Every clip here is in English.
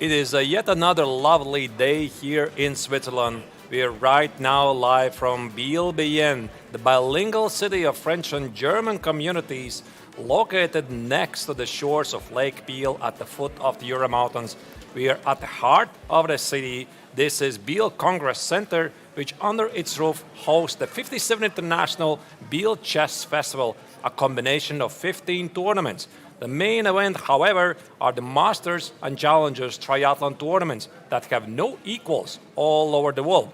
It is yet another lovely day here in Switzerland. We are right now live from Biel, the bilingual city of French and German communities located next to the shores of Lake Biel at the foot of the Jura Mountains. We are at the heart of the city. This is Biel Congress Center, which under its roof hosts the 57th International Biel Chess Festival, a combination of 15 tournaments. The main event, however, are the Masters and Challengers triathlon tournaments that have no equals all over the world.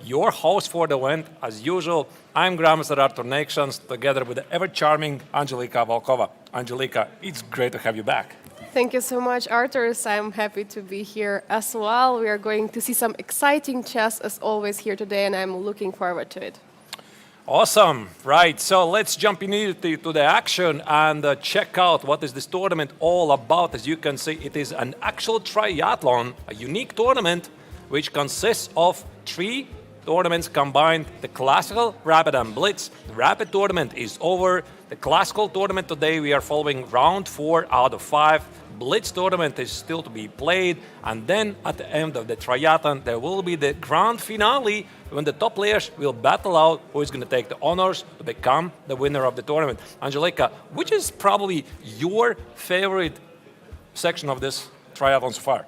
Your host for the event, as usual, I'm Grandmaster Artur Nations, together with the ever-charming Angelika Volkova. Angelika, it's great to have you back. Thank you so much, Artur. I'm happy to be here as well. We are going to see some exciting chess, as always, here today, and I'm looking forward to it. Awesome. Right, so let's jump immediately to the action and check out what is this tournament all about. As you can see, it is an actual triathlon, a unique tournament which consists of 3 tournaments combined: the Classical, Rapid and Blitz. The Rapid tournament is over. The Classical tournament today, we are following round 4 out of 5. Blitz tournament is still to be played, and then at the end of the triathlon there will be the grand finale when the top players will battle out who is going to take the honors to become the winner of the tournament. Angelika, which is probably your favorite section of this triathlon so far?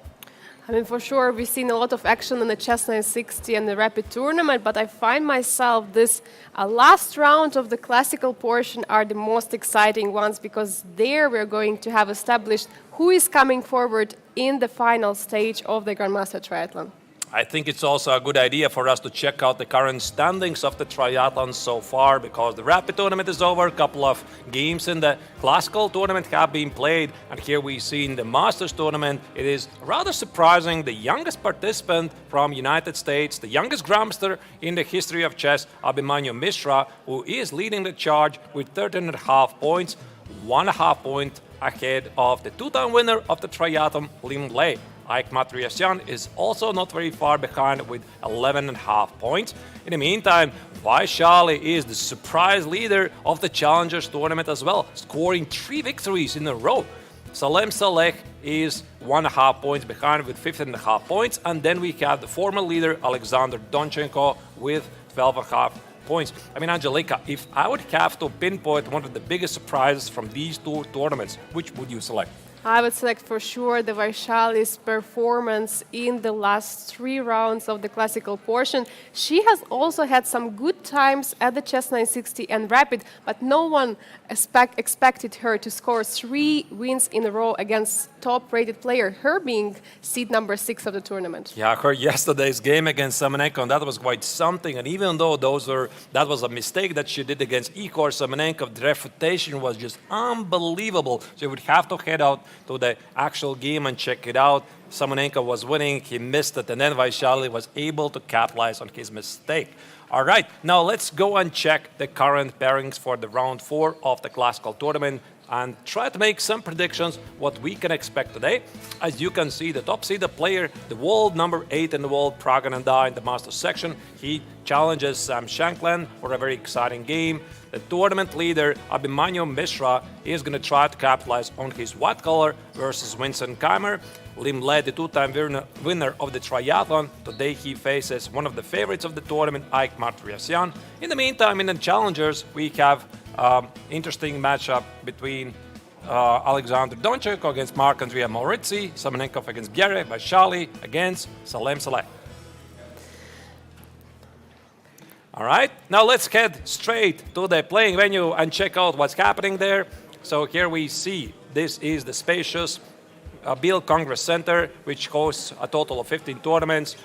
I mean, for sure, we've seen a lot of action in the Chess 960 and the Rapid tournament, but I find myself this last round of the classical portion are the most exciting ones, because there we're going to have established who is coming forward in the final stage of the Grandmaster Triathlon. I think it's also a good idea for us to check out the current standings of the triathlon so far, because the Rapid tournament is over, a couple of games in the Classical tournament have been played, and here we see in the Masters tournament, it is rather surprising, the youngest participant from United States, the youngest Grandmaster in the history of chess, Abhimanyu Mishra, who is leading the charge with 13.5 points, 1.5 point ahead of the 2-time winner of the triathlon, Lim Lei. Ike Matriasyan is also not very far behind with 11.5 points. In the meantime, Vaishali is the surprise leader of the Challengers tournament as well, scoring 3 victories in a row. Salem Saleh is 1.5 points behind with 15.5 points, and then we have the former leader Alexander Donchenko with 12.5 points. I mean, Angelika, if I would have to pinpoint one of the biggest surprises from these 2 tournaments, which would you select? I would select for sure the Vaishali's performance in the last 3 rounds of the classical portion. She has also had some good times at the Chess 960 and Rapid, but no one expected her to score 3 wins in a row against top-rated player, her being seed number 6 of the tournament. Yeah, her yesterday's game against Savenkov, that was quite something. And even though that was a mistake that she did against Igor Savenkov, the refutation was just unbelievable. So you would have to head out to the actual game and check it out. Savenkov was winning, he missed it, and then Vaishali was able to capitalize on his mistake. All right, now let's go and check the current pairings for the round 4 of the Classical tournament and try to make some predictions what we can expect today. As you can see, the top seeded player, the world number 8 in the world, Pragananda in the Masters section, he challenges Shankland for a very exciting game. The tournament leader, Abhimanyu Mishra, is going to try to capitalize on his white collar versus Vincent Keimer. Lim Lei, the 2-time winner of the triathlon. Today he faces one of the favorites of the tournament, Ike Matriasyan. In the meantime, in the challengers, we have interesting matchup between Alexander Donchenko against Marc-Andrea Maurizzi, Savenkov against Biel, Vaishali against Salem Saleh. All right, now let's head straight to the playing venue and check out what's happening there. So here we see this is the spacious Biel Congress Center, which hosts a total of 15 tournaments.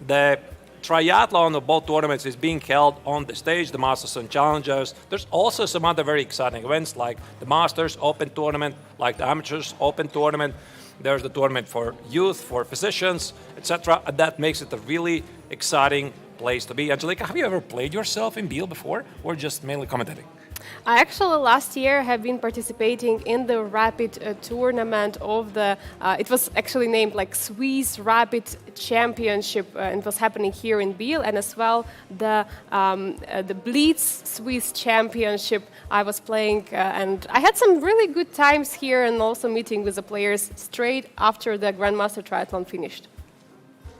The triathlon of both tournaments is being held on the stage, the Masters and Challengers. There's also some other very exciting events like the Masters Open Tournament, like the Amateurs Open Tournament. There's the tournament for youth, for physicians, etc. And that makes it a really exciting place to be. Angelika, have you ever played yourself in Biel before, or just mainly commentating? I actually last year have been participating in the rapid tournament of the, it was actually named like Swiss Rapid Championship, and it was happening here in Biel, and as well the Blitz Swiss Championship I was playing, and I had some really good times here and also meeting with the players straight after the Grandmaster Triathlon finished.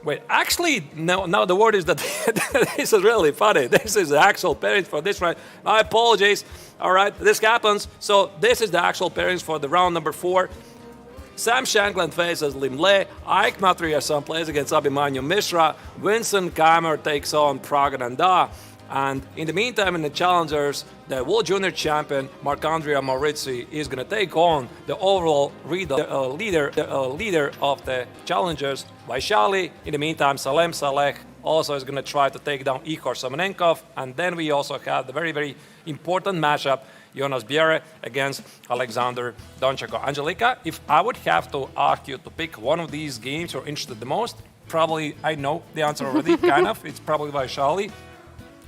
Wait, actually, now the word is that this is really funny. This is the actual pairings for this round. I apologize. All right, this happens. So this is the actual pairings for the round number 4. Sam Shankland faces Lim Le. Ike Matriasson plays against Abhimanyu Mishra. Vincent Keimer takes on Pragananda. And in the meantime, in the challengers, the World Junior Champion, Marc-Andrea Maurizzi, is going to take on the overall leader of the challengers, Vaishali. In the meantime, Salem Saleh also is going to try to take down Igor Savenkov. And then we also have the very, very important matchup, Jonas Biel against Alexander Donchenko. Angelika, if I would have to ask you to pick one of these games you're interested the most, probably I know the answer already, kind of. It's probably Vaishali.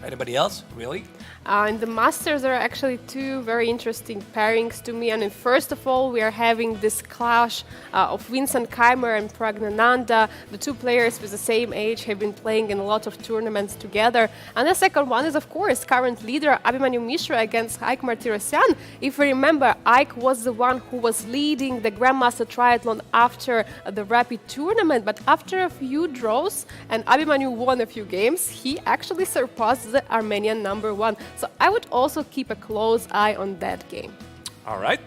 Anybody else, really? In the Masters, there are actually two very interesting pairings to me. And first of all, we are having this clash of Vincent Keimer and Pragnananda. The two players with the same age have been playing in a lot of tournaments together. And the second one is, of course, current leader Abhimanyu Mishra against Ike Martirosyan. If we remember, Ike was the one who was leading the Grandmaster Triathlon after the Rapid tournament. But after a few draws and Abhimanyu won a few games, he actually surpassed the Armenian #1. So I would also keep a close eye on that game. All right.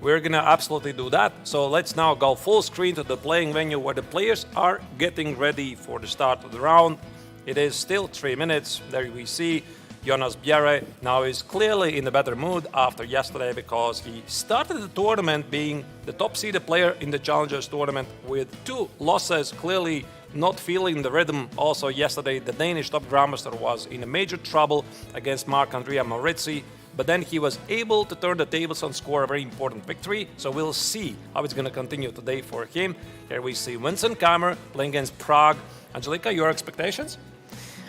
We're going to absolutely do that. So let's now go full screen to the playing venue where the players are getting ready for the start of the round. It is still 3 minutes. There we see Jonas Biel now is clearly in a better mood after yesterday because he started the tournament being the top-seeded player in the Challengers tournament with 2 losses, clearly not feeling the rhythm. Also yesterday, the Danish top grandmaster was in a major trouble against Marc-Andrea Maurizzi, but then he was able to turn the tables and score a very important victory. So we'll see how it's going to continue today for him. Here we see Vincent Keimer playing against Prague. Angelika, your expectations?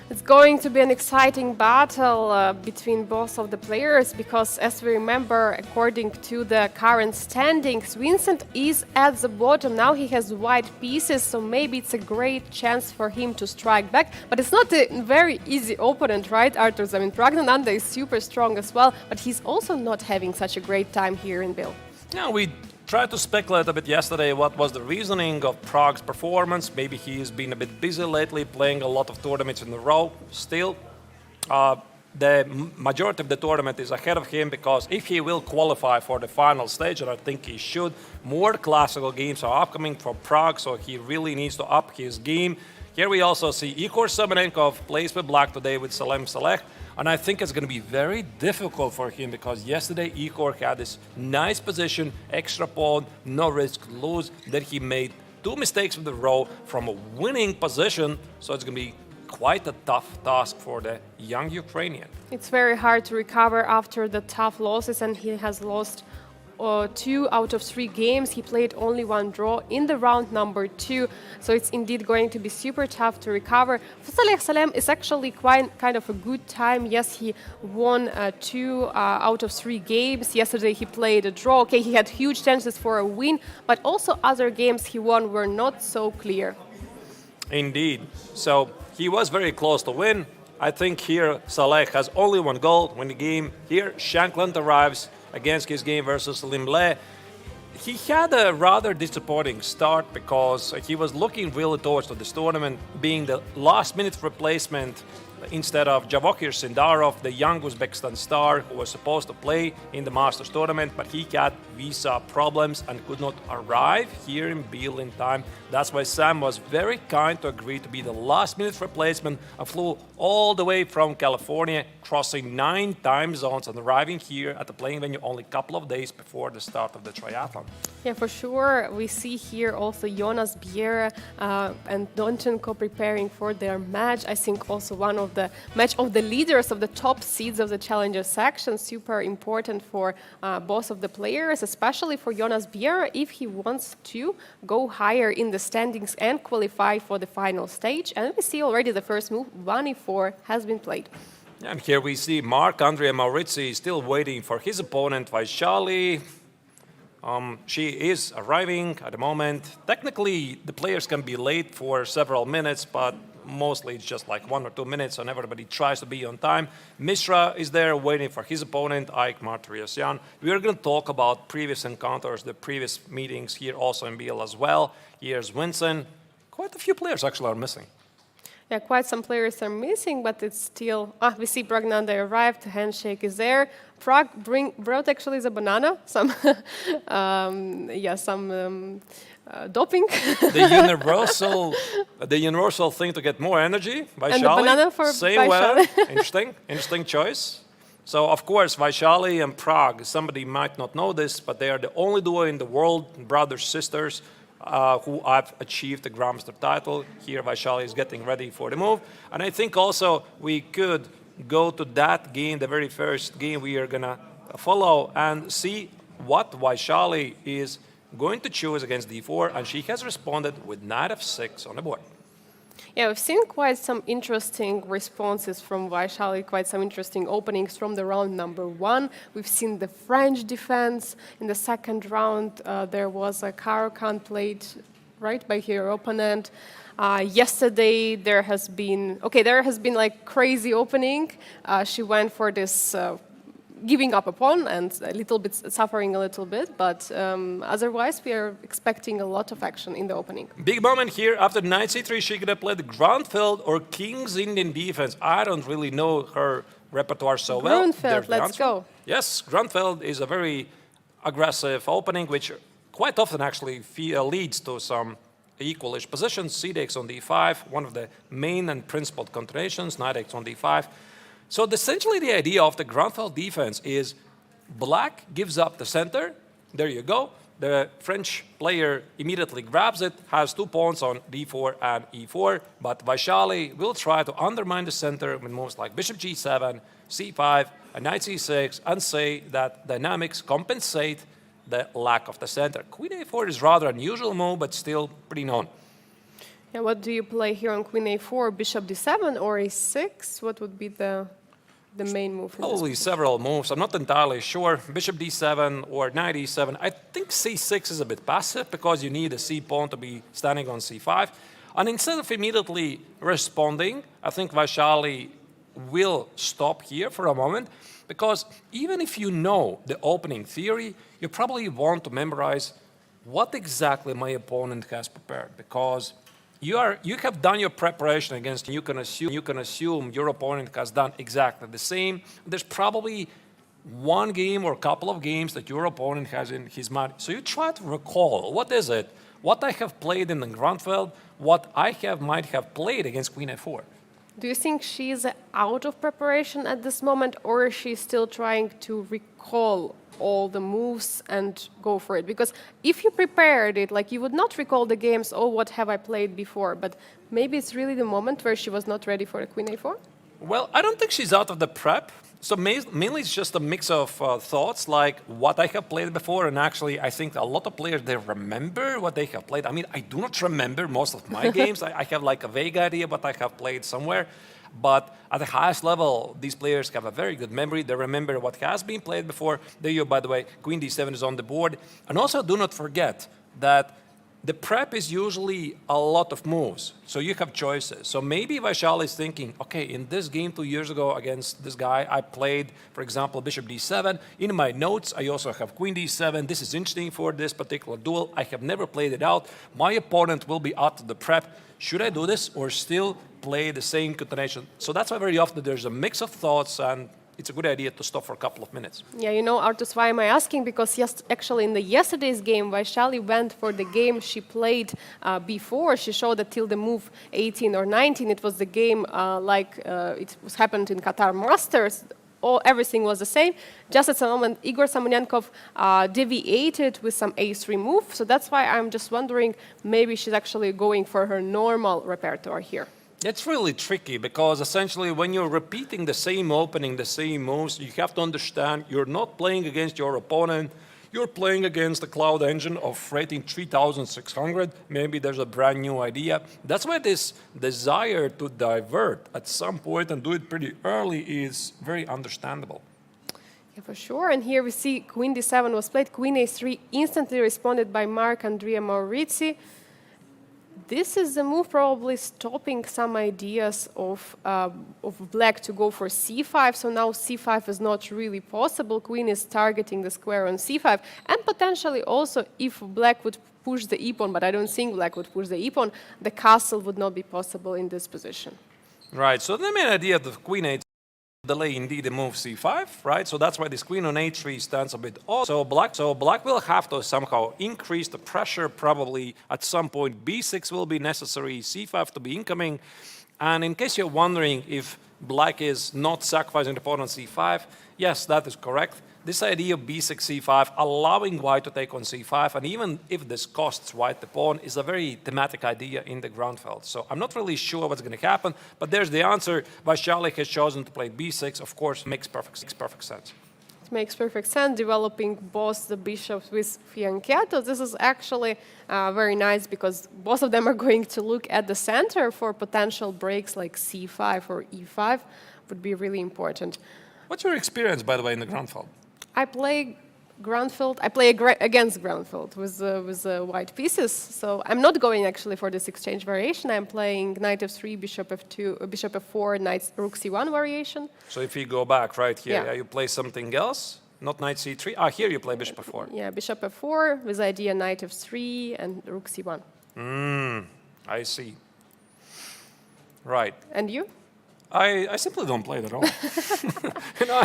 It's going to be an exciting battle between both of the players because, as we remember, according to the current standings, Vincent is at the bottom. Now he has white pieces, so maybe it's a great chance for him to strike back. But it's not a very easy opponent, right, Artur? I mean, Pragnananda is super strong as well, but he's also not having such a great time here in Biel. Yeah, we tried to speculate a bit yesterday what was the reasoning of Prague's performance. Maybe he's been a bit busy lately, playing a lot of tournaments in a row. Still, the majority of the tournament is ahead of him because if he will qualify for the final stage, and I think he should, more classical games are upcoming for Prague, so he really needs to up his game. Here we also see Igor Savenkov plays with black today with Salem Saleh. And I think it's going to be very difficult for him because yesterday Igor had this nice position, extra pawn, no risk, lose, that he made 2 mistakes in a row from a winning position. So it's going to be quite a tough task for the young Ukrainian. It's very hard to recover after the tough losses, and he has lost 2 out of 3 games. He played only 1 draw in the round number 2, so it's indeed going to be super tough to recover. For Saleh Salem, it's actually quite kind of a good time. Yes, he won 2 out of 3 games. Yesterday he played a draw. Okay, he had huge chances for a win, but also other games he won were not so clear. Indeed. So he was very close to win. I think here Saleh has only 1 goal win the game. Here Shankland arrives against his game versus Lim Le. He had a rather disappointing start because he was looking really towards this tournament being the last-minute replacement instead of Javokir Sindarov, the young Uzbekistan star who was supposed to play in the Masters tournament, but he had visa problems and could not arrive here in Biel in time. That's why Sam was very kind to agree to be the last-minute replacement and flew all the way from California, crossing 9 time zones and arriving here at the playing venue only a couple of days before the start of the triathlon. Yeah, for sure. We see here also Jonas Biel and Donchenko preparing for their match. I think also one of the match of the leaders of the top seeds of the challenger section. Super important for both of the players, especially for Jonas Biel if he wants to go higher in the standings and qualify for the final stage. And we see already the first move, 1e4, has been played. And here we see Marc-André Maurizi still waiting for his opponent, Vaishali. She is arriving at the moment. Technically, the players can be late for several minutes, but mostly it's just like 1 or 2 minutes, and everybody tries to be on time. Mishra is there waiting for his opponent, Ike Martiriosyan. We are going to talk about previous encounters, the previous meetings here also in Biel as well. Here's Vincent. Quite a few players actually are missing. Yeah, quite some players are missing, but it's still... we see Pragnanda arrived, the handshake is there. Prague brought actually the banana, some, doping. The universal thing to get more energy. Vaishali, and the banana for same Vaishali. Well, interesting choice. So, of course, Vaishali and Prague, somebody might not know this, but they are the only duo in the world, brothers, sisters, who have achieved the Grandmaster title. Here, Vaishali is getting ready for the move. And I think also we could go to that game, the very first game we are going to follow, and see what Vaishali is going to choose against d4, and she has responded with knight f6 on the board. Yeah, we've seen quite some interesting responses from Vaishali, quite some interesting openings from the round number 1. We've seen the French defense. In the second round, there was a Caro-Kann played right by her opponent. Yesterday, there has been like crazy opening. She went for this giving up a pawn and a little bit suffering a little bit, but otherwise we are expecting a lot of action in the opening. Big moment here after knight c3. She could have played the Grunfeld or King's Indian defense. I don't really know her repertoire so well. Grunfeld, let's go. Yes, Grunfeld is a very aggressive opening, which quite often actually leads to some equalish positions. C takes on d5, one of the main and principal continuations. Knight takes on d5. So essentially the idea of the Grunfeld defense is black gives up the center. There you go. The French player immediately grabs it, has 2 pawns on d4 and e4, but Vaishali will try to undermine the center with moves like bishop g7, c5, and knight c6, and say that dynamics compensate the lack of the center. Queen a4 is rather unusual move, but still pretty known. And what do you play here on Queen a4? Bishop d7 or a6? What would be the main move? Probably several moves. I'm not entirely sure. Bishop d7 or knight e7. I think c6 is a bit passive because you need a c pawn to be standing on c5. And instead of immediately responding, I think Vaishali will stop here for a moment, because even if you know the opening theory, you probably want to memorize what exactly my opponent has prepared, because you have done your preparation against, you can assume your opponent has done exactly the same. There's probably one game or a couple of games that your opponent has in his mind. So you try to recall, what is it? What I have played in the Grunfeld, what I might have played against Queen a4. Do you think she's out of preparation at this moment, or is she still trying to recall all the moves and go for it? Because if you prepared it, like, you would not recall the games, oh, what have I played before? But maybe it's really the moment where she was not ready for the Queen a4? Well, I don't think she's out of the prep. So mainly it's just a mix of thoughts, like what I have played before, and actually I think a lot of players, they remember what they have played. I mean, I do not remember most of my games. I have like a vague idea what I have played somewhere. But at the highest level, these players have a very good memory. They remember what has been played before. There you, by the way, Queen d7 is on the board. And also do not forget that the prep is usually a lot of moves, so you have choices. So maybe Vaishali is thinking, okay, in this game 2 years ago against this guy, I played, for example, bishop d7. In my notes, I also have queen d7. This is interesting for this particular duel. I have never played it out. My opponent will be out of the prep. Should I do this or still play the same continuation? So that's why very often there's a mix of thoughts, and it's a good idea to stop for a couple of minutes. Yeah, you know, Artus, why am I asking? Because actually in the yesterday's game, Vaishali went for the game she played before. She showed that till the move 18 or 19, it was the game it was happened in Qatar Masters. Everything was the same. Just at the moment, Igor Savenkov deviated with some a3 move. So that's why I'm just wondering, maybe she's actually going for her normal repertoire here. It's really tricky because essentially when you're repeating the same opening, the same moves, you have to understand you're not playing against your opponent. You're playing against the cloud engine of rating 3,600. Maybe there's a brand new idea. That's why this desire to divert at some point and do it pretty early is very understandable. Yeah, for sure. And here we see Queen D7 was played. Queen A3 instantly responded by Marc-Andrea Maurizi. This is a move probably stopping some ideas of black to go for c5. So now c5 is not really possible. Queen is targeting the square on c5. And potentially also if black would push the e-pawn, but I don't think black would push the e-pawn, the castle would not be possible in this position. Right, so the main idea of the Queen A3 delay indeed the move c5, right? So that's why this queen on a3 stands a bit off. So black will have to somehow increase the pressure. Probably at some point b6 will be necessary, c5 to be incoming. And in case you're wondering if black is not sacrificing the pawn on c5, yes, that is correct. This idea of b6, c5, allowing white to take on c5, and even if this costs white the pawn, is a very thematic idea in the Grunfeld. So I'm not really sure what's going to happen, but there's the answer. Vaishali has chosen to play b6, of course, makes perfect sense. It makes perfect sense, developing both the bishops with fianchetto. This is actually very nice because both of them are going to look at the center for potential breaks like c5 or e5 would be really important. What's your experience, by the way, in the Grunfeld? I play Grunfeld. I play against Grunfeld with white pieces. So I'm not going actually for this exchange variation. I'm playing knight f3, bishop f2, bishop f4, knight rook c1 variation. So if you go back right here, Yeah. you play something else, not knight c3. Ah, here you play bishop f4. Yeah, bishop f4 with idea knight f3 and rook c1. I see. Right. And you? I simply don't play it at all.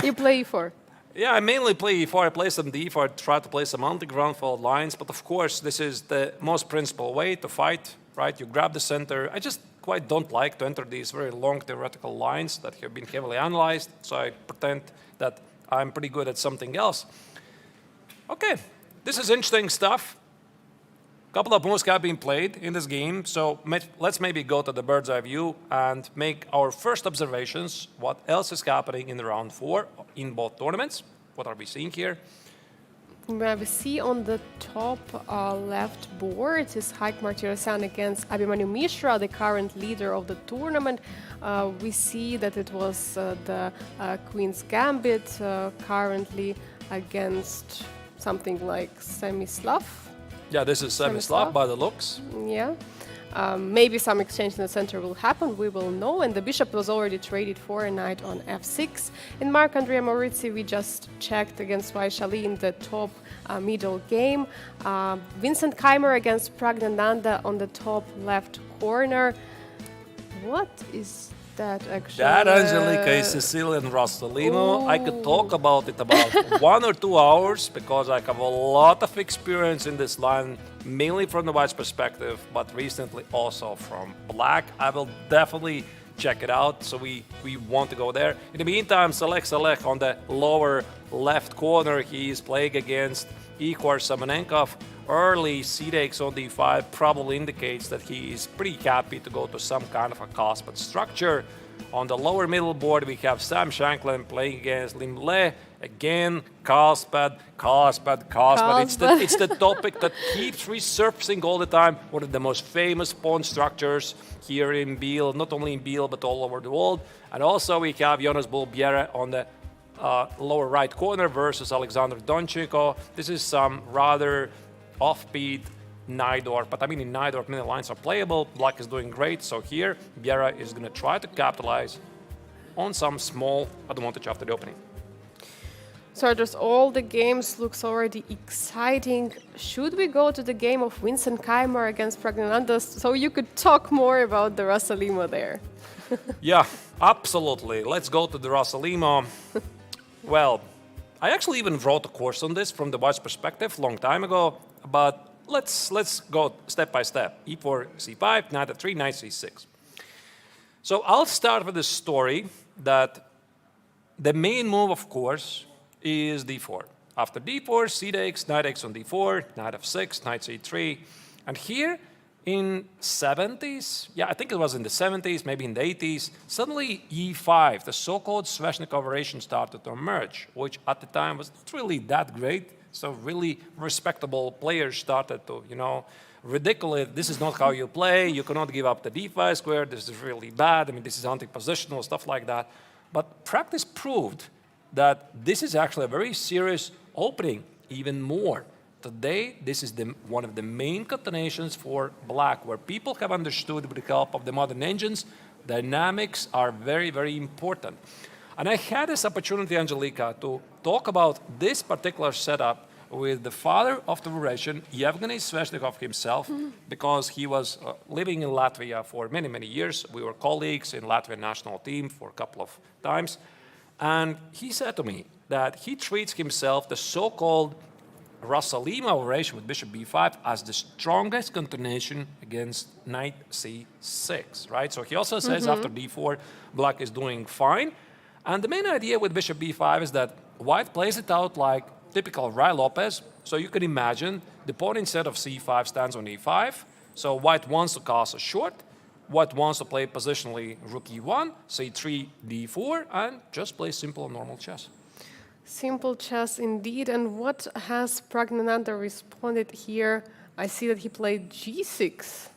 You play e4. Yeah, I mainly play e4. I play some d4, try to play some anti-Grunfeld lines, but of course this is the most principal way to fight, right? You grab the center. I just quite don't like to enter these very long theoretical lines that have been heavily analyzed, so I pretend that I'm pretty good at something else. Okay, this is interesting stuff. A couple of moves have been played in this game, so let's maybe go to the bird's eye view and make our first observations. What else is happening in round 4 in both tournaments? What are we seeing here? We see on the top left board is Haik Martirosyan against Abhimanyu Mishra, the current leader of the tournament. We see that it was the Queen's Gambit currently against something like Semislav. Yeah, this is Semislav by the looks. Yeah. Maybe some exchange in the center will happen, we will know. And the bishop was already traded for a knight on f6. In Marc-Andrea Maurizi, we just checked against Vaishali in the top middle game. Vincent Keimer against Pragnananda on the top left corner. What is that actually? That, Angelica, is Sicilian Rossolimo. I could talk about it about 1 or 2 hours because I have a lot of experience in this line, mainly from the white's perspective, but recently also from black. I will definitely check it out, so we want to go there. In the meantime, Salek on the lower left corner, he is playing against Igor Savenkov. Early c takes on d5 probably indicates that he is pretty happy to go to some kind of a Kaspad structure. On the lower middle board, we have Sam Shankland playing against Lim Le. Again, Kaspad. It's the topic that keeps resurfacing all the time. One of the most famous pawn structures here in Biel, not only in Biel, but all over the world. And also we have Jonas Buhler on the lower right corner versus Alexander Donchenko. This is some rather offbeat Najdorf, but I mean in Najdorf many lines are playable. Black is doing great, so here Biera is going to try to capitalize on some small advantage after the opening. So Arturs, all the games looks already exciting. Should we go to the game of Vincent Keimer against Pragnananda so you could talk more about the Rossolimo there? Yeah, absolutely. Let's go to the Rossolimo. Well, I actually even wrote a course on this from the white's perspective long time ago, but let's go step by step. e4, c5, knight f3, knight c6. So I'll start with the story that the main move, of course, is d4. After d4, c takes, knight takes on d4, knight f6, knight c3. And here in 70s, yeah, I think it was in the 70s, maybe in the 80s, suddenly e5, the so-called Sveshnikov variation started to emerge, which at the time was not really that great. So really respectable players started to, ridiculous. This is not how you play. You cannot give up the d5 square. This is really bad. I mean, this is anti-positional, stuff like that. But practice proved that this is actually a very serious opening, even more. Today, this is one of the main combinations for black, where people have understood with the help of the modern engines, dynamics are very, very important. And I had this opportunity, Angelika, to talk about this particular setup with the father of the Russian, Yevgeny Sveshnikov himself, because he was living in Latvia for many, many years. We were colleagues in Latvian national team for a couple of times. And he said to me that he treats himself, the so-called Rasalima operation with bishop b5, as the strongest continuation against knight c6, right? So he also says after d4, black is doing fine. And the main idea with bishop b5 is that white plays it out like typical Rai Lopez. So you can imagine the pawn instead of c5 stands on e5. So white wants to castle short. White wants to play positionally rook e1, c3, d4, and just play simple and normal chess. Simple chess indeed. And what has Pragnananda responded here? I see that he played g6.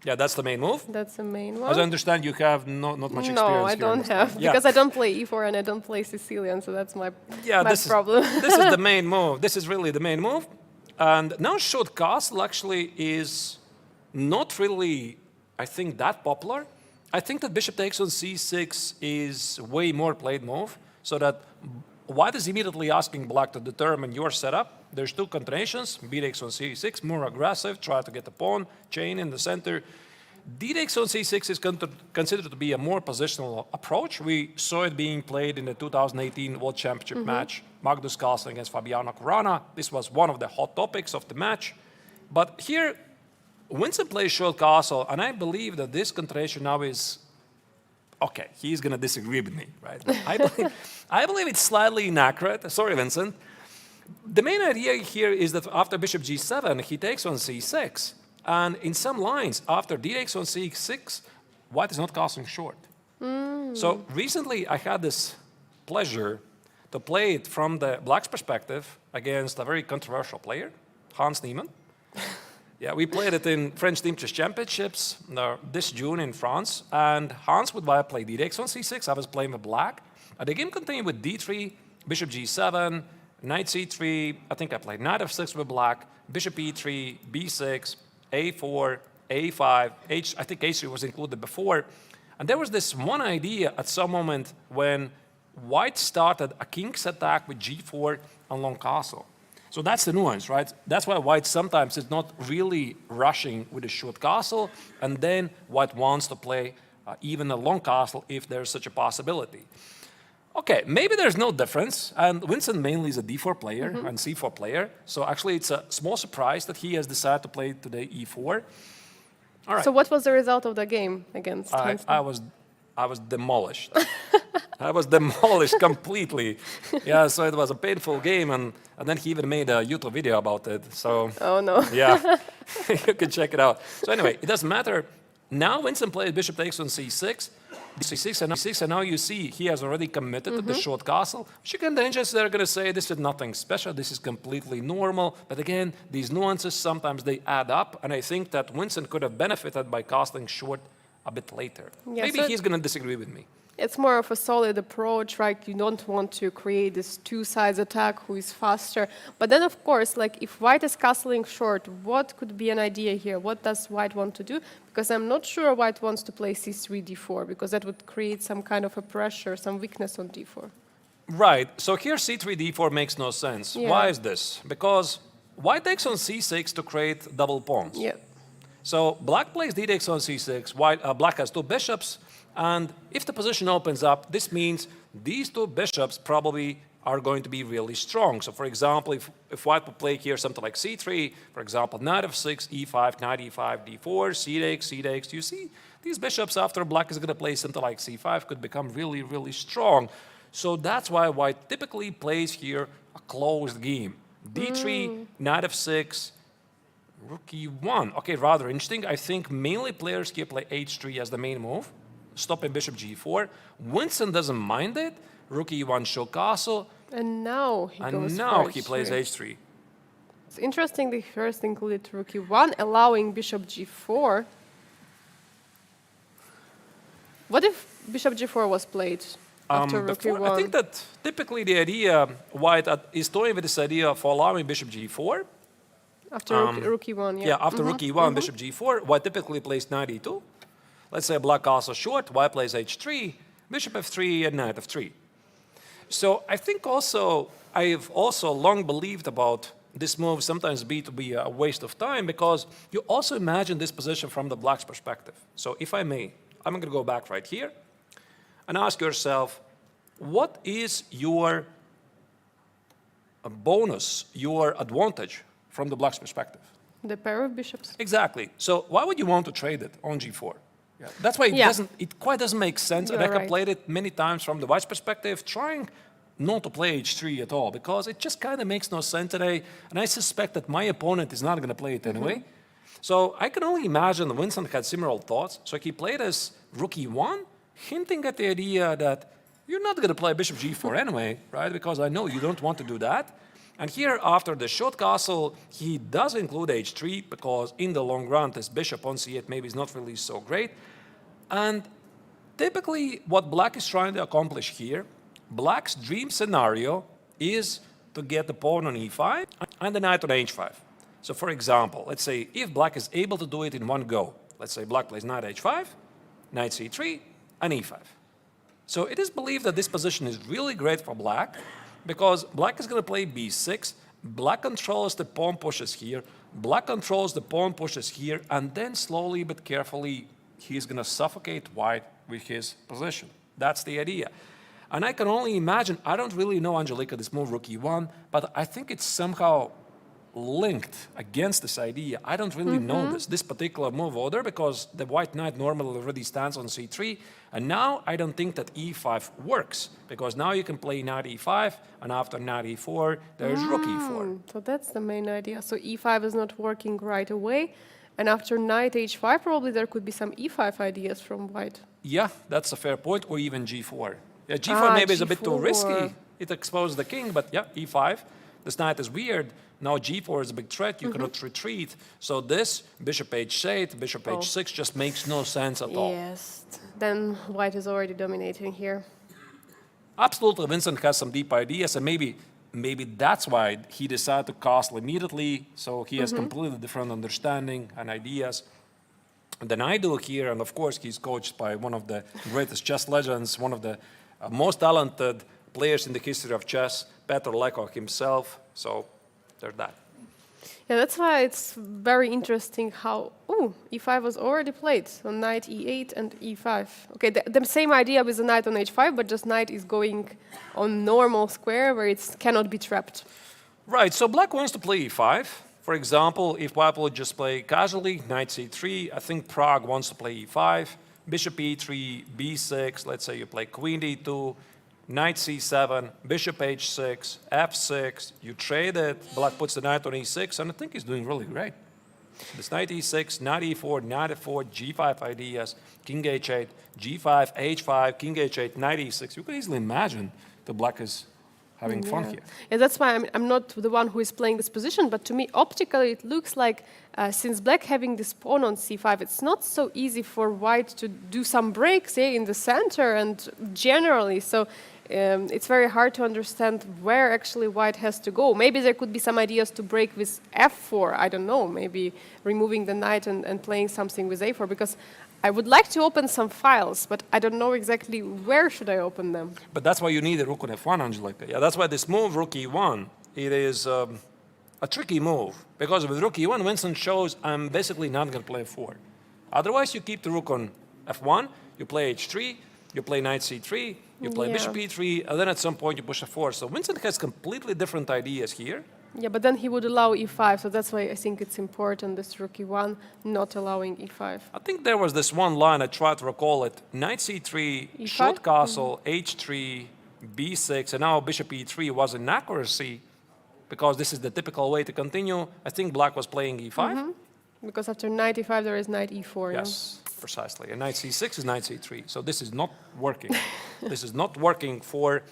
Yeah, that's the main move. That's the main one. As I understand, you have not much experience. No, I here don't have, because I don't play e4 and I don't play Sicilian, so that's my problem. This is the main move. This is really the main move. And now short castle actually is not really, I think, that popular. I think that bishop takes on c6 is way more played move, so that white is immediately asking black to determine your setup. There's two continuations, b takes on c6, more aggressive, try to get the pawn, chain in the center. D takes on c6 is considered to be a more positional approach. We saw it being played in the 2018 World Championship match, Magnus Carlsen against Fabiano Caruana. This was one of the hot topics of the match. But here, Vincent plays short castle, and I believe that this continuation now is, okay, he's going to disagree with me, right? I believe it's slightly inaccurate. Sorry, Vincent. The main idea here is that after bishop g7, he takes on c6. And in some lines, after d takes on c6, white is not castling short. So recently, I had this pleasure to play it from the black's perspective against a very controversial player, Hans Niemann. Yeah, we played it in French Team Chess Championships this June in France. And Hans would play d takes on c6. I was playing with black. And the game continued with d3, bishop g7, knight c3. I think I played knight f6 with black, bishop e3, b6, a4, a5, I think h3 was included before. And there was this one idea at some moment when white started a king's attack with g4 on long castle. So that's the nuance, right? That's why white sometimes is not really rushing with a short castle, and then white wants to play even a long castle if there's such a possibility. Okay, maybe there's no difference, and Vincent mainly is a d4 player and c4 player, so actually it's a small surprise that he has decided to play today e4. All right. So what was the result of the game against Hans? I was demolished. I was demolished completely. Yeah, so it was a painful game, and then he even made a YouTube video about it. So oh no. Yeah, you can check it out. So anyway, it doesn't matter. Now Vincent played bishop takes on c6, c6, and now you see he has already committed to the short castle. Chicken dangers, they're going to say this is nothing special, this is completely normal. But again, these nuances, sometimes they add up, and I think that Vincent could have benefited by castling short a bit later. Yeah, maybe so he's going to disagree with me. It's more of a solid approach, right? You don't want to create this two-sides attack who is faster. But then, of course, like if white is castling short, what could be an idea here? What does white want to do? Because I'm not sure white wants to play c3, d4, because that would create some kind of a pressure, some weakness on d4. Right. So here c3, d4 makes no sense. Yeah. Why is this? Because white takes on c6 to create double pawns. Yeah. So black plays d takes on c6. Black has two bishops. And if the position opens up, this means these two bishops probably are going to be really strong. So for example, if white would play here something like c3, for example, knight f6, e5, knight e5, d4, c takes, you see these bishops after black is going to play something like c5 could become really, really strong. So that's why white typically plays here a closed game. d3, knight f6, rook e1. Okay, rather interesting. I think mainly players here play h3 as the main move. Stopping bishop g4. Winston doesn't mind it. Rook e1 show castle. And now he And goes now for he plays h3. h3. It's interesting they first included rook e1, allowing bishop g4. What if bishop g4 was played after rook e1? I think that typically the idea, White is toying with this idea for allowing bishop g4. After rook e1, yeah. Yeah, after rook e1, bishop g4, White typically plays knight e2. Let's say black castle short, White plays h3, bishop f3, and knight f3. So I think also, I've also long believed about this move sometimes to be a waste of time because you also imagine this position from the black's perspective. So if I may, I'm going to go back right here and ask yourself, what is your bonus, your advantage from the black's perspective? The pair of bishops. Exactly. So why would you want to trade it on g4? Yeah. That's why it quite doesn't make sense. And I have played it many times from the white's perspective, trying not to play h3 at all, because it just kind of makes no sense today. And I suspect that my opponent is not going to play it anyway. So I can only imagine Vincent had similar thoughts. So he played as rook e1, hinting at the idea that you're not going to play bishop g4 anyway, right? Because I know you don't want to do that. And here, after the short castle, he does include h3, because in the long run, this bishop on c8 maybe is not really so great. And typically, what black is trying to accomplish here, black's dream scenario is to get the pawn on e5 and the knight on h5. So for example, let's say if black is able to do it in one go, let's say black plays knight h5, knight c3, and e5. So it is believed that this position is really great for black, because black is going to play b6, black controls the pawn pushes here, black controls the pawn pushes here, and then slowly but carefully he's going to suffocate white with his position. That's the idea. And I can only imagine, I don't really know, Angelica, this move rook e1, but I think it's somehow linked against this idea. I don't really know this particular move order, because the white knight normally already stands on c3, and now I don't think that e5 works, because now you can play knight e5, and after knight e4, there's rook e4. So that's the main idea. So e5 is not working right away, and after knight h5, probably there could be some e5 ideas from white. Yeah, that's a fair point, or even g4. Yeah, g4 maybe is a bit too risky. It exposes the king, but yeah, e5. This knight is weird. Now g4 is a big threat. You cannot retreat. So this bishop h8, bishop h6 just makes no sense at all. Yes, then white is already dominating here. Absolutely, Vincent has some deep ideas, and maybe that's why he decided to castle immediately. So he has completely different understanding and ideas than I do here. And of course, he's coached by one of the greatest chess legends, one of the most talented players in the history of chess, Petr Lekov himself. So there's that. Yeah, that's why it's very interesting how, e5 was already played. So knight e8 and e5. Okay, the same idea with the knight on h5, but just knight is going on normal square where it cannot be trapped. Right, so black wants to play e5. For example, if white would just play casually, knight c3, I think Prague wants to play e5, bishop e3, b6, let's say you play queen d2, knight c7, bishop h6, f6, you trade it, black puts the knight on e6, and I think he's doing really great. This knight e6, knight e4, knight f4, g5 ideas, king h8, g5, h5, king h8, knight e6. You can easily imagine that black is having fun here. Yeah, that's why I'm not the one who is playing this position, but to me, optically, it looks like since black having this pawn on c5, it's not so easy for white to do some breaks in the center and generally. So it's very hard to understand where actually white has to go. Maybe there could be some ideas to break with f4, I don't know, maybe removing the knight and playing something with a4, because I would like to open some files, but I don't know exactly where should I open them. But that's why you need a rook on f1, Angelica. Yeah, that's why this move, rook e1, it is a tricky move. Because with rook e1, Vincent shows I'm basically not going to play f4. Otherwise, you keep the rook on f1, you play h3, you play knight c3, you play bishop e3, and then at some point you push f4. So Vincent has completely different ideas here. Yeah, but then he would allow e5, so that's why I think it's important, this rook e1, not allowing e5. I think there was this one line, I tried to recall it, knight c3, E5? short castle, h3, b6, and now bishop e3 was an accuracy, because this is the typical way to continue. I think black was playing e5. Because after knight e5, there is knight e4. Yes, precisely. And knight c6 is knight c3. So this is not working. This is not working for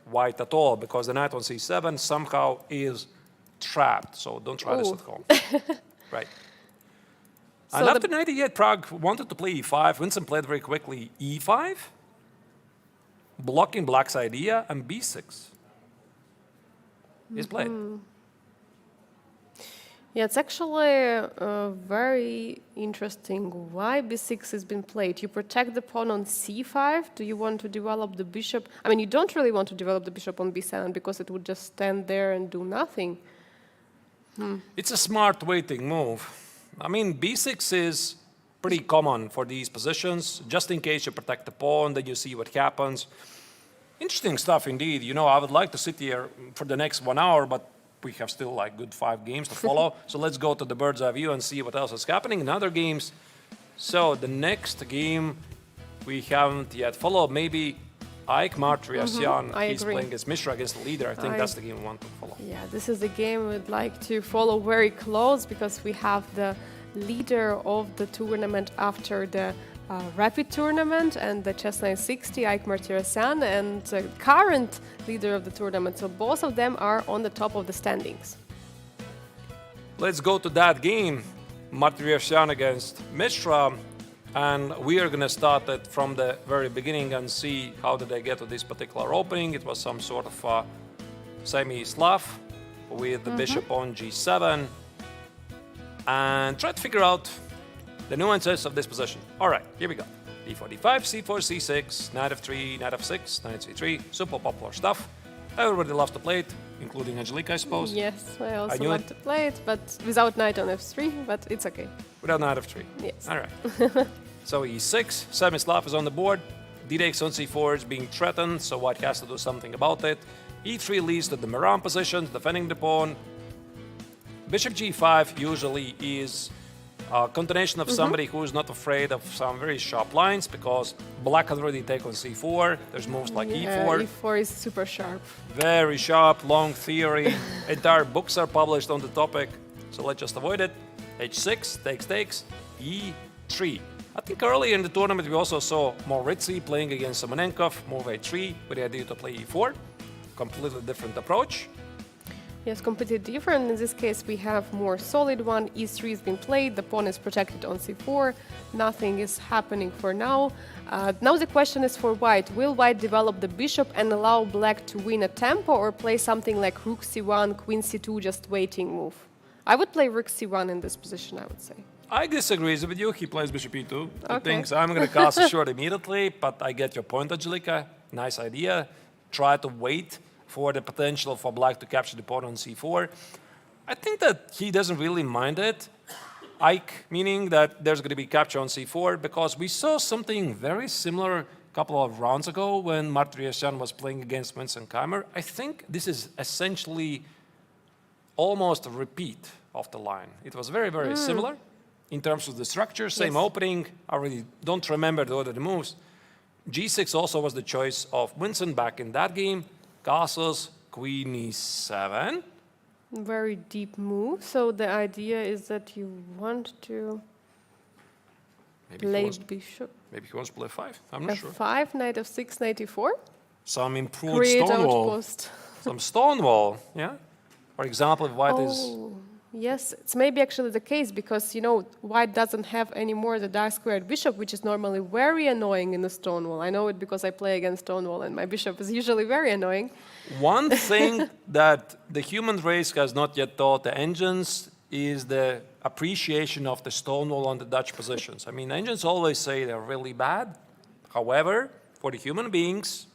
white at all, because the knight on c7 somehow is trapped. So don't try this Ooh. at home. Right. So And the- after knight e8, Prague wanted to play e5. Vincent played very quickly e5, blocking black's idea, and b6 is played. Yeah, it's actually very interesting why b6 has been played. You protect the pawn on c5. Do you want to develop the bishop? I mean, you don't really want to develop the bishop on b7 because it would just stand there and do nothing. It's a smart waiting move. I mean, b6 is pretty common for these positions. Just in case you protect the pawn, then you see what happens. Interesting stuff indeed. You know, I would like to sit here for the next 1 hour, but we have still like good 5 games to follow. So let's go to the bird's eye view and see what else is happening in other games. So the next game we haven't yet followed. Maybe Ike Martriasyan. I He's agree. playing against Mishra, against the leader. I think that's the game we want to follow. Yeah, this is a game we'd like to follow very close because we have the leader of the tournament after the Rapid tournament and the Chess 960, Ike Martirosyan, and the current leader of the tournament. So both of them are on the top of the standings. Let's go to that game, Martirosyan against Mishra, and we are going to start it from the very beginning and see how did they get to this particular opening. It was some sort of semi-Slav with the bishop on g7, and try to figure out the nuances of this position. All right, here we go. d4, d5, c4, c6, knight f3, knight f6, knight c3, super popular stuff. Everybody loves to play it, including Angelica, I suppose. Yes, I also knew like it. to play it, but without knight on f3, but it's okay. Without knight f3. Yes. All right. So e6, semi-Slav is on the board. D takes on c4 is being threatened, so white has to do something about it. e3 leads to the Maran position, defending the pawn. Bishop g5 usually is a continuation of somebody who is not afraid of some very sharp lines, because black can already take on c4. There's moves like e4. e4 is super sharp. Very sharp, long theory. Entire books are published on the topic, so let's just avoid it. h6, takes, e3. I think earlier in the tournament we also saw Moritzi playing against Savenkov, move a3 with the idea to play e4. Completely different approach. Yes, completely different. In this case, we have more solid one. e3 has been played. The pawn is protected on c4. Nothing is happening for now. Now the question is for white. Will white develop the bishop and allow black to win a tempo, or play something like rook c1, queen c2, just waiting move? I would play rook c1 in this position, I would say. I disagree with you. He plays bishop e2. He Okay. thinks I'm going to cast a short immediately, but I get your point, Angelica. Nice idea. Try to wait for the potential for black to capture the pawn on c4. I think that he doesn't really mind it. Ike, meaning that there's going to be capture on c4, because we saw something very similar a couple of rounds ago when Martirosyan was playing against Vincent Keimer. I think this is essentially almost a repeat of the line. It was very, very similar in terms of the structure, same Yes. opening. I really don't remember the other moves. g6 also was the choice of Vincent back in that game. Castles, queen e7. Very deep move. So the idea is that you want to play bishop Maybe he wants to play 5. I'm not sure. f5, knight f6, knight e4. Some improved Create stonewall. outpost. Some stonewall, yeah? For example, if white is... Oh, yes, it's maybe actually the case, because, you know, white doesn't have anymore the dark squared bishop, which is normally very annoying in the stonewall. I know it because I play against stonewall, and my bishop is usually very annoying. One thing that the human race has not yet taught the engines is the appreciation of the stonewall on the Dutch positions. I mean, engines always say they're really bad. However, for the human beings,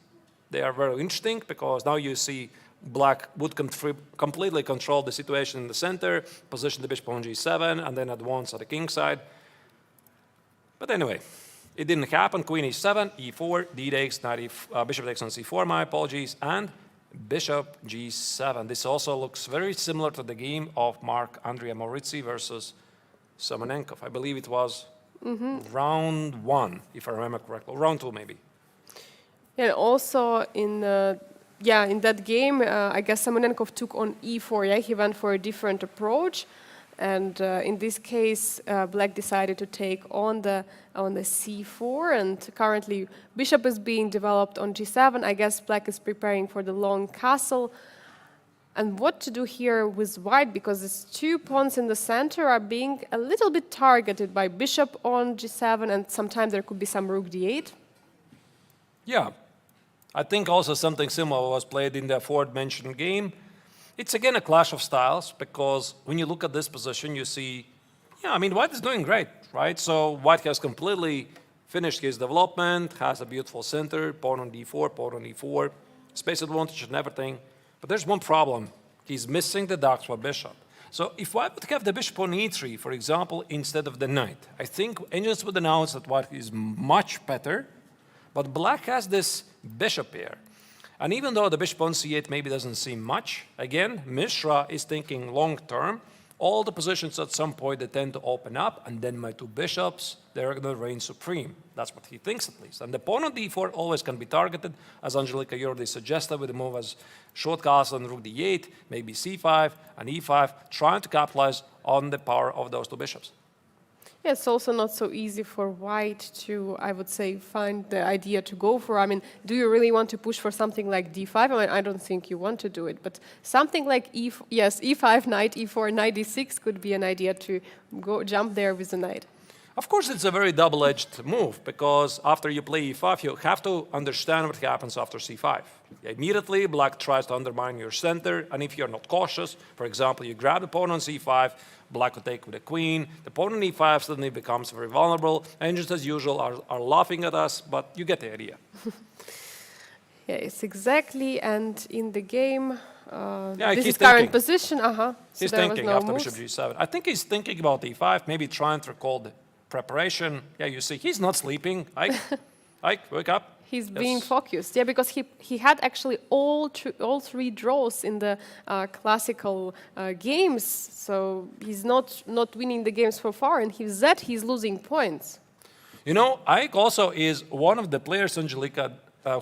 they are very interesting, because now you see black would completely control the situation in the center, position the bishop on g7, and then advance at the king side. But anyway, it didn't happen. Queen e7, e4, d takes, bishop takes on c4, my apologies, and bishop g7. This also looks very similar to the game of Marc-Andrea Moritzi versus Savenkov. I believe it was round 1, if I remember correctly, round 2 maybe. And also in in that game, I guess Savenkov took on e4. Yeah, he went for a different approach, And in this case, black decided to take on the c4, and currently bishop is being developed on g7. I guess black is preparing for the long castle. And what to do here with white, because these two pawns in the center are being a little bit targeted by bishop on g7, and sometimes there could be some rook d8. Yeah, I think also something similar was played in the aforementioned game. It's again a clash of styles, because when you look at this position, you see, yeah, I mean, white is doing great, right? So white has completely finished his development, has a beautiful center, pawn on d4, pawn on e4, space advantage and everything. But there's one problem. He's missing the dark for bishop. So if white would have the bishop on e3, for example, instead of the knight, I think engines would announce that white is much better, but black has this bishop here. And even though the bishop on c8 maybe doesn't seem much, again, Mishra is thinking long-term. All the positions at some point, they tend to open up, and then my two bishops, they're going to reign supreme. That's what he thinks, at least. And the pawn on d4 always can be targeted, as Angelika, you already suggested, with the move as short castle and rook d8, maybe c5 and e5, trying to capitalize on the power of those two bishops. Yeah, it's also not so easy for white to, I would say, find the idea to go for. I mean, do you really want to push for something like d5? I mean, I don't think you want to do it, but something like e5, knight, e4, knight d6 could be an idea to go jump there with the knight. Of course, it's a very double-edged move, because after you play e5, you have to understand what happens after c5. Immediately, black tries to undermine your center, and if you're not cautious, for example, you grab the pawn on c5, black will take with the queen, the pawn on e5 suddenly becomes very vulnerable, and just as usual are laughing at us, but you get the idea. Yes, exactly, and in the game, this is thinking. current position, So he's there thinking was no after moves. bishop g7. I think he's thinking about e5, maybe trying to recall the preparation. Yeah, you see, he's not sleeping. Ike, wake up. He's being focused, yeah, because he had actually all three draws in the classical games, so he's not winning the games so far, and he's losing points. You know, Ike also is one of the players, Angelika,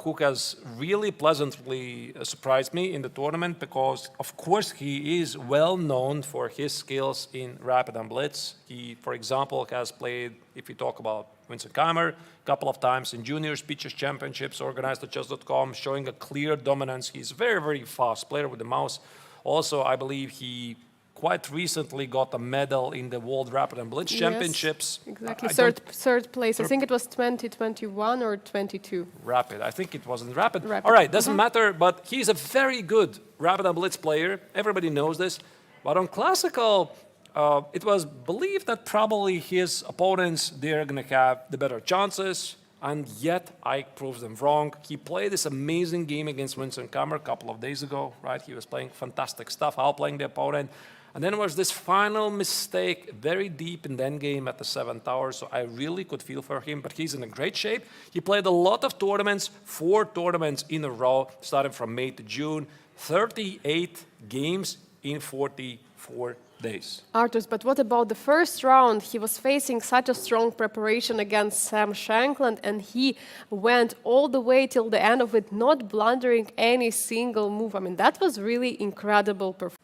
who has really pleasantly surprised me in the tournament, because, of course, he is well known for his skills in rapid and blitz. He, for example, has played, if you talk about Vincent Keimer, a couple of times in junior speeches championships organized at chess.com, showing a clear dominance. He's a very, very fast player with the mouse. Also, I believe he quite recently got a medal in the World Rapid and Blitz Championships. Exactly, third place. I think it was 2021 or 22. Rapid. I think it wasn't rapid. All right, doesn't matter, but he's a very good Rapid and Blitz player. Everybody knows this. But on classical, it was believed that probably his opponents, they're going to have the better chances, and yet Ike proves them wrong. He played this amazing game against Vincent Keimer a couple of days ago, right? He was playing fantastic stuff, outplaying the opponent. And then there was this final mistake, very deep in the endgame at the 7th hour, so I really could feel for him, but he's in a great shape. He played a lot of tournaments, 4 tournaments in a row, starting from May to June, 38 games in 44 days. Artus, but what about the first round? He was facing such a strong preparation against Sam Shankland, and he went all the way till the end of it, not blundering any single move. I mean, that was really incredible performance.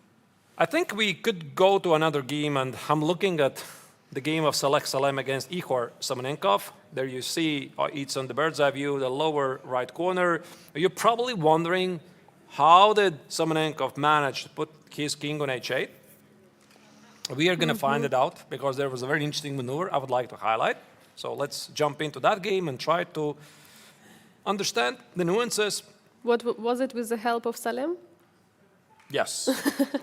I think we could go to another game, and I'm looking at the game of Salem against Igor Savenkov. There you see, it's on the bird's eye view, the lower right corner. You're probably wondering, how did Savenkov manage to put his king on h8? We are going to find it out, because there was a very interesting maneuver I would like to highlight. So let's jump into that game and try to understand the nuances. What was it with the help of Salem? Yes,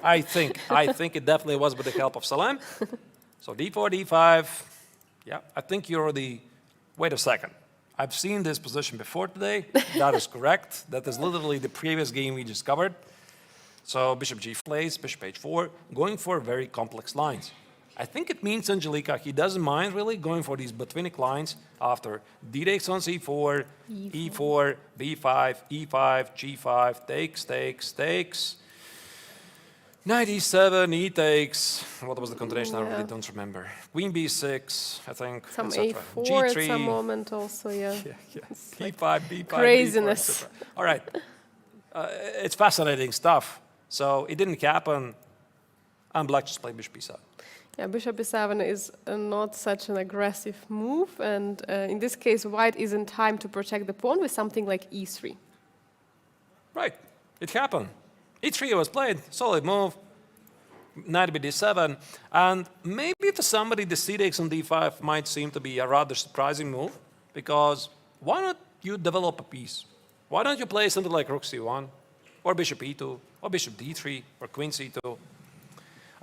I think it definitely was with the help of Salem. So d4, d5. Yeah, I think you already. Wait a second. I've seen this position before today. That is correct. That is literally the previous game we just covered. So bishop g plays, bishop h4, going for very complex lines. I think it means, Angelika, he doesn't mind really going for these Botvinnik lines after d takes on c4, e4, b5, e5, g5, takes. Knight e7, e takes. What was the continuation? I really don't remember. Queen b6, I think. Some a4 G3. At some moment also, yeah. e5, b5, craziness. b4, all right. It's fascinating stuff. So it didn't happen, and black just played bishop b7. Yeah, bishop e7 is not such an aggressive move, and in this case, white is in time to protect the pawn with something like e3. Right, it happened. e3 was played, solid move, knight bd7, and maybe to somebody the c takes on d5 might seem to be a rather surprising move, because why not you develop a piece? Why don't you play something like rook c1, or bishop e2, or bishop d3, or queen c2?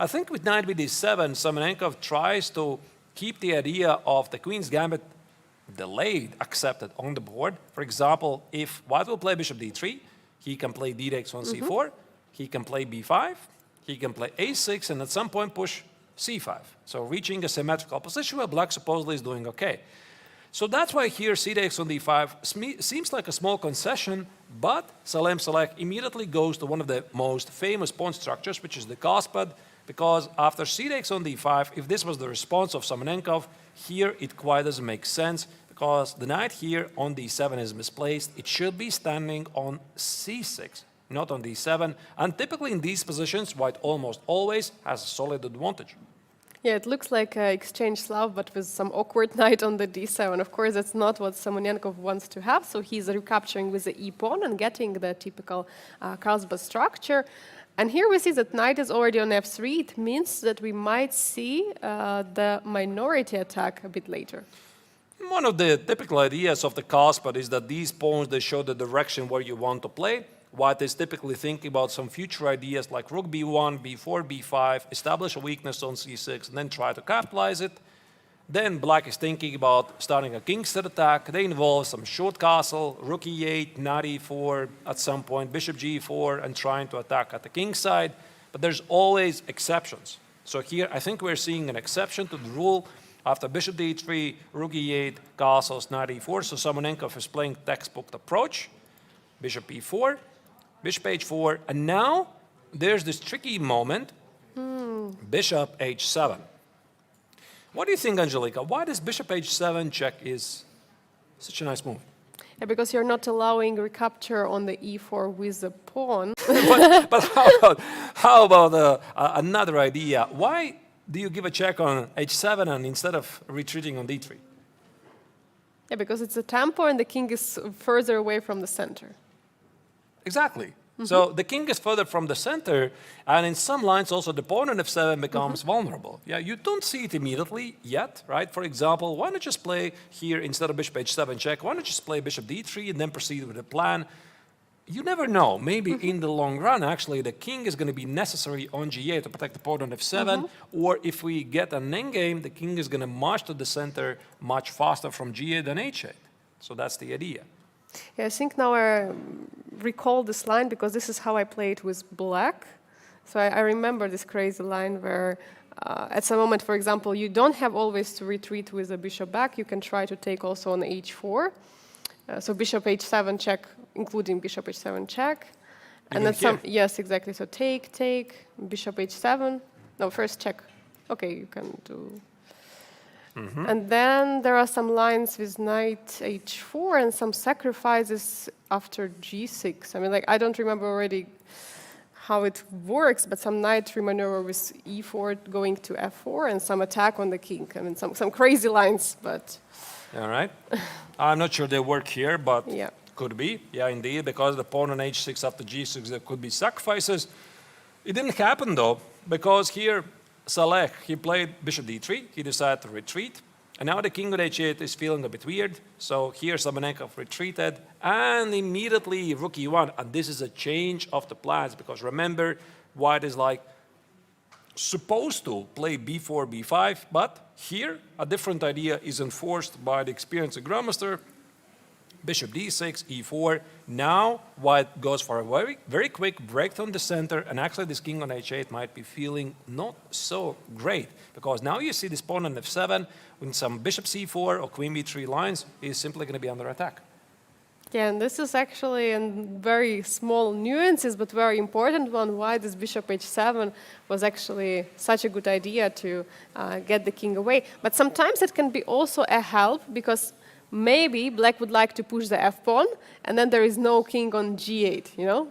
I think with knight bd7, Savenkov tries to keep the idea of the queen's gambit delayed accepted on the board. For example, if white will play bishop d3, he can play d takes on c4, he can play b5, he can play a6, and at some point push c5. So reaching a symmetrical position where black supposedly is doing okay. So that's why here c takes on d5 seems like a small concession, but Salem Salek immediately goes to one of the most famous pawn structures, which is the Kaspad, because after c takes on d5, if this was the response of Savenkov, here it quite doesn't make sense, because the knight here on d7 is misplaced. It should be standing on c6, not on d7, and typically in these positions, white almost always has a solid advantage. Yeah, it looks like exchange Slav, but with some awkward knight on the d7. Of course, that's not what Samonenkov wants to have, so he's recapturing with the e-pawn and getting the typical Carlsbad structure. And here we see that knight is already on f3. It means that we might see the minority attack a bit later. One of the typical ideas of the Kaspad is that these pawns, they show the direction where you want to play. White is typically thinking about some future ideas like rook b1, b4, b5, establish a weakness on c6, and then try to capitalize it. Then black is thinking about starting a kingston attack. They involve some short castle, rook e8, knight e4, at some point bishop g4, and trying to attack at the king side. But there's always exceptions. So here I think we're seeing an exception to the rule. After bishop d3, rook e8, castles, knight e4. So Samonenkov is playing textbook approach. Bishop e4, bishop h4, and now there's this tricky moment, bishop h7. What do you think, Angelika? Why does bishop h7 check is such a nice move? Yeah, because you're not allowing recapture on the e4 with the pawn. but how about another idea? Why do you give a check on h7 and instead of retreating on d3? Yeah, because it's a tempo and the king is further away from the center. Exactly. So the king is further from the center, and in some lines also the pawn on f7 becomes vulnerable. Yeah, you don't see it immediately yet, right? For example, why not just play here instead of bishop h7 check? Why not just play bishop d3 and then proceed with the plan? You never know. Maybe in the long run, actually, the king is going to be necessary on g8 to protect the pawn on f7, or if we get an endgame, the king is going to march to the center much faster from g8 than h8. So that's the idea. Yeah, I think now I recall this line because this is how I played with black. So I remember this crazy line where at some moment, for example, you don't have always to retreat with the bishop back. You can try to take also on h4. So bishop h7 check, including bishop h7 check. And then some, yes, exactly. So take, bishop h7. No, first check. Okay, you can do. And then there are some lines with knight h4 and some sacrifices after g6. I mean, like, I don't remember already how it works, but some knight remaneuver with e4 going to f4 and some attack on the king. I mean, some crazy lines, but... All right. I'm not sure they work here, but yeah. Could be. Yeah, indeed, because the pawn on h6 after g6, there could be sacrifices. It didn't happen, though, because here Saleh, he played bishop d3, he decided to retreat, and now the king on h8 is feeling a bit weird, so here Savenkov retreated, and immediately rook e1, and this is a change of the plans, because remember, white is like supposed to play b4, b5, but here a different idea is enforced by the experienced grandmaster. Bishop d6, e4. Now white goes for a very, very quick break on the center, and actually this king on h8 might be feeling not so great, because now you see this pawn on f7 with some bishop c4 or queen b3 lines is simply going to be under attack. Yeah, and this is actually a very small nuances, but very important one, why this bishop h7 was actually such a good idea to get the king away. But sometimes it can be also a help, because maybe black would like to push the f-pawn, and then there is no king on g8, you know?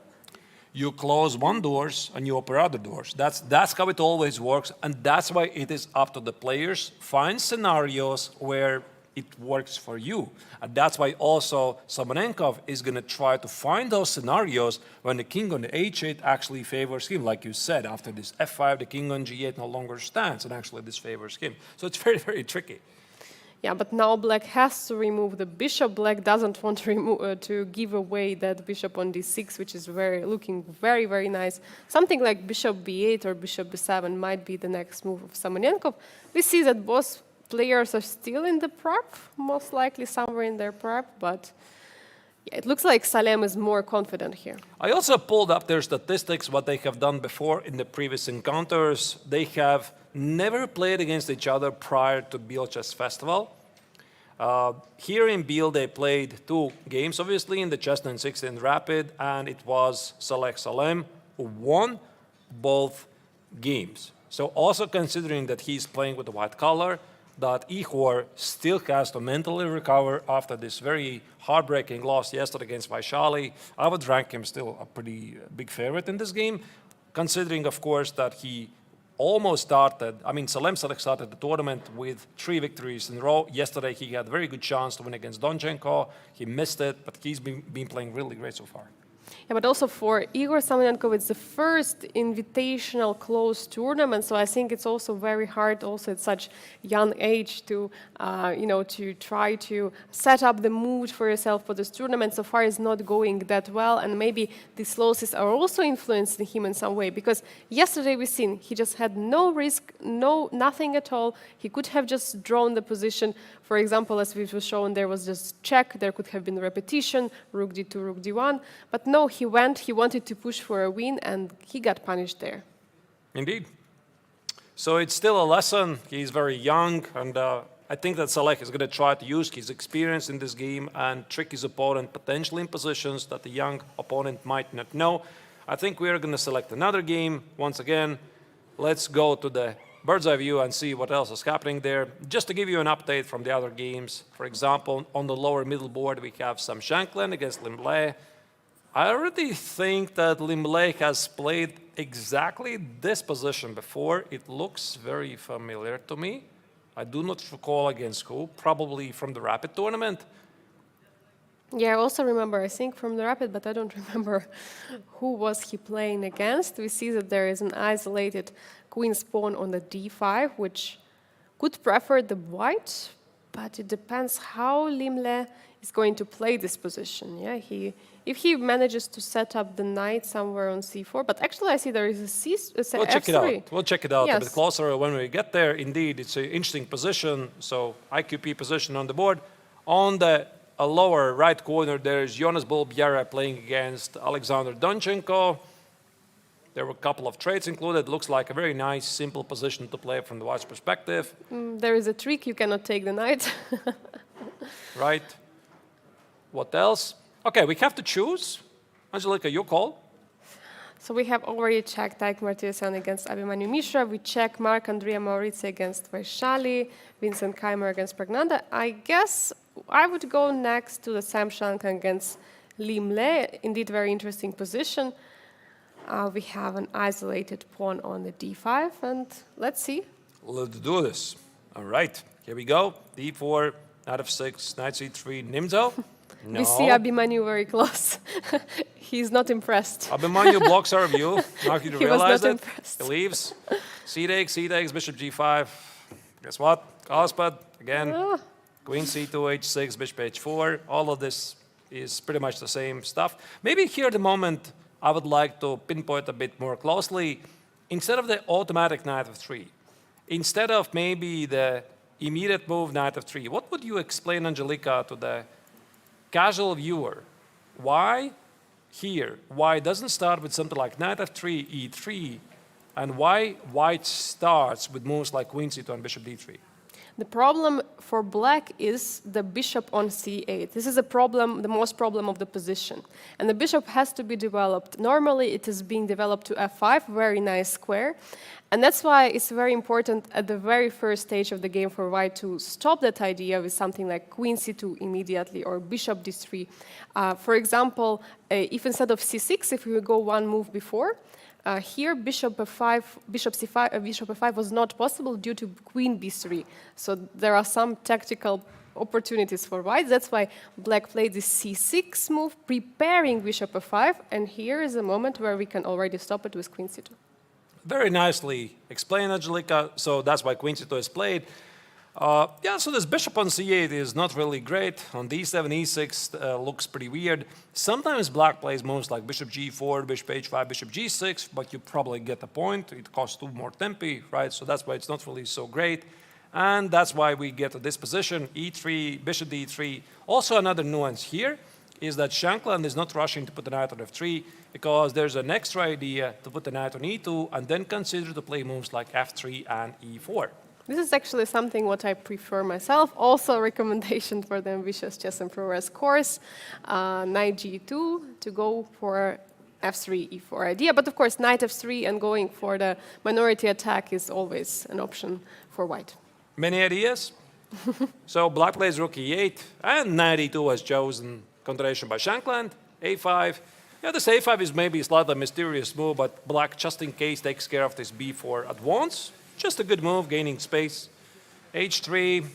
You close one doors and you open other doors. That's how it always works, and that's why it is up to the players. Find scenarios where it works for you. And that's why also Savenkov is going to try to find those scenarios when the king on the h8 actually favors him. Like you said, after this f5, the king on g8 no longer stands, and actually this favors him. So it's very, very tricky. Yeah, but now black has to remove the bishop. Black doesn't want to to give away that bishop on d6, which is looking very, very nice. Something like bishop b8 or bishop b7 might be the next move of Savenkov. We see that both players are still in the prep, most likely somewhere in their prep, but yeah, it looks like Salm is more confident here. I also pulled up their statistics, what they have done before in the previous encounters. They have never played against each other prior to Biel Chess Festival. Here in Biel, they played 2 games, obviously, in the Chess 916 Rapid, and it was Salm who won both games. So also considering that he's playing with the white color, that Ihor still has to mentally recover after this very heartbreaking loss yesterday against Vaishali. I would rank him still a pretty big favorite in this game, considering, of course, that he almost started, Salem started the tournament with 3 victories in a row. Yesterday, he had a very good chance to win against Donchenko. He missed it, but he's been playing really great so far. Yeah, but also for Igor Savenkov, it's the first invitational closed tournament, so I think it's also very hard, also at such young age, to to try to set up the mood for yourself for this tournament. So far, it's not going that well, and maybe these losses are also influencing him in some way. Because yesterday we've seen he just had no risk, nothing at all. He could have just drawn the position. For example, as we was shown, there was just check. There could have been repetition, rook d2, rook d1, but no. He wanted to push for a win, and he got punished there. Indeed. So it's still a lesson. He's very young, and I think that Saleh is going to try to use his experience in this game and trick his opponent potentially in positions that the young opponent might not know. I think we are going to select another game. Once again, let's go to the bird's eye view and see what else is happening there. Just to give you an update from the other games, for example, on the lower middle board, we have some Shankland against Limble. I already think that Limble has played exactly this position before. It looks very familiar to me. I do not recall against who, probably from the Rapid tournament. Yeah, I also remember, I think from the Rapid, but I don't remember who was he playing against. We see that there is an isolated queen's pawn on the d5, which could prefer the white, but it depends how Limble is going to play this position. Yeah, if he manages to set up the knight somewhere on c4, but actually I see there is a We'll f3. check it out. We'll check it out Yes. a bit closer when we get there. Indeed, it's an interesting position. So IQP position on the board. On the lower right corner, there's Jonas Buhler playing against Alexander Donchenko. There were a couple of trades included. Looks like a very nice, simple position to play from the white's perspective. There is a trick, you cannot take the knight. Right. What else? Okay, we have to choose. Angelika, your call. So we have already checked Taik Martirosyan against Abhimanyu Mishra. We check Mark Andrea Maurice against Vaishali, Vincent Keimer against Pragnanda. I guess I would go next to the Sam Shankland against Limble. Indeed, very interesting position. We have an isolated pawn on the d5, and let's see. Let's do this. All right, here we go. d4, knight f6, knight c3, Nimzo. No. We see Abhimanyu very close. He's not impressed. Abhimanyu blocks our view. Now you He was realize not it. impressed. He leaves. c takes, bishop g5. Guess what? Cospat again. Ah. Queen c2, h6, bishop h4. All of this is pretty much the same stuff. Maybe here at the moment, I would like to pinpoint a bit more closely. Instead of the automatic knight f3, instead of maybe the immediate move knight f3, what would you explain, Angelika, to the casual viewer? Why here? Why doesn't start with something like knight f3, e3, and why white starts with moves like queen c2 and bishop d3? The problem for black is the bishop on c8. This is a problem, the most problem of the position. And the bishop has to be developed. Normally, it is being developed to f5, very nice square. And that's why it's very important at the very first stage of the game for white to stop that idea with something like queen c2 immediately or bishop d3. For example, if instead of c6, if we go one move before, here bishop f5, bishop c5, bishop f5 was not possible due to queen b3. So there are some tactical opportunities for white. That's why black played this c6 move, preparing bishop f5. And here is a moment where we can already stop it with queen c2. Very nicely explained, Angelika. So that's why queen c2 is played. Yeah, so this bishop on c8 is not really great. On d7, e6 looks pretty weird. Sometimes black plays moves like bishop g4, bishop h5, bishop g6, but you probably get the point. It costs 2 more tempi, right? So that's why it's not really so great. And that's why we get to this position, e3, bishop d3. Also another nuance here is that Shankland is not rushing to put the knight on f3 because there's an extra idea to put the knight on e2 and then consider to play moves like f3 and e4. This is actually something what I prefer myself. Also a recommendation for the ambitious chess and progress course, knight g2 to go for f3, e4 idea. But of course, knight f3 and going for the minority attack is always an option for white. Many ideas? So black plays rook e8 and knight e2 was chosen. Continuation by Shankland, a5. Yeah, this a5 is maybe a slightly mysterious move, but black just in case takes care of this b4 at once. Just a good move, gaining space. h3.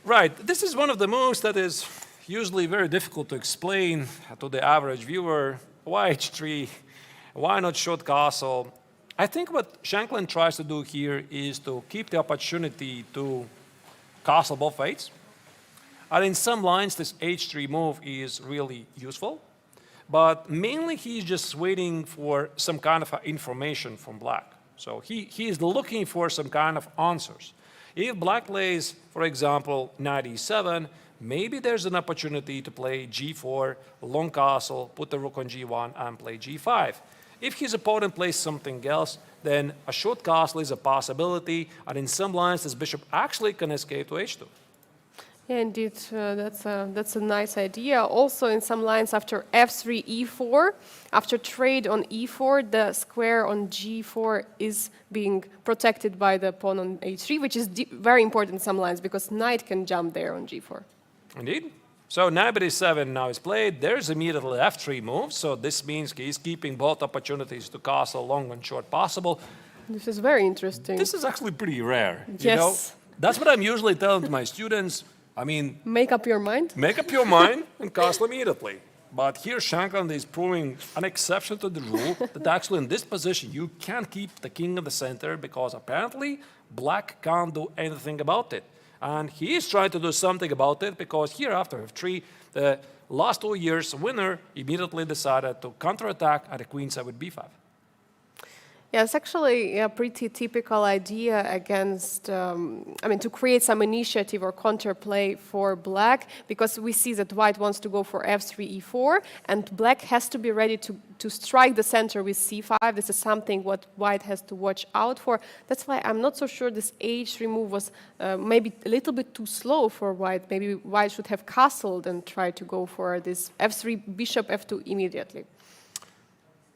Right, this is one of the moves that is usually very difficult to explain to the average viewer. Why h3? Why not short castle? I think what Shankland tries to do here is to keep the opportunity to castle both eights. And in some lines, this h3 move is really useful. But mainly, he's just waiting for some kind of information from black. So he is looking for some kind of answers. If black plays, for example, knight e7, maybe there's an opportunity to play g4, long castle, put the rook on g1, and play g5. If his opponent plays something else, then a short castle is a possibility. And in some lines, this bishop actually can escape to h2. Yeah, indeed, that's a nice idea. Also, in some lines after f3, e4, after trade on e4, the square on g4 is being protected by the pawn on h3, which is very important in some lines because knight can jump there on g4. Indeed. So knight b7 now is played. There's immediately f3 move. So this means he's keeping both opportunities to castle long and short possible. This is very interesting. This is actually pretty rare. Yes. You know? That's what I'm usually telling to my students. I mean, make up your mind. Make up your mind and castle immediately. But here Shankland is proving an exception to the rule that actually in this position you can't keep the king in the center because apparently black can't do anything about it. And he is trying to do something about it because here after f3, the last 2 years winner immediately decided to counterattack at the queen side with b5. Yeah, it's actually a pretty typical idea against, to create some initiative or counterplay for black, because we see that white wants to go for f3, e4, and black has to be ready to strike the center with c5. This is something what white has to watch out for. That's why I'm not so sure this h3 move was maybe a little bit too slow for white. Maybe white should have castled and tried to go for this f3, bishop f2 immediately.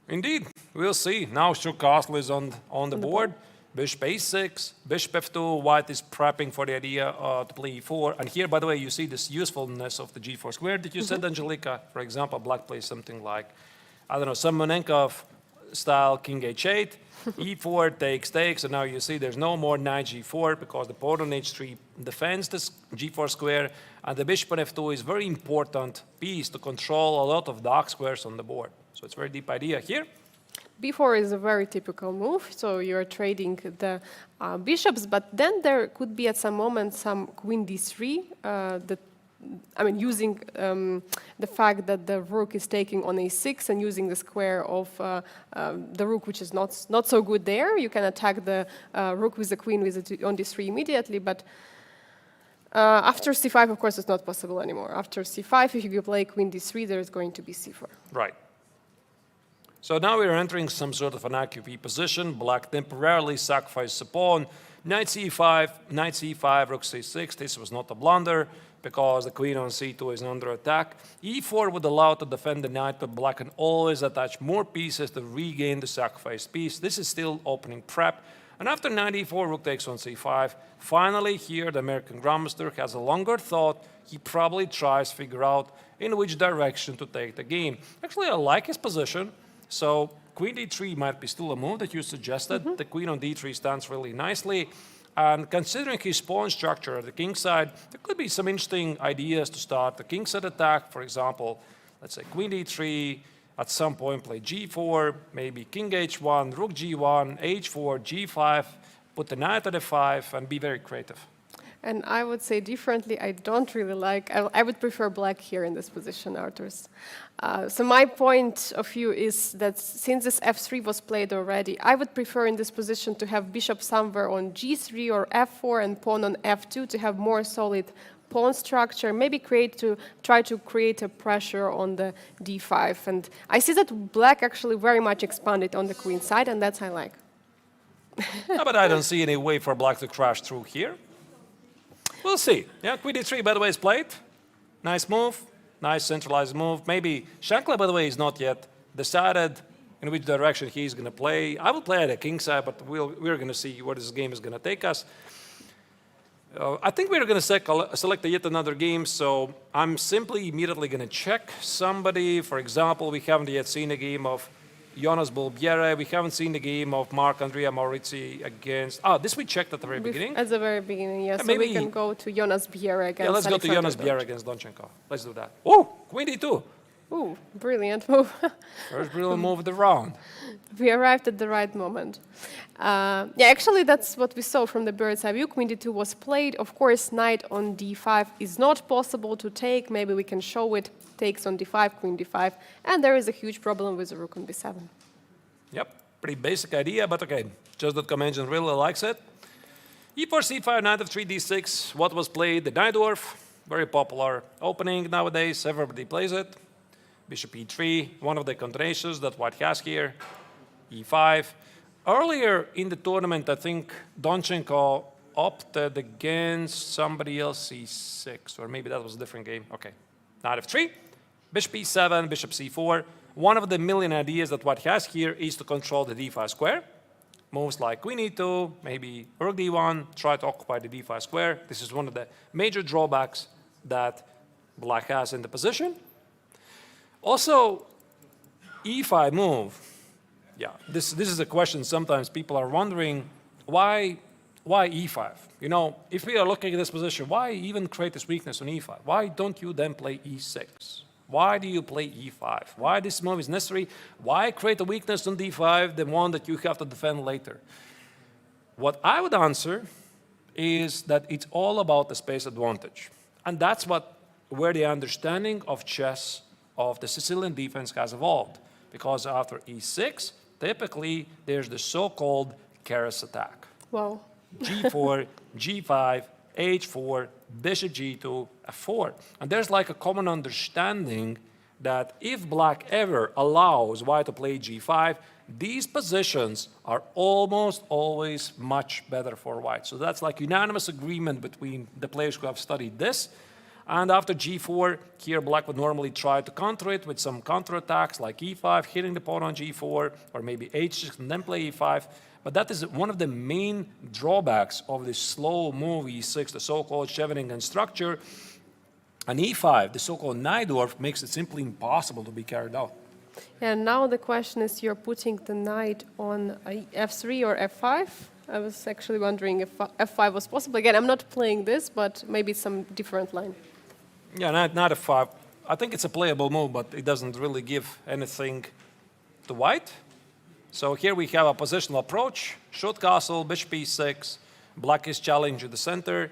Indeed, we'll see. Now short castle is on the board. Bishop a6, bishop f2. White is prepping for the idea to play e4. And here, by the way, you see this usefulness of the g4 square that you said, Angelika. For example, black plays something like, I don't know, Savenkov style king h8. e4 takes, and now you see there's no more knight g4 because the pawn on h3 defends this g4 square. And the bishop on f2 is a very important piece to control a lot of dark squares on the board. So it's a very deep idea here. b4 is a very typical move, so you're trading the bishops, but then there could be at some moment some queen d3, using the fact that the rook is taking on a6 and using the square of the rook, which is not so good there. You can attack the rook with the queen on d3 immediately, but after c5, of course, it's not possible anymore. After c5, if you play queen d3, there is going to be c4. Right. So now we're entering some sort of an AQP position. Black temporarily sacrificed a pawn, Knight c5, knight c5, rook c6. This was not a blunder because the queen on c2 is under attack. e4 would allow to defend the knight, but black can always attach more pieces to regain the sacrificed piece. This is still opening prep. And after knight e4, rook takes on c5. Finally, here the American Grandmaster has a longer thought. He probably tries to figure out in which direction to take the game. Actually, I like his position. So queen d3 might be still a move that you suggested. The queen on d3 stands really nicely. And considering his pawn structure at the king side, there could be some interesting ideas to start the king side attack. For example, let's say queen d3, at some point play g4, maybe king h1, rook g1, h4, g5, put the knight at f5, and be very creative. And I would say differently, I don't really like, I would prefer black here in this position, Arturs. So my point of view is that since this f3 was played already, I would prefer in this position to have bishop somewhere on g3 or f4 and pawn on f2 to have more solid pawn structure, maybe try to create a pressure on the d5. And I see that black actually very much expanded on the queen side, and that's I like. No, but I don't see any way for black to crash through here. We'll see. Yeah, queen d3, by the way, is played. Nice move. Nice centralized move. Maybe Shankland, by the way, is not yet decided in which direction he's going to play. I will play at the king side, but we're going to see where this game is going to take us. I think we're going to select yet another game, so I'm simply immediately going to check somebody. For example, we haven't yet seen a game of Jonas Buhler. We haven't seen the game of Marc-Andrea Maurizi against... this we checked at the very beginning. At the very beginning, yes. So maybe we can go to Jonas Buhler against Yeah, let's go to Alexander Jonas Buhler Donchenko. against Donchenko. Let's do that. Oh, queen d2. Ooh, brilliant move. First brilliant move of the round. We arrived at the right moment. Yeah, actually, that's what we saw from the bird's eye view. Queen d2 was played. Of course, knight on d5 is not possible to take. Maybe we can show it. Takes on d5, queen d5. And there is a huge problem with the rook on b7. Yep, pretty basic idea, but okay. Just.com engine really likes it. e4, c5, knight f3, d6. What was played? The knight dwarf. Very popular opening nowadays. Everybody plays it. Bishop e3, one of the combinations that white has here. e5. Earlier in the tournament, I think Donchenko opted against somebody else, e6, or maybe that was a different game. Okay, knight f3, bishop e7, bishop c4. One of the million ideas that white has here is to control the d5 square. Moves like queen e2, maybe rook d1, try to occupy the d5 square. This is one of the major drawbacks that black has in the position. Also, e5 move. Yeah, this is a question sometimes people are wondering, why e5? You know, if we are looking at this position, why even create this weakness on e5? Why don't you then play e6? Why do you play e5? Why this move is necessary? Why create a weakness on d5, the one that you have to defend later? What I would answer is that it's all about the space advantage. And that's where the understanding of chess of the Sicilian defense has evolved. Because after e6, typically there's the so-called Keres attack. Wow. g4, g5, h4, bishop g2, f4. And there's like a common understanding that if black ever allows white to play g5, these positions are almost always much better for white. So that's like unanimous agreement between the players who have studied this. And after g4, here black would normally try to counter it with some counterattacks like e5, hitting the pawn on g4, or maybe h6 and then play e5. But that is one of the main drawbacks of this slow move e6, the so-called Scheveningen structure. And e5, the so-called knight dwarf, makes it simply impossible to be carried out. And now the question is, you're putting the knight on f3 or f5? I was actually wondering if f5 was possible. Again, I'm not playing this, but maybe some different line. Yeah, not f5. I think it's a playable move, but it doesn't really give anything to white. So here we have a positional approach, short castle, bishop e6, black is challenged to the center,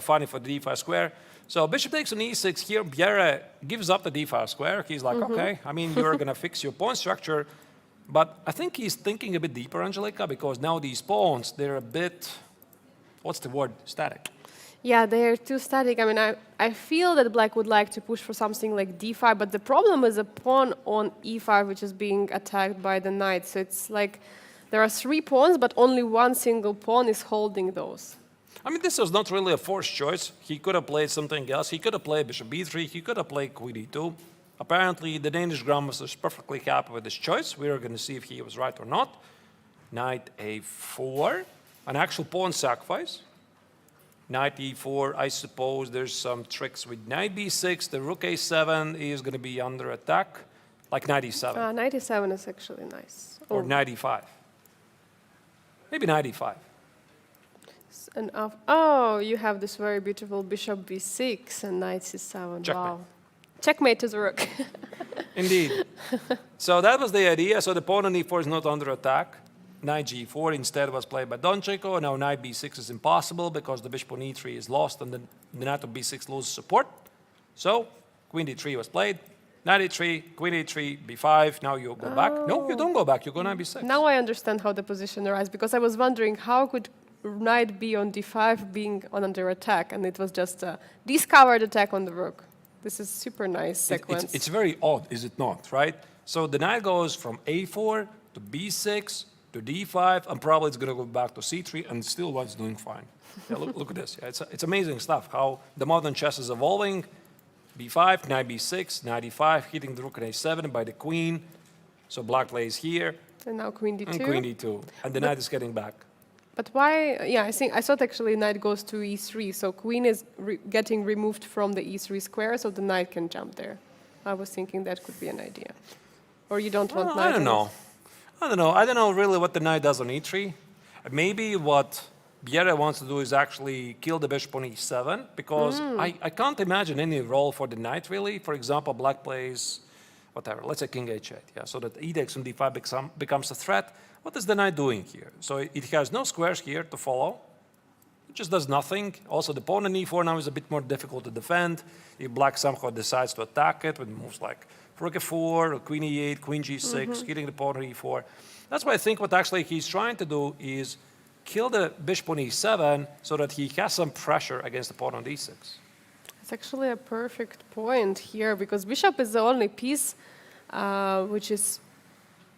fighting for the d5 square. So bishop takes on e6, here Buhler gives up the d5 square. He's like, okay, I mean, you're going to fix your pawn structure. But I think he's thinking a bit deeper, Angelika, because now these pawns, they're a bit, what's the word, static. Yeah, they're too static. I mean, I feel that black would like to push for something like d5, but the problem is a pawn on e5, which is being attacked by the knight. So it's like There are 3 pawns, but only one single pawn is holding those. I mean, this was not really a forced choice. He could have played something else. He could have played bishop b3. He could have played queen e2. Apparently, the Danish grandmaster is perfectly happy with this choice. We are going to see if he was right or not. Knight a4, an actual pawn sacrifice. Knight e4, I suppose there's some tricks with knight b6. The rook a7 is going to be under attack, like knight e7. Knight e7 is actually nice. Or knight e5. Maybe knight e5. And oh, you have this very beautiful bishop b6 and knight c7. Checkmate. Wow. Checkmate to the rook. Indeed. So that was the idea. So the pawn on e4 is not under attack. Knight g4 instead was played by Donchenko. Now knight b6 is impossible because the bishop on e3 is lost and the knight on b6 loses support. So queen d3 was played. Knight e3, queen e3, b5. Now you go back. No, you don't go back. You go knight b6. Now I understand how the position arises, because I was wondering how could knight be on d5 being under attack, and it was just a discovered attack on the rook. This is super nice sequence. It's very odd, is it not, right? So the knight goes from a4 to b6 to d5, and probably it's going to go back to c3, and still one's doing fine. Yeah, look at this. Yeah, it's amazing stuff, how the modern chess is evolving. b5, knight b6, knight e5, hitting the rook at a7 by the queen. So black plays here. And now queen d2. And queen d2. And the knight is getting back. But why? Yeah, I thought actually knight goes to e3, so queen is getting removed from the e3 square, so the knight can jump there. I was thinking that could be an idea. Or you don't want knight? I don't know. I don't know really what the knight does on e3. Maybe what Biel wants to do is actually kill the bishop on e7, because I can't imagine any role for the knight really. For example, black plays whatever, let's say king h8, yeah, so that e takes on d5 becomes a threat. What is the knight doing here? So it has no squares here to follow. It just does nothing. Also, the pawn on e4 now is a bit more difficult to defend. If black somehow decides to attack it with moves like rook f4, or queen e8, queen g6, hitting the pawn on e4. That's why I think what actually he's trying to do is kill the bishop on e7 so that he has some pressure against the pawn on d6. It's actually a perfect point here, because bishop is the only piece which is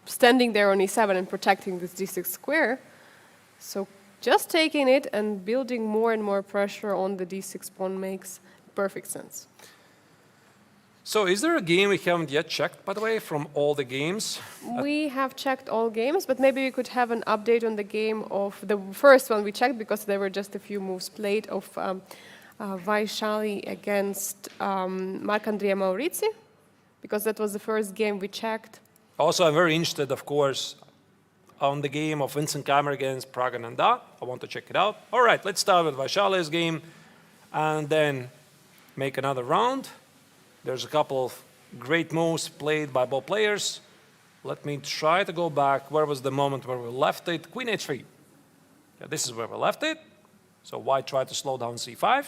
standing there on e7 and protecting this d6 square. So just taking it and building more and more pressure on the d6 pawn makes perfect sense. So is there a game we haven't yet checked, by the way, from all the games? We have checked all games, but maybe we could have an update on the game of the first one we checked, because there were just a few moves played, of Vaishali against Marc-Andrea Maurizi, because that was the first game we checked. Also, I'm very interested, of course, on the game of Vincent Kammer against Pragananda. I want to check it out. All right, let's start with Vaishali's game and then make another round. There's a couple of great moves played by both players. Let me try to go back. Where was the moment where we left it? Queen h3. Yeah, this is where we left it. So white tried to slow down c5.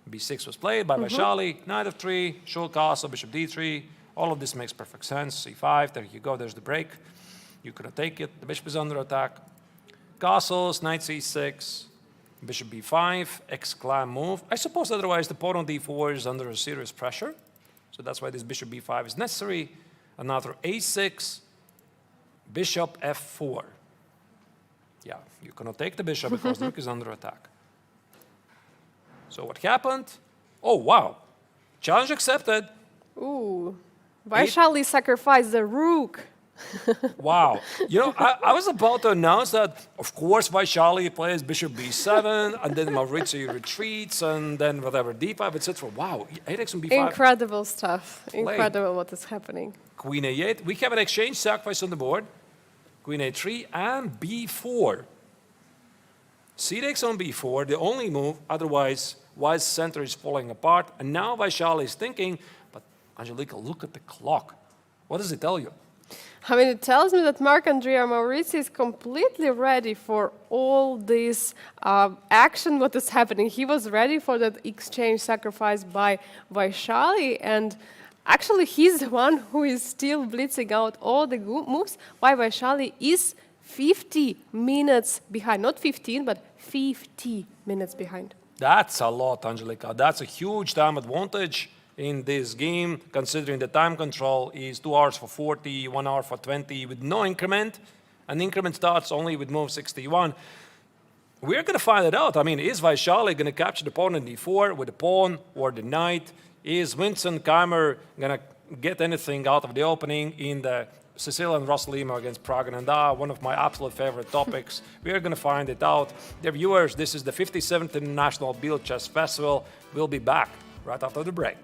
b6 was played by Vaishali. Knight f3, short castle, bishop d3. All of this makes perfect sense. c5, there you go, there's the break. You couldn't take it. The bishop is under attack. Castles, knight c6, bishop b5, exclam move. I suppose otherwise the pawn on d4 is under a serious pressure. So that's why this bishop b5 is necessary. Another a6, bishop f4. Yeah, you cannot take the bishop because the rook is under attack. So what happened? Oh, wow. Challenge accepted. Ooh. Vaishali sacrificed the rook. Wow. You know, I was about to announce that, of course, Vaishali plays bishop b7, and then Maurizi retreats, and then whatever, d5, etc. Wow, a takes on b5. Incredible stuff. Incredible what is happening. Queen a8. We have an exchange sacrifice on the board. Queen a3 and b4. C takes on b4, the only move, otherwise white's center is falling apart. And now Vaishali is thinking, but Angelika, look at the clock. What does it tell you? I mean, it tells me that Marc-Andrea Maurizi is completely ready for all this action, what is happening. He was ready for that exchange sacrifice by Vaishali, and actually he's the one who is still blitzing out all the moves, while Vaishali is 50 minutes behind. Not 15, but 50 minutes behind. That's a lot, Angelika. That's a huge time advantage in this game, considering the time control is 2 hours for 40, 1 hour for 20 with no increment. And the increment starts only with move 61. We're going to find it out. I mean, is Vaishali going to capture the pawn in d4 with the pawn or the knight? Is Vincent Keimer going to get anything out of the opening in the Sicilian Rosalimo against Pragananda, one of my absolute favorite topics? We are going to find it out. Dear viewers, this is the 57th International Biel Chess Festival. We'll be back right after the break.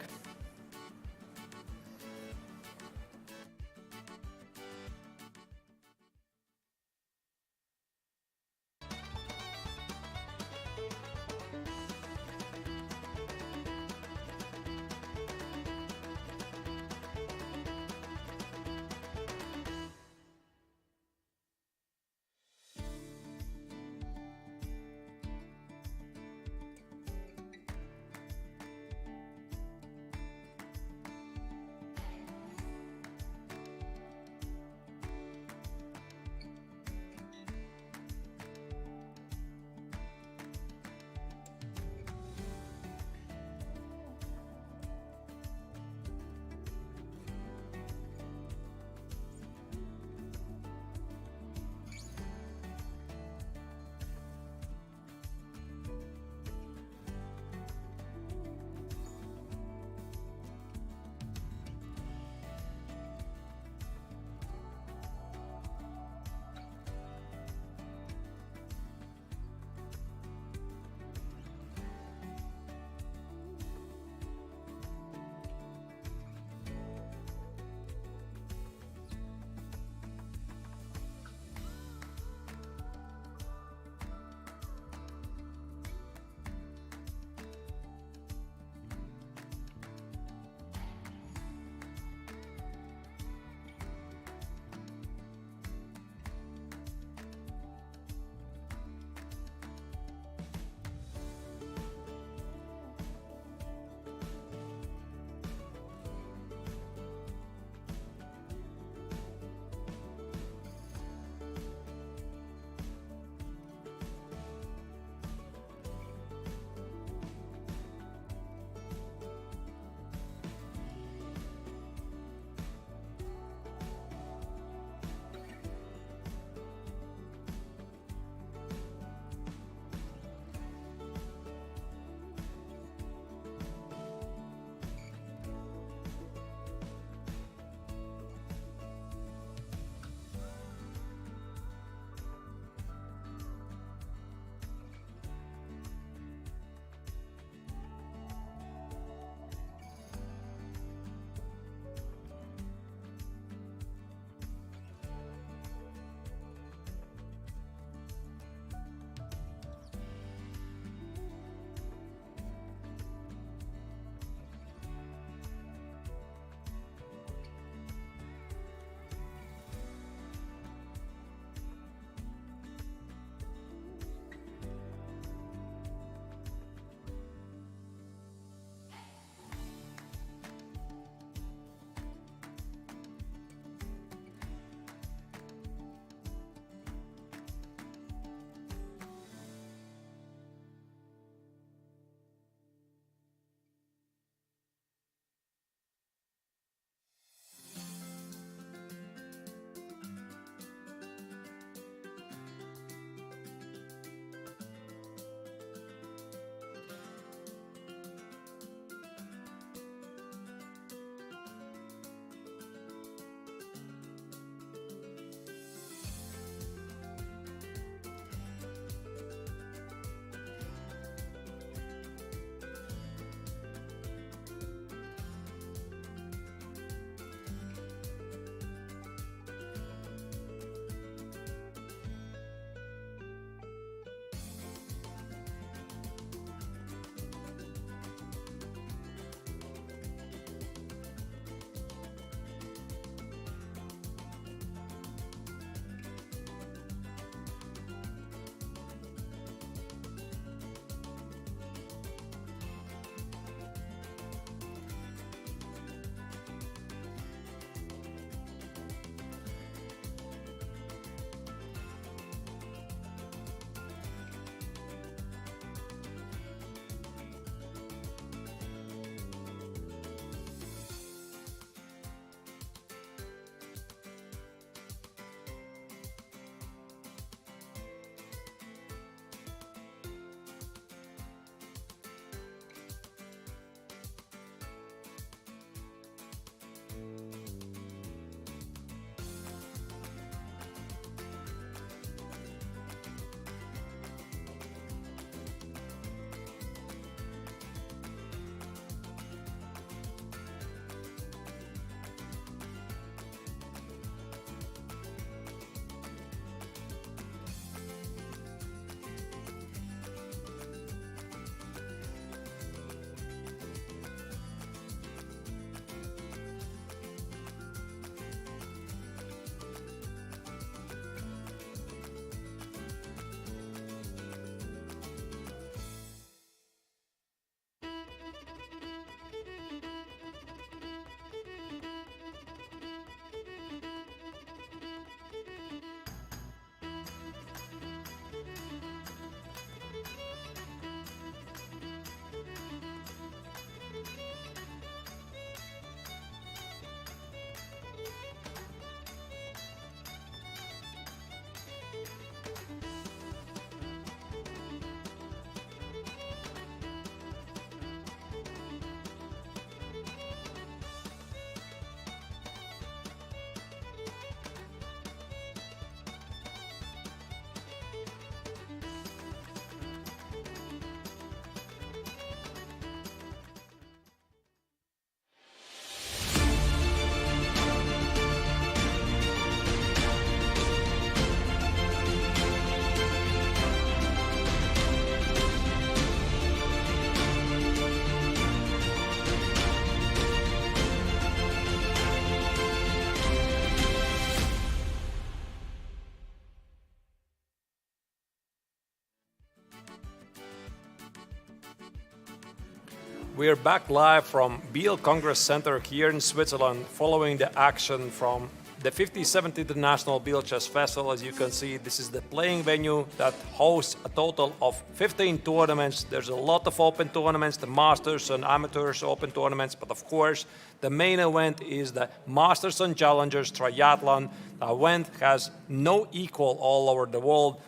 We are back live from Biel Congress Center here in Switzerland, following the action from the 57th International Biel Chess Festival. As you can see, this is the playing venue that hosts a total of 15 tournaments. There's a lot of open tournaments, the Masters and Amateurs open tournaments, but of course, the main event is the Masters and Challengers Triathlon. The event has no equal all over the world.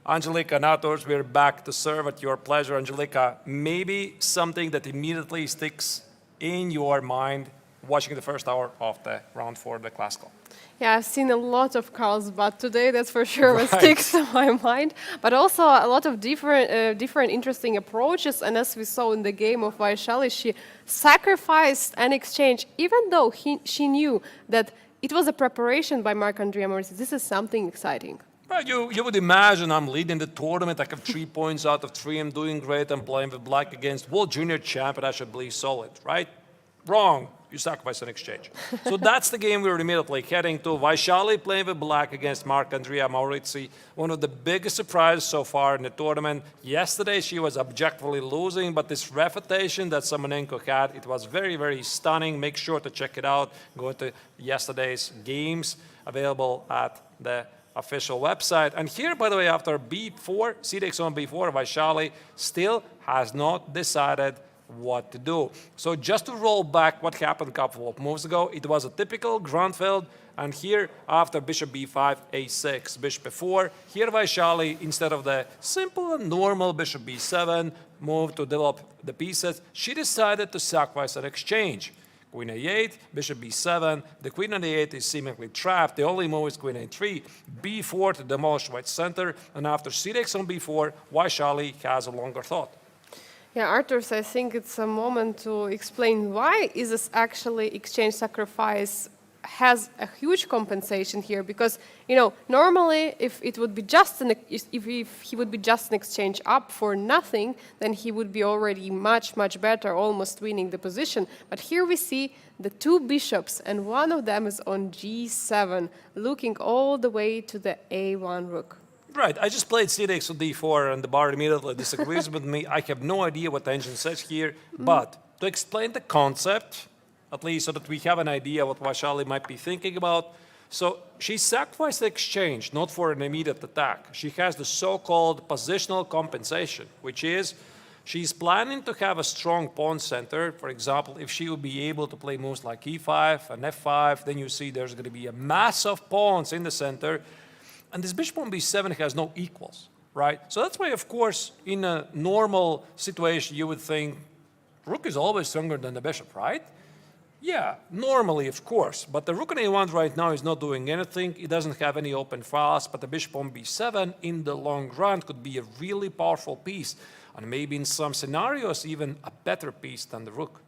Angelika and Arturs, we're back to serve at your pleasure. Angelika, maybe something that immediately sticks in your mind watching the first hour of the round 4 of the classical. Yeah, I've seen a lot of Carlsbad today, that's for sure what sticks to my mind. But also a lot of different interesting approaches. And as we saw in the game of Vaishali, she sacrificed an exchange, even though she knew that it was a preparation by Marc-Andrea Morizet. This is something exciting. Well, you would imagine I'm leading the tournament. I have 3 points out of 3. I'm doing great. I'm playing with black against world junior champion. I should be solid, right? Wrong. You sacrifice an exchange. So that's the game we were immediately heading to. Vaishali playing with black against Marc-Andrea Morizet. One of the biggest surprises so far in the tournament. Yesterday she was objectively losing, but this refutation that Savenkov had, it was very, very stunning. Make sure to check it out. Go to yesterday's games available at the official website. And here, by the way, after B4, c6 on B4, Vaishali still has not decided what to do. So just to roll back what happened a couple of moves ago, it was a typical Grunfeld, and here after bishop b5, a6, bishop b4, here Vaishali, instead of the simple and normal bishop b7 move to develop the pieces, she decided to sacrifice an exchange. Queen a8, bishop b7, the queen on a8 is seemingly trapped, the only move is queen a3, b4 to demolish white center, and after c6 on b4, Vaishali has a longer thought. Yeah, Arturs, I think it's a moment to explain why is this actually exchange sacrifice has a huge compensation here, because normally if it would be just if he would be just an exchange up for nothing, then he would be already much better, almost winning the position. But here we see the 2 bishops, and one of them is on g7, looking all the way to the a1 rook. Right, I just played c6 on d4 and the bar immediately disagrees with me. I have no idea what the engine says here, but to explain the concept, at least so that we have an idea what Vaishali might be thinking about. So she sacrificed the exchange, not for an immediate attack. She has the so-called positional compensation, which is she's planning to have a strong pawn center. For example, if she would be able to play moves like e5 and f5, then you see there's going to be a mass of pawns in the center. And this bishop on b7 has no equals, right? So that's why, of course, in a normal situation, you would think rook is always stronger than the bishop, right? Yeah, normally, of course. But the rook on a1 right now is not doing anything. It doesn't have any open files. But the bishop on b7 in the long run could be a really powerful piece. And maybe in some scenarios, even a better piece than the rook.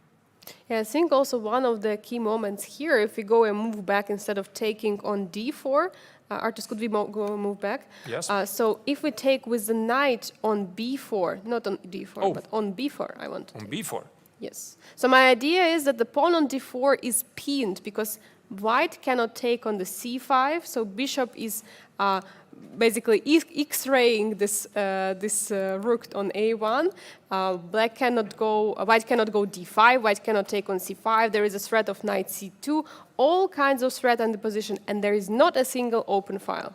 Yeah, I think also one of the key moments here, if we go and move back instead of taking on d4, Arturs, could we go and move back? Yes. So if we take with the knight on b4, not on d4, but on b4, I want to On take. b4. Yes. So my idea is that the pawn on d4 is pinned because white cannot take on the c5, so bishop is basically X-raying this rook on a1. White cannot go d5. White cannot take on c5. There is a threat of knight c2. All kinds of threat on the position, and there is not a single open file.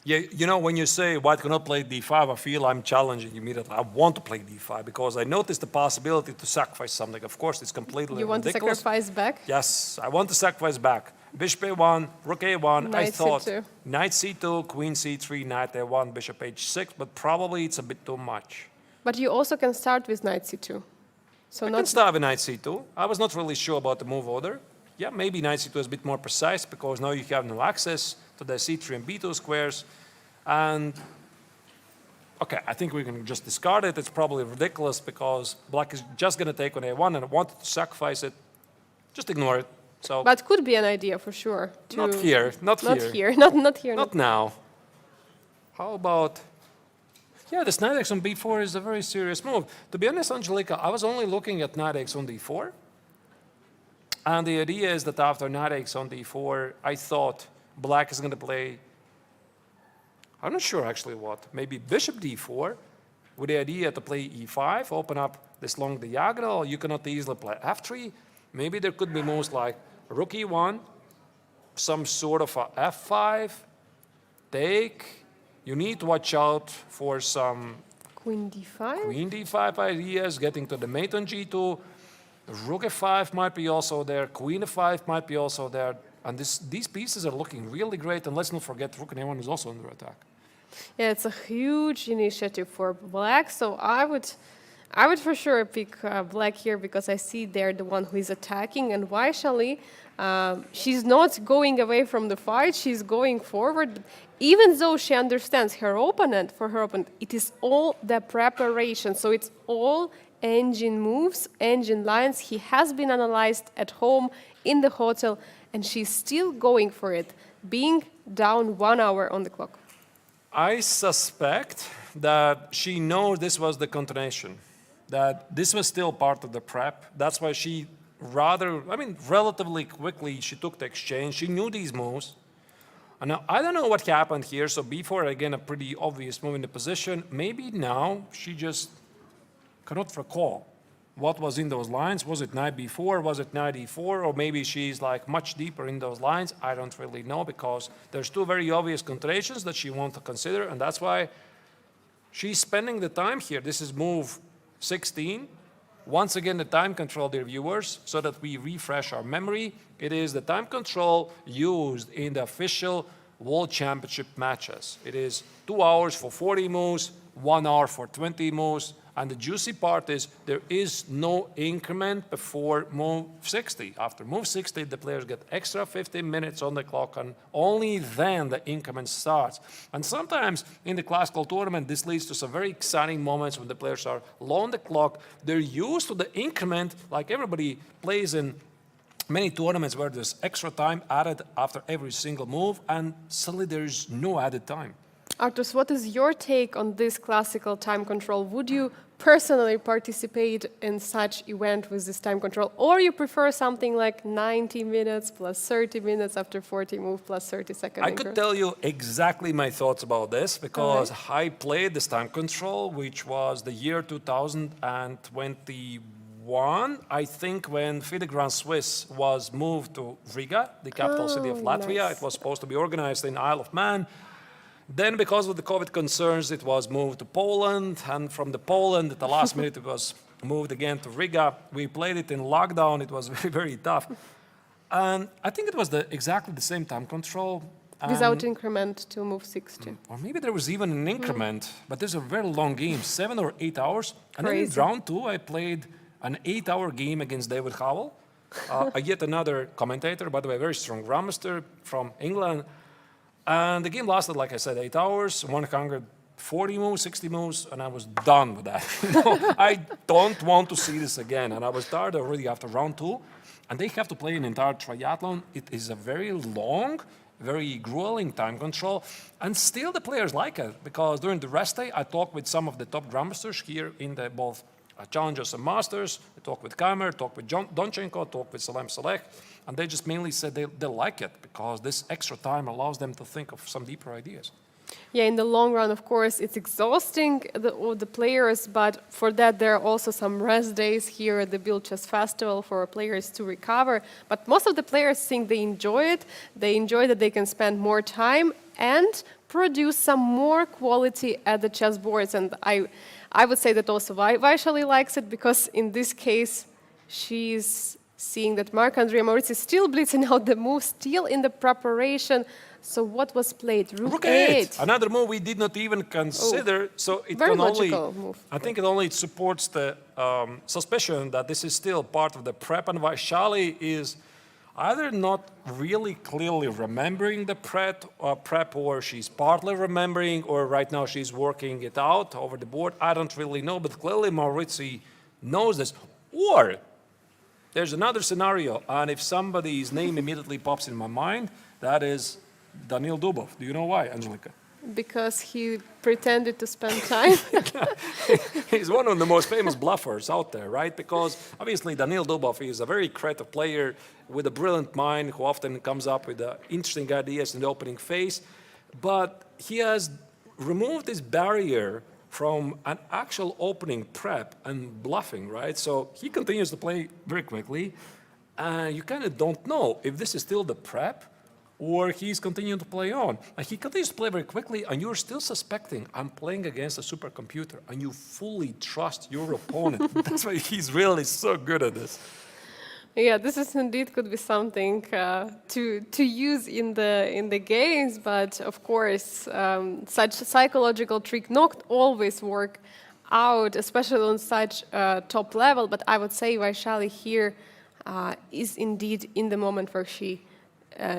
Yeah, when you say white cannot play d5, I feel I'm challenging immediately. I want to play d5 because I noticed the possibility to sacrifice something. Of course, it's completely ridiculous. You want to sacrifice back? Yes, I want to sacrifice back. Bishop a1, rook a1. Knight I thought c2. knight c2, queen c3, knight a1, bishop h6, but probably it's a bit too much. But you also can start with knight c2. So I can start with knight c2. I was not really sure about the move order. Yeah, maybe knight c2 is a bit more precise because now you have no access to the c3 and b2 squares. And, okay, I think we can just discard it. It's probably ridiculous because black is just going to take on a1 and I wanted to sacrifice it. Just ignore it. So, but could be an idea for sure. Not here. Not here. Not now. How about... Yeah, this knight x on b4 is a very serious move. To be honest, Angelika, I was only looking at knight x on d4. And the idea is that after knight x on d4, I thought black is going to play... I'm not sure actually what. Maybe bishop d4 with the idea to play e5, open up this long diagonal, you cannot easily play f3. Maybe there could be moves like rook e1, some sort of a f5, take. You need to watch out for some Queen d5. queen d5 ideas, getting to the mate on g2. Rook f5 might be also there. Queen f5 might be also there. And these pieces are looking really great. And let's not forget rook and a1 is also under attack. Yeah, it's a huge initiative for black. So I would for sure pick black here because I see they're the one who is attacking. And Vaishali, she's not going away from the fight. She's going forward. Even though she understands her opponent, it is all the preparation. So it's all engine moves, engine lines. He has been analyzed at home in the hotel, and she's still going for it, being down 1 hour on the clock. I suspect that she knows this was the continuation, that this was still part of the prep. That's why she relatively quickly, she took the exchange. She knew these moves. And now, I don't know what happened here. So before, again, a pretty obvious move in the position. Maybe now she just cannot recall what was in those lines. Was it knight b4? Was it knight e4? Or maybe she's like much deeper in those lines. I don't really know because there's two very obvious contradictions that she wants to consider. And that's why she's spending the time here. This is move 16. Once again, the time control, dear viewers, so that we refresh our memory. It is the time control used in the official World Championship matches. It is 2 hours for 40 moves, 1 hour for 20 moves. And the juicy part is there is no increment before move 60. After move 60, the players get extra 15 minutes on the clock, and only then the increment starts. And sometimes in the classical tournament, this leads to some very exciting moments when the players are low on the clock. They're used to the increment, like everybody plays in many tournaments where there's extra time added after every single move, and suddenly there's no added time. Arturs, what is your take on this classical time control? Would you personally participate in such event with this time control, or you prefer something like 90 minutes plus 30 minutes after 40 move plus 30 seconds? I could tell you exactly my thoughts about this because I played this time control, which was the year 2021, I think, when FIDE Grand Swiss was moved to Riga, the capital city of Latvia. Nice. It was supposed to be organized in Isle of Man. Then, because of the COVID concerns, it was moved to Poland, and from the Poland, at the last minute, it was moved again to Riga. We played it in lockdown. It was very, very tough. And I think it was exactly the same time control. Without increment to move 60. Or maybe there was even an increment, but there's a very long game, 7 or 8 hours. And then in Crazy. round 2, I played an 8-hour game against David Howell, yet another commentator, by the way, very strong grandmaster from England. And the game lasted, like I said, 8 hours, 140 moves, 60 moves, and I was done with that. I don't want to see this again. And I was tired already after round 2. And they have to play an entire triathlon. It is a very long, very grueling time control. And still the players like it, because during the rest day, I talked with some of the top grandmasters here in the both Challengers and Masters. I talked with Keimer, talked with Donchenko, talked with Salem Saleh. And they just mainly said they like it because this extra time allows them to think of some deeper ideas. Yeah, in the long run, of course, it's exhausting the players, but for that there are also some rest days here at the Biel Chess Festival for players to recover. But most of the players think they enjoy it. They enjoy that they can spend more time and produce some more quality at the chessboards. And I would say that also Vaishali likes it because in this case, she's seeing that Marc-André Moritz is still blitzing out the move, still in the preparation. So what was played? Rook 8. Another move we did not even consider. So it Very can only, logical move. I think it only supports the suspicion that this is still part of the prep, and Vaishali is either not really clearly remembering the prep, or she's partly remembering, or right now she's working it out over the board. I don't really know, but clearly Maurizi knows this. Or there's another scenario, and if somebody's name immediately pops in my mind, that is Daniil Dubov. Do you know why, Angelika? Because he pretended to spend time. He's one of the most famous bluffers out there, right? Because obviously Daniil Dubov is a very creative player with a brilliant mind who often comes up with interesting ideas in the opening phase. But he has removed this barrier from an actual opening prep and bluffing, right? So he continues to play very quickly, and you kind of don't know if this is still the prep or he's continuing to play on. And he continues to play very quickly, and you're still suspecting, I'm playing against a supercomputer, and you fully trust your opponent. That's why he's really so good at this. Yeah, this is indeed could be something to use in the games, but of course, such psychological trick not always work out, especially on such top level. But I would say Vaishali here is indeed in the moment where she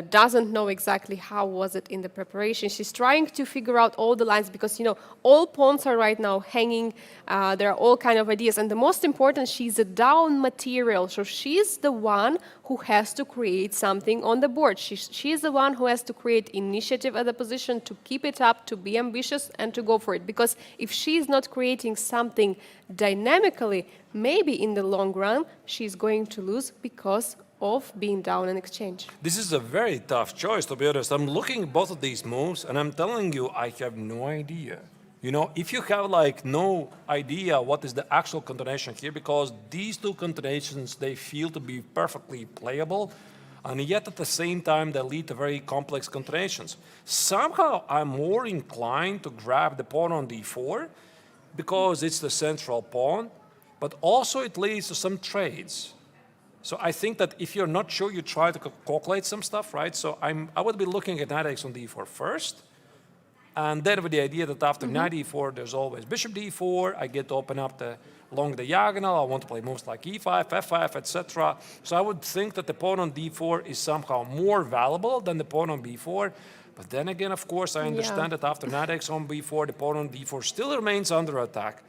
doesn't know exactly how was it in the preparation. She's trying to figure out all the lines because, you know, all pawns are right now hanging. There are all kind of ideas. And the most important, she's a down material. So she's the one who has to create something on the board. She's the one who has to create initiative at the position, to keep it up, to be ambitious, and to go for it. Because if she's not creating something dynamically, maybe in the long run, she's going to lose because of being down in exchange. This is a very tough choice, to be honest. I'm looking at both of these moves, and I'm telling you, I have no idea. You know, if you have like no idea what is the actual combination here, because these two combinations, they feel to be perfectly playable, and yet at the same time, they lead to very complex combinations. Somehow, I'm more inclined to grab the pawn on d4 because it's the central pawn, but also it leads to some trades. So I think that if you're not sure, you try to calculate some stuff, right? So I would be looking at knight x on d4 first, and then with the idea that after knight d4, there's always bishop d4. I get to open up along the diagonal. I want to play moves like e5, f5, etc. So I would think that the pawn on d4 is somehow more valuable than the pawn on b4. But then again, of course, I understand that after knight x on b4, the pawn on d4 still remains under attack.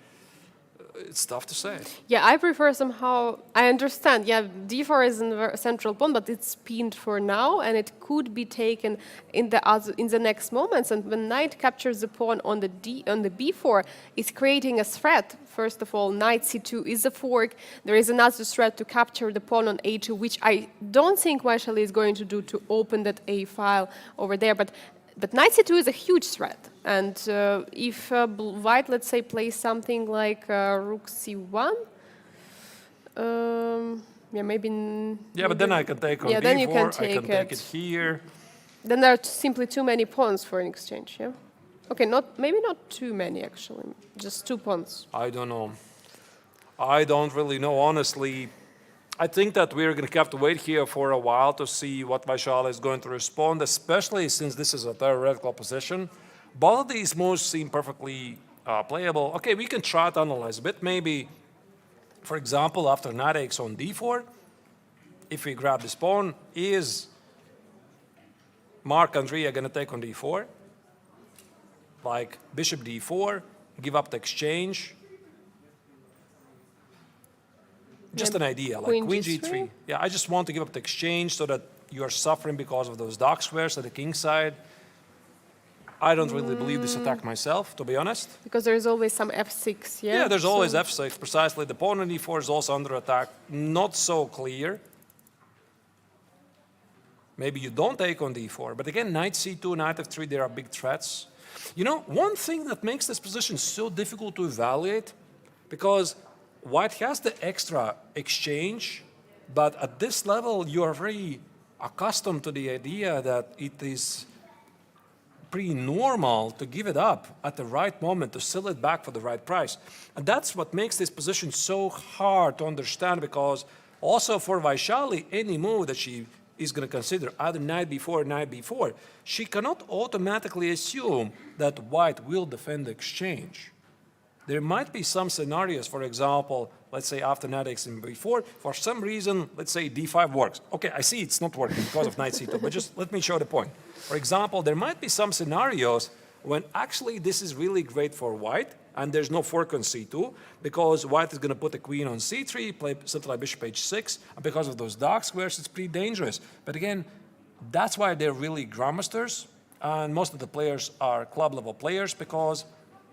It's tough to say. Yeah, I prefer somehow, I understand, yeah, d4 is in the central pawn, but it's pinned for now, and it could be taken in the next moments. And when knight captures the pawn on the b4, it's creating a threat. First of all, knight c2 is a fork. There is another threat to capture the pawn on a2, which I don't think Vaishali is going to do, to open that a file over there. But knight c2 is a huge threat. And if white, let's say, plays something like rook c1, yeah, maybe. Yeah, but then I can take on d4. Then you can take I can take it here. Then there are simply too many pawns for an exchange. Yeah. Okay, maybe not too many actually, just 2 pawns. I don't know. I don't really know, honestly. I think that we're going to have to wait here for a while to see what Vaishali is going to respond, especially since this is a theoretical position. Both of these moves seem perfectly playable. Okay, we can try to analyze a bit. Maybe, for example, after knight x on d4, if we grab this pawn, is Mark Andrea going to take on d4? Like bishop d4, give up the exchange. Just an idea, like queen g3. Yeah, I just want to give up the exchange so that you're suffering because of those dark squares at the king side. I don't really believe this attack myself, to be honest. Because there is always some f6, yeah? Yeah, there's always f6, precisely. The pawn on e4 is also under attack. Not so clear. Maybe you don't take on d4. But again, knight c2, knight f3, there are big threats. You know, one thing that makes this position so difficult to evaluate, because white has the extra exchange, but at this level, you are very accustomed to the idea that it is pretty normal to give it up at the right moment, to sell it back for the right price. And that's what makes this position so hard to understand, because also for Vaishali, any move that she is going to consider, either knight b4 or knight b4, she cannot automatically assume that white will defend the exchange. There might be some scenarios, for example, let's say after knight x in b4, for some reason, let's say d5 works. Okay, I see it's not working because of knight c2, but just let me show the point. For example, there might be some scenarios when actually this is really great for white, and there's no fork on c2, because white is going to put the queen on c3, play something like bishop h6, and because of those dark squares, it's pretty dangerous. But again, that's why they're really grandmasters, and most of the players are club-level players, because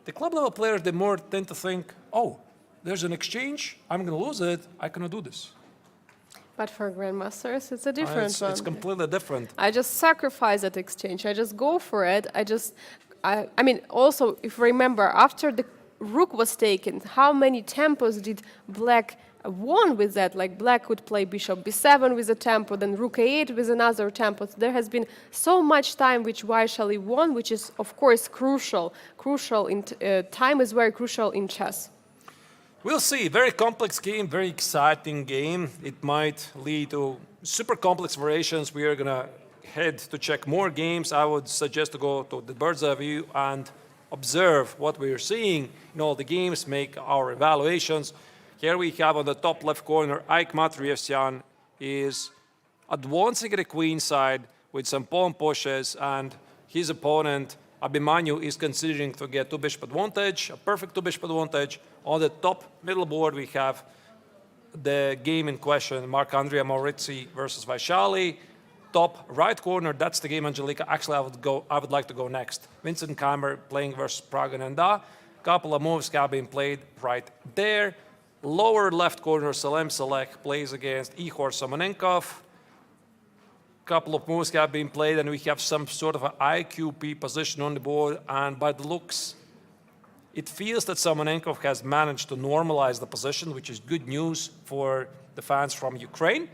the club-level players, they more tend to think, oh, there's an exchange, I'm going to lose it, I cannot do this. But for grandmasters, it's a different one. It's completely different. I just sacrifice that exchange. I just go for it. I mean, also, if you remember, after the rook was taken, how many tempos did black won with that? Like black would play bishop b7 with a tempo, then rook a8 with another tempo. So there has been so much time which Vaishali won, which is of course crucial. Time is very crucial in chess. We'll see. Very complex game, very exciting game. It might lead to super complex variations. We are going to head to check more games. I would suggest to go to the bird's eye view and observe what we are seeing in all the games, make our evaluations. Here we have on the top left corner, Ike Matrievsian is advancing at the queen side with some pawn pushes, and his opponent, Abhimanyu, is considering to get two bishop advantage, a perfect two bishop advantage. On the top middle board, we have the game in question, Marc-Andrea Maurizzi versus Vaishali. Top right corner, that's the game, Angelica. Actually, I would like to go next. Vincent Keimer playing versus Pragananda. Couple of moves have been played right there. Lower left corner, Salem Salek plays against Ihor Samonenkov. Couple of moves have been played, and we have some sort of an IQP position on the board. And by the looks, it feels that Samonenkov has managed to normalize the position, which is good news for the fans from Ukraine.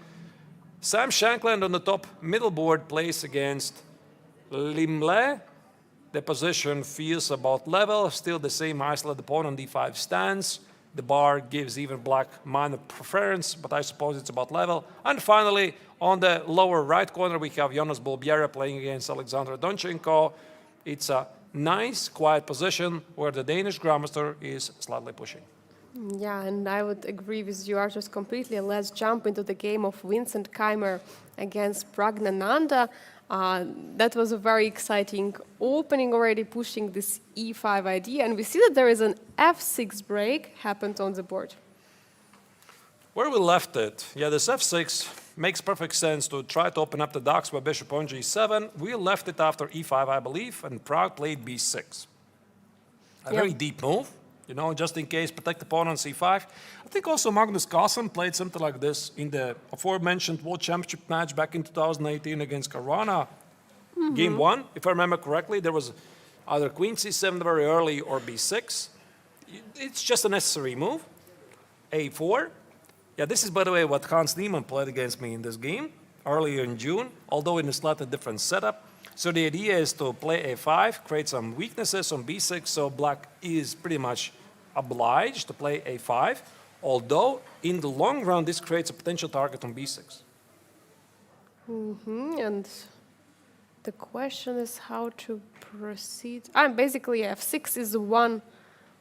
Sam Shankland on the top middle board plays against Limle. The position feels about level, still the same isolated pawn on d5 stance. The bar gives even black minor preference, but I suppose it's about level. And finally, on the lower right corner, we have Jonas Bolbiera playing against Alexander Donchenko. It's a nice, quiet position where the Danish grandmaster is slightly pushing. Yeah, and I would agree with you, Arturs, completely. Let's jump into the game of Vincent Keimer against Pragnananda. That was a very exciting opening, already pushing this e5 idea. And we see that there is an f6 break happened on the board. Where we left it, yeah, this f6 makes perfect sense to try to open up the docks by bishop on g7. We left it after e5, I believe, and Prague played b6. A very deep move, you know, just in case, protect the pawn on c5. I think also Magnus Carlsen played something like this in the aforementioned World Championship match back in 2018 against Caruana. Game one, if I remember correctly, there was either queen c7 very early or b6. It's just a necessary move. a4. Yeah, this is, by the way, what Hans Niemann played against me in this game earlier in June, although in a slightly different setup. So the idea is to play a5, create some weaknesses on b6, so black is pretty much obliged to play a5, although in the long run this creates a potential target on b6. And the question is how to proceed. Basically, f6 is the one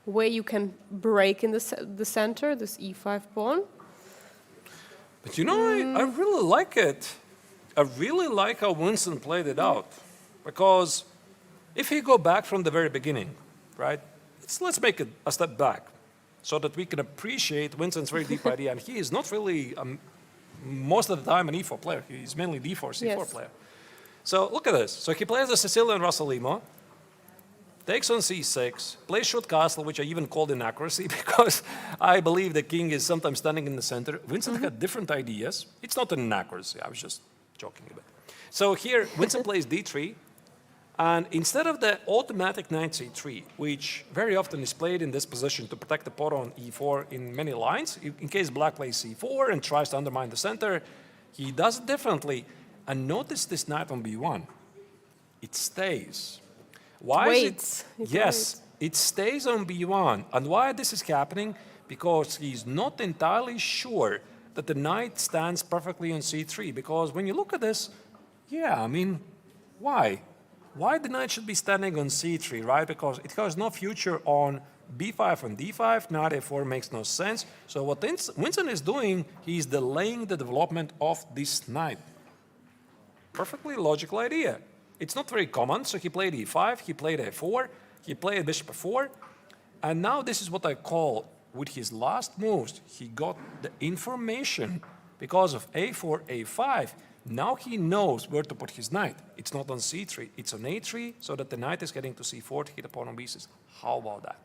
way you can break in the center, this e5 pawn. But you know, I really like it. I really like how Winston played it out. Because if you go back from the very beginning, right, let's make it a step back so that we can appreciate Winston's very deep idea. And he is not really, most of the time, an e4 player. He's mainly d4, c4 player. So look at this. So he plays the Sicilian Rossolimo, takes on c6, plays short castle, which I even called inaccuracy because I believe the king is sometimes standing in the center. Vincent had different ideas. It's not an inaccuracy. I was just joking a bit. So here, Vincent plays d3. And instead of the automatic knight c3, which very often is played in this position to protect the pawn on e4 in many lines, in case black plays c4 and tries to undermine the center, he does it differently. And notice this knight on b1. It stays. Why is it? Yes, it stays on b1. And why this is happening? Because he's not entirely sure that the knight stands perfectly on c3. Because when you look at this, yeah, I mean, why? Why the knight should be standing on c3, right? Because it has no future on b5 and d5. Knight a4 makes no sense. So what Winston is doing, he's delaying the development of this knight. Perfectly logical idea. It's not very common, so he played e5, he played a4, he played bishop f4, and now this is what I call, with his last moves, he got the information because of a4, a5. Now he knows where to put his knight. It's not on c3, it's on a3, so that the knight is getting to c4 to hit a pawn on b6. How about that?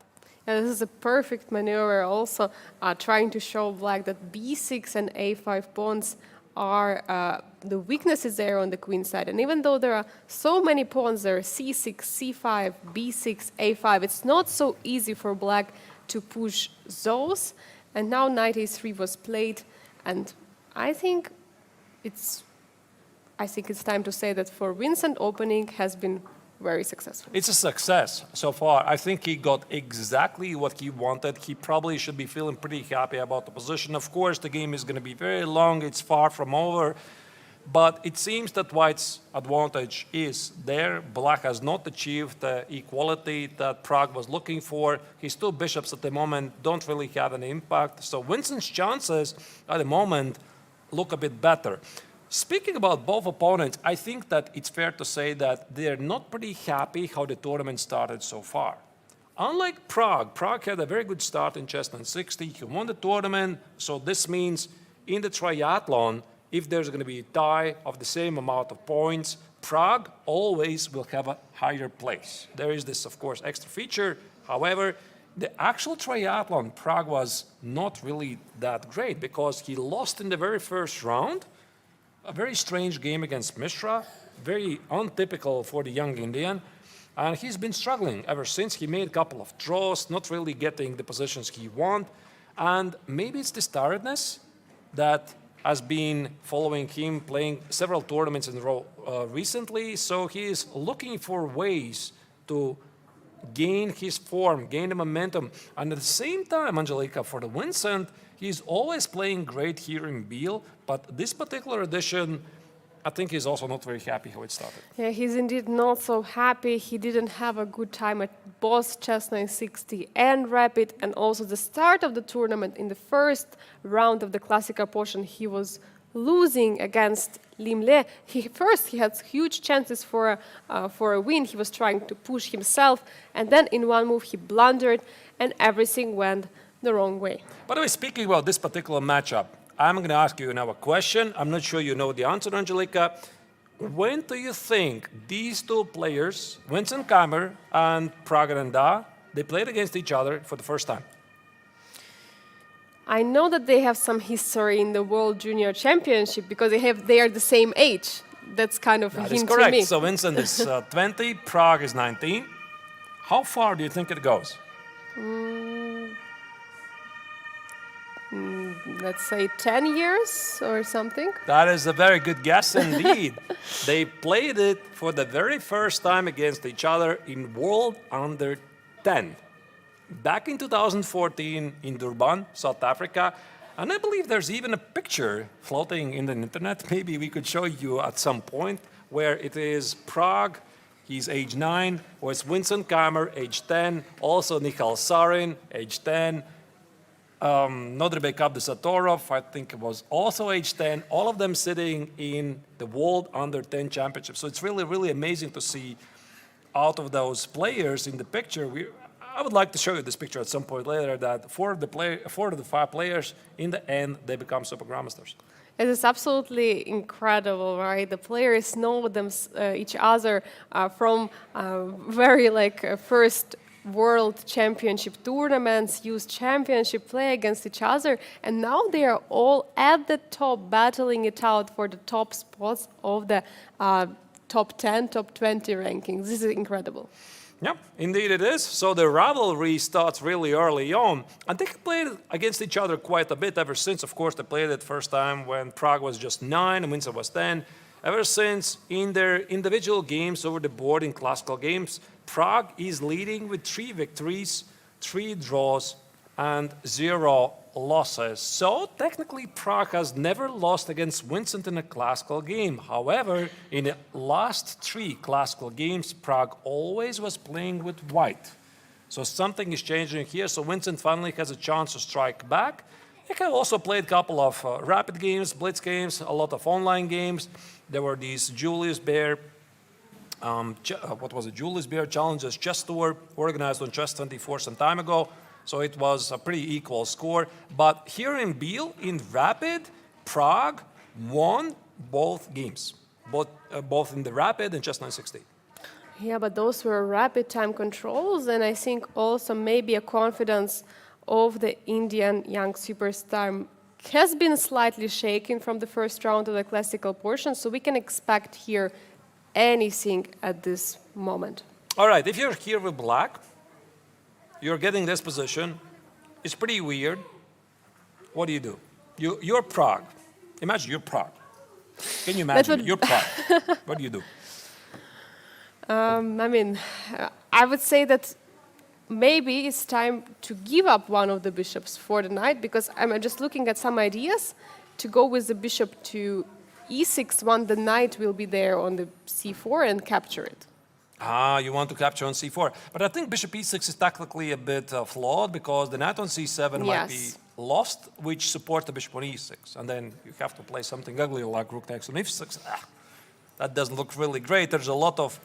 Yeah, this is a perfect maneuver also, trying to show black that b6 and a5 pawns are the weaknesses there on the queen side. And even though there are so many pawns there, c6, c5, b6, a5, it's not so easy for black to push those. And now knight a3 was played, and I think it's time to say that for Vincent, opening has been very successful. It's a success so far. I think he got exactly what he wanted. He probably should be feeling pretty happy about the position. Of course, the game is going to be very long. It's far from over. But it seems that White's advantage is there. Black has not achieved the equality that Prague was looking for. His two bishops at the moment don't really have an impact. So Vincent's chances at the moment look a bit better. Speaking about both opponents, I think that it's fair to say that they're not pretty happy how the tournament started so far. Unlike Prague had a very good start in chess 960. He won the tournament, so this means in the triathlon, if there's going to be a tie of the same amount of points, Prague always will have a higher place. There is this, of course, extra feature. However, the actual triathlon, Prague was not really that great because he lost in the very first round. A very strange game against Mishra, very untypical for the young Indian. And he's been struggling ever since. He made a couple of draws, not really getting the positions he wants. And maybe it's this tiredness that has been following him playing several tournaments in a row recently. So he is looking for ways to gain his form, gain the momentum. And at the same time, Angelika, for the Vincent, he's always playing great here in Biel, but this particular edition, I think he's also not very happy how it started. Yeah, he's indeed not so happy. He didn't have a good time at both chess 960 and Rapid, and also the start of the tournament. In the first round of the classical portion, he was losing against Lim Le. He had huge chances for a win. He was trying to push himself, and then in one move he blundered, and everything went the wrong way. By the way, speaking about this particular matchup, I'm going to ask you now a question. I'm not sure you know the answer, Angelika. When do you think these two players, Vincent Keimer and Pragananda, they played against each other for the first time? I know that they have some history in the World Junior Championship because they are the same age. That's kind of a hint to me. That is correct. So Vincent is 20, Prague is 19. How far do you think it goes? Let's say 10 years or something. That is a very good guess indeed. They played it for the very first time against each other in World Under 10. Back in 2014 in Durban, South Africa. And I believe there's even a picture floating in the internet. Maybe we could show you at some point where it is Prague, he's age 9, or it's Vincent Keimer, age 10, also Michal Sarin, age 10, Nodrbek Abdusatorov, I think it was also age 10, all of them sitting in the World Under 10 Championship. So it's really, really amazing to see out of those players in the picture. I would like to show you this picture at some point later, that four of the five players, in the end, they become super grandmasters. It is absolutely incredible, right? The players know each other from very first World Championship tournaments, youth championship, play against each other, and now they are all at the top, battling it out for the top spots of the top 10, top 20 rankings. This is incredible. Yeah, indeed it is. So the rivalry starts really early on. And they played against each other quite a bit ever since. Of course, they played it first time when Prague was just 9 and Vincent was 10. Ever since, in their individual games over the board in classical games, Prague is leading with 3 victories, 3 draws, and 0 losses. So technically, Prague has never lost against Vincent in a classical game. However, in the last 3 classical games, Prague always was playing with white. So something is changing here. So Vincent finally has a chance to strike back. He have also played a couple of rapid games, blitz games, a lot of online games. There were these Julius Baer, Julius Baer Challenges Chess Tour organized on Chess24 some time ago. So it was a pretty equal score. But here in Biel, in Rapid, Prague won both games, both in the Rapid and Chess 960. Yeah, but those were rapid time controls, and I think also maybe a confidence of the Indian young superstar has been slightly shaken from the first round of the classical portion, so we can expect here anything at this moment. All right, if you're here with black, you're getting this position. It's pretty weird. What do? You're Prague. Imagine you're Prague. Can you imagine? You're Prague. What do you do? I would say that maybe it's time to give up one of the bishops for the knight, because I'm just looking at some ideas to go with the bishop to e6 when the knight will be there on the c4 and capture it. You want to capture on c4. But I think bishop e6 is technically a bit flawed, because the knight on c7 might be lost, which supports the bishop on e6. And then you have to play something ugly like rook takes on f6. That doesn't look really great. There's a lot of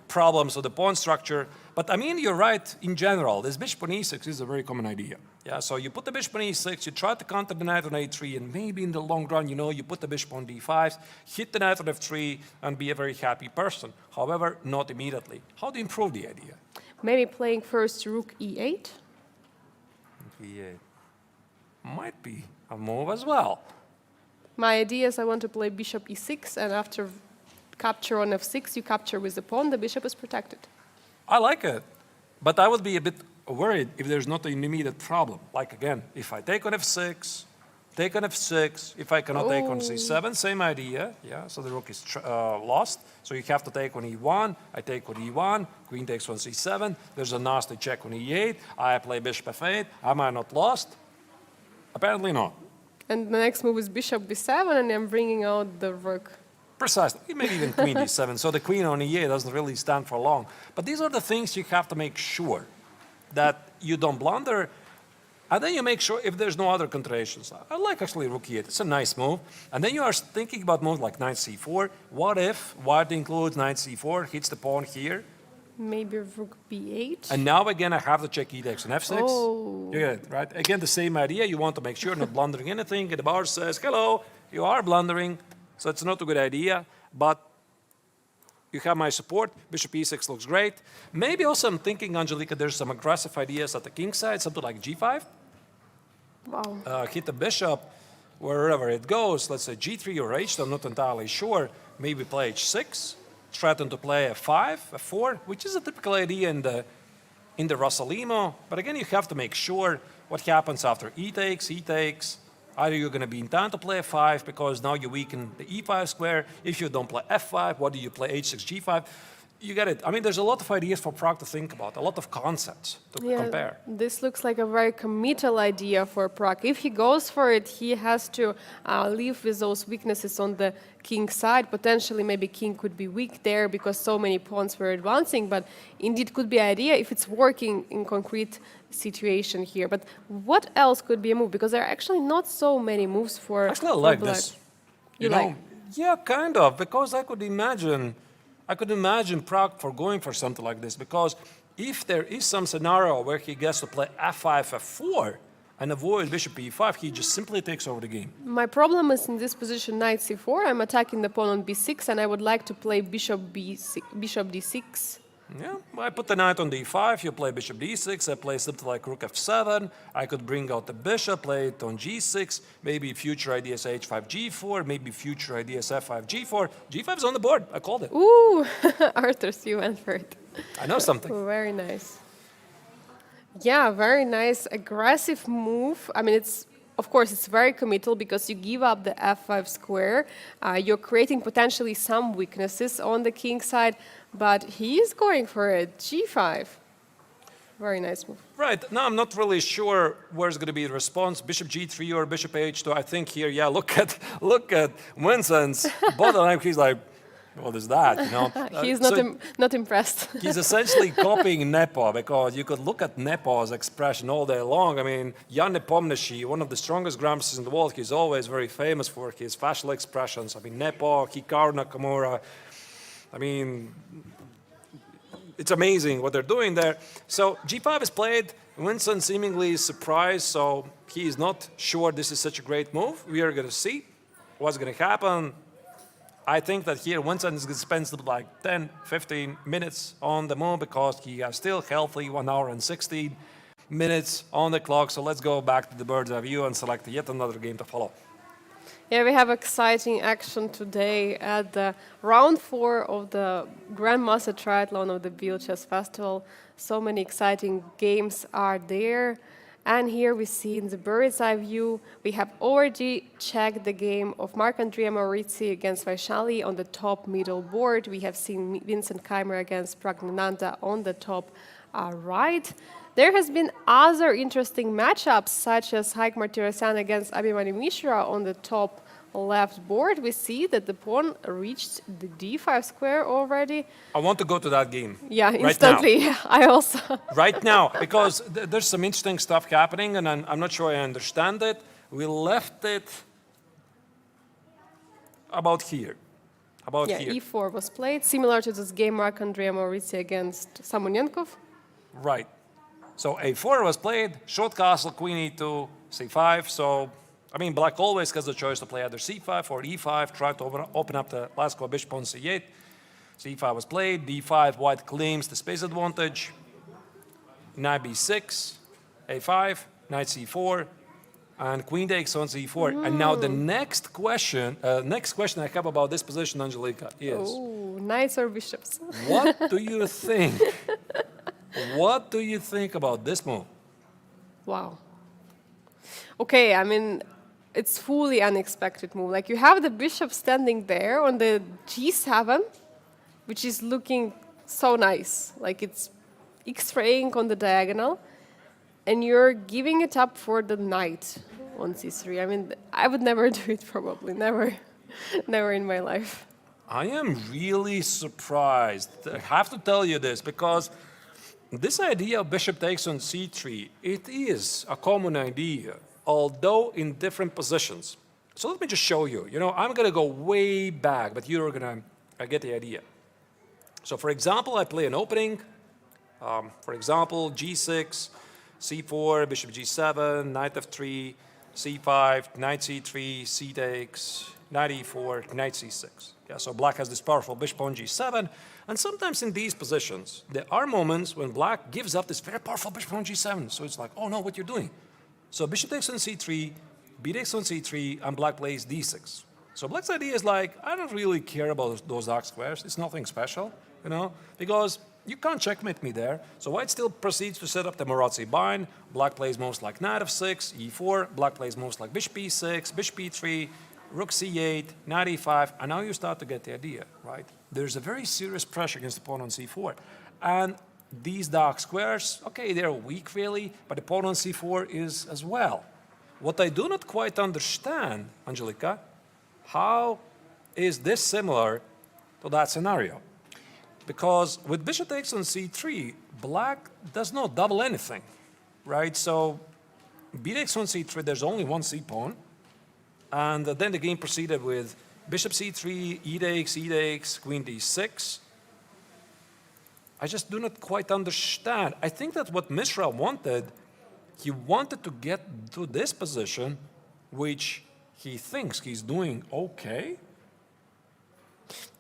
problems with the pawn structure. But I mean, you're right in general. This bishop on e6 is a very common idea. Yeah, so you put the bishop on e6, you try to counter the knight on a3, and maybe in the long run, you put the bishop on d5, hit the knight on f3, and be a very happy person. However, not immediately. How do you improve the idea? Maybe playing first rook e8. e8 might be a move as well. My idea is I want to play bishop e6, and after capture on f6, you capture with the pawn, the bishop is protected. I like it, but I would be a bit worried if there's not an immediate problem. Like again, if I take on f6, take on f6, if I cannot take on c7, same idea. Yeah, so the rook is lost. So you have to take on e1, I take on e1, queen takes on c7, there's a nasty check on e8, I play bishop f8, am I not lost? Apparently not. And the next move is bishop b7, and I'm bringing out the rook. Precisely, maybe even queen d7, so the queen on e8 doesn't really stand for long. But these are the things you have to make sure that you don't blunder, and then you make sure if there's no other continuations. I like actually rook e8, it's a nice move. And then you are thinking about moves like knight c4. What if white includes knight c4, hits the pawn here? Maybe rook b8. And now again I have to check e takes on f6. Oh. You get it, right? Again, the same idea, you want to make sure you're not blundering anything, and the bar says, hello, you are blundering. So it's not a good idea, but you have my support. Bishop e6 looks great. Maybe also I'm thinking, Angelika, there's some aggressive ideas at the king side, something like g5. Wow. Hit the bishop wherever it goes. Let's say g3 or h2, I'm not entirely sure. Maybe play h6, threaten to play f5, f4, which is a typical idea in the Rossolimo. But again, you have to make sure what happens after e takes. Either you're going to be in time to play f5 because now you weaken the e5 square. If you don't play f5, what do you play h6, g5? You get it. I mean, there's a lot of ideas for Prague to think about, a lot of concepts to compare. This looks like a very committal idea for Prague. If he goes for it, he has to live with those weaknesses on the king side. Potentially, maybe king could be weak there because so many pawns were advancing, but indeed could be an idea if it's working in concrete situation here. But what else could be a move? Because there are actually not so many moves for Actually, I like black. this. You like? Yeah, kind of, because I could imagine Prague for going for something like this, because if there is some scenario where he gets to play f5, f4, and avoid bishop e5, he just simply takes over the game. My problem is in this position, knight c4. I'm attacking the pawn on b6, and I would like to play bishop d6. Yeah, I put the knight on d5, you play bishop d6, I play something like rook f7, I could bring out the bishop, play it on g6, maybe future ideas h5, g4, maybe future ideas f5, g4. g5 is on the board, I called it. Ooh, Arthur, you went for it. I know something. Very nice. Yeah, very nice, aggressive move. I mean, of course, it's very committal because you give up the f5 square. You're creating potentially some weaknesses on the king side, but he is going for it. g5. Very nice move. Right. Now I'm not really sure where's going to be the response. Bishop g3 or bishop h2. I think here, yeah, look at Vincent's bottom line. He's like, what is that? You know? He's not impressed. He's essentially copying Nepo, because you could look at Nepo's expression all day long. I mean, Jan Nepomniachtchi, one of the strongest grandmasters in the world, he's always very famous for his facial expressions. I mean, Nepo, Hikaru Nakamura. I mean, it's amazing what they're doing there. So g5 is played. Vincent seemingly is surprised, so he is not sure this is such a great move. We are going to see what's going to happen. I think that here Vincent is going to spend like 10, 15 minutes on the move because he is still healthy, 1 hour and 16. minutes on the clock. So let's go back to the bird's eye view and select yet another game to follow. Yeah, we have exciting action today at the round 4 of the Grandmaster Triathlon of the Biel Chess Festival. So many exciting games are there. And here we see in the bird's eye view, we have already checked the game of Marc-Andrea Maurizi against Vaishali on the top middle board. We have seen Vincent Keimer against Pragnananda on the top right. There has been other interesting matchups, such as Haik Martirosyan against Abhimanyu Mishra on the top left board. We see that the pawn reached the d5 square already. I want to go to that game. Yeah, right instantly. now. I also. Right now, because there's some interesting stuff happening, and I'm not sure I understand it. We left it about here. About Yeah, here. e4 was played, similar to this game Marc-Andrea Maurizi against Samonenkov. Right. So a4 was played, short castle, queen e2, c5. So, I mean, black always has the choice to play either c5 or e5, try to open up the last square bishop on c8. c5 was played, d5, white claims the space advantage. Knight b6, a5, knight c4, and queen takes on c4. And now the next question I have about this position, Angelika, is... Oh, knights or bishops? What do you think? What do you think about this move? Wow. Okay, I mean, it's fully unexpected move. Like, you have the bishop standing there on the g7, which is looking so nice. Like, it's x-raying on the diagonal, and you're giving it up for the knight on c3. I mean, I would never do it, probably. Never. Never in my life. I am really surprised. I have to tell you this, because this idea of bishop takes on c3, it is a common idea, although in different positions. So let me just show you. You know, I'm going to go way back, but you're going to get the idea. So for example, I play an opening. For example, g6, c4, bishop g7, knight f3, c5, knight c3, c takes, knight e4, knight c6. Yeah, so black has this powerful bishop on g7. And sometimes in these positions, there are moments when black gives up this very powerful bishop on g7. So it's like, oh no, what you're doing? So bishop takes on c3, b takes on c3, and black plays d6. So black's idea is like, I don't really care about those dark squares. It's nothing special, you know, because you can't checkmate me there. So white still proceeds to set up the Maratzi bind. Black plays most like knight f6, e4. Black plays most like bishop e6, bishop e3, rook c8, knight e5, and now you start to get the idea, right? There's a very serious pressure against the pawn on c4. And these dark squares, okay, they're weak really, but the pawn on c4 is as well. What I do not quite understand, Angelika, how is this similar to that scenario? Because with bishop takes on c3, black does not double anything, right? So b takes on c3, there's only one c-pawn. And then the game proceeded with bishop c3, e takes, queen d6. I just do not quite understand. I think that what Mishra wanted, he wanted to get to this position, which he thinks he's doing okay.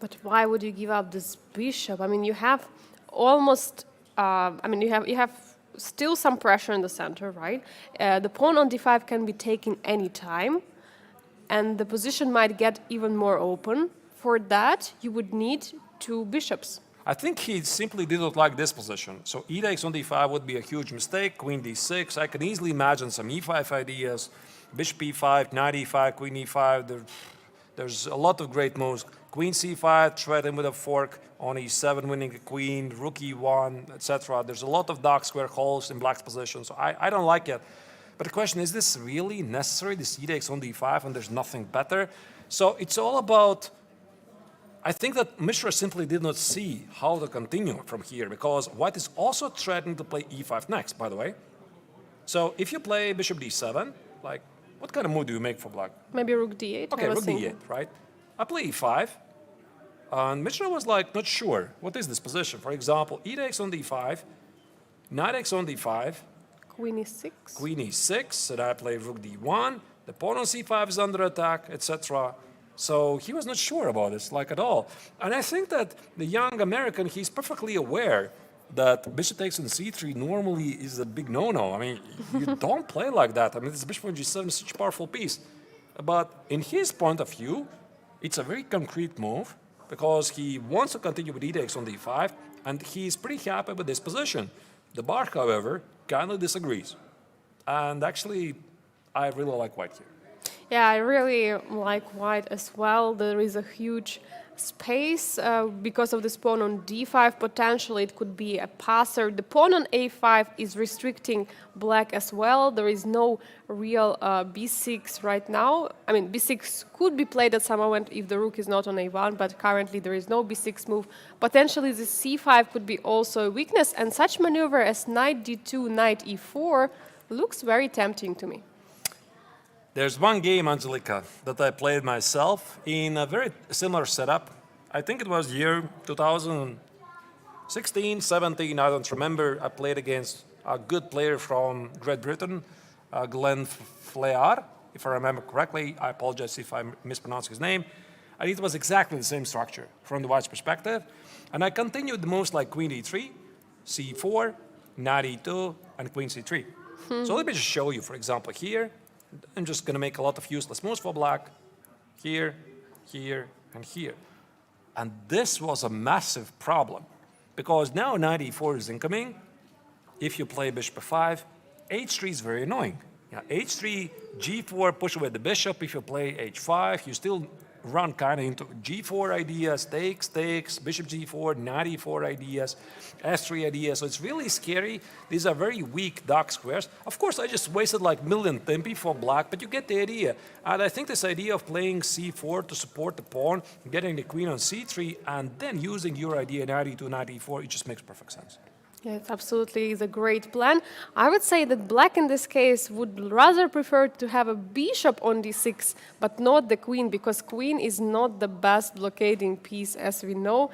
But why would you give up this bishop? I mean, you have almost, you have still some pressure in the center, right? The pawn on d5 can be taken any time, and the position might get even more open. For that, you would need two bishops. I think he simply did not like this position. So e takes on d5 would be a huge mistake. Queen d6. I can easily imagine some e5 ideas. Bishop e5, knight e5, queen e5. There's a lot of great moves. Queen c5, threatened with a fork on e7, winning the queen, rook e1, etc. There's a lot of dark square holes in black's position, so I don't like it. But the question is this really necessary? This e takes on d5 and there's nothing better? So it's all about, I think that Mishra simply did not see how to continue from here, because white is also threatening to play e5 next, by the way. So if you play bishop d7, like, what kind of move do you make for black? Maybe rook d8. Okay, rook d8, right? I play e5, and Mishra was like, not sure. What is this position? For example, e takes on d5, knight takes on d5, Queen e6. queen e6, and I play rook d1, the pawn on c5 is under attack, etc. So he was not sure about this, like at all. And I think that the young American, he's perfectly aware that bishop takes on c3 normally is a big no-no. I mean, you don't play like that. I mean, this bishop on g7 is such a powerful piece. But in his point of view, it's a very concrete move because he wants to continue with e takes on d5, and he's pretty happy with this position. The bar, however, kindly disagrees. And actually, I really like white here. Yeah, I really like white as well. There is a huge space because of this pawn on d5. Potentially, it could be a passer. The pawn on a5 is restricting black as well. There is no real b6 right now. I mean, b6 could be played at some moment if the rook is not on a1, but currently there is no b6 move. Potentially, the c5 could be also a weakness, and such maneuver as knight d2, knight e4 looks very tempting to me. There's one game, Angelika, that I played myself in a very similar setup. I think it was year 2016, 17, I don't remember. I played against a good player from Great Britain, Glenn Flear, if I remember correctly. I apologize if I mispronounce his name. And it was exactly the same structure from the white's perspective. And I continued the moves like queen e3, c4, knight e2, and queen c3. So let me just show you, for example, here. I'm just going to make a lot of useless moves for black, here, here, and here. And this was a massive problem, because now knight e4 is incoming. If you play bishop f5, h3 is very annoying. Yeah, h3, g4, push away the bishop. If you play h5, you still run kind of into g4 ideas, takes, bishop g4, knight e4 ideas, s3 ideas. So it's really scary. These are very weak dark squares. Of course, I just wasted like million tempi for black, but you get the idea. And I think this idea of playing c4 to support the pawn, getting the queen on c3, and then using your idea knight e2, knight e4, it just makes perfect sense. Yeah, it absolutely is a great plan. I would say that black in this case would rather prefer to have a bishop on d6, but not the queen, because queen is not the best blockading piece, as we know.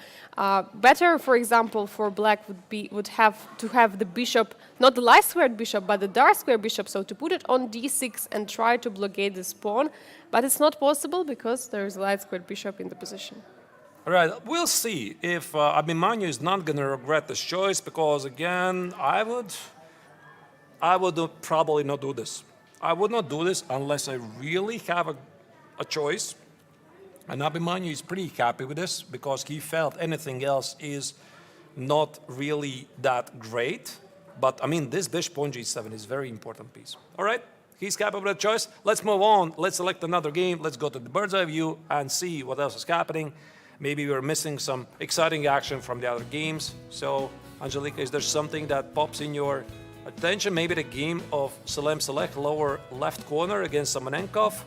Better, for example, for black would have to have the bishop, not the light squared bishop, but the dark square bishop, so to put it on d6 and try to blockade this pawn. But it's not possible because there is a light squared bishop in the position. All right, we'll see if Abhimanyu is not going to regret this choice, because again, I would probably not do this. I would not do this unless I really have a choice. And Abhimanyu is pretty happy with this because he felt anything else is not really that great. But I mean, this bishop on g7 is a very important piece. All right, he's happy with that choice. Let's move on. Let's select another game. Let's go to the bird's eye view and see what else is happening. Maybe we're missing some exciting action from the other games. So, Angelika, is there something that pops in your attention? Maybe the game of Salem Saleh, lower left corner against Savenkov.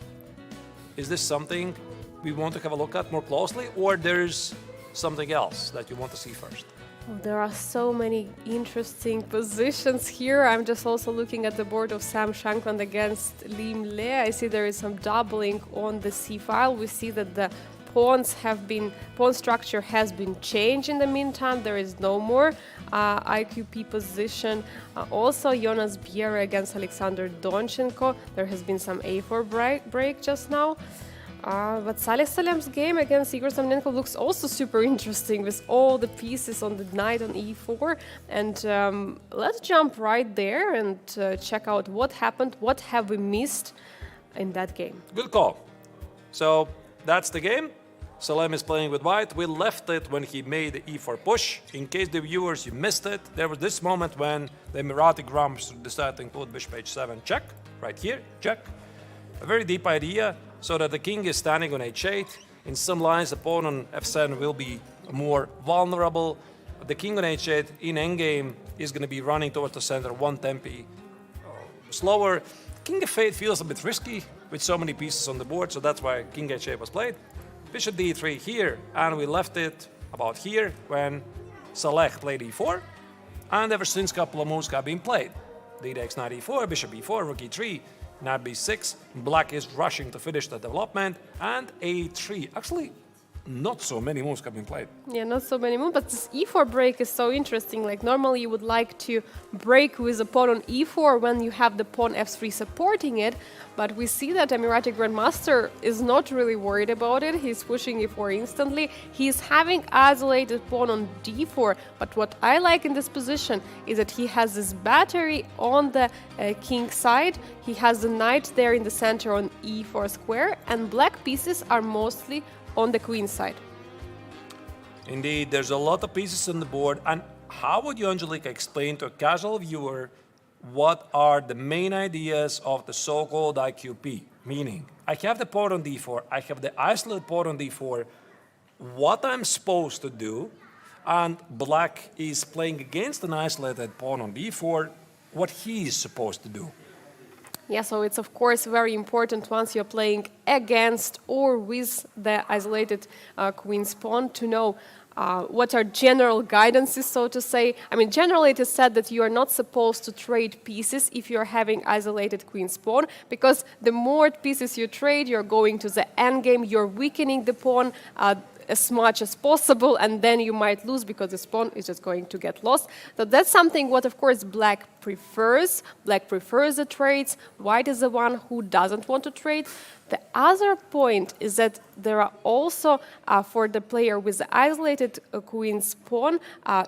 Is this something we want to have a look at more closely, or there's something else that you want to see first? Oh, there are so many interesting positions here. I'm just also looking at the board of Sam Shankland against Lim Le. I see there is some doubling on the C file. We see that the pawn structure has been changed in the meantime. There is no more IQP position. Also, Jonas Biel against Alexander Donchenko. There has been some A4 break just now. But Saleh Salem's game against Igor Savenkov looks also super interesting with all the pieces on the knight on e4. And let's jump right there and check out what happened, what have we missed in that game. Good call. So that's the game. Salem is playing with white. We left it when he made the e4 push. In case the viewers, you missed it, there was this moment when the Emirati Grumps decided to include bishop h7 check, right here, check. A very deep idea, so that the king is standing on h8. In some lines, the pawn on f7 will be more vulnerable. The king on h8 in endgame is going to be running towards the center, one tempi slower. King f8 feels a bit risky with so many pieces on the board, so that's why king h8 was played. Bishop d3 here, and we left it about here when Saleh played e4, and ever since a couple of moves have been played. D takes knight e4, bishop e4, rook e3, knight b6, black is rushing to finish the development, and a3. Actually, not so many moves have been played. Yeah, not so many moves, but this e4 break is so interesting. Like normally you would like to break with a pawn on e4 when you have the pawn f3 supporting it, but we see that Emirati Grandmaster is not really worried about it. He's pushing e4 instantly. He's having isolated pawn on d4, but what I like in this position is that he has this battery on the king side. He has the knight there in the center on e4 square, and black pieces are mostly on the queen side. Indeed, there's a lot of pieces on the board. And how would you, Angelika, explain to a casual viewer what are the main ideas of the so-called IQP? Meaning, I have the pawn on d4, I have the isolated pawn on d4, what I'm supposed to do, and black is playing against an isolated pawn on d4, what he is supposed to do. Yeah, so it's of course very important once you're playing against or with the isolated queen's pawn to know what are general guidances, so to say. I mean, generally it is said that you are not supposed to trade pieces if you're having isolated queen's pawn, because the more pieces you trade, you're going to the endgame, you're weakening the pawn as much as possible, and then you might lose because this pawn is just going to get lost. So that's something what, of course, black prefers. Black prefers the trades. White is the one who doesn't want to trade. The other point is that there are also, for the player with the isolated queen's pawn,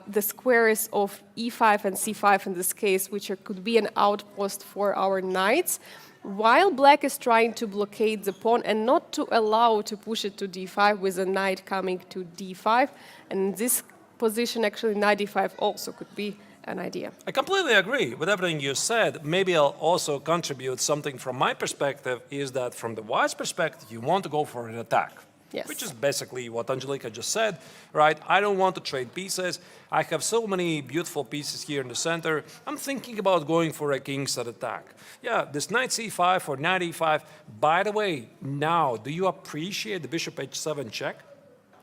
the squares of e5 and c5 in this case, which could be an outpost for our knights. While black is trying to blockade the pawn and not to allow to push it to d5 with a knight coming to d5, and in this position actually knight d5 also could be an idea. I completely agree with everything you said. Maybe I'll also contribute something from my perspective, is that from the white's perspective, you want to go for an attack. Yes. Which is basically what Angelika just said, right? I don't want to trade pieces. I have so many beautiful pieces here in the center. I'm thinking about going for a kingside attack. Yeah, this knight c5 or knight e5. By the way, now, do you appreciate the bishop h7 check?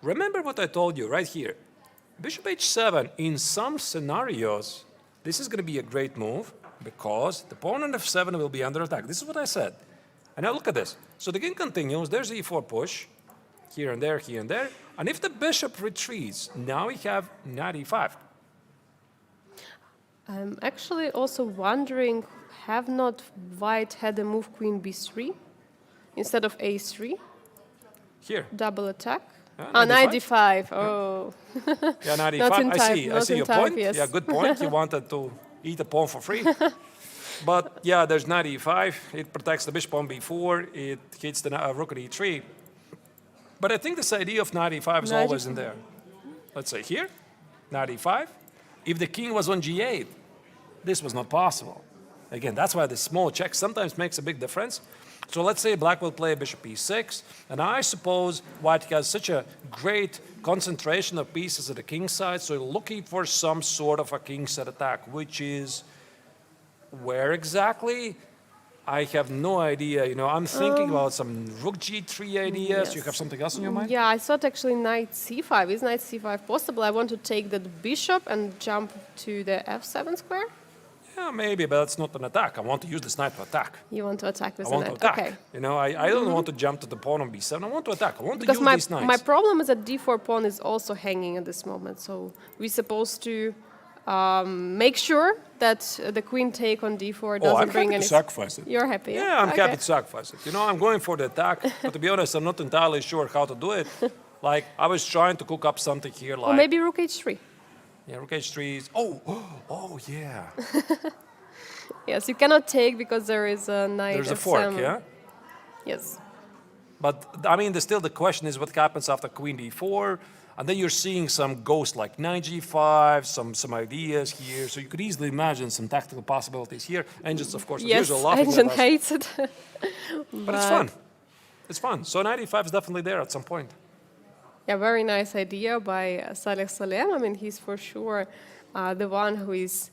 Remember what I told you right here. Bishop h7, in some scenarios, this is going to be a great move because the pawn on f7 will be under attack. This is what I said. And now look at this. So the game continues. There's e4 push. Here and there, here and there. And if the bishop retreats, now we have knight e5. I'm actually also wondering, have not white had a move queen b3 instead of a3? Here. Double attack? Ah, knight d5. Oh. Yeah, knight Not e5. in I type, see. I not see in your type, point. yes. Yeah, good point. You wanted to eat a pawn for free. But yeah, there's knight e5. It protects the bishop on b4. It hits the rook at e3. But I think this idea of knight e5 is always in there. Let's say here, knight e5. If the king was on g8, this was not possible. Again, that's why the small check sometimes makes a big difference. So let's say black will play bishop e6, and I suppose white has such a great concentration of pieces at the king side, so looking for some sort of a kingside attack, which is where exactly? I have no idea. You know, I'm thinking about some rook g3 ideas. Yes. You have something else in your mind? Yeah, I thought actually knight c5. Is knight c5 possible? I want to take that bishop and jump to the f7 square. Yeah, maybe, but that's not an attack. I want to use this knight to attack. You want to attack with I the want to knight. attack. Okay. You know, I don't want to jump to the pawn on b7. I want to attack. I want Because to use these knights. my problem is that d4 pawn is also hanging at this moment. So we're supposed to make sure that the queen take on d4 doesn't I'm bring happy any... to sacrifice it. You're happy? Yeah, I'm Okay. happy to sacrifice it. You know, I'm going for the attack, but to be honest, I'm not entirely sure how to do it. Like, I was trying to cook up something here like... Or maybe rook h3. Yeah, rook h3 is... Oh, yeah. Yes, you cannot take because there is a knight There's a f7. fork, yeah? Yes. But, I mean, still the question is what happens after queen d4, and then you're seeing some ghosts like knight g5, some ideas here, so you could easily imagine some tactical possibilities here, and just, of course, the Yes, usual laughing Engine at us. hates it. But it's fun. It's fun. So knight e5 is definitely there at some point. Yeah, very nice idea by Salem. I mean, he's for sure the one who is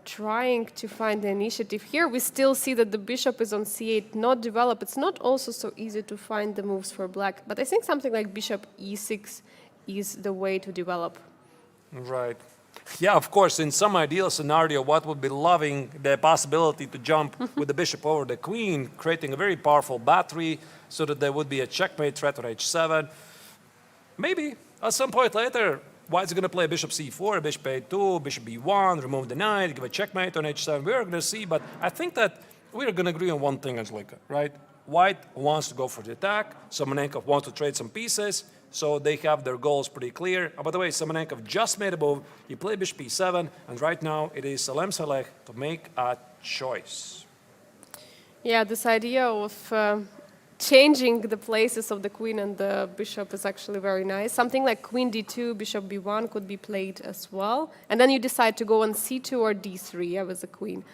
trying to find the initiative here. We still see that the bishop is on c8, not developed. It's not also so easy to find the moves for black, but I think something like bishop e6 is the way to develop. Right. Yeah, of course, in some ideal scenario, what would be loving the possibility to jump with the bishop over the queen, creating a very powerful battery so that there would be a checkmate threat on h7. Maybe at some point later, White's going to play bishop c4, bishop a2, bishop b1, remove the knight, give a checkmate on h7. We're going to see, but I think that we're going to agree on one thing, Angelika, right? White wants to go for the attack. Savenkov wants to trade some pieces, so they have their goals pretty clear. By the way, Savenkov just made a move. He played bishop e7, and right now it is Salem Saleh to make a choice. Yeah, this idea of changing the places of the queen and the bishop is actually very nice. Something like queen d2, bishop b1 could be played as well. And then you decide to go on c2 or d3, yeah, with the queen.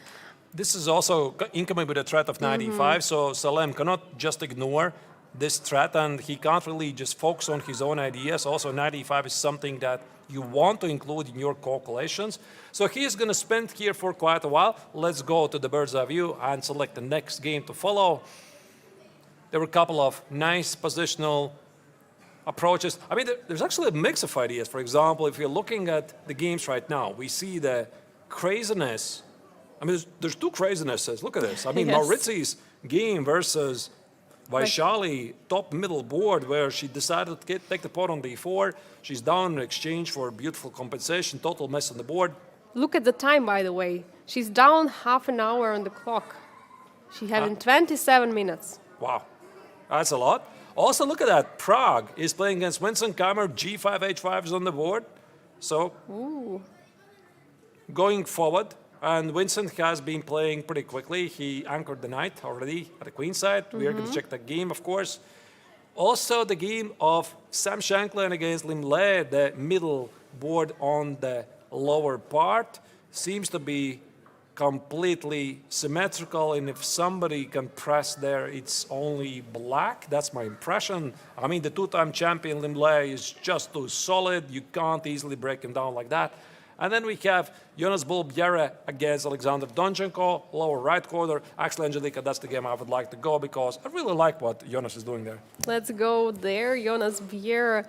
This is also incoming with a threat of knight e5, so Salem cannot just ignore this threat, and he can't really just focus on his own ideas. Also, knight e5 is something that you want to include in your calculations. So he is going to spend here for quite a while. Let's go to the bird's eye view and select the next game to follow. There were a couple of nice positional approaches. I mean, there's actually a mix of ideas. For example, if you're looking at the games right now, we see the craziness. I mean, there's two crazinesses. Look at this. I mean, Yes. Mauritius's game versus Vaishali, top middle board, where she decided to take the pawn on d4. She's down in exchange for beautiful compensation, total mess on the board. Look at the time, by the way. She's down half an hour on the clock. She having 27 minutes. Wow, that's a lot. Also, look at that. Prague is playing against Vincent Kammer. G5, H5 is on the board. So, going forward, and Vincent has been playing pretty quickly. He anchored the knight already at the queen side. We are going to check that game, of course. Also, the game of Sam Shankland against Lim Le, the middle board on the lower part, seems to be completely symmetrical, and if somebody can press there, it's only black. That's my impression. I mean, the two-time champion Lim Le is just too solid. You can't easily break him down like that. And then we have Jonas Buhler against Alexander Donchenko, lower right corner. Actually, Angelika, that's the game I would like to go because I really like what Jonas is doing there. Let's go there. Jonas Buhler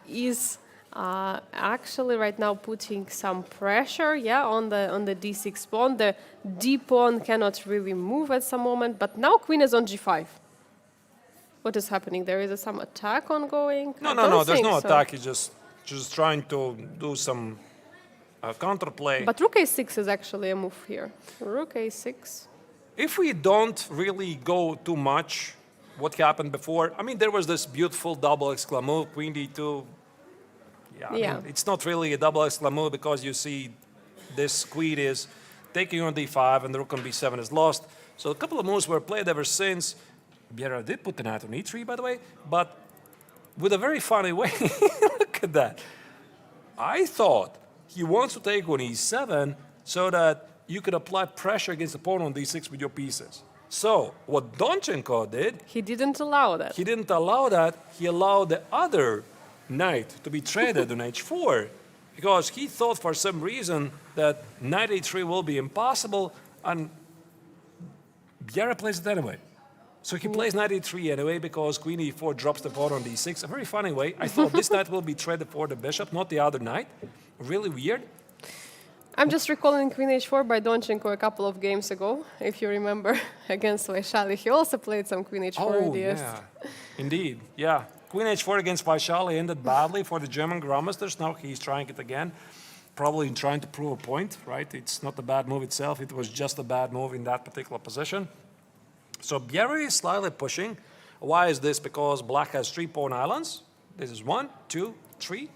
is actually right now putting some pressure, on the d6 pawn. The d pawn cannot really move at some moment, but now queen is on g5. What is happening there? Is there some attack ongoing? No, there's no attack. He's just trying to do some counterplay. But rook a6 is actually a move here. Rook a6. If we don't really go too much, what happened before? I mean, there was this beautiful double exclamation move, queen d2. I mean, it's not really a double exclamation move because you see this queen is taking on d5 and the rook on b7 is lost. So a couple of moves were played ever since. Biel did put the knight on e3, by the way, but with a very funny way. Look at that. I thought he wants to take on e7 so that you could apply pressure against the pawn on d6 with your pieces. So what Donchenko did, He didn't allow that. he didn't allow that. He allowed the other knight to be traded on h4 because he thought for some reason that knight a3 will be impossible, and Biel plays it anyway. So he plays knight a3 anyway because queen e4 drops the pawn on d6. A very funny way. I thought this knight will be traded for the bishop, not the other knight. Really weird. I'm just recalling queen h4 by Donchenko a couple of games ago, if you remember, against Vaishali. He also played some queen h4 ideas. Yeah, indeed, yeah. Queen h4 against Vaishali ended badly for the German Grandmasters. Now he's trying it again, probably trying to prove a point, right? It's not the bad move itself. It was just a bad move in that particular position. So Biel is slightly pushing. Why is this? Because black has 3 pawn islands. This is 1, 2, 3.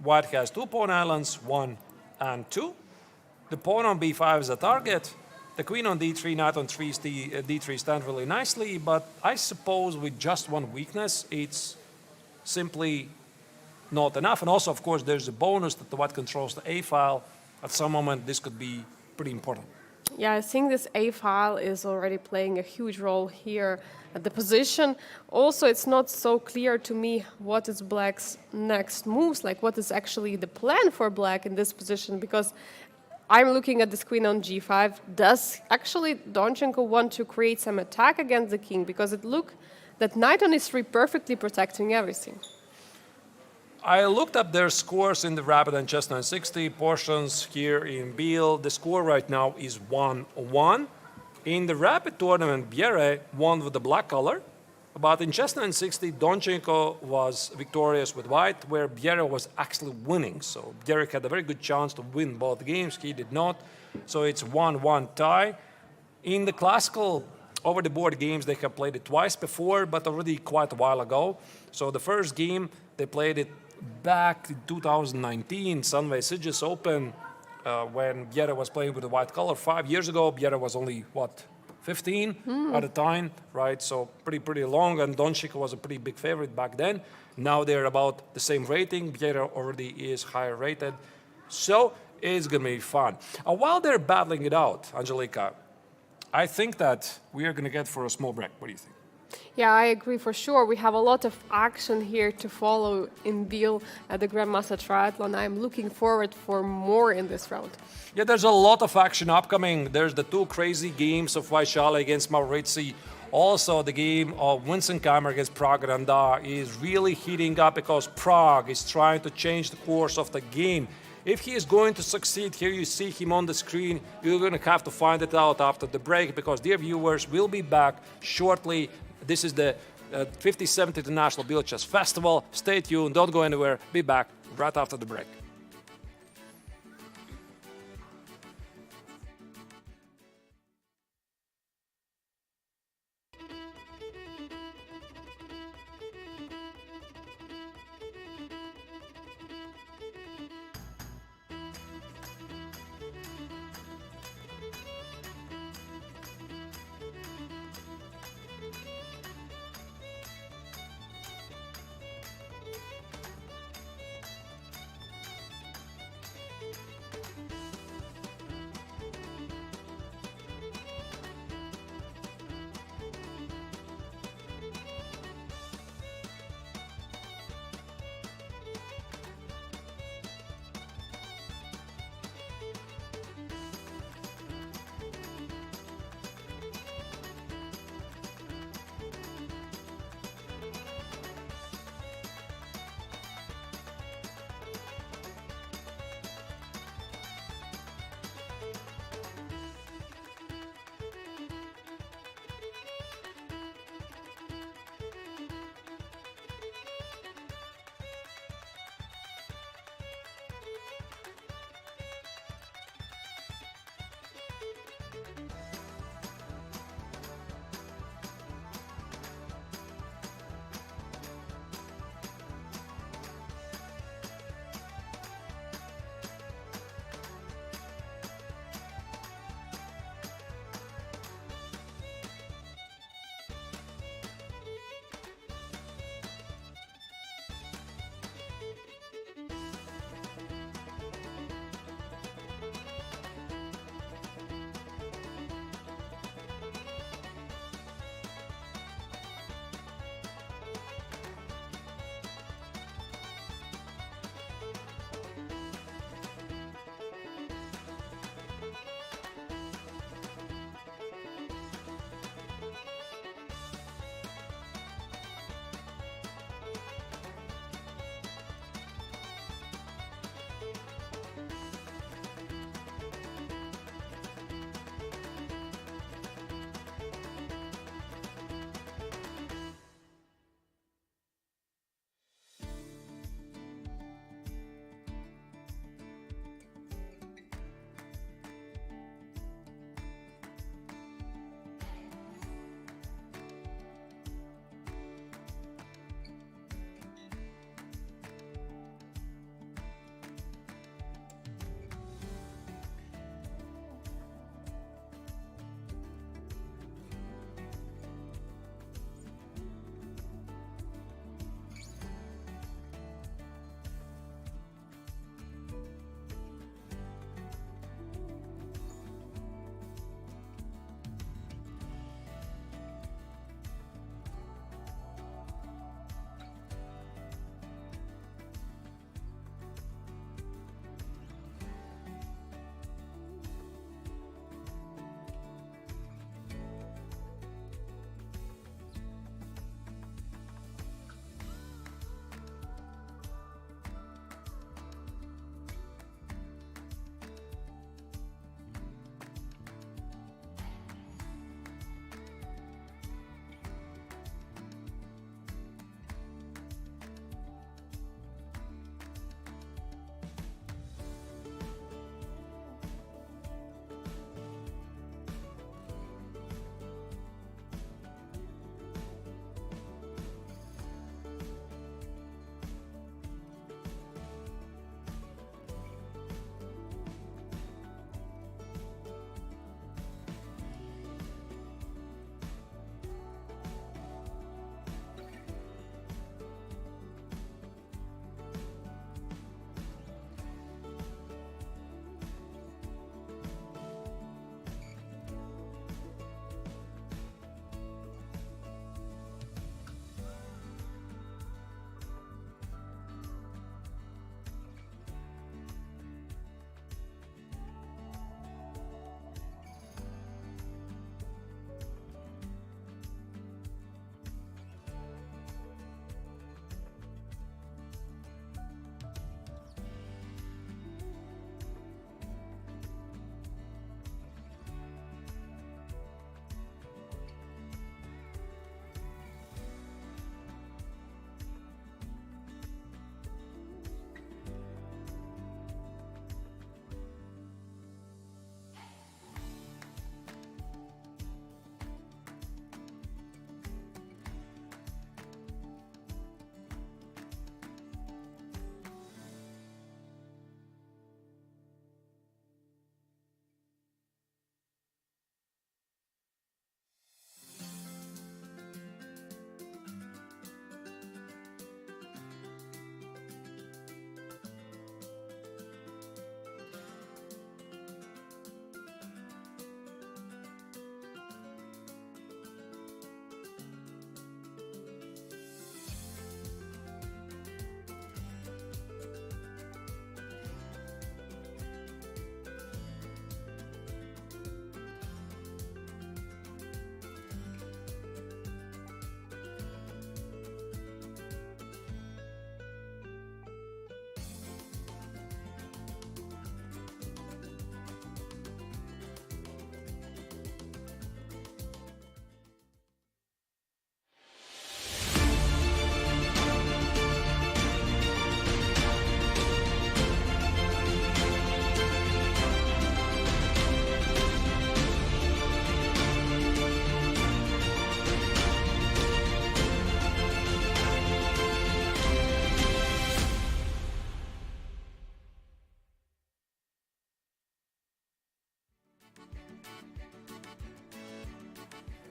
White has 2 pawn islands, 1 and 2. The pawn on b5 is a target. The queen on d3, knight on d3 stand really nicely, but I suppose with just one weakness, it's simply not enough. And also, of course, there's a bonus that the white controls the a file. At some moment, this could be pretty important. Yeah, I think this a file is already playing a huge role here at the position. Also, it's not so clear to me what is black's next moves, like what is actually the plan for black in this position, because I'm looking at this queen on g5. Does actually Donchenko want to create some attack against the king? Because it looked that knight on e3 perfectly protecting everything. I looked up their scores in the Rapid and Chess 960 portions here in Biel. The score right now is 1-1. In the Rapid tournament, Biel won with the black color. But in chess 960, Donchenko was victorious with white, where Biel was actually winning. So Biel had a very good chance to win both games. He did not. So it's 1-1 tie. In the classical over-the-board games, they have played it twice before, but already quite a while ago. So the first game, they played it back in 2019, Sunway Sitges Open, when Biel was playing with the white color. 5 years ago, Biel was only, 15 at the time, right? So pretty long, and Donchenko was a pretty big favorite back then. Now they're about the same rating. Biel already is higher rated. So it's going to be fun. While they're battling it out, Angelika, I think that we are going to get for a small break. What do you think? Yeah, I agree for sure. We have a lot of action here to follow in Biel at the Grandmaster Triathlon. I'm looking forward for more in this round. Yeah, there's a lot of action upcoming. There's the two crazy games of Vaishali against Maurizi. Also, the game of Winsenheimer against Prague Randa is really heating up because Prague is trying to change the course of the game. If he is going to succeed, here you see him on the screen. You're going to have to find it out after the break because, dear viewers, we'll be back shortly. This is the 57th International Biel Chess Festival. Stay tuned, don't go anywhere. Be back right after the break.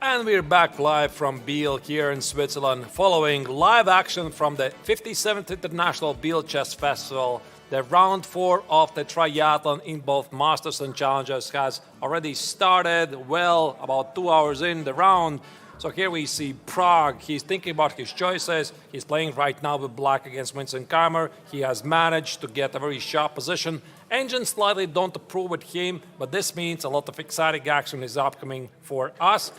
And we're back live from Biel here in Switzerland, following live action from the 57th International Biel Chess Festival. The round 4 of the triathlon in both Masters and Challengers has already started, well, about 2 hours in the round. So here we see Prague. He's thinking about his choices. He's playing right now with black against Vincent Keimer. He has managed to get a very sharp position. Engines slightly don't approve with him, but this means a lot of exciting action is upcoming for us.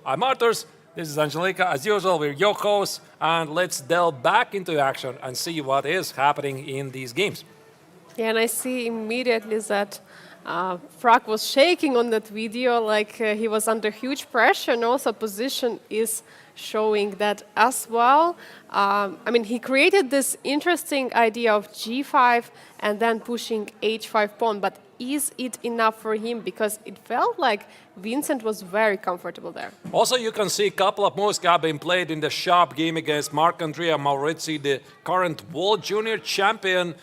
I'm Arturs, this is Angelica. As usual, we're your hosts, and let's delve back into action and see what is happening in these games. Yeah, and I see immediately that Frank was shaking on that video, like he was under huge pressure, and also position is showing that as well. I mean, he created this interesting idea of g5 and then pushing h5 pawn, but is it enough for him? Because it felt like Vincent was very comfortable there. Also, you can see a couple of moves have been played in the sharp game against Marc-Andrea Maurizi, the current World Junior Champion.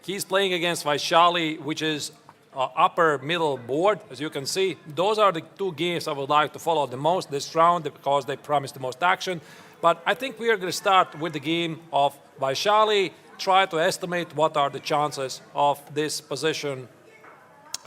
He's playing against Vaishali, which is upper middle board, as you can see. Those are the two games I would like to follow the most this round because they promise the most action. But I think we are going to start with the game of Vaishali, try to estimate what are the chances of this position,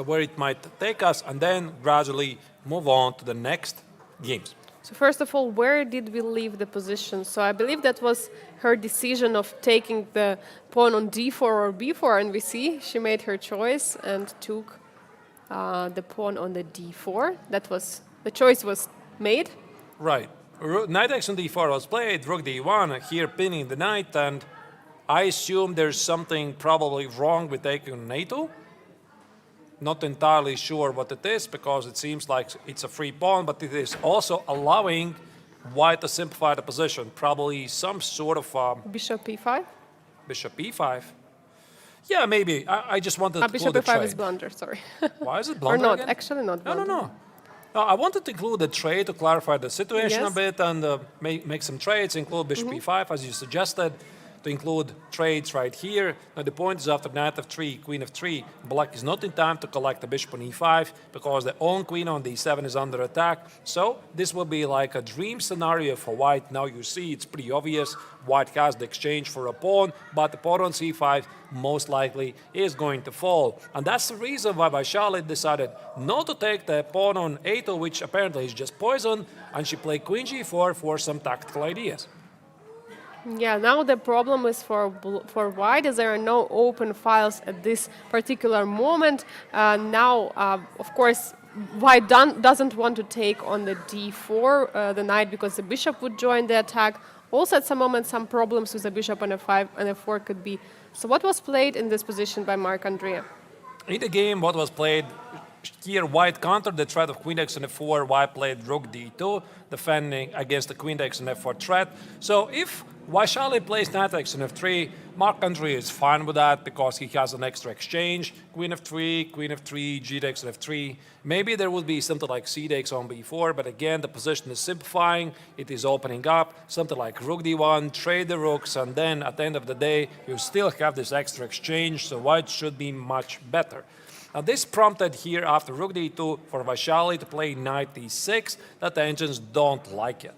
where it might take us, and then gradually move on to the next games. So first of all, where did we leave the position? So I believe that was her decision of taking the pawn on d4 or b4, and we see she made her choice and took the pawn on the d4. That was the choice was made. Right. Knight x on d4 was played, rook d1, here pinning the knight, and I assume there's something probably wrong with taking on a2. Not entirely sure what it is because it seems like it's a free pawn, but it is also allowing white to simplify the position. Probably some sort of Bishop e5? Bishop e5. Yeah, maybe. I just wanted to include Bishop the e5 trade. is blunder, sorry. Why is it Or blunder not, again? actually not No, blunder. no. I wanted to include the trade to clarify the situation Yes. a bit and make some trades, include Bishop e5 as you suggested, to include trades right here. Now the point is after knight f3, queen f3, black is not in time to collect the bishop on e5 because the own queen on d7 is under attack. So this will be like a dream scenario for white. Now you see it's pretty obvious. White has the exchange for a pawn, but the pawn on c5 most likely is going to fall. And that's the reason why Vaishali decided not to take the pawn on a2, which apparently is just poison, and she played queen g4 for some tactical ideas. Yeah, now the problem is for white is there are no open files at this particular moment. Of course, white doesn't want to take on the d4 the knight because the bishop would join the attack. Also, at some moment, some problems with the bishop on f5 and f4 could be. So what was played in this position by Marc-Andrea? In the game, what was played here, white countered the threat of queen x on f4, white played rook d2, defending against the queen x on f4 threat. So if Vaishali plays knight x on f3, Marc-Andrea is fine with that because he has an extra exchange. Queen f3, g takes on f3. Maybe there would be something like c takes on b4, but again, the position is simplifying. It is opening up. Something like rook d1, trade the rooks, and then at the end of the day, you still have this extra exchange, so white should be much better. Now this prompted here after rook d2 for Vaishali to play knight d6 that the engines don't like it.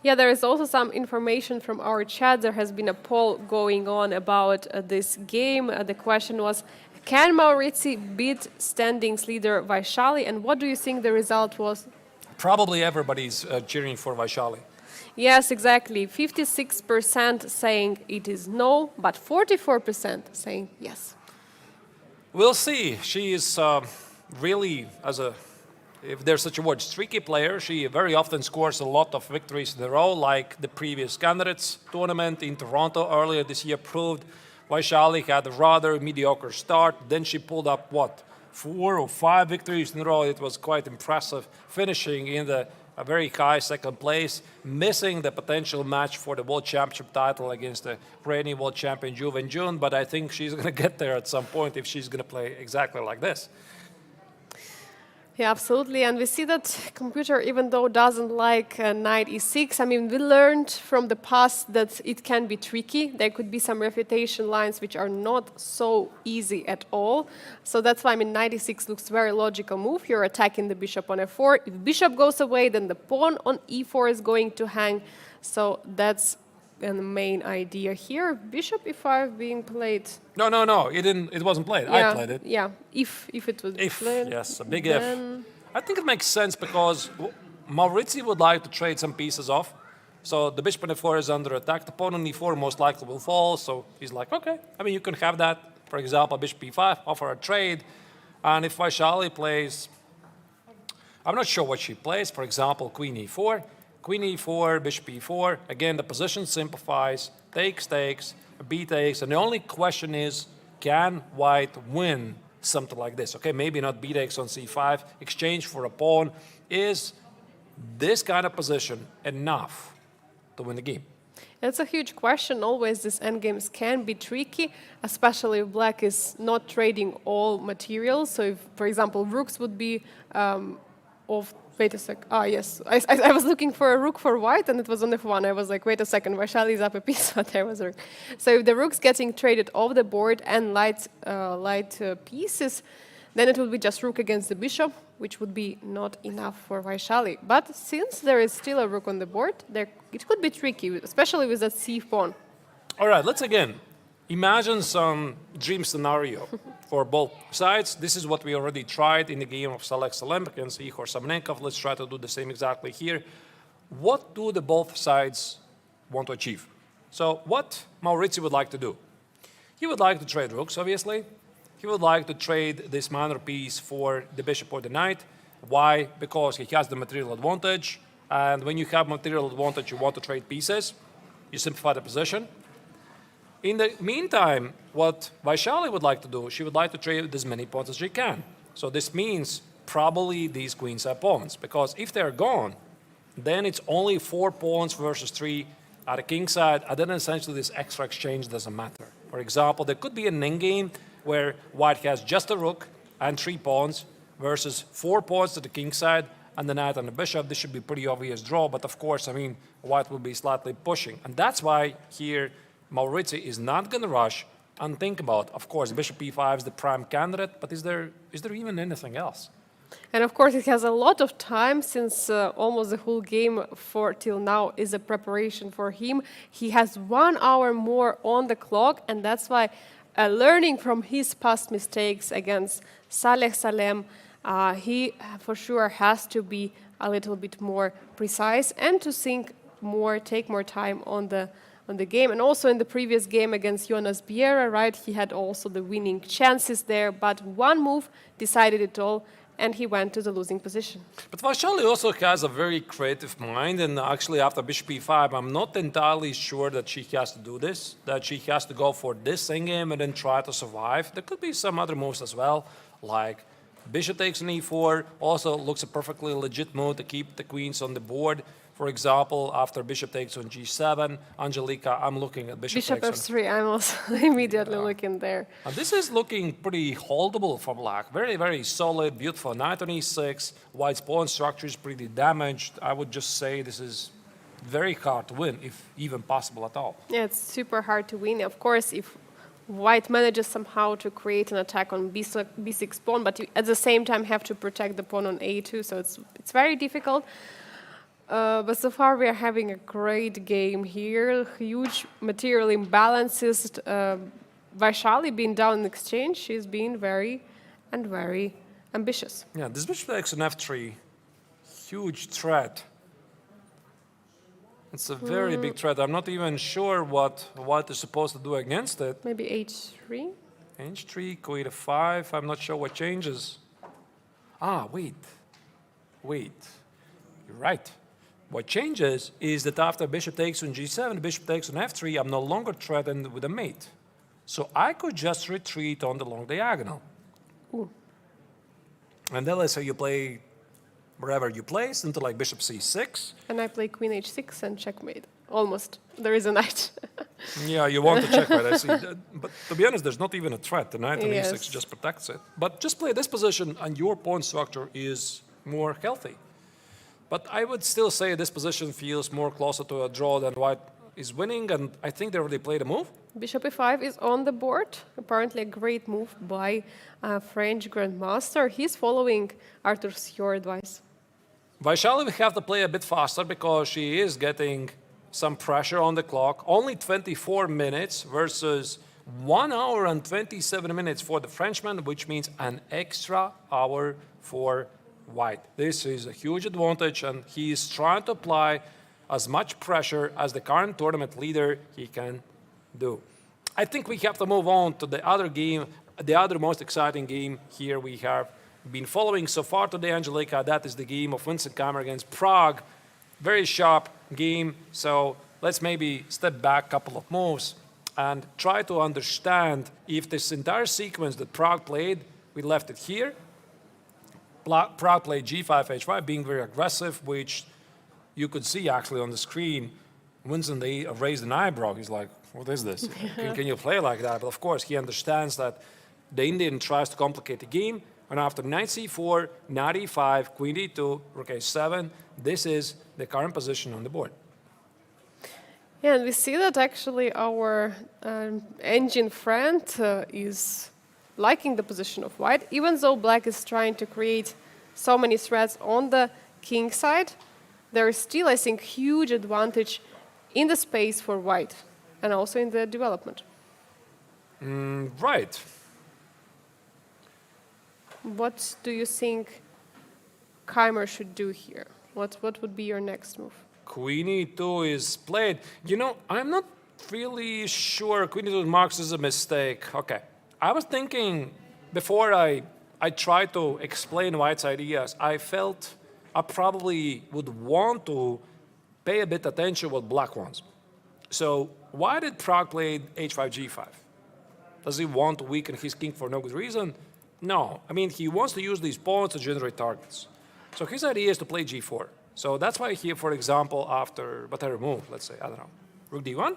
Yeah, there is also some information from our chat. There has been a poll going on about this game. The question was, can Maurizi beat standings leader Vaishali? And what do you think the result was? Probably everybody's cheering for Vaishali. Yes, exactly. 56% saying it is no, but 44% saying yes. We'll see. She is really, if there's such a word, streaky player. She very often scores a lot of victories in a row, like the previous candidates tournament in Toronto earlier this year proved. Vaishali had a rather mediocre start. Then she pulled up, 4 or 5 victories in a row. It was quite impressive, finishing in a very high second place, missing the potential match for the World Championship title against the reigning World Champion Juve in June. But I think she's going to get there at some point if she's going to play exactly like this. Yeah, absolutely. And we see that computer, even though doesn't like knight e6, I mean, we learned from the past that it can be tricky. There could be some refutation lines which are not so easy at all. So that's why, I mean, knight e6 looks very logical move. You're attacking the bishop on f4. If bishop goes away, then the pawn on e4 is going to hang. So that's the main idea here. Bishop e5 being played. No. It didn't. It wasn't played. Yeah, I played it. Yeah, if it was If, played. yes, a big then if. I think it makes sense because Maurizi would like to trade some pieces off. So the bishop on e4 is under attack. The pawn on e4 most likely will fall. So he's like, okay, I mean, you can have that. For example, bishop e5, offer a trade. And if Vaishali plays, I'm not sure what she plays. For example, queen e4. Queen e4, bishop e4. Again, the position simplifies. Takes, b takes. And the only question is, can white win something like this? Okay, maybe not b takes on c5, exchange for a pawn. Is this kind of position enough to win the game? It's a huge question. Always these endgames can be tricky, especially if black is not trading all materials. So if, for example, rooks would be of... Wait a sec. Ah, yes. I was looking for a rook for white, and it was on f1. I was like, wait a second, Vaishali is up a piece, but there was a rook. So if the rook's getting traded off the board and light pieces, then it would be just rook against the bishop, which would be not enough for Vaishali. But since there is still a rook on the board, it could be tricky, especially with that c pawn. All right, let's again imagine some dream scenario for both sides. This is what we already tried in the game of Salm against Igor Savenkov. Let's try to do the same exactly here. What do the both sides want to achieve? So what Maurizi would like to do? He would like to trade rooks, obviously. He would like to trade this minor piece for the bishop or the knight. Why? Because he has the material advantage. And when you have material advantage, you want to trade pieces. You simplify the position. In the meantime, what Vaishali would like to do, she would like to trade as many pawns as she can. So this means probably these queens are pawns, because if they're gone, then it's only 4 pawns versus 3 at the king side, and then essentially this extra exchange doesn't matter. For example, there could be an endgame where white has just a rook and 3 pawns versus 4 pawns to the king side and the knight and the bishop. This should be pretty obvious draw, but of course, I mean, white will be slightly pushing. And that's why here Maurizi is not going to rush and think about, of course, bishop e5 is the prime candidate, but is there even anything else? And of course, it has a lot of time, since almost the whole game till now is a preparation for him. He has 1 hour more on the clock, and that's why learning from his past mistakes against Salem, he for sure has to be a little bit more precise and to think more, take more time on the game. And also in the previous game against Jonas Biel, right, he had also the winning chances there, but one move decided it all, and he went to the losing position. But Vaishali also has a very creative mind, and actually after bishop e5, I'm not entirely sure that she has to do this, that she has to go for this endgame and then try to survive. There could be some other moves as well, like bishop takes on e4, also looks a perfectly legit move to keep the queens on the board. For example, after bishop takes on g7, Angelika, I'm looking at bishop takes f3, I'm also immediately looking there. And this is looking pretty holdable for black. Very, very solid, beautiful. Knight on e6. White's pawn structure is pretty damaged. I would just say this is very hard to win, if even possible at all. Yeah, it's super hard to win. Of course, if white manages somehow to create an attack on b6 pawn, but you at the same time have to protect the pawn on a2, so it's very difficult. But so far we are having a great game here. Huge material imbalances. Vaishali being down in exchange, she's been very ambitious. Yeah, this bishop takes on f3, huge threat. It's a very big threat. I'm not even sure what white is supposed to do against it. Maybe h3? h3, queen f5. I'm not sure what changes. Ah, wait. You're right. What changes is that after bishop takes on g7, bishop takes on f3, I'm no longer threatened with a mate. So I could just retreat on the long diagonal. Ooh. And then let's say you play wherever you place until like bishop c6. And I play queen h6 and checkmate. almost. There is a knight. Yeah, you want to check, right? I see. But to be honest, there's not even a threat. The knight on Yes. e6 just protects it. But just play this position, and your pawn structure is more healthy. But I would still say this position feels more closer to a draw than white is winning, and I think they already played a move. Bishop e5 is on the board. Apparently a great move by a French grandmaster. He's following Arthur's your advice. Vaishali will have to play a bit faster because she is getting some pressure on the clock. Only 24 minutes versus 1 hour and 27 minutes for the Frenchman, which means an extra hour for white. This is a huge advantage, and he is trying to apply as much pressure as the current tournament leader he can do. I think we have to move on to the other game, the other most exciting game here we have been following so far today, Angelika. That is the game of Vincent Keimer against Prague. Very sharp game, so let's maybe step back a couple of moves and try to understand if this entire sequence that Prague played, we left it here. Prague played g5, h5, being very aggressive, which you could see actually on the screen. Vincent, they raised an eyebrow. He's like, what is this? Can you play like that? But of course, he understands that the Indian tries to complicate the game. And after knight c4, knight e5, queen d2, rook h7, this is the current position on the board. Yeah, and we see that actually our engine friend is liking the position of white, even though black is trying to create so many threats on the king side. There is still, I think, huge advantage in the space for white and also in the development. Right. What do you think Keimer should do here? What would be your next move? Queen e2 is played. You know, I'm not really sure Queen e2 marks as a mistake. Okay. I was thinking before I tried to explain white's ideas, I felt I probably would want to pay a bit attention what black wants. So why did Prague play h5, g5? Does he want to weaken his king for no good reason? No. I mean, he wants to use these pawns to generate targets. So his idea is to play g4. So that's why here, for example, after whatever move, let's say, I don't know, rook d1,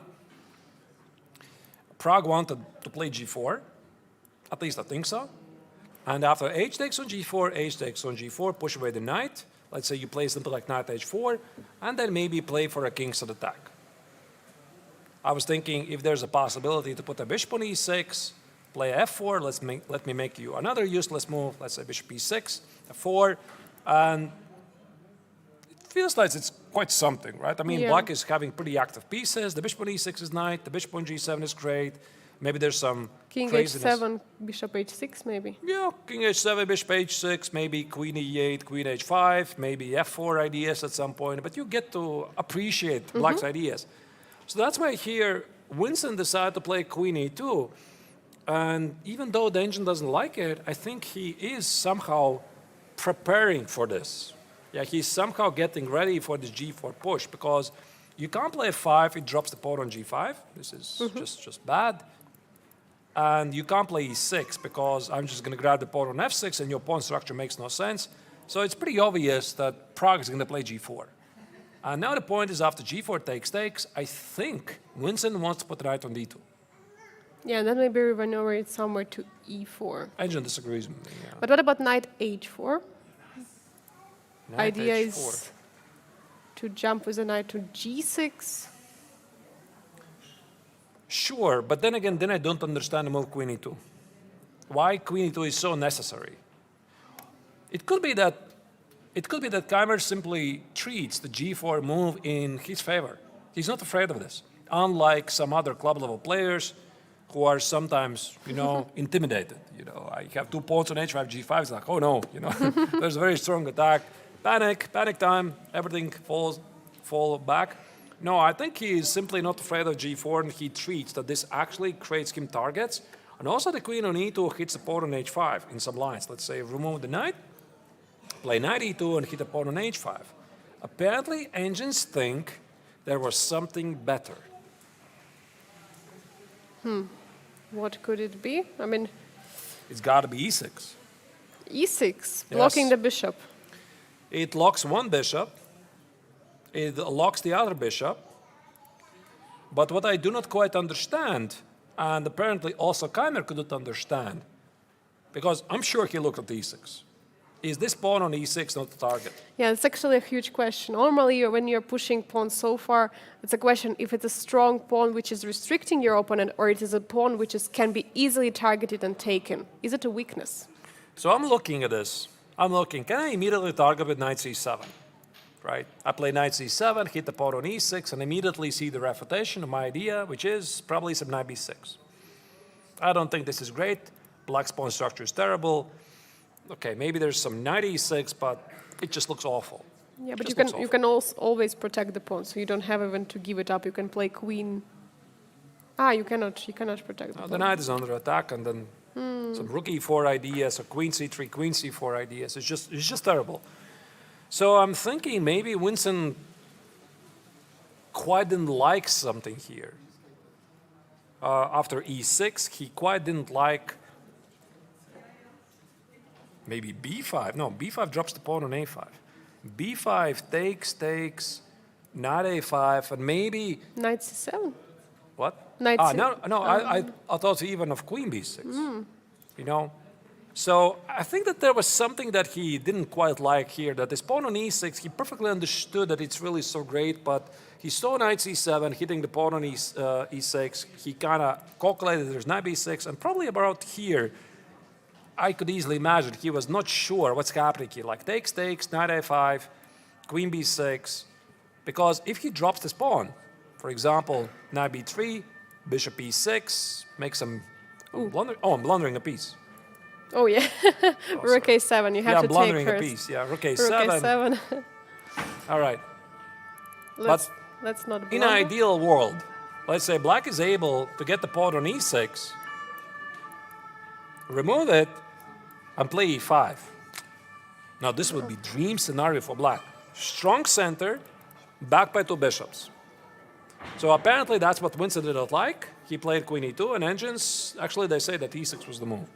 Prague wanted to play g4. At least I think so. And after h takes on g4, h takes on g4, push away the knight. Let's say you play something like knight h4, and then maybe play for a kingside attack. I was thinking if there's a possibility to put a bishop on e6, play f4, let me make you another useless move, let's say bishop e6, f4, and it feels like it's quite something, right? I mean, Yeah. black is having pretty active pieces, the bishop on e6 is knight, the bishop on g7 is great, maybe there's some King craziness. h7, bishop h6 maybe. Yeah, king h7, bishop h6, maybe queen e8, queen h5, maybe f4 ideas at some point, but you get to appreciate black's ideas. So that's why here Vincent decided to play queen e2, and even though the engine doesn't like it, I think he is somehow preparing for this. Yeah, he's somehow getting ready for this g4 push, because you can't play f5, it drops the pawn on g5, this is just bad. And you can't play e6 because I'm just going to grab the pawn on f6 and your pawn structure makes no sense. So it's pretty obvious that Prague is going to play g4. And now the point is after g4 takes, I think Vincent wants to put the knight on d2. Yeah, and then maybe we maneuver it somewhere to e4. Engine disagrees with me. Yeah. But what about knight h4? Knight Idea h4. is to jump with a knight to g6. Sure, but then again, then I don't understand the move queen e2. Why queen e2 is so necessary? It could be that Keimer simply treats the g4 move in his favor. He's not afraid of this, unlike some other club-level players who are sometimes, intimidated. I have two pawns on h5, g5. It's like, oh no, there's a very strong attack. Panic time. Everything fall back. No, I think he is simply not afraid of g4, and he treats that this actually creates him targets. And also the queen on e2 hits the pawn on h5 in some lines. Let's say remove the knight, play knight e2 and hit the pawn on h5. Apparently, engines think there was something better. What could it be? I mean, It's got to be e6. e6, blocking Yes. the bishop. It locks one bishop. It locks the other bishop. But what I do not quite understand, and apparently also Keimer couldn't understand, because I'm sure he looked at e6. Is this pawn on e6 not the target? Yeah, it's actually a huge question. Normally, when you're pushing pawns so far, it's a question if it's a strong pawn which is restricting your opponent, or it is a pawn which can be easily targeted and taken. Is it a weakness? So I'm looking at this. I'm looking, can I immediately target with knight c7? Right? I play knight c7, hit the pawn on e6, and immediately see the refutation of my idea, which is probably some knight b6. I don't think this is great. Black's pawn structure is terrible. Okay, maybe there's some knight e6, but it just looks awful. Yeah, but you can also always protect the pawn, so you don't have even to give it up. You can play queen. You cannot protect the pawn. The knight is under attack, and then some rook e4 ideas, or queen c3, queen c4 ideas. It's just terrible. So I'm thinking maybe Vincent quite didn't like something here. After e6, he quite didn't like maybe b5. No, b5 drops the pawn on a5. b5 takes, knight a5, and maybe... Knight c7. What? Knight c7. No, I thought even of queen b6. You know? So I think that there was something that he didn't quite like here, that this pawn on e6, he perfectly understood that it's really so great, but he saw knight c7, hitting the pawn on e6. He kind of calculated there's knight b6, and probably about here, I could easily imagine he was not sure what's happening here. Like takes, knight a5, queen b6. Because if he drops this pawn, for example, knight b3, bishop e6, makes some blunder. Oh, I'm blundering a piece. Oh, yeah. Rook a7, you have to take first. Yeah, I'm blundering a piece. Yeah, rook a7. Rook a7. All right. Let's not blunder. In an ideal world, let's say black is able to get the pawn on e6, remove it, and play e5. Now this would be dream scenario for black. Strong center, backed by two bishops. So apparently that's what Vincent did not like. He played queen e2, and engines, actually they say that e6 was the move.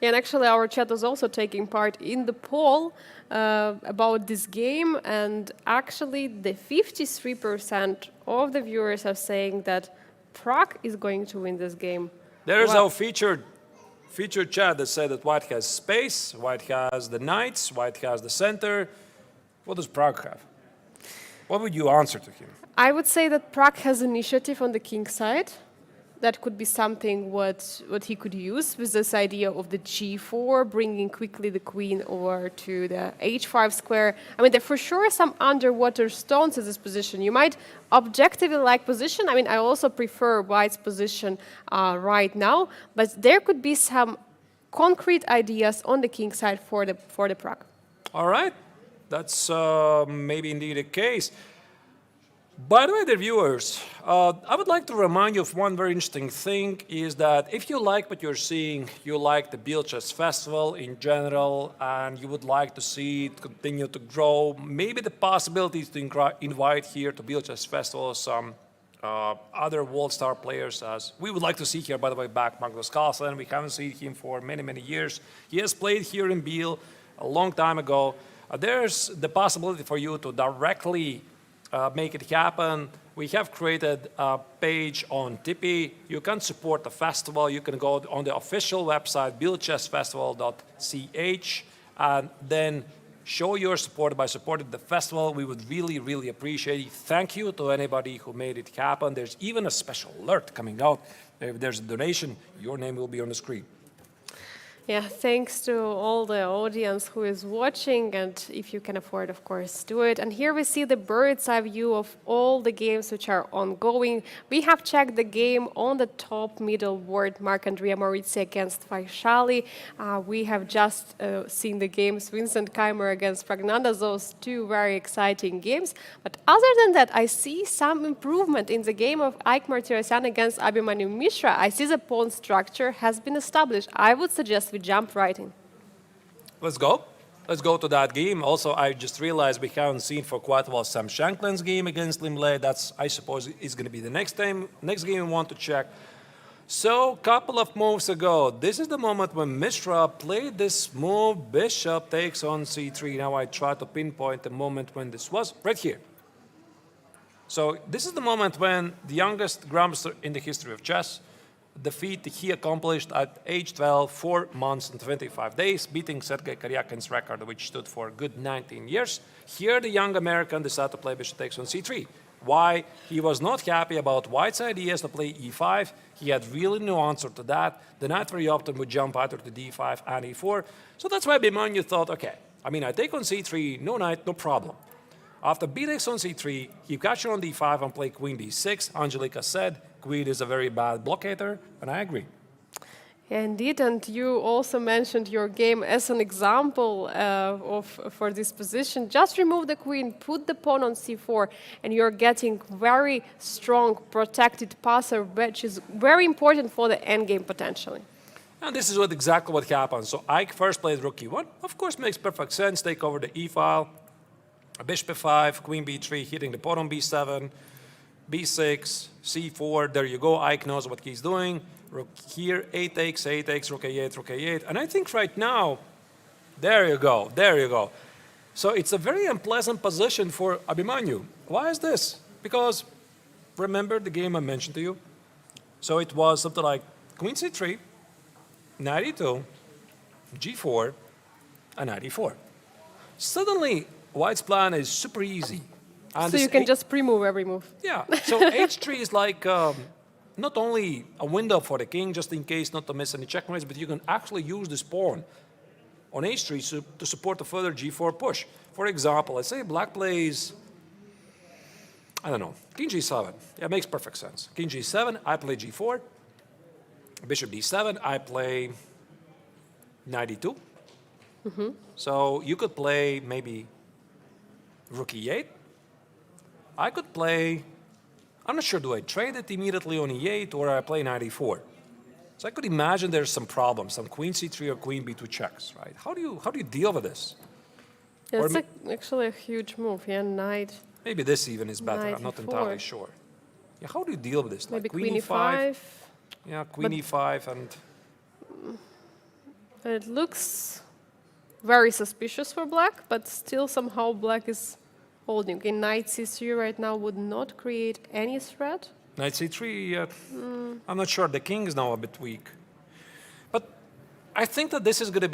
Yeah, and actually our chat was also taking part in the poll about this game, and actually the 53% of the viewers are saying that Prague is going to win this game. There is our featured chat that said that white has space, white has the knights, white has the center. What does Prague have? What would you answer to him? I would say that Prague has initiative on the king side. That could be something what he could use with this idea of the g4, bringing quickly the queen over to the h5 square. I mean, there for sure are some underwater stones in this position. You might objectively like position. I mean, I also prefer white's position right now, but there could be some concrete ideas on the king side for the Prague. All right, that's maybe indeed a case. By the way, dear viewers, I would like to remind you of one very interesting thing, is that if you like what you're seeing, you like the Biel Chess Festival in general, and you would like to see it continue to grow, maybe the possibilities to invite here to Biel Chess Festival some other world star players, as we would like to see here, by the way, back Magnus Carlsen. We haven't seen him for many, many years. He has played here in Biel a long time ago. There's the possibility for you to directly make it happen. We have created a page on Tipeee. You can support the festival. You can go on the official website, bielchessfestival.ch, and then show your support by supporting the festival. We would really, really appreciate it. Thank you to anybody who made it happen. There's even a special alert coming out. If there's a donation, your name will be on the screen. Yeah, thanks to all the audience who is watching, and if you can afford, of course, do it. And here we see the bird's eye view of all the games which are ongoing. We have checked the game on the top middle board, Marc-Andrea Maurizio against Vaishali. We have just seen the games Vincent Keimer against Pragnanda, those two very exciting games. But other than that, I see some improvement in the game of Ike Martirosyan against Abhimanyu Mishra. I see the pawn structure has been established. I would suggest we jump right in. Let's go. Let's go to that game. Also, I just realized we haven't seen for quite a while Sam Shankland's game against Limley. That's, I suppose, is going to be the next game we want to check. So, a couple of moves ago, this is the moment when Mishra played this move. Bishop takes on c3. Now I try to pinpoint the moment when this was right here. So this is the moment when the youngest grandmaster in the history of chess, the feat he accomplished at age 12, 4 months and 25 days, beating Sergei Karyakin's record, which stood for a good 19 years. Here the young American decided to play bishop takes on c3. Why? He was not happy about White's ideas to play e5. He had really no answer to that. The knight very often would jump either to d5 and e4. So that's why Abhimanyu thought, okay, I take on c3, no knight, no problem. After b takes on c3, he captured on d5 and played queen b6. Angelika said, queen is a very bad blockator, and I agree. Yeah, indeed, and you also mentioned your game as an example for this position. Just remove the queen, put the pawn on c4, and you're getting very strong protected passer, which is very important for the endgame potentially. And this is exactly what happened. So Ike first played rook e1. Of course, makes perfect sense. Take over the e-file. Bishop f5, queen b3, hitting the pawn on b7, b6, c4. There you go. Ike knows what he's doing. Rook here, a takes, rook a8, rook a8. And I think right now, there you go. So it's a very unpleasant position for Abhimanyu. Why is this? Because remember the game I mentioned to you? So it was something like queen c3, knight e2, g4, and knight e4. Suddenly, White's plan is super easy. And so you can just pre-move every move. Yeah, so h3 is like not only a window for the king, just in case not to miss any checkmates, but you can actually use this pawn on h3 to support a further g4 push. For example, let's say black plays, I don't know, king g7. Yeah, it makes perfect sense. King g7, I play g4. Bishop d7, I play knight e2. So you could play maybe rook e8. I could play, I'm not sure, do I trade it immediately on e8 or I play knight e4? So I could imagine there's some problems, some queen c3 or queen b2 checks, right? How do you deal with this? Yeah, it's actually a huge move. Yeah, knight. Maybe this even is better. Knight I'm not e4. entirely sure. Yeah, how do you deal with this? Maybe Like queen e5. Yeah, queen e5 and It looks very suspicious for black, but still somehow black is holding. Okay, knight c3 right now would not create any threat. knight c3, I'm not sure. The king is now a bit weak. But I think that this is going to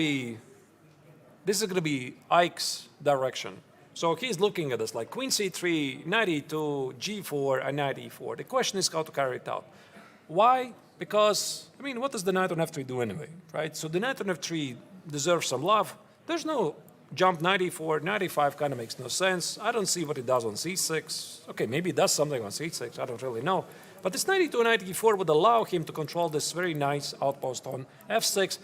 be Ike's direction. So he's looking at this like queen c3, knight e2, g4, and knight e4. The question is how to carry it out. Why? Because, what does the knight on f3 do anyway, right? So the knight on f3 deserves some love. There's no jump knight e4, knight e5 kind of makes no sense. I don't see what it does on c6. Okay, maybe it does something on c6, I don't really know. But this knight e2, knight e4 would allow him to control this very nice outpost on f6,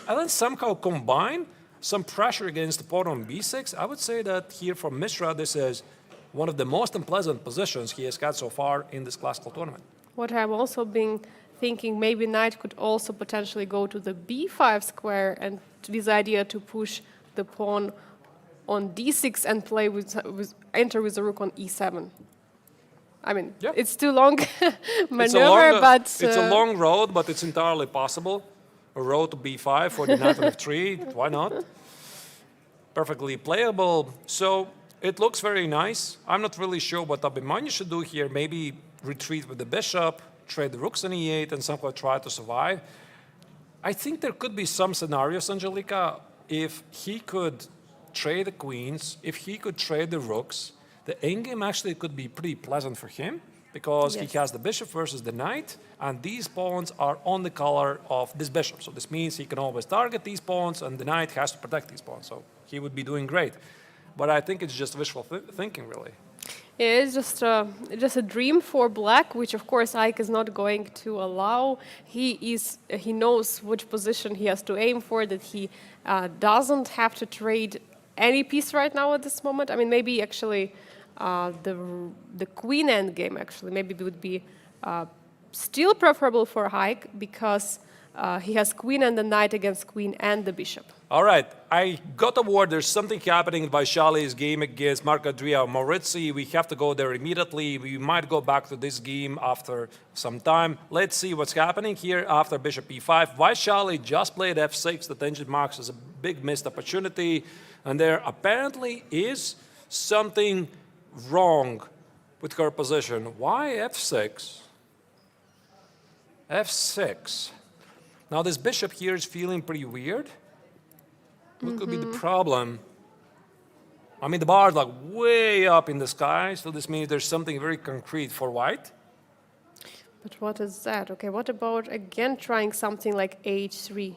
and then somehow combine some pressure against the pawn on b6. I would say that here for Mishra, this is one of the most unpleasant positions he has had so far in this classical tournament. What I've also been thinking, maybe knight could also potentially go to the b5 square, and this idea to push the pawn on d6 and play enter with the rook on e7. Yeah. It's too long maneuver, but it's a long road, but it's entirely possible. A road to b5 for the knight on f3, why not? Perfectly playable. So it looks very nice. I'm not really sure what Abhimanyu should do here. Maybe retreat with the bishop, trade the rooks on e8, and somehow try to survive. I think there could be some scenarios, Angelika, if he could trade the queens, if he could trade the rooks, the endgame actually could be pretty pleasant for him, because he has the bishop versus the knight, and these pawns are on the color of this bishop. So this means he can always target these pawns, and the knight has to protect these pawns. So he would be doing great. But I think it's just wishful thinking, really. It's just a dream for black, which of course Ike is not going to allow. He knows which position he has to aim for, that he doesn't have to trade any piece right now at this moment. Maybe actually the queen endgame actually maybe would be still preferable for Ike, because he has queen and the knight against queen and the bishop. All right, I got a word. There's something happening in Vaishali's game against Marc-Andrea Maurizzi. We have to go there immediately. We might go back to this game after some time. Let's see what's happening here after bishop e5. Vaishali just played f6. The tension marks as a big missed opportunity. And there apparently is something wrong with her position. Why f6? f6. Now this bishop here is feeling pretty weird. What could be the problem? I mean, the bar is like way up in the sky, so this means there's something very concrete for white. But what is that? Okay, what about again trying something like h3?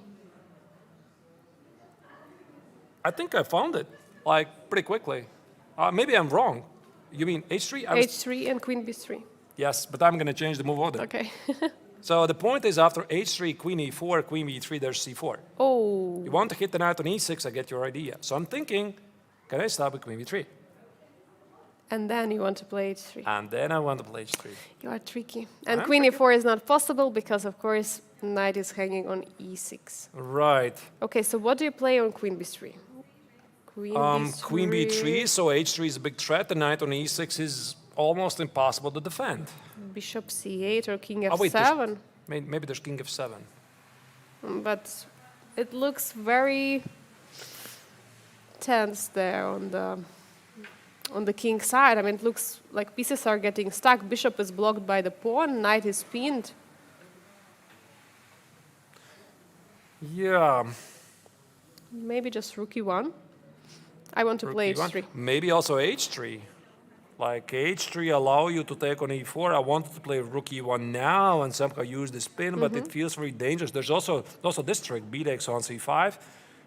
I think I found it, like, pretty quickly. Maybe I'm wrong. You mean h3? h3 and queen b3. Yes, but I'm going to change the move order. Okay. So the point is, after h3, queen e4, queen b3, there's c4. Oh. You want to hit the knight on e6, I get your idea. So I'm thinking, can I start with queen b3? And then you want to play h3. And then I want to play h3. You are tricky. And I'm queen tricky. e4 is not possible because, of course, knight is hanging on e6. Right. Okay, so what do you play on queen b3? Queen b3, so h3 is a big threat. The knight on e6 is almost impossible to defend. Bishop c8 or king f7. Oh, wait, maybe there's king f7. But it looks very tense there on the king side. I mean, it looks like pieces are getting stuck. Bishop is blocked by the pawn. Knight is pinned. Yeah. Maybe just rook e1. I want to play h3. Maybe also h3. Like h3 allow you to take on e4. I wanted to play rook e1 now and somehow use the spin, but it feels very dangerous. There's also this trick, b takes on c5.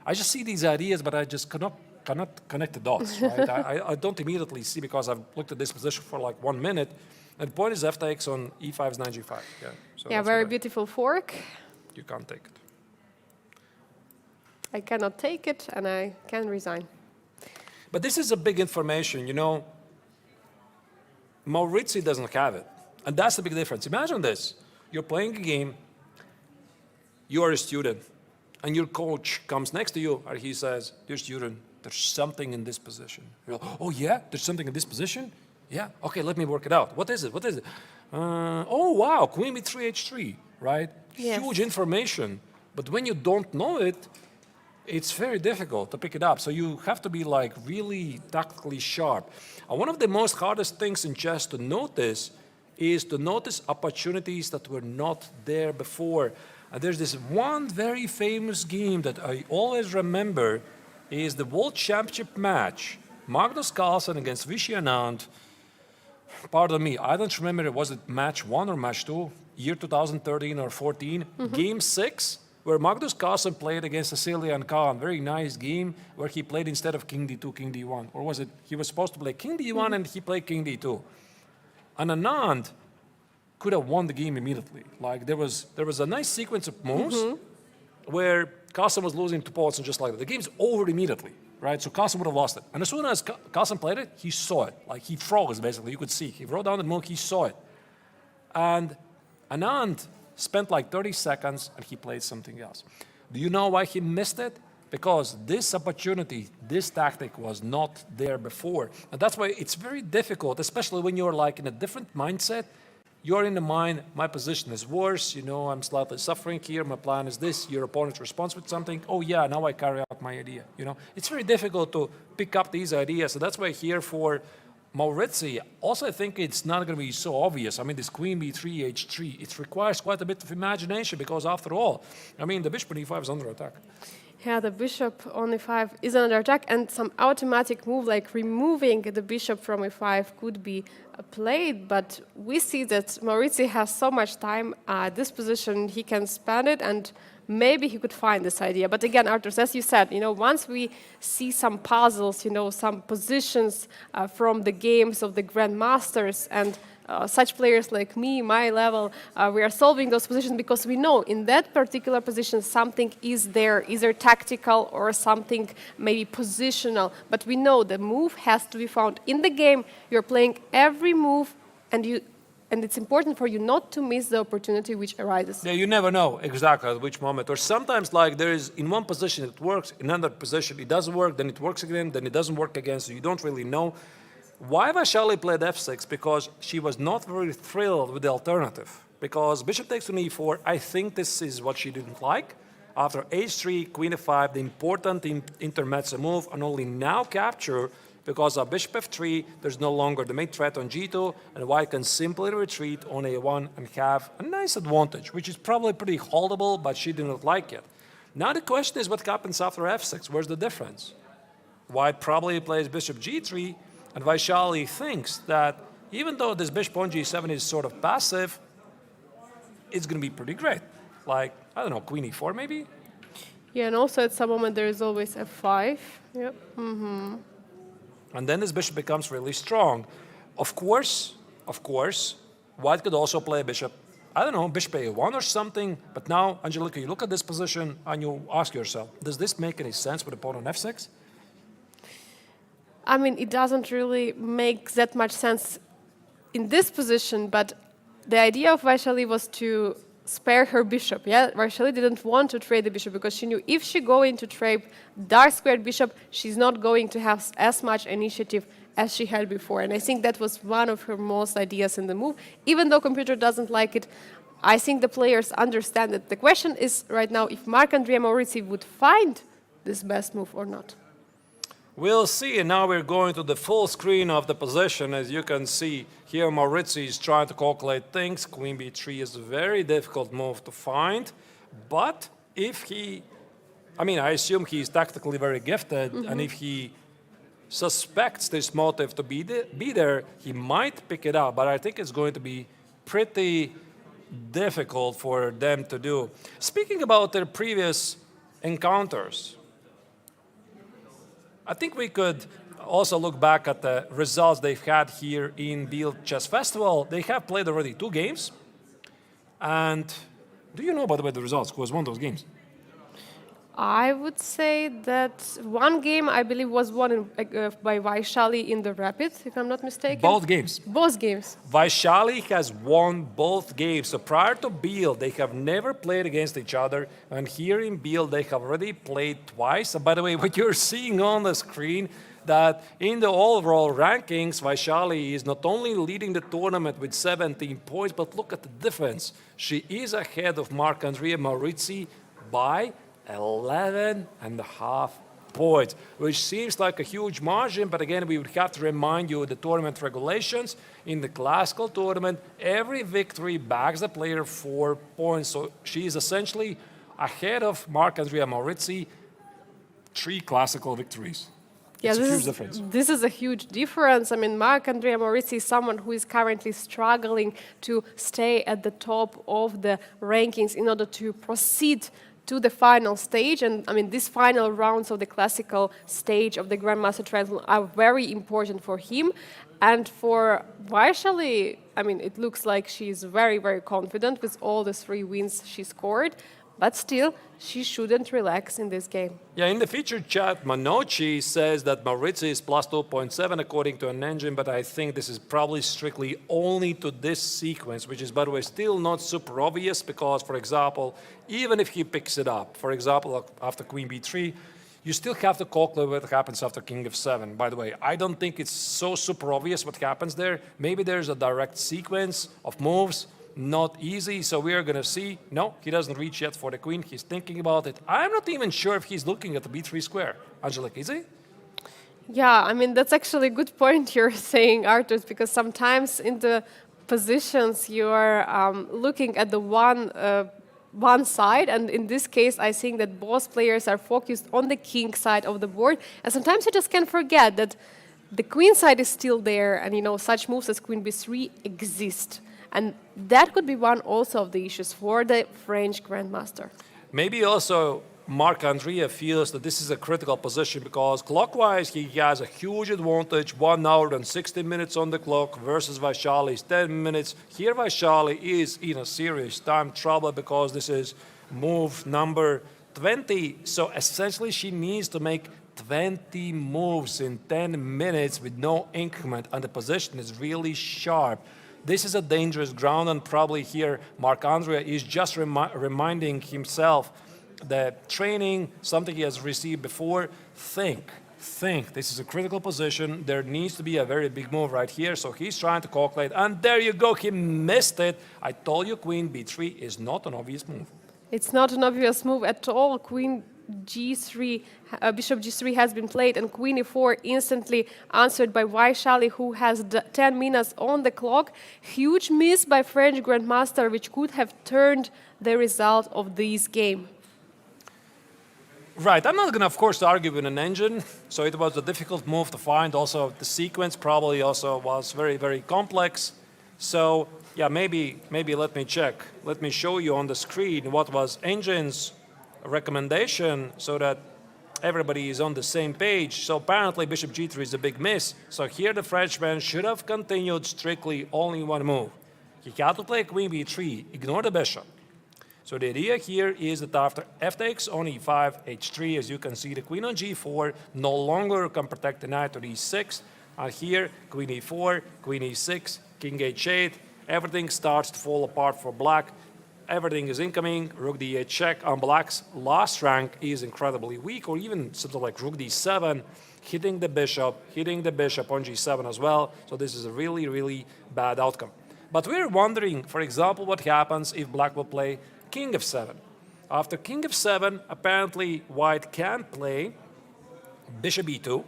I just see these ideas, but I just cannot connect the dots, right? I don't immediately see because I've looked at this position for like 1 minute. And the point is f takes on e5 is knight g5. Yeah, so Yeah, very beautiful fork. You can't take it. I cannot take it, and I can resign. But this is a big information, you know. Maurizi doesn't have it. And that's the big difference. Imagine this. You're playing a game, you are a student, and your coach comes next to you and he says, dear student, there's something in this position. You're like, oh yeah, there's something in this position? Yeah, okay, let me work it out. What is it? What is it? Oh wow, queen b3, h3, right? Yes. Huge information. But when you don't know it, it's very difficult to pick it up. So you have to be like really tactically sharp. And one of the most hardest things in chess to notice is to notice opportunities that were not there before. And there's this one very famous game that I always remember is the World Championship match. Magnus Carlsen against Vishy Anand. Pardon me, I don't remember, was it match 1 or match 2? Year 2013 or 14? Game 6? Where Magnus Carlsen played against Cecilia Khan. Very nice game where he played instead of king d2, king d1. Or was it, he was supposed to play king d1 and he played king d2. And Anand could have won the game immediately. Like there was a nice sequence of moves where Carlsen was losing to Paulson just like that. The game's over immediately, right? So Carlsen would have lost it. And as soon as Carlsen played it, he saw it. Like he froze basically, you could see. He wrote down the move, he saw it. And Anand spent like 30 seconds and he played something else. Do you know why he missed it? Because this opportunity, this tactic was not there before. And that's why it's very difficult, especially when you're like in a different mindset. You're in the mind, my position is worse, you know, I'm slightly suffering here, my plan is this, your opponent responds with something, oh yeah, now I carry out my idea, you know. It's very difficult to pick up these ideas, so that's why here for Maurizi, also I think it's not going to be so obvious. I mean, this queen b3, h3, it requires quite a bit of imagination because after all, I mean, the bishop on e5 is under attack. Yeah, the bishop on e5 is under attack, and some automatic move like removing the bishop from e5 could be played, but we see that Maurizi has so much time at this position, he can spend it, and maybe he could find this idea. But again, Artur, as you said, you know, once we see some puzzles, you know, some positions from the games of the grandmasters and such players like me, my level, we are solving those positions because we know in that particular position something is there, either tactical or something maybe positional. But we know the move has to be found in the game. You're playing every move, and it's important for you not to miss the opportunity which arises. Yeah, you never know exactly at which moment. Or sometimes like there is in one position it works, in another position it doesn't work, then it works again, then it doesn't work again, so you don't really know. Why Vaishali played f6? Because she was not very thrilled with the alternative. Because bishop takes on e4, I think this is what she didn't like. After h3, queen f5, the important intermezzo move, and only now capture, because of bishop f3, there's no longer the mate threat on g2, and white can simply retreat on a1 and have a nice advantage, which is probably pretty holdable, but she did not like it. Now the question is what happens after f6? Where's the difference? White probably plays bishop g3, and Vaishali thinks that even though this bishop on g7 is sort of passive, it's going to be pretty great. Like, I don't know, queen e4 maybe? Yeah, and also at some moment there is always f5. Yep. And then this bishop becomes really strong. Of course, white could also play a bishop, I don't know, bishop a1 or something. But now, Angelika, you look at this position and you ask yourself, does this make any sense with a pawn on f6? I mean, it doesn't really make that much sense in this position, but the idea of Vaishali was to spare her bishop. Yeah, Vaishali didn't want to trade the bishop because she knew if she going to trade dark squared bishop, she's not going to have as much initiative as she had before. And I think that was one of her most ideas in the move. Even though computer doesn't like it, I think the players understand it. The question is right now if Marc-Andrea Maurizi would find this best move or not. We'll see, and now we're going to the full screen of the position. As you can see here, Maurizi is trying to calculate things. Queen b3 is a very difficult move to find, but if he, I assume he's tactically very gifted, and if he suspects this motive to be there, he might pick it up, but I think it's going to be pretty difficult for them to do. Speaking about their previous encounters, I think we could also look back at the results they've had here in Biel Chess Festival. They have played already 2 games. And do you know, by the way, the results? Who has won those games? I would say that one game, I believe, was won by Vaishali in the rapid, if I'm not mistaken. Both games. Both games. Vaishali has won both games. So prior to Biel, they have never played against each other. And here in Biel, they have already played twice. And by the way, what you're seeing on the screen, that in the overall rankings, Vaishali is not only leading the tournament with 17 points, but look at the difference. She is ahead of Marc-Andrea Maurizi by 11.5 points, which seems like a huge margin, but again, we would have to remind you of the tournament regulations. In the classical tournament, every victory backs the player 4 points, so she is essentially ahead of Marc-Andrea Maurizi 3 classical victories. Yeah, it's a huge difference. This is a huge difference. I mean, Marc-Andrea Maurizi is someone who is currently struggling to stay at the top of the rankings in order to proceed to the final stage. And I mean, these final rounds of the classical stage of the Grandmaster Triathlon are very important for him. And for Vaishali, I mean, it looks like she's very, very confident with all the 3 wins she scored. But still, she shouldn't relax in this game. Yeah, in the featured chat, Manochi says that Maurizi is plus 2.7 according to an engine, but I think this is probably strictly only to this sequence, which is, by the way, still not super obvious because, for example, even if he picks it up, for example, after queen b3, you still have to calculate what happens after king f7. By the way, I don't think it's so super obvious what happens there. Maybe there's a direct sequence of moves. Not easy, so we are going to see. No, he doesn't reach yet for the queen. He's thinking about it. I'm not even sure if he's looking at the b3 square. Angelika, is he? Yeah, I mean, that's actually a good point you're saying, Artur, because sometimes in the positions you're looking at the one side, and in this case, I think that both players are focused on the king side of the board, and sometimes you just can forget that the queen side is still there, and you know, such moves as queen b3 exist. And that could be one also of the issues for the French Grandmaster. Maybe also Marc-Andrea feels that this is a critical position because clockwise he has a huge advantage, 1 hour and 60 minutes on the clock versus Vaishali's 10 minutes. Here Vaishali is in a serious time trouble because this is move number 20. So essentially she needs to make 20 moves in 10 minutes with no increment, and the position is really sharp. This is a dangerous ground, and probably here Marc-Andrea is just reminding himself that training, something he has received before, think. This is a critical position. There needs to be a very big move right here, so he's trying to calculate, and there you go, he missed it. I told you queen b3 is not an obvious move. It's not an obvious move at all. Queen G3, bishop G3 has been played, and Queen E4 instantly answered by Vaishali, who has 10 minutes on the clock. Huge miss by French Grandmaster, which could have turned the result of this game. Right, I'm not going to, of course, argue with an engine, so it was a difficult move to find. Also, the sequence probably also was very, very complex. So, yeah, maybe let me check. Let me show you on the screen what was engine's recommendation so that everybody is on the same page. So apparently bishop g3 is a big miss. So here the Frenchman should have continued strictly only one move. He had to play queen b3, ignore the bishop. So the idea here is that after f takes on e5, h3, as you can see, the queen on g4 no longer can protect the knight to e6. And here, queen e4, queen e6, king h8, everything starts to fall apart for black. Everything is incoming, rook d8 check, and black's last rank is incredibly weak, or even something like rook d7, hitting the bishop on g7 as well. So this is a really, really bad outcome. But we're wondering, for example, what happens if black will play king f7. After king f7, apparently white can play bishop e2,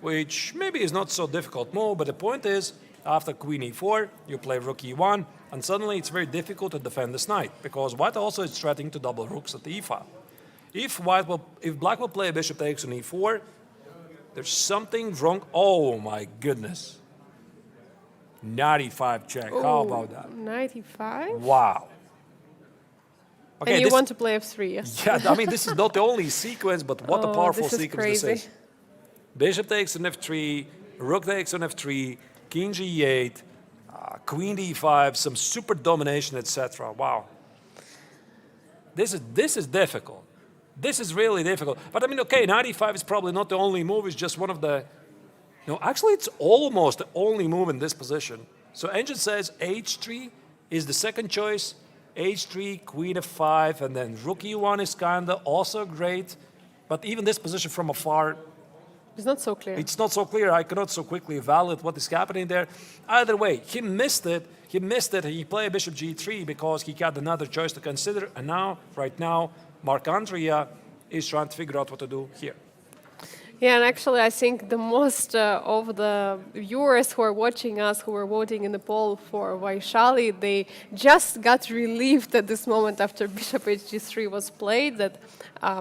which maybe is not so difficult move, but the point is, after queen e4, you play rook e1, and suddenly it's very difficult to defend this knight, because white also is threatening to double rooks at the e-file. If black will play bishop takes on e4, there's something wrong. Oh my goodness. Knight e5 check. How about that? Knight e5? Wow. Okay, and you want to play f3, yes? Yeah, I mean, this is not the only sequence, but what a powerful sequence this is. Bishop takes on f3, rook takes on f3, king g8, queen d5, some super domination, etc. Wow. This is difficult. This is really difficult. But I mean, okay, knight e5 is probably not the only move. It's just one of the... No, actually, it's almost the only move in this position. So engine says h3 is the second choice. h3, queen f5, and then rook e1 is kind of also great. But even this position from afar... It's not so clear. It's not so clear. I cannot so quickly evaluate what is happening there. Either way, he missed it. He missed it. He played bishop g3 because he had another choice to consider. And now, right now, Marc-Andrea is trying to figure out what to do here. Yeah, and actually I think the most of the viewers who are watching us, who were voting in the poll for Vaishali, they just got relieved at this moment after bishop hg3 was played that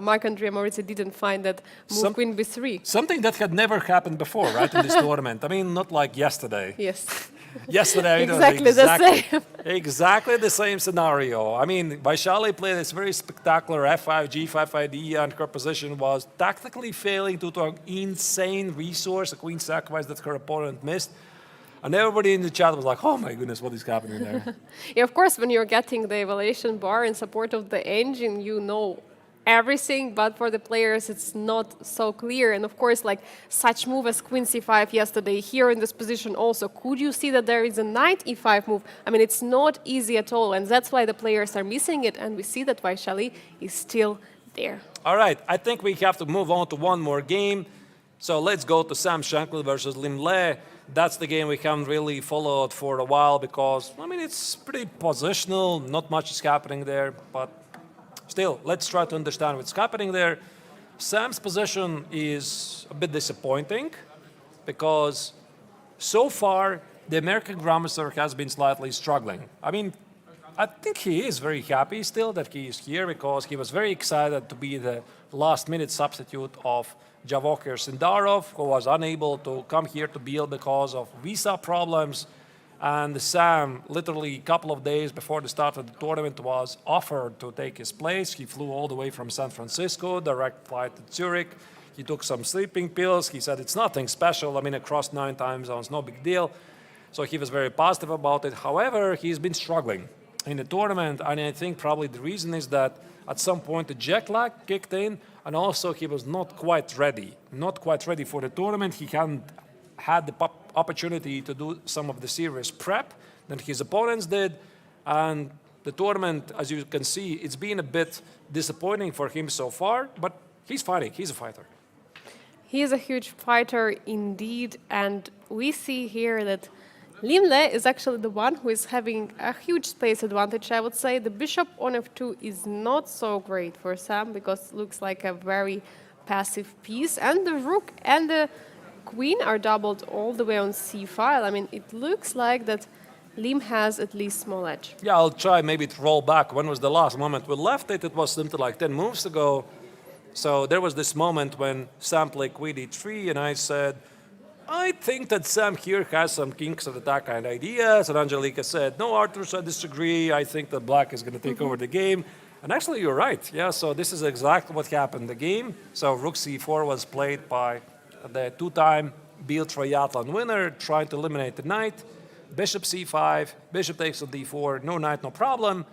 Marc-Andrea Maurizio didn't find that move queen b3. Something that had never happened before, right, in this tournament. I mean, not like yesterday. Yes. Yesterday, exactly the same. Exactly the same scenario. I mean, Vaishali played this very spectacular f5, g5 idea, and her position was tactically failing due to an insane resource, a queen sacrifice that her opponent missed. And everybody in the chat was like, oh my goodness, what is happening there? Yeah, of course, when you're getting the evaluation bar in support of the engine, you know everything, but for the players it's not so clear. And of course, like such move as queen c5 yesterday, here in this position also, could you see that there is a knight e5 move? I mean, it's not easy at all, and that's why the players are missing it, and we see that Vaishali is still there. All right, I think we have to move on to one more game. So let's go to Sam Shankland versus Lim Le. That's the game we haven't really followed for a while because, I mean, it's pretty positional, not much is happening there, but still, let's try to understand what's happening there. Sam's position is a bit disappointing because so far the American Grandmaster has been slightly struggling. I mean, I think he is very happy still that he is here because he was very excited to be the last-minute substitute of Javokhir Sindarov, who was unable to come here to Biel because of visa problems. And Sam, literally a couple of days before the start of the tournament, was offered to take his place. He flew all the way from San Francisco, direct flight to Zurich. He took some sleeping pills. He said it's nothing special. I mean, across 9 time zones, no big deal. So he was very positive about it. However, he's been struggling in the tournament. And I think probably the reason is that at some point the jet lag kicked in. And also he was not quite ready for the tournament. He hadn't had the opportunity to do some of the serious prep that his opponents did. And the tournament, as you can see, it's been a bit disappointing for him so far, but he's fighting. He's a fighter. He is a huge fighter indeed, and we see here that Limle is actually the one who is having a huge space advantage, I would say. The bishop on f2 is not so great for Sam because it looks like a very passive piece. And the rook and the queen are doubled all the way on c-file. I mean, it looks like that Lim has at least small edge. Yeah, I'll try maybe to roll back. When was the last moment we left it? It was something like 10 moves ago. So there was this moment when Sam played queen e3, and I said, I think that Sam here has some kings of attack kind of ideas. And Angelika said, no, Arthur, I disagree. I think that black is going to take over the game. And actually, you're right. Yeah, so this is exactly what happened in the game. So rook c4 was played by the two-time Biel triathlon winner, trying to eliminate the knight. Bishop c5, bishop takes on d4, no knight, no problem.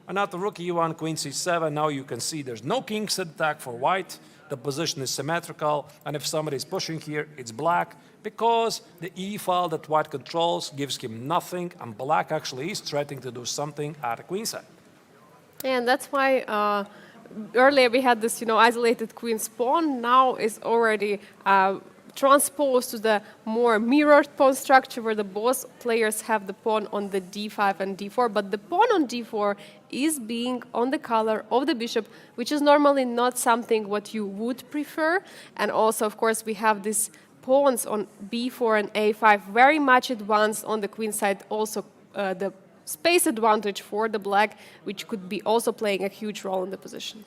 And after rook e1, queen c7, now you can see there's no king's attack for white. The position is symmetrical, and if somebody is pushing here, it's black, because the e file that white controls gives him nothing, and black actually is threatening to do something at the queen side. And that's why earlier we had this, isolated queen's pawn. Now is already transposed to the more mirrored pawn structure where the both players have the pawn on the d5 and d4, but the pawn on d4 is being on the color of the bishop, which is normally not something what you would prefer. And also, of course, we have these pawns on b4 and a5 very much advanced on the queen side, also the space advantage for the black, which could be also playing a huge role in the position.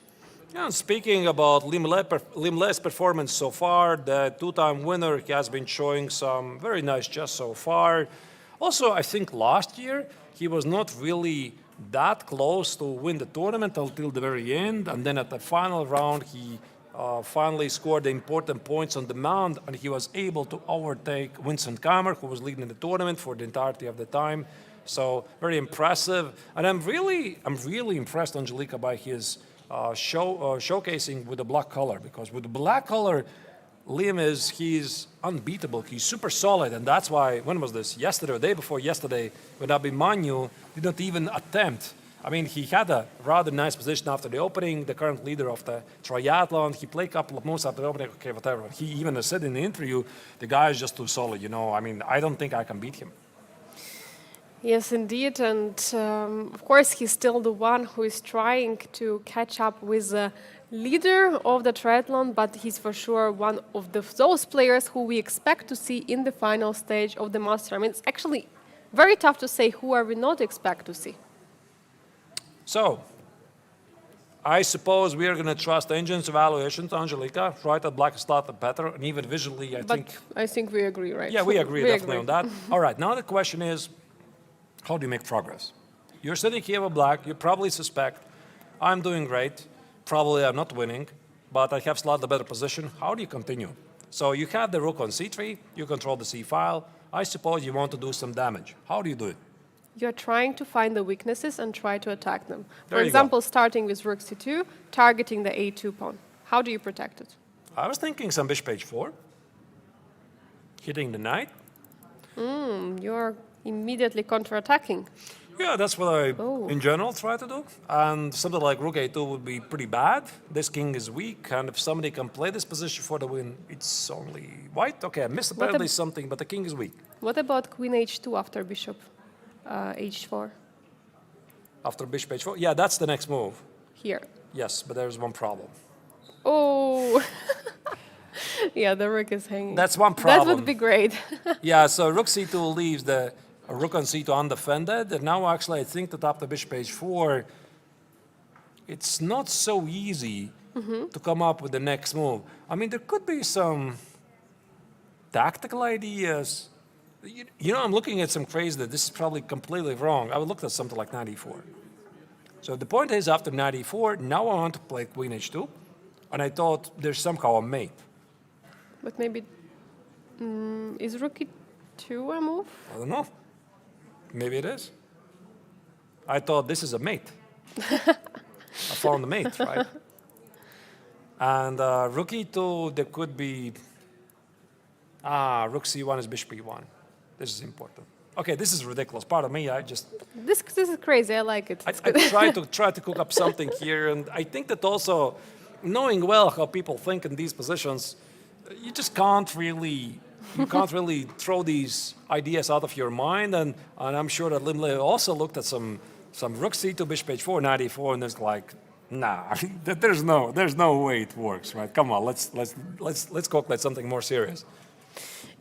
Yeah, and speaking about Limle's performance so far, the two-time winner has been showing some very nice chess so far. Also, I think last year he was not really that close to win the tournament until the very end, and then at the final round he finally scored the important points on the mound, and he was able to overtake Vincent Kammer, who was leading the tournament for the entirety of the time. So very impressive, and I'm really impressed, Angelika, by his showcasing with the black color, because with the black color, Liam he's unbeatable. He's super solid, and that's why, when was this? Yesterday or day before yesterday, when Abhimanyu did not even attempt. I mean, he had a rather nice position after the opening, the current leader of the triathlon. He played a couple of moves after the opening, okay, whatever. He even said in the interview, the guy is just too solid, I mean, I don't think I can beat him. Yes, indeed, and of course he's still the one who is trying to catch up with the leader of the triathlon, but he's for sure one of those players who we expect to see in the final stage of the Master. I mean, it's actually very tough to say who are we not expect to see. So, I suppose we are going to trust the engine's evaluations, Angelika, right? That black is started better, and even visually, I think we agree, right? Yeah, we agree definitely on that. All right, now the question is, how do you make progress? You're sitting here with black, you probably suspect, I'm doing great, probably I'm not winning, but I have slightly better position. How do you continue? So you have the rook on c3, you control the c file. I suppose you want to do some damage. How do you do it? You're trying to find the weaknesses and try to attack them. For example, starting with rook c2, targeting the a2 pawn. How do you protect it? I was thinking some bishop h4, hitting the knight. You're immediately counterattacking. Yeah, that's what I, in general, try to do. And something like rook a2 would be pretty bad. This king is weak, and if somebody can play this position for the win, it's only white. Okay, I missed apparently something, but the king is weak. What about queen h2 after bishop h4? After bishop h4? Yeah, that's the next move. Here. Yes, but there's one problem. Oh! Yeah, the rook is hanging. That's one problem. That would be great. Yeah, so rook c2 leaves the rook on c2 undefended, and now actually I think that after bishop h4, it's not so easy to come up with the next move. I mean, there could be some tactical ideas. I'm looking at some crazy that this is probably completely wrong. I would look at something like knight e4. So the point is, after knight e4, now I want to play queen h2, and I thought there's somehow a mate. But maybe, is rook e2 a move? I don't know. Maybe it is. I thought this is a mate. I found the mate, right? And rook e2, there could be, rook c1 is bishop e1. This is important. Okay, this is ridiculous. Pardon me, I just... This is crazy, I like it. I try to cook up something here, and I think that also, knowing well how people think in these positions, you just can't really you can't really throw these ideas out of your mind. And I'm sure that Limle also looked at some rook c2, bishop h4, knight e4, and it's like, nah, there's no way it works, right? Come on, let's calculate something more serious.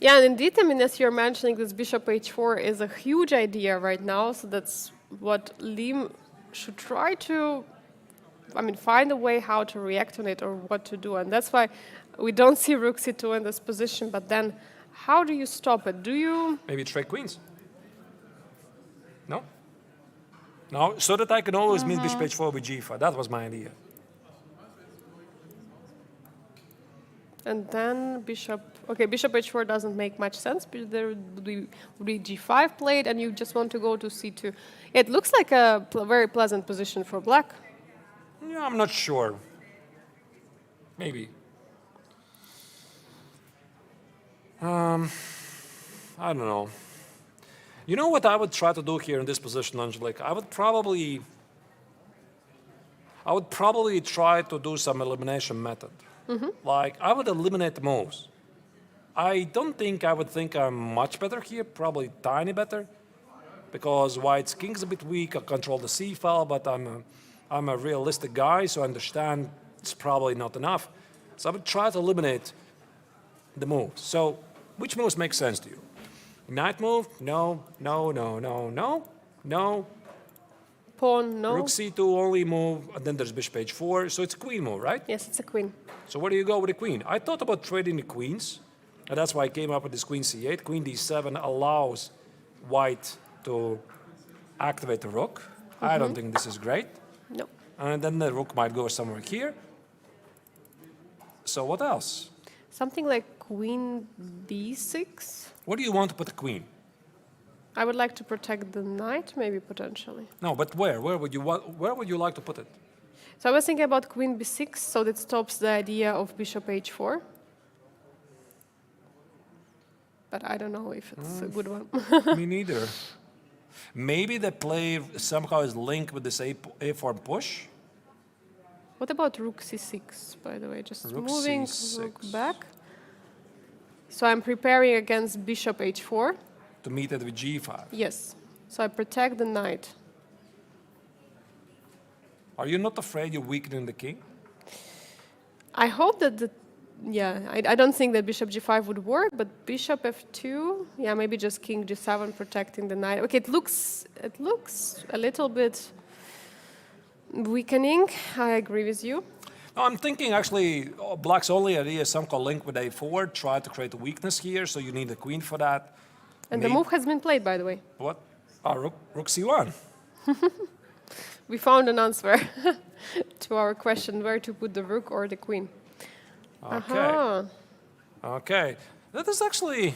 Yeah, and indeed, I mean, as you're mentioning, this bishop h4 is a huge idea right now. So that's what Lim should try to, I mean, find a way how to react on it or what to do. And that's why we don't see rook c2 in this position. But then how do you stop it? Do you... Maybe trade queens? No? No, so that I can always meet bishop h4 with g5. That was my idea. And then bishop... Okay, bishop h4 doesn't make much sense, but there would be g5 played, and you just want to go to c2. It looks like a very pleasant position for black. Yeah, I'm not sure. Maybe. I don't know. You know what I would try to do here in this position, Angelique? I would probably try to do some elimination method. Like, I would eliminate the moves. I don't think I would think I'm much better here, probably tiny better, because white's king's a bit weak. I control the c file, but I'm a realistic guy, so I understand it's probably not enough. So I would try to eliminate the moves. So which moves make sense to you? Knight move? No, no, no, no, no, no. Pawn, no. Rook c2 only move, and then there's bishop h4, so it's a queen move, right? Yes, it's a queen. So where do you go with the queen? I thought about trading the queens, and that's why I came up with this queen c8. Queen d7 allows white to activate the rook. I don't think this is great. No. And then the rook might go somewhere here. So what else? Something like queen d6. Where do you want to put the queen? I would like to protect the knight, maybe potentially. No, but where? Where would you like to put it? So I was thinking about queen b6, so that stops the idea of bishop h4. But I don't know if it's a good one. Me neither. Maybe the play somehow is linked with this a4 push. What about rook c6, by the way? Just Rook moving c6. rook back. So I'm preparing against bishop h4. To meet it with g5. Yes. So I protect the knight. Are you not afraid you're weakening the king? I hope that I don't think that bishop g5 would work, but bishop f2, yeah, maybe just king g7 protecting the knight. Okay, it looks a little bit weakening. I agree with you. No, I'm thinking actually black's only idea is somehow linked with a4, try to create a weakness here, so you need a queen for that. And the move has been played, by the way. What? Rook c1. We found an answer to our question where to put the rook or the queen. Okay. Okay. That is actually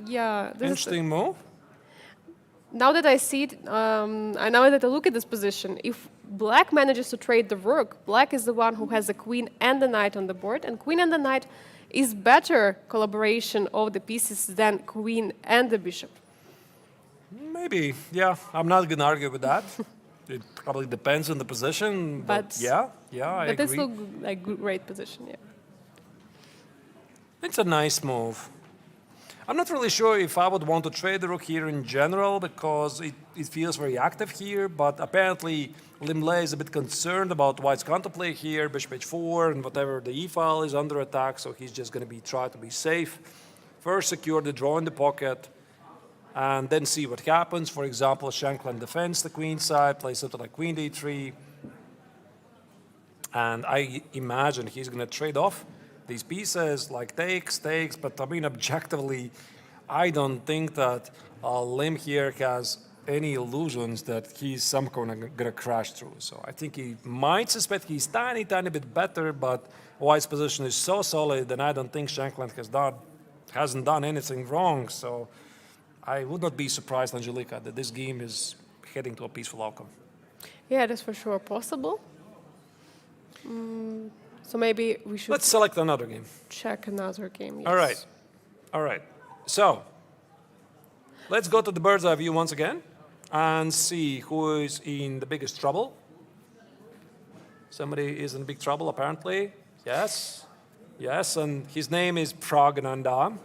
yeah, this interesting move. Now that I see it, I now that I look at this position, if black manages to trade the rook, black is the one who has the queen and the knight on the board, and queen and the knight is better collaboration of the pieces than queen and the bishop. Maybe, yeah. I'm not going to argue with that. It probably depends on the position, but yeah, I agree. But this looks like great position, yeah. It's a nice move. I'm not really sure if I would want to trade the rook here in general because it feels very active here, but apparently Limle is a bit concerned about white's counterplay here, bishop h4 and whatever, the e-file is under attack, so he's just going to try to be safe. First secure the draw in the pocket and then see what happens. For example, Shankland defends the queen side, plays something like queen d3, and I imagine he's going to trade off these pieces, like takes, but I mean, objectively, I don't think that Lim here has any illusions that he's somehow gonna crash through. So I think he might suspect he's tiny bit better, but White's position is so solid, and I don't think Shankland hasn't done anything wrong. So I would not be surprised, Angelica, that this game is heading to a peaceful outcome. Yeah, that's for sure possible. So maybe we should... Let's select another game. Check another game, yes. All right. So, let's go to the bird's eye view once again and see who is in the biggest trouble. Somebody is in big trouble, apparently. Yes, and his name is Pragnanda.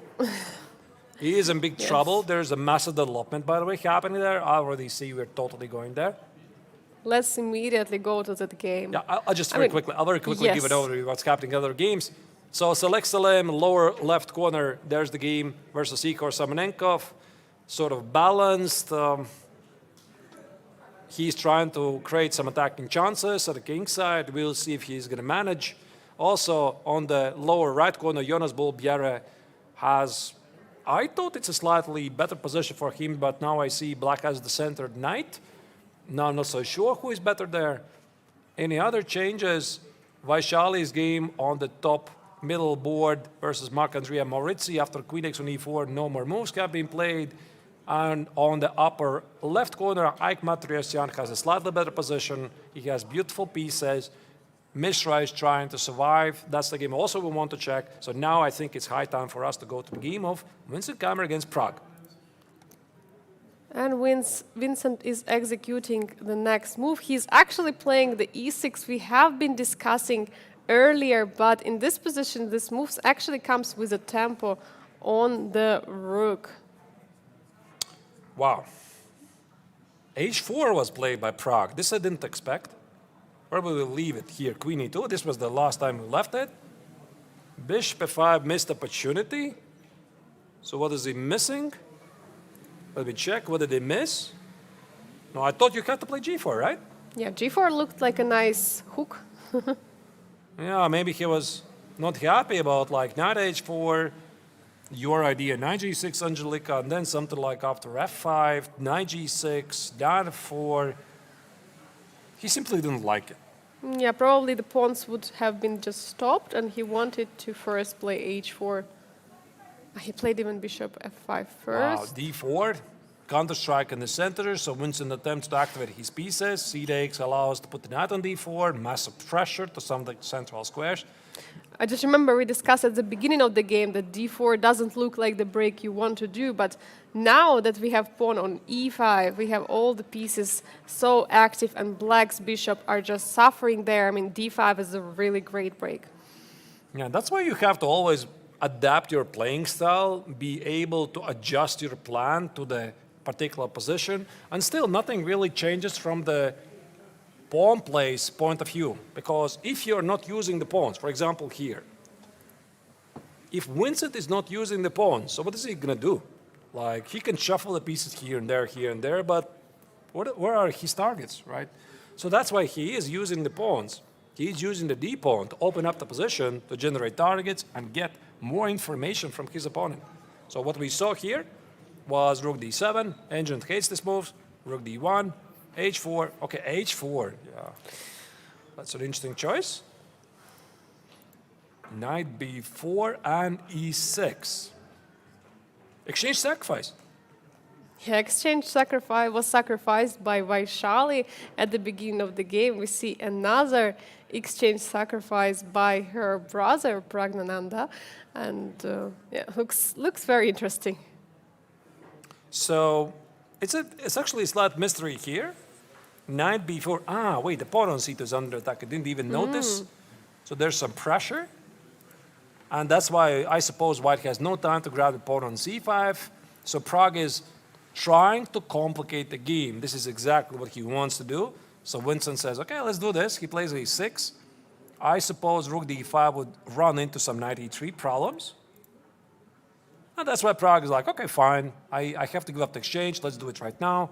He is in big Yes. trouble. There's a massive development, by the way, happening there. I already see we're totally going there. Let's immediately go to that game. Yeah, I'll just I very mean, quickly. I'll very quickly give an yes. overview of what's happening in other games. So select Salm, lower left corner. There's the game versus Igor Savenkov. Sort of balanced. He's trying to create some attacking chances at the king side. We'll see if he's going to manage. Also, on the lower right corner, Jonas Buhler has, I thought it's a slightly better position for him, but now I see black has the centered knight. Now I'm not so sure who is better there. Any other changes? Vaishali's game on the top middle board versus Marc-Andrea Maurizzi after queen x on e4, no more moves have been played. And on the upper left corner, Ike Matrosyan has a slightly better position. He has beautiful pieces. Mishra is trying to survive. That's the game also we want to check. So now I think it's high time for us to go to the game of Vincent Kammer against Prague. And Vincent is executing the next move. He's actually playing the e6 we have been discussing earlier, but in this position, this move actually comes with a tempo on the rook. Wow. H4 was played by Prague. This I didn't expect. Probably we'll leave it here. Queen e2. This was the last time we left it. Bishop f5 missed opportunity. So what is he missing? Let me check. What did he miss? No, I thought you had to play g4, right? Yeah, g4 looked like a nice hook. Yeah, maybe he was not happy about like knight h4, your idea, knight g6, Angelica, and then something like after f5, knight g6, knight f4. He simply didn't like it. Yeah, probably the pawns would have been just stopped, and he wanted to first play h4. He played even bishop f5 Wow, first. d4, counter-strike in the center, so Winston attempts to activate his pieces. C takes allows to put the knight on d4, massive pressure to some of the central squares. I just remember we discussed at the beginning of the game that d4 doesn't look like the break you want to do, but now that we have pawn on e5, we have all the pieces so active and black's bishop are just suffering there. I mean, d5 is a really great break. Yeah, that's why you have to always adapt your playing style, be able to adjust your plan to the particular position, and still nothing really changes from the pawn plays point of view. Because if you're not using the pawns, for example here, if Vincent is not using the pawns, so what is he gonna do? Like, he can shuffle the pieces here and there, but where are his targets, right? So that's why he is using the pawns. He's using the d pawn to open up the position, to generate targets, and get more information from his opponent. So what we saw here was rook d7, Ancient hates this move, rook d1, h4, okay, h4, yeah. That's an interesting choice. Knight b4 and e6. Exchange sacrifice. Yeah, exchange sacrifice was sacrificed by Vaishali at the beginning of the game. We see another exchange sacrifice by her brother Pragnananda, and yeah, looks very interesting. So it's actually a slight mystery here. Knight b4. Ah, wait, the pawn on c2 is under attack. I didn't even notice. So there's some pressure. And that's why I suppose white has no time to grab the pawn on c5. So Prague is trying to complicate the game. This is exactly what he wants to do. So Winston says, okay, let's do this. He plays a6. I suppose rook d5 would run into some knight e3 problems. And that's why Prague is like, okay, fine. I have to give up the exchange. Let's do it right now.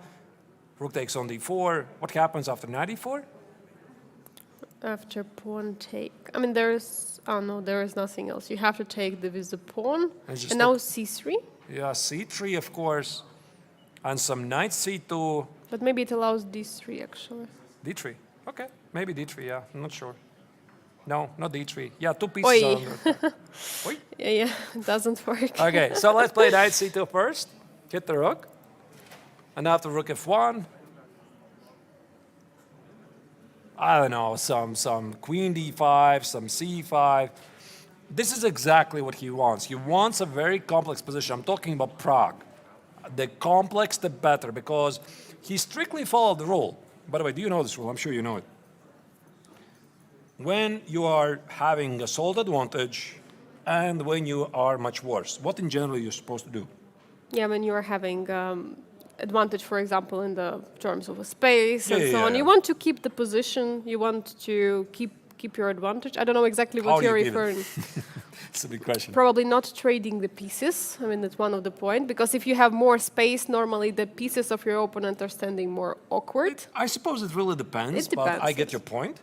Rook takes on d4. What happens after knight e4? After pawn take, I mean, there is nothing else. You have to take with the pawn. And now c3? Yeah, c3, of course. And some knight c2. But maybe it allows d3, actually. d3. Okay, maybe d3, yeah. I'm not sure. No, not d3. Yeah, two pieces are under. Oi. Yeah, it doesn't work. Okay, so let's play knight c2 first. Hit the rook. And after rook f1, I don't know, some queen d5, some c5. This is exactly what he wants. He wants a very complex position. I'm talking about Prague. The complex, the better, because he strictly followed the rule. By the way, do you know this rule? I'm sure you know it. When you are having a solid advantage and when you are much worse, what in general you're supposed to do? Yeah, when you are having advantage, for example, in the terms of a space and so on, you want to keep the position. You want to keep your advantage. I don't know exactly what How you're you keep it? referring. It's a big question. Probably not trading the pieces. I mean, that's one of the point, because if you have more space, normally the pieces of your opponent are standing more awkward. I suppose it really depends, It but depends, I get yes. your point.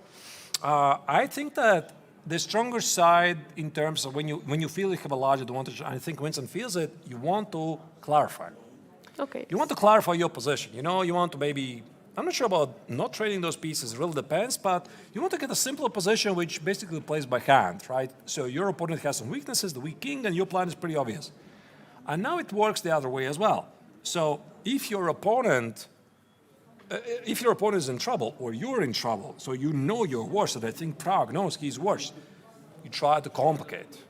I think that the stronger side in terms of when you feel you have a large advantage, I think Winston feels it, you want to clarify. Okay. You want to clarify your position. You know, you want to maybe, I'm not sure about not trading those pieces, it really depends, but you want to get a simpler position which basically plays by hand, right? So your opponent has some weaknesses, the weak king, and your plan is pretty obvious. And now it works the other way as well. So if your opponent is in trouble or you're in trouble, so you know you're worse, and I think Prague knows he's worse, you try to complicate.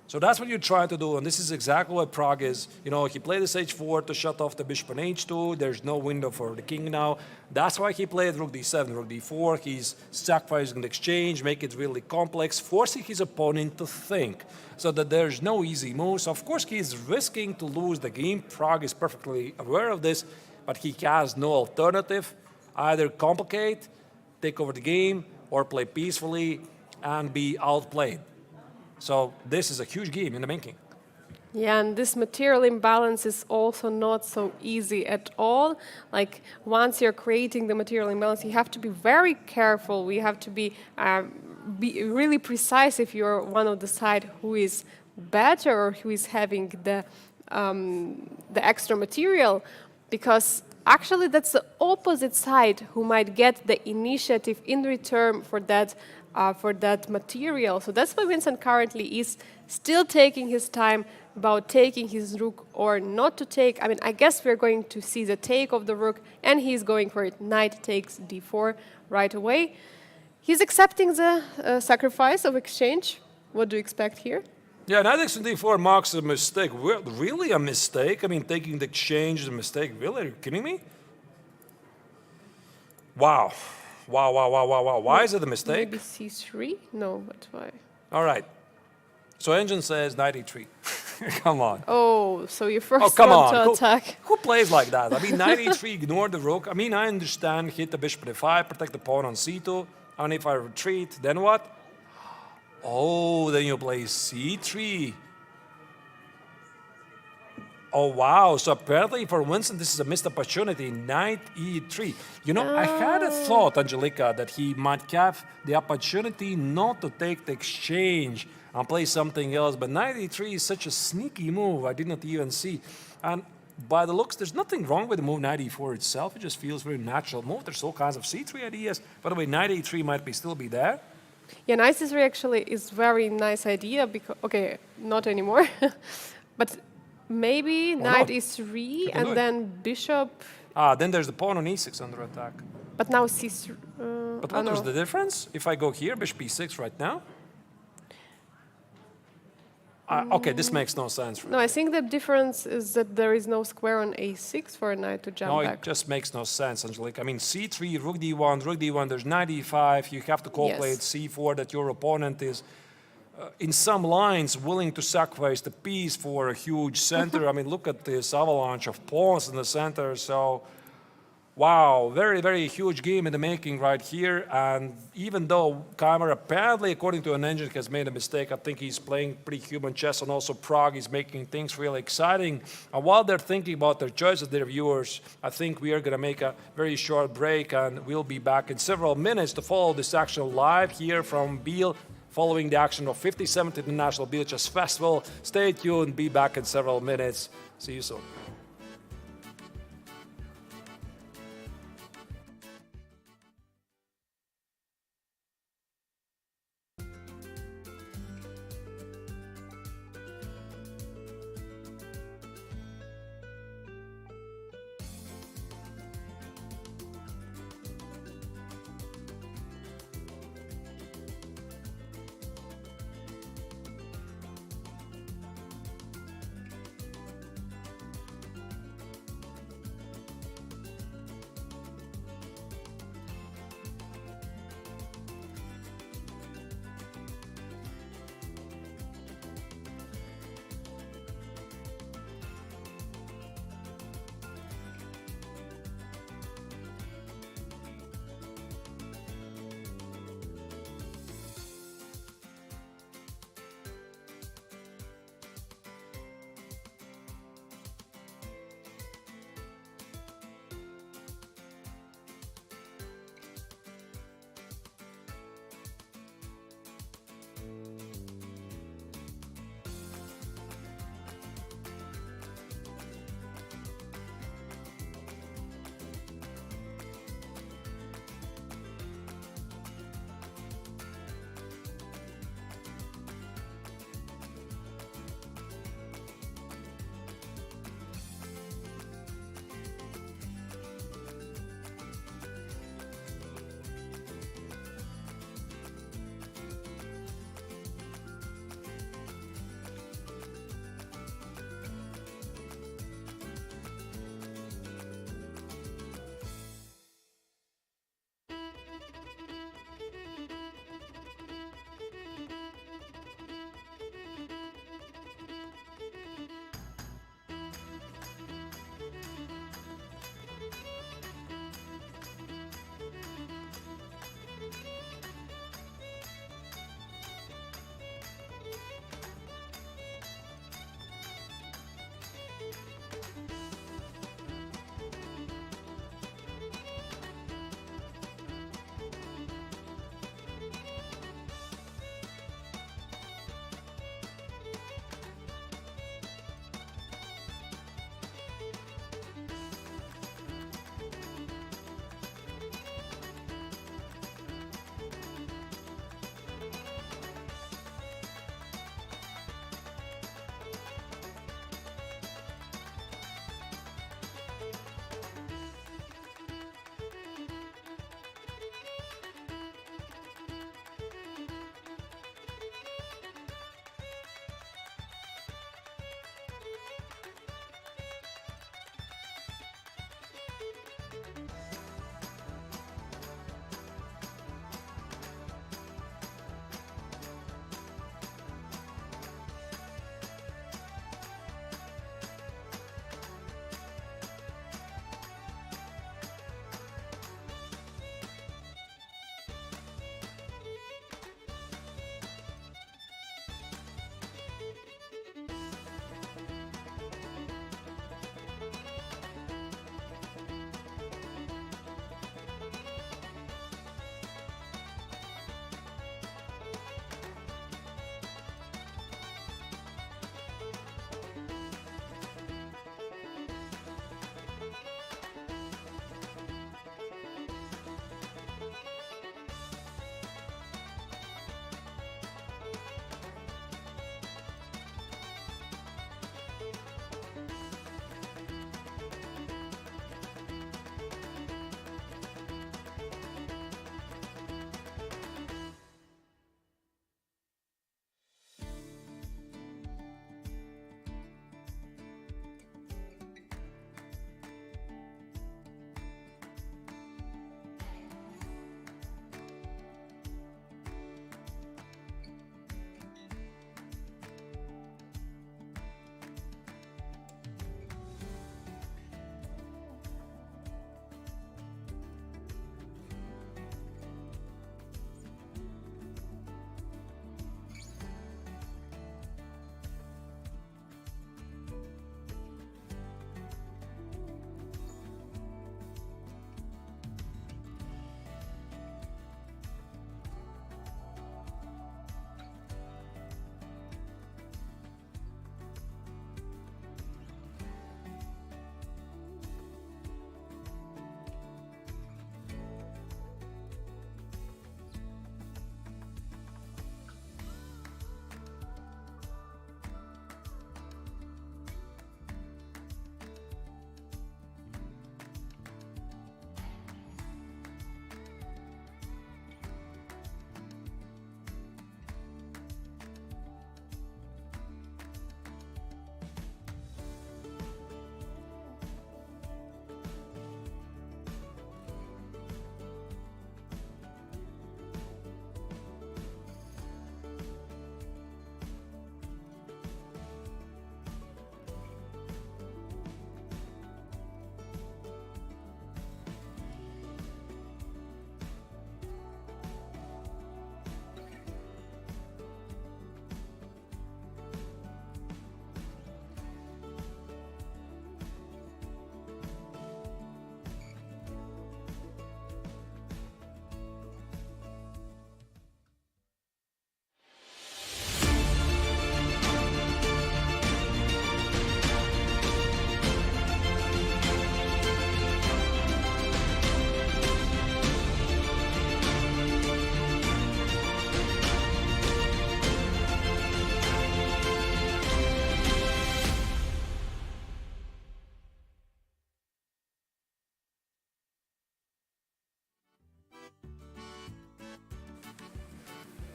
So that's what you try to do, and this is exactly what Prague is. You know, he played this h4 to shut off the bishop on h2. There's no window for the king now. That's why he played rook d7, rook d4. He's sacrificing the exchange, make it really complex, forcing his opponent to think so that there's no easy moves. Of course, he's risking to lose the game. Prague is perfectly aware of this, but he has no alternative. Either complicate, take over the game, or play peacefully and be outplayed. So this is a huge game in the making. Yeah, and this material imbalance is also not so easy at all. Like, once you're creating the material imbalance, you have to be very careful. We have to be really precise if you're one of the side who is better or who is having the extra material, because actually that's the opposite side who might get the initiative in return for that material. So that's why Vincent currently is still taking his time about taking his rook or not to take. I mean, I guess we're going to see the take of the rook, and he's going for it. Knight takes d4 right away. He's accepting the sacrifice of exchange. What do you expect here? Yeah, knight takes d4 marks a mistake. Really a mistake? I mean, taking the exchange is a mistake. Really? Are you kidding me? Wow. Wow. Why is it a mistake? Maybe c3? No, but why? All right. So engine says knight e3. Come on. Oh, so you first Come want on. to attack. Who plays like that? I mean, knight e3, ignore the rook. I mean, I understand, hit the bishop d5, protect the pawn on c2. And if I retreat, then what? Oh, then you play c3. Oh, wow. So apparently for Winston, this is a missed opportunity. Knight e3. You know, I had a thought, Angelica, that he might have the opportunity not to take the exchange and play something else. But knight e3 is such a sneaky move. I did not even see. And by the looks, there's nothing wrong with the move knight e4 itself. It just feels very natural move. There's all kinds of c3 ideas. By the way, knight e3 might still be there. Yeah, knight c3 actually is very nice idea because, okay, not anymore. But maybe knight e3 and then bishop. Then there's the pawn on e6 under attack. But now c3. But what is the difference? If I go here, bishop e6 right now? Okay, this makes no sense. No, I think the difference is that there is no square on a6 for a knight to jump back. No, it just makes no sense, Angelique. I mean, c3, rook d1, there's knight e5. You have to calculate c4 that your opponent is, in some lines, willing to sacrifice the piece for a huge center. I mean, look at this avalanche of pawns in the center. So, wow, very, very huge game in the making right here. And even though Keimer apparently, according to an engine, has made a mistake, I think he's playing pretty human chess, and also Prague is making things really exciting. And while they're thinking about their choices, their viewers, I think we are going to make a very short break, and we'll be back in several minutes to follow this action live here from Biel, following the action of 57th International Biel Chess Festival. Stay tuned, be back in several minutes. See you soon.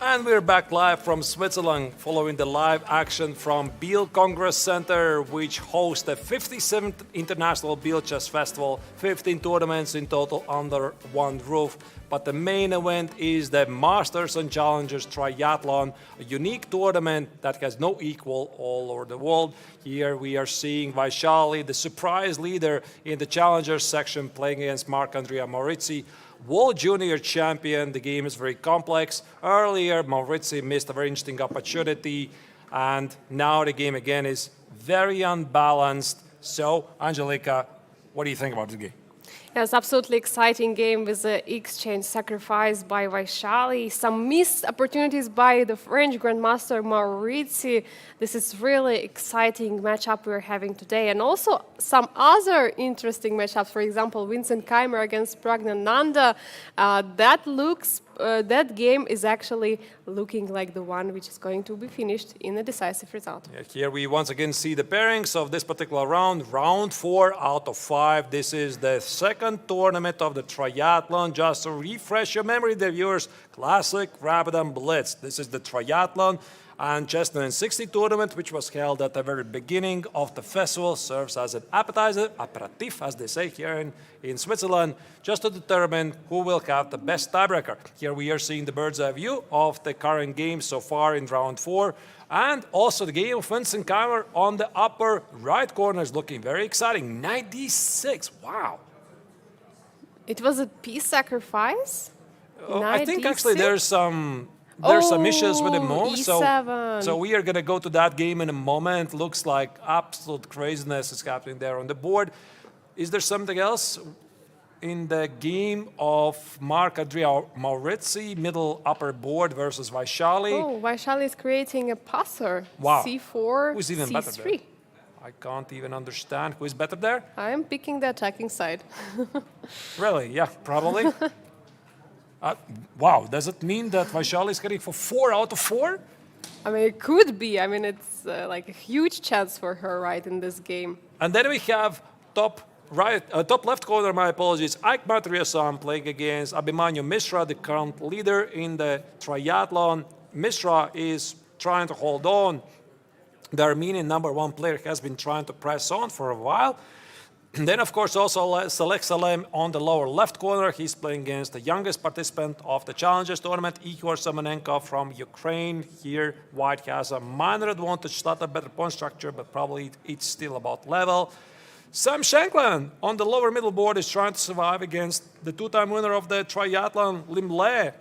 And we're back live from Switzerland following the live action from Biel Congress Center, which hosts the 57th International Biel Chess Festival, 15 tournaments in total under one roof. But the main event is the Masters and Challengers Triathlon, a unique tournament that has no equal all over the world. Here we are seeing Vaishali, the surprise leader in the Challengers section, playing against Marc-Andrea Maurizzi, World Junior Champion. The game is very complex. Earlier, Maurizzi missed a very interesting opportunity, and now the game again is very unbalanced. So, Angelika, what do you think about the game? Yes, absolutely exciting game with the exchange sacrifice by Vaishali. Some missed opportunities by the French Grandmaster Maurizzi. This is really exciting matchup we're having today. And also some other interesting matchups. For example, Vincent Keimer against Pragnananda. That game is actually looking like the one which is going to be finished in a decisive result. Yeah, here we once again see the pairings of this particular round. Round 4 out of 5. This is the second tournament of the triathlon. Just to refresh your memory, the viewers, Classic, Rapid and Blitz. This is the triathlon and Chess 960 tournament, which was held at the very beginning of the festival, serves as an appetizer, aperitif, as they say here in Switzerland, just to determine who will have the best tiebreaker. Here we are seeing the bird's eye view of the current game so far in round 4, and also the game of Vincent Keimer on the upper right corner is looking very exciting. 96, wow. It was a piece sacrifice? I think actually there's some issues with the move, E7. so we are going to go to that game in a moment. Looks like absolute craziness is happening there on the board. Is there something else in the game of Marc-Andrea Maurizzi, middle upper board versus Vaishali? Oh, Vaishali is creating a passer. Wow. C4, Who's even C3. better there? I can't even understand. Who is better there? I am picking the attacking side. Really? Yeah, probably. Wow, does it mean that Vaishali is getting for 4 out of 4? I mean, it could be. I mean, it's like a huge chance for her, right, in this game. And then we have top left corner, my apologies, Ike Matariasan playing against Abhimanyu Mishra, the current leader in the triathlon. Mishra is trying to hold on. The Armenian #1 player has been trying to press on for a while. And then, of course, also Salem on the lower left corner. He's playing against the youngest participant of the Challengers tournament, Igor Semenenko from Ukraine. Here, White has a minor advantage, not a better pawn structure, but probably it's still about level. Sam Shankland on the lower middle board is trying to survive against the two-time winner of the triathlon, Lim Le,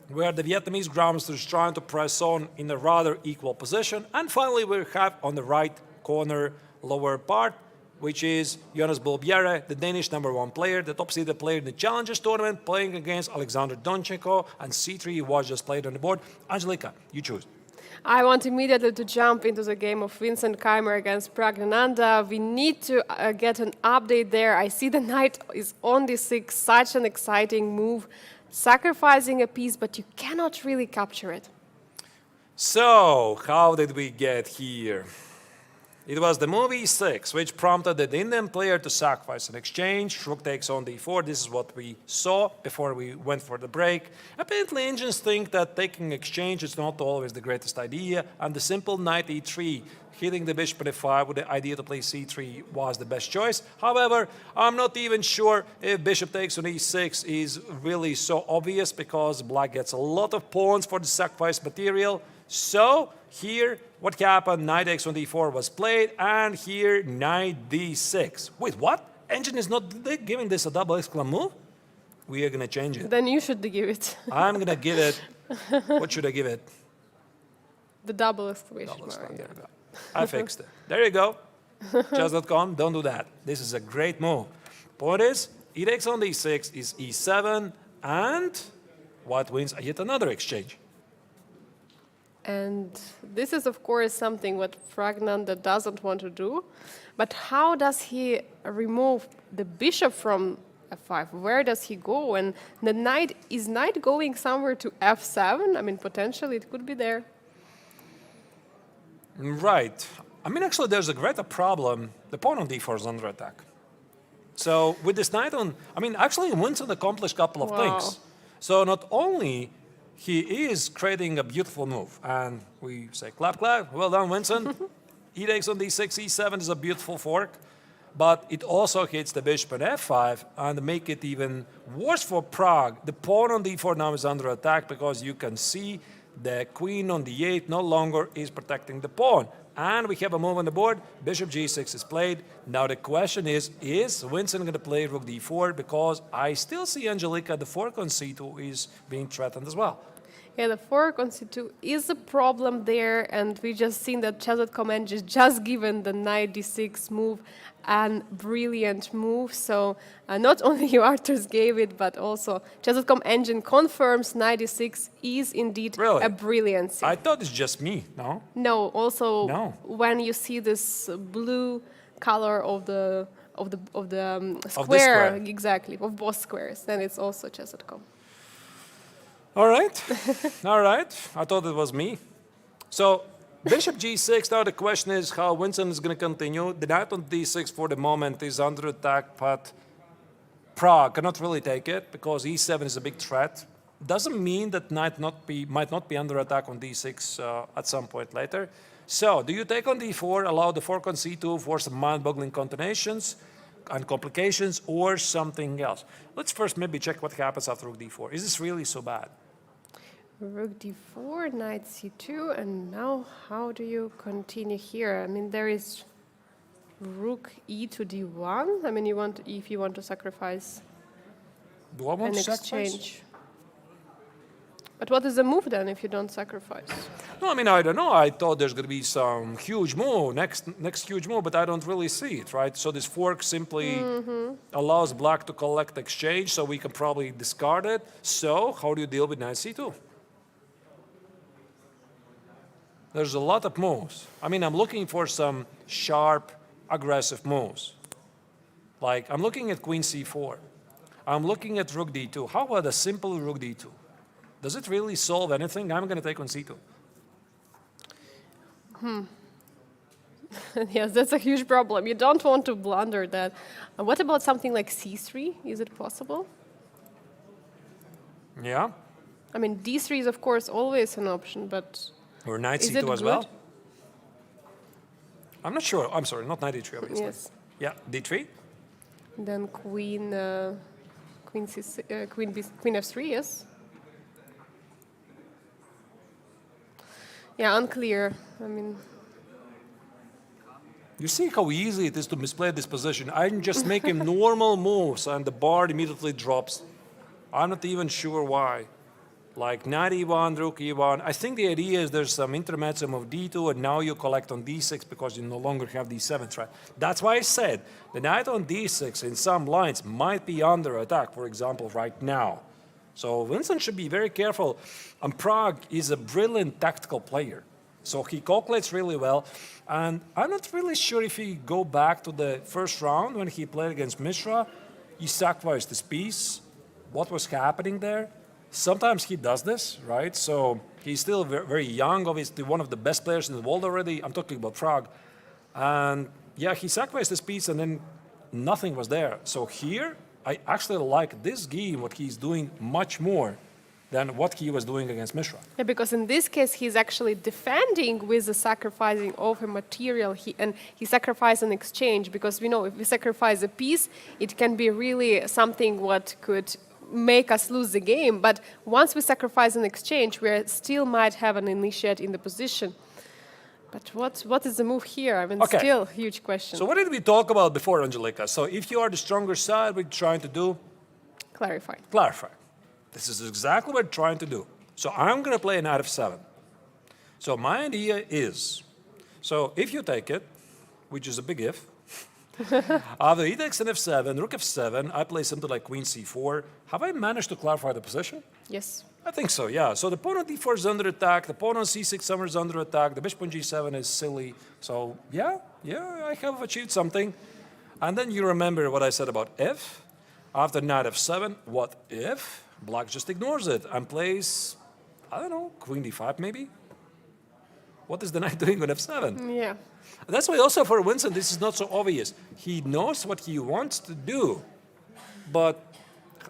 where the Vietnamese grandmaster is trying to press on in a rather equal position. And finally, we have on the right corner lower part, which is Jonas Buhler, the Danish #1 player, the top-seeded player in the Challengers tournament, playing against Alexander Donchenko, and C3 was just played on the board. Angelika, you choose. I want immediately to jump into the game of Vincent Keimer against Pragnananda. We need to get an update there. I see the knight is on D6, such an exciting move, sacrificing a piece, but you cannot really capture it. So, how did we get here? It was the move E6, which prompted the Indian player to sacrifice an exchange. Rook takes on D4. This is what we saw before we went for the break. Apparently, Indians think that taking exchange is not always the greatest idea, and the simple knight E3, hitting the bishop on E5 with the idea to play C3 was the best choice. However, I'm not even sure if bishop takes on E6 is really so obvious, because black gets a lot of pawns for the sacrifice material. So, here, what happened? Knight x on d4 was played, and here, knight d6. Wait, what? Engine is not giving this a double exclam move? We are going to change it. Then you should give it. I'm going to give it... What should I give it? The double exclamation Double mark. exclam, there you go. I fixed it. There you go. Chess.com, don't do that. This is a great move. Point is, e takes on d6 is e7, and white wins yet another exchange. And this is, of course, something what Pragnananda doesn't want to do. But how does he remove the bishop from f5? Where does he go? And the knight, is knight going somewhere to f7? I mean, potentially it could be there. Right. I mean, actually, there's a greater problem. The pawn on d4 is under attack. So with this knight on, I mean, actually, Winston accomplished a couple of things. So not only he is creating a beautiful move. And we say, clap, clap. Well done, Winston. E takes on d6, e7 is a beautiful fork. But it also hits the bishop on f5 and make it even worse for Prague. The pawn on d4 now is under attack because you can see the queen on d8 no longer is protecting the pawn. And we have a move on the board. Bishop g6 is played. Now the question is Winston going to play rook d4? Because I still see Angelika, the fork on c2 is being threatened as well. Yeah, the fork on c2 is a problem there, and we just seen that Chess.com engine just given the knight d6 move and brilliant move. So not only you Arthurs gave it, but also Chess.com engine confirms knight d6 is indeed Really? a brilliancy. I thought it's just me, no? No, also No. when you see this blue color of the this square, square. exactly, of both squares, then it's also Chess.com. All right, all right. I thought it was me. So bishop g6, now the question is how Winston is going to continue. The knight on d6 for the moment is under attack, but Prague cannot really take it because e7 is a big threat. Doesn't mean that knight might not be under attack on d6 at some point later. So do you take on d4, allow the fork on c2 for some mind-boggling continuations and complications, or something else? Let's first maybe check what happens after rook d4. Is this really so bad? Rook d4, knight c2, and now how do you continue here? I mean, there is rook e to d1. I mean, if you want to sacrifice Do I want an to sacrifice? exchange. But what is the move then if you don't sacrifice? No, I mean, I don't know. I thought there's going to be some huge move, next huge move, but I don't really see it, right? So this fork simply allows black to collect exchange, so we can probably discard it. So how do you deal with knight c2? There's a lot of moves. I mean, I'm looking for some sharp, aggressive moves. Like, I'm looking at queen c4. I'm looking at rook d2. How about a simple rook d2? Does it really solve anything? I'm going to take on c2. Yes, that's a huge problem. You don't want to blunder that. What about something like c3? Is it possible? Yeah? I mean, d3 is of course always an option, but Or knight is c2 it as good? well? I'm not sure. I'm sorry, not knight d3, obviously. Yes. Yeah, d3? Then queen f3, yes. Yeah, unclear. I mean, You see how easy it is to misplay this position. I'm just making normal moves and the bar immediately drops. I'm not even sure why. Like knight e1, rook e1. I think the idea is there's some intermezzo of d2 and now you collect on d6 because you no longer have d7 threat. That's why I said the knight on d6 in some lines might be under attack, for example, right now. So Winston should be very careful. And Prague is a brilliant tactical player. So he calculates really well. And I'm not really sure if he go back to the first round when he played against Mishra, he sacrificed his piece. What was happening there? Sometimes he does this, right? So he's still very young, obviously one of the best players in the world already. I'm talking about Prague. And yeah, he sacrificed his piece and then nothing was there. So here, I actually like this game, what he's doing much more than what he was doing against Mishra. yeah, because in this case, he's actually defending with the sacrificing of a material, and he sacrificed an exchange, because we know if we sacrifice a piece, it can be really something what could make us lose the game. But once we sacrifice an exchange, we still might have an initiate in the position. But what is the move here? I mean, Okay. still huge question. So what did we talk about before, Angelika? So if you are the stronger side, we're trying to do? Clarify. Clarify. This is exactly what we're trying to do. So I'm going to play a knight f7. So my idea is, so if you take it, which is a big if, after e takes an f7, rook f7, I play something like queen c4. Have I managed to clarify the position? Yes. I think so, yeah. So the pawn on d4 is under attack, the pawn on c6 is under attack, the bishop on g7 is silly. So yeah, I have achieved something. And then you remember what I said about if. After knight f7, what if? Black just ignores it and plays, I don't know, queen d5 maybe? What is the knight doing with f7? Yeah. That's why also for Winston this is not so obvious. He knows what he wants to do, but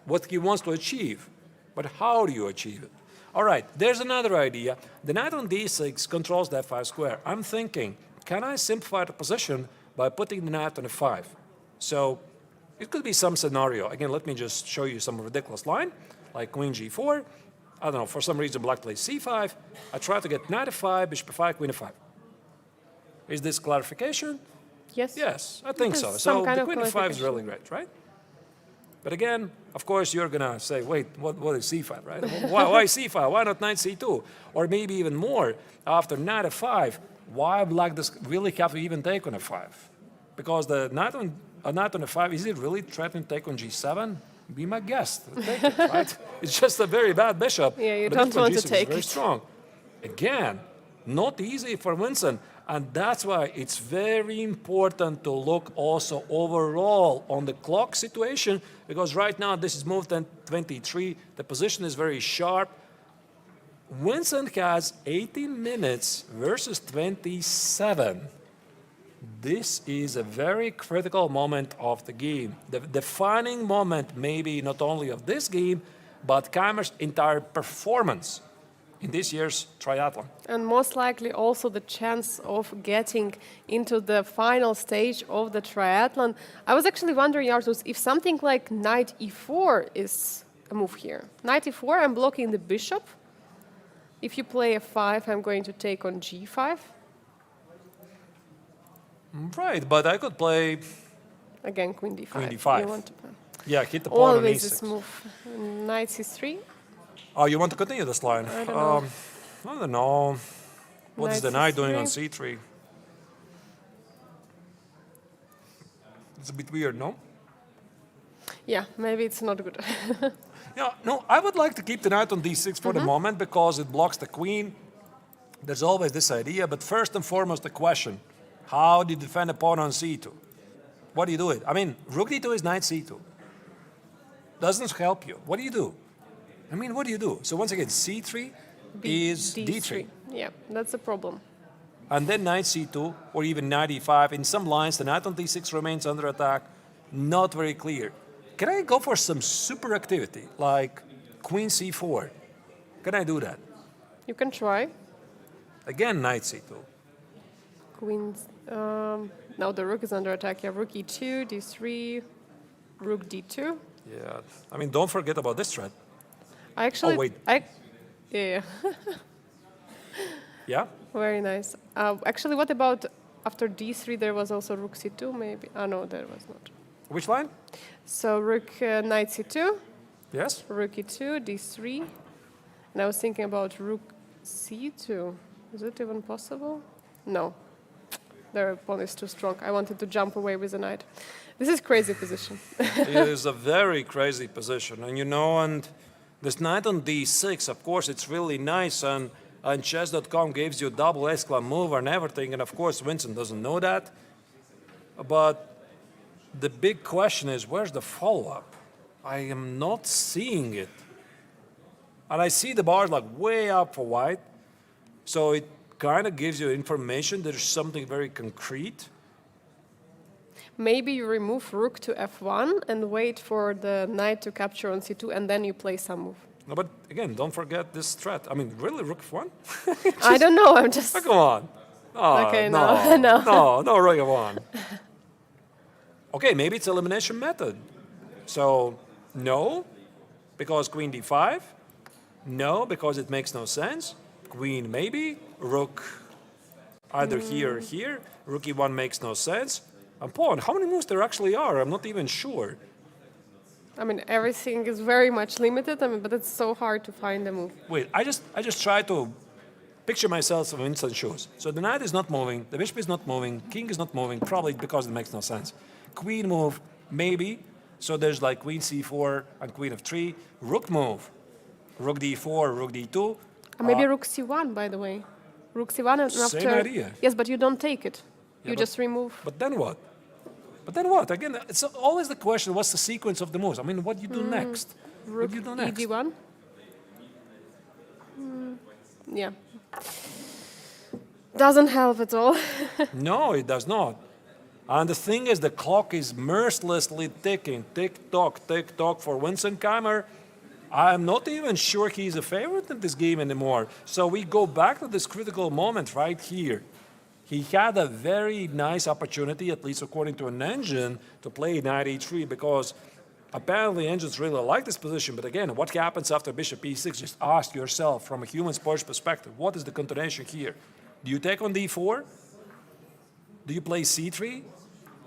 what he wants to achieve. But how do you achieve it? All right, there's another idea. The knight on d6 controls the f5 square. I'm thinking, can I simplify the position by putting the knight on f5? So it could be some scenario. Again, let me just show you some ridiculous line, like queen g4. I don't know, for some reason black plays c5. I try to get knight f5, bishop f5, queen f5. Is this clarification? Yes. Yes, I think It so. is some So kind the of queen f5 is clarification. really great, right? But again, of course, you're going to say, wait, what is c5, right? Why c5? Why not knight c2? Or maybe even more, after knight f5, why black does really have to even take on f5? Because the knight on f5, is it really threatening to take on g7? Be my guest. Take it, right? It's just a very bad bishop. Yeah, you but don't bishop on want to g6 is take very it. strong. Again, not easy for Winston. And that's why it's very important to look also overall on the clock situation, because right now this is moved 23. The position is very sharp. Winston has 18 minutes versus 27. This is a very critical moment of the game. The defining moment maybe not only of this game, but Keimer's entire performance in this year's triathlon. And most likely also the chance of getting into the final stage of the triathlon. I was actually wondering, Artus, if something like knight e4 is a move here. Knight e4, I'm blocking the bishop. If you play f5, I'm going to take on g5. Right, but I could play, Again, queen d5. Queen d5. You want to play. yeah, hit the pawn on Always e6. this move. Knight c3. Oh, you want to continue this line? I don't know. I don't know. What is the Knight knight doing on c3. c3? It's a bit weird, no? Yeah, maybe it's not good. Yeah, no, I would like to keep the knight on d6 for the moment because it blocks the queen. There's always this idea, but first and foremost the question, how do you defend a pawn on c2? What do you do it? I mean, rook d2 is knight c2. Doesn't help you. What do you do? I mean, what do you do? So once again, c3 is d3. Yeah, that's the problem. And then knight c2 or even knight e5. In some lines, the knight on d6 remains under attack. Not very clear. Can I go for some super activity, like queen c4? Can I do that? You can try. Again, knight c2. Queen. Now the rook is under attack. Yeah, rook e2, d3, rook d2. Yeah. I mean, don't forget about this threat. I actually. wait. Yeah. Yeah? Very nice. Actually, what about after d3? There was also rook c2, maybe. Ah, no, there was not. Which line? So rook knight c2, Yes? rook e2, d3, and I was thinking about rook c2. Is it even possible? No. Their pawn is too strong. I wanted to jump away with the knight. This is crazy position. It is a very crazy position. And you know, and this knight on d6, of course, it's really nice. And chess.com gives you double exclam move and everything. And of course, Vincent doesn't know that. But the big question is, where's the follow-up? I am not seeing it. And I see the bars like way up for white. So it kind of gives you information. There's something very concrete. Maybe you remove rook to f1 and wait for the knight to capture on c2, and then you play some move. No, but again, don't forget this threat. I mean, really, rook f1? I don't know. I'm just. Oh, come on. Oh, Okay, no, no. no rook f1. Okay, maybe it's elimination method. So, no, because queen d5. No, because it makes no sense. Queen maybe. Rook either here or here. Rook e1 makes no sense. And pawn, how many moves there actually are? I'm not even sure. I mean, everything is very much limited. I mean, but it's so hard to find a move. Wait, I just try to picture myself in Winston's shoes. So the knight is not moving, the bishop is not moving, king is not moving, probably because it makes no sense. Queen move, maybe. So there's like queen c4 and queen f3. Rook move, rook d4, rook d2. Maybe rook c1, by the way. Rook c1 and after. Same idea. Yes, but you don't take it. Yeah, You but- just remove. But then what? But then what? Again, it's always the question, what's the sequence of the moves? I mean, what do you do next? What Rook do you do next? ed1. Yeah. Doesn't help at all. No, it does not. And the thing is, the clock is mercilessly ticking. Tick-tock for Winston Keimer. I'm not even sure he's a favorite in this game anymore. So we go back to this critical moment right here. He had a very nice opportunity, at least according to an engine, to play knight e3 because apparently engines really like this position. But again, what happens after bishop e6? Just ask yourself from a human sports perspective, what is the continuation here? Do you take on d4? Do you play c3?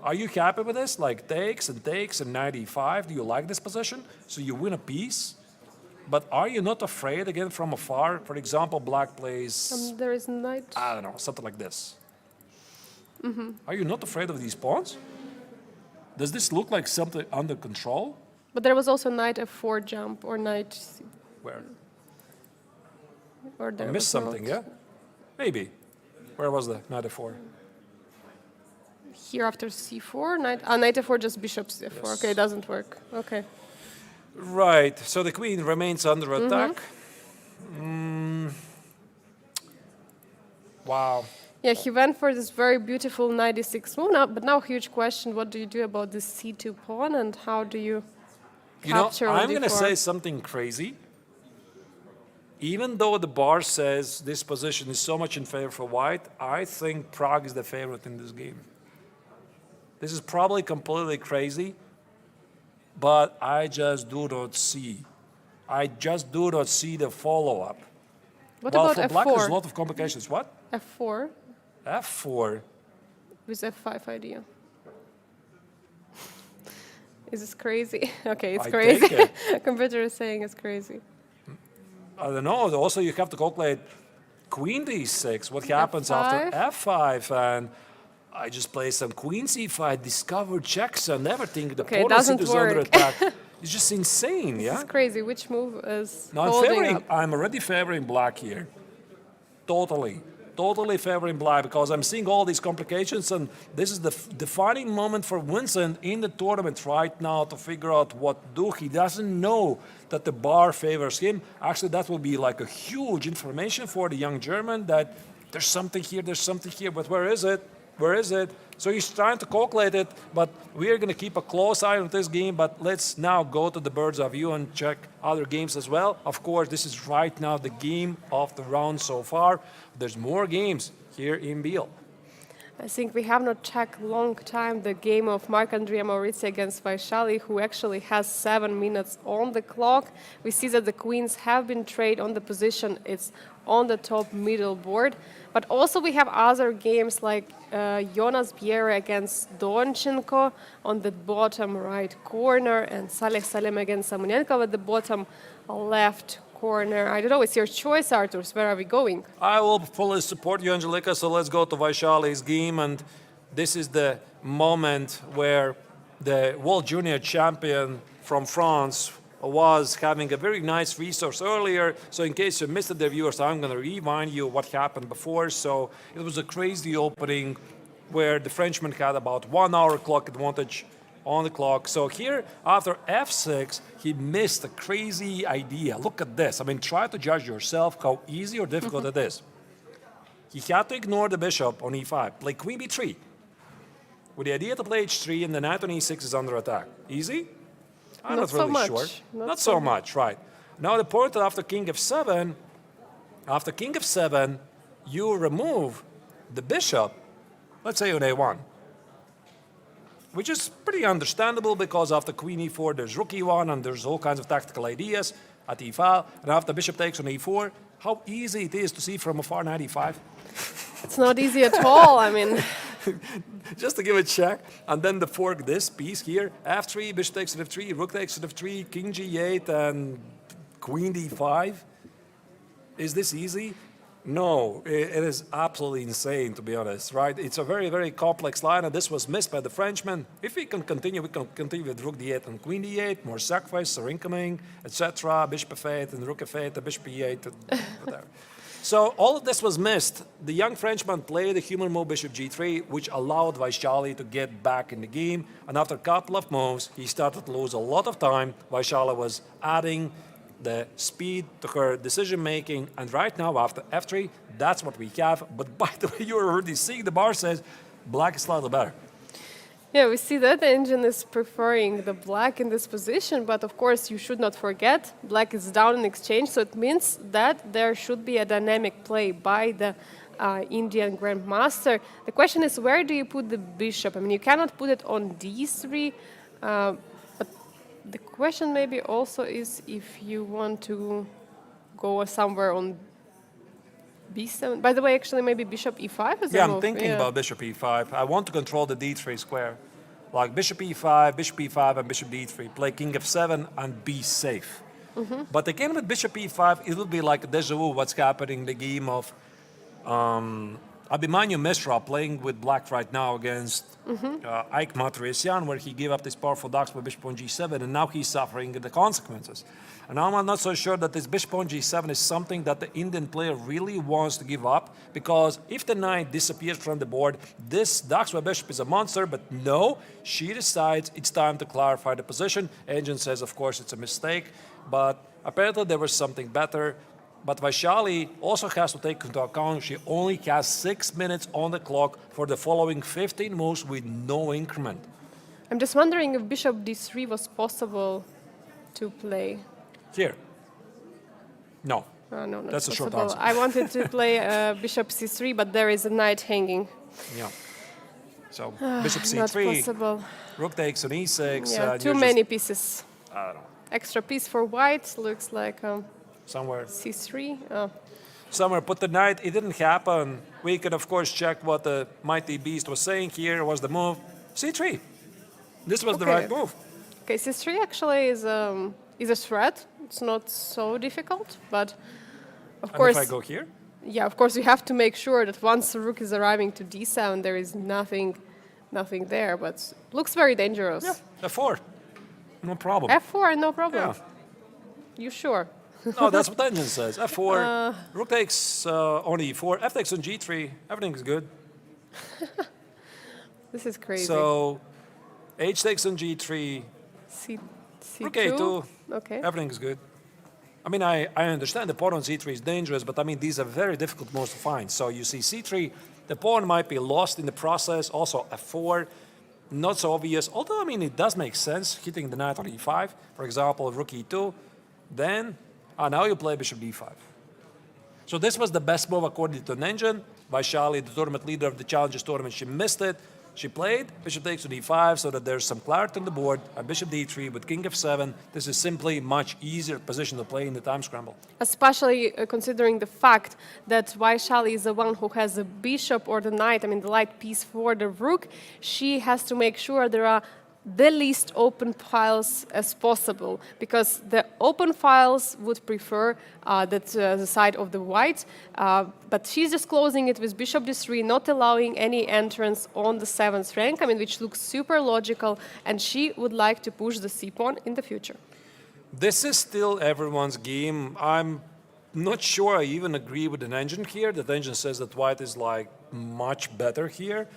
Are you happy with this? Like takes and knight e5. Do you like this position? So you win a piece. But are you not afraid, again, from afar? For example, black plays, There is knight. I don't know, something like this. Are you not afraid of these pawns? Does this look like something under control? But there was also knight f4 jump or knight. Where? Or there I missed was something, not. yeah? Maybe. Where was the knight f4? Here after c4, knight f4, just bishop c4. Yes. Okay, it doesn't work. Okay. Right, so the queen remains under attack. Wow. Yeah, he went for this very beautiful knight e6 move. Now, but now, huge question: what do you do about this c2 pawn, and how do you You know, capture on I'm going to d4? say something crazy. Even though the bar says this position is so much in favor for white, I think Prague is the favorite in this game. This is probably completely crazy, but I just do not see. I just do not see the follow-up. What Well, about for black, there's a f4? lot of complications. What? F4 F4. with f5 idea. Is this crazy? Okay, it's I crazy. take Computer is saying it's crazy. I don't know. Also, you have to calculate queen d6. What happens after f5? And I just play some queen c5, discovered checks and everything. The Okay, it pawn doesn't is under work. attack. It's just insane, yeah? It's crazy. Which move is No, holding up? I'm already favoring black here. Totally favoring black because I'm seeing all these complications, and this is the defining moment for Vincent in the tournament right now to figure out what to do. He doesn't know that the bar favors him. Actually, that will be like a huge information for the young German that there's something here, but where is it? Where is it? So he's trying to calculate it, but we are going to keep a close eye on this game. But let's now go to the bird's eye view and check other games as well. Of course, this is right now the game of the round so far. There's more games here in Biel. I think we have not checked long time the game of Marc-Andrea Maurizi against Vaishali, who actually has 7 minutes on the clock. We see that the queens have been traded on the position. It's on the top middle board. But also we have other games like Jonas Biel against Donchenko on the bottom right corner and Saleh Salem against Savenkov at the bottom left corner. I don't know, it's your choice, Arturs. Where are we going? I will fully support you, Angelika, so let's go to Vaishali's game. And this is the moment where the world junior champion from France was having a very nice resource earlier. So in case you missed it, the viewers, I'm going to remind you what happened before. So it was a crazy opening where the Frenchman had about 1 hour clock advantage on the clock. So here, after f6, he missed a crazy idea. Look at this. I mean, try to judge yourself how easy or difficult it is. He had to ignore the bishop on e5, play queen b3, with the idea to play h3 and the knight on e6 is under attack. Easy? I'm not so really much. sure. Not Not so so much, right. Now the point after king f7, you remove the bishop, let's say on a1, which is pretty understandable because after queen e4 there's rook e1 and there's all kinds of tactical ideas at e5, and after bishop takes on e4, how easy it is to see from afar knight e5. It's not easy at all. I mean, Just to give a check, and then the fork this piece here, f3, bishop takes at f3, rook takes at f3, king g8, and queen d5. Is this easy? No, it is absolutely insane, to be honest, right? It's a very, very complex line, and this was missed by the Frenchman. If we can continue with rook d8 and queen d8, more sacrifices are incoming, etc., bishop f8 and rook f8, and bishop e8, and whatever. So all of this was missed. The young Frenchman played the human move bishop g3, which allowed Vaishali to get back in the game, and after a couple of moves, he started to lose a lot of time. Vaishali was adding the speed to her decision-making, and right now, after f3, that's what we have. But by the way, you're already seeing the bar says black is slightly better. Yeah, we see that the engine is preferring the black in this position, but of course you should not forget black is down in exchange, so it means that there should be a dynamic play by the Indian Grandmaster. The question is, where do you put the bishop? I mean, you cannot put it on d3, but the question maybe also is if you want to go somewhere on b7. By the way, actually, maybe bishop e5 is a Yeah, I'm move. thinking about bishop e5. I want to control the d3 square. Like bishop e5, and bishop d3. Play king f7 and be safe. But again, with bishop e5, it will be like a deja vu what's happening in the game of Abhimanyu Mishra playing with black right now against Ike Matrisian, where he gave up this powerful darks by bishop on g7, and now he's suffering the consequences. And now I'm not so sure that this bishop on g7 is something that the Indian player really wants to give up, because if the knight disappears from the board, this darks by bishop is a monster, but no, she decides it's time to clarify the position. Engine says, of course, it's a mistake, but apparently there was something better. But Vaishali also has to take into account she only has 6 minutes on the clock for the following 15 moves with no increment. I'm just wondering if bishop d3 was possible to play. Here. No. No, not That's a short possible. answer. I wanted to play bishop c3, but there is a knight hanging. Yeah. So bishop Not c3, possible. rook takes on e6. Yeah, too you're many pieces. I don't know, Extra piece for white looks like somewhere. c3. Oh. Somewhere put the knight. It didn't happen. We could, of course, check what the mighty beast was saying here. Was the move c3? This was the Okay. right move. Okay, c3 actually is a threat. It's not so difficult, but of And course, if I go here? yeah, of course, you have to make sure that once the rook is arriving to d7, there is nothing there. But looks very dangerous. Yeah, f4. No problem. f4, no problem. Yeah. You sure? No, that's what engine says. f4, rook takes on e4, f takes on g3, everything is good. This is crazy. So h takes on g3, C, c2. rook a2, Okay. everything is good. I mean, I understand the pawn on c3 is dangerous, but I mean, these are very difficult moves to find. So you see c3, the pawn might be lost in the process, also f4, not so obvious, although, I mean, it does make sense, hitting the knight on e5, for example, rook e2, then, now you play bishop d5. So this was the best move according to an engine. Vaishali, the tournament leader of the Challengers tournament, she missed it. She played bishop takes to d5 so that there's some clarity on the board, and bishop d3 with king f7. This is simply much easier position to play in the time scramble. Especially considering the fact that Vaishali is the one who has the bishop or the knight, I mean the light piece for the rook, she has to make sure there are the least open files as possible, because the open files would prefer the side of the white, but she's just closing it with bishop d3, not allowing any entrance on the 7th rank, I mean, which looks super logical, and she would like to push the c-pawn in the future. This is still everyone's game. I'm not sure I even agree with an engine here. The engine says that white is like much better here,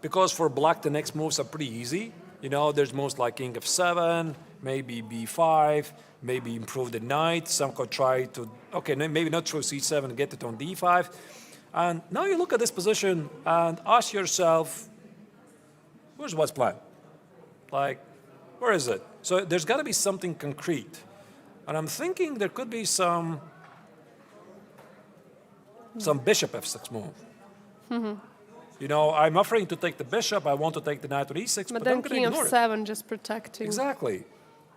because for black the next moves are pretty easy. You know, there's moves like king f7, maybe b5, maybe improve the knight. Some could try to, okay, maybe not through c7, get it on d5. And now you look at this position and ask yourself, where's what's plan? Like, where is it? So there's got to be something concrete. And I'm thinking there could be some bishop f6 move. You know, I'm offering to take the bishop. I want to take the knight on e6, But but then I'm going to king ignore it. f7 just protecting. Exactly.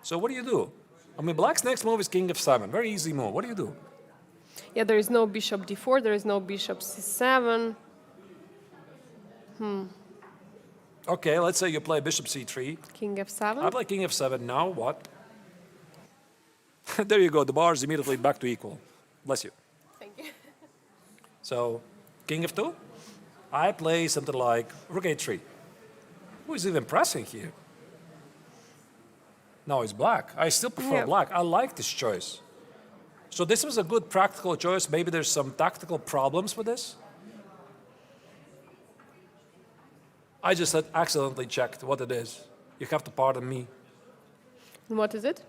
So what do? I mean, black's next move is king f7. Very easy move. What do you do? Yeah, there is no bishop d4, there is no bishop c7. Okay, let's say you play bishop c3. King f7. I play king f7. Now what? There you go. The bar is immediately back to equal. Bless you. Thank you. So king f2. I play something like rook a3. Who is even pressing here? No, it's black. I still prefer Yeah. black. I like this choice. So this was a good practical choice. Maybe there's some tactical problems with this. I just had accidentally checked what it is. You have to pardon me. And what is it?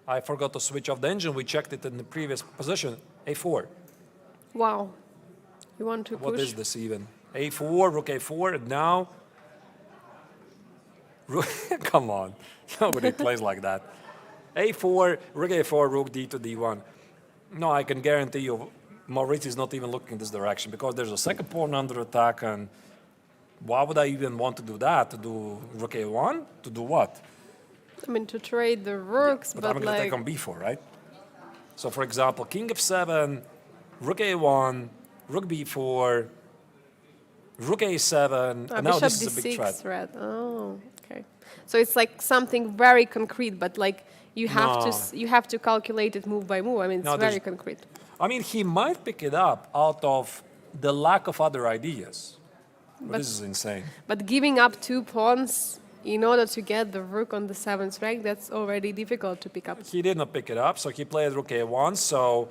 I forgot to switch off the engine. We checked it in the previous position. a4. Wow. You want to What push? is this even? a4, rook a4, and now Come on, nobody plays like that. A4, rook A4, rook D to D1. No, I can guarantee you, Maurice is not even looking this direction because there's a second pawn under attack, and why would I even want to do that? To do rook A1? To do what? I mean, to trade the rooks, But but I'm going to take on B4, right? So, for example, king f7, rook A1, rook B4, rook A7, and now bishop this is a big D6 threat. Oh, okay. So it's like something very concrete, but like you have No. you have to calculate it move by move. I mean, it's No, very there's- concrete. I mean, he might pick it up out of the lack of other ideas. But this is insane. But giving up 2 pawns in order to get the rook on the 7th rank, that's already difficult to pick up. He did not pick it up, so he played rook A1, so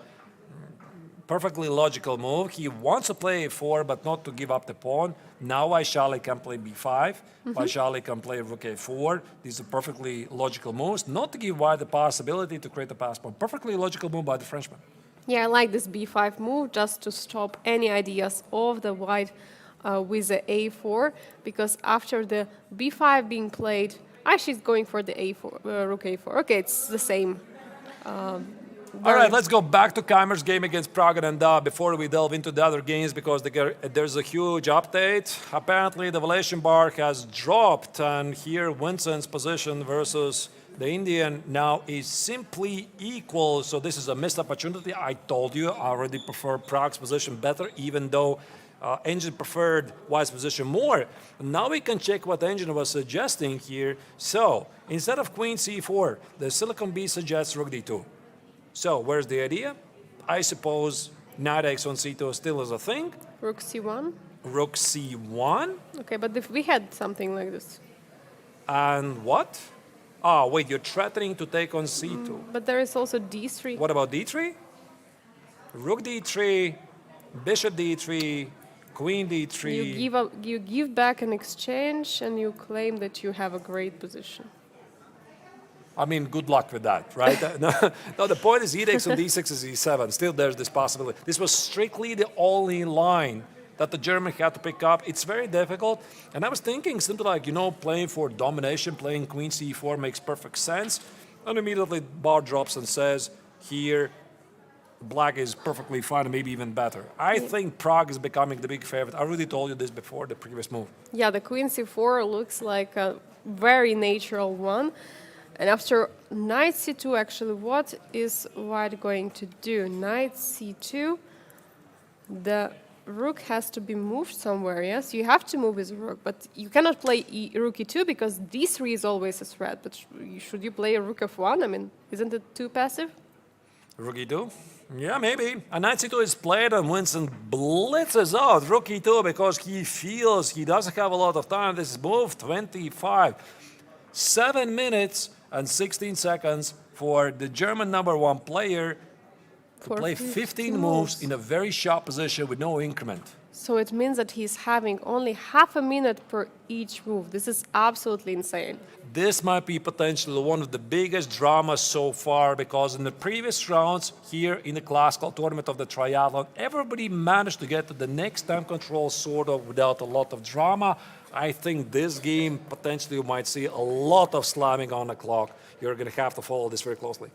perfectly logical move. He wants to play A4, but not to give up the pawn. Now Vaishali can play B5. Vaishali can play rook A4. These are perfectly logical moves, not to give White the possibility to create a pass pawn. Perfectly logical move by the Frenchman. Yeah, I like this B5 move just to stop any ideas of the white with the A4, because after the B5 being played, she's going for the A4, rook A4. Okay, it's the same. All right, let's go back to Keimer's game against Praga and Da before we delve into the other games, because there's a huge update. Apparently, the valuation bar has dropped, and here Vincent's position versus the Indian now is simply equal. So this is a missed opportunity. I told you I already prefer Prague's position better, even though Engine preferred White's position more. Now we can check what Engine was suggesting here. So instead of queen c4, the Silicon B suggests rook d2. So where's the idea? I suppose knight x on c2 still is a thing. Rook c1. Rook c1. Okay, but if we had something like this. And what? Ah, wait, you're threatening to take on c2. But there is also d3. What about d3? Rook d3, bishop d3, queen d3. You give back an exchange and you claim that you have a great position. I mean, good luck with that, right? No, the point is e6 and d6 is e7. Still, there's this possibility. This was strictly the only line that the German had to pick up. It's very difficult. And I was thinking something like, playing for domination, playing queen c4 makes perfect sense. And immediately bar drops and says, here, black is perfectly fine and maybe even better. I think Prague is becoming the big favorite. I already told you this before the previous move. Yeah, the queen c4 looks like a very natural one. And after knight c2, actually, what is White going to do? Knight c2, the rook has to be moved somewhere, yes? You have to move his rook, but you cannot play rook e2 because d3 is always a threat. But should you play a rook f1? I mean, isn't it too passive? Rook e2? Yeah, maybe. And knight c2 is played and Winston blitzes out rook e2 because he feels he doesn't have a lot of time. This is move 25. 7 minutes and 16 seconds for the German #1 player to play 15 moves in a very sharp position with no increment. So it means that he's having only half a minute per each move. This is absolutely insane. This might be potentially one of the biggest dramas so far, because in the previous rounds here in the classical tournament of the triathlon, everybody managed to get to the next time control sort of without a lot of drama. I think this game potentially you might see a lot of slamming on the clock. You're going to have to follow this very closely.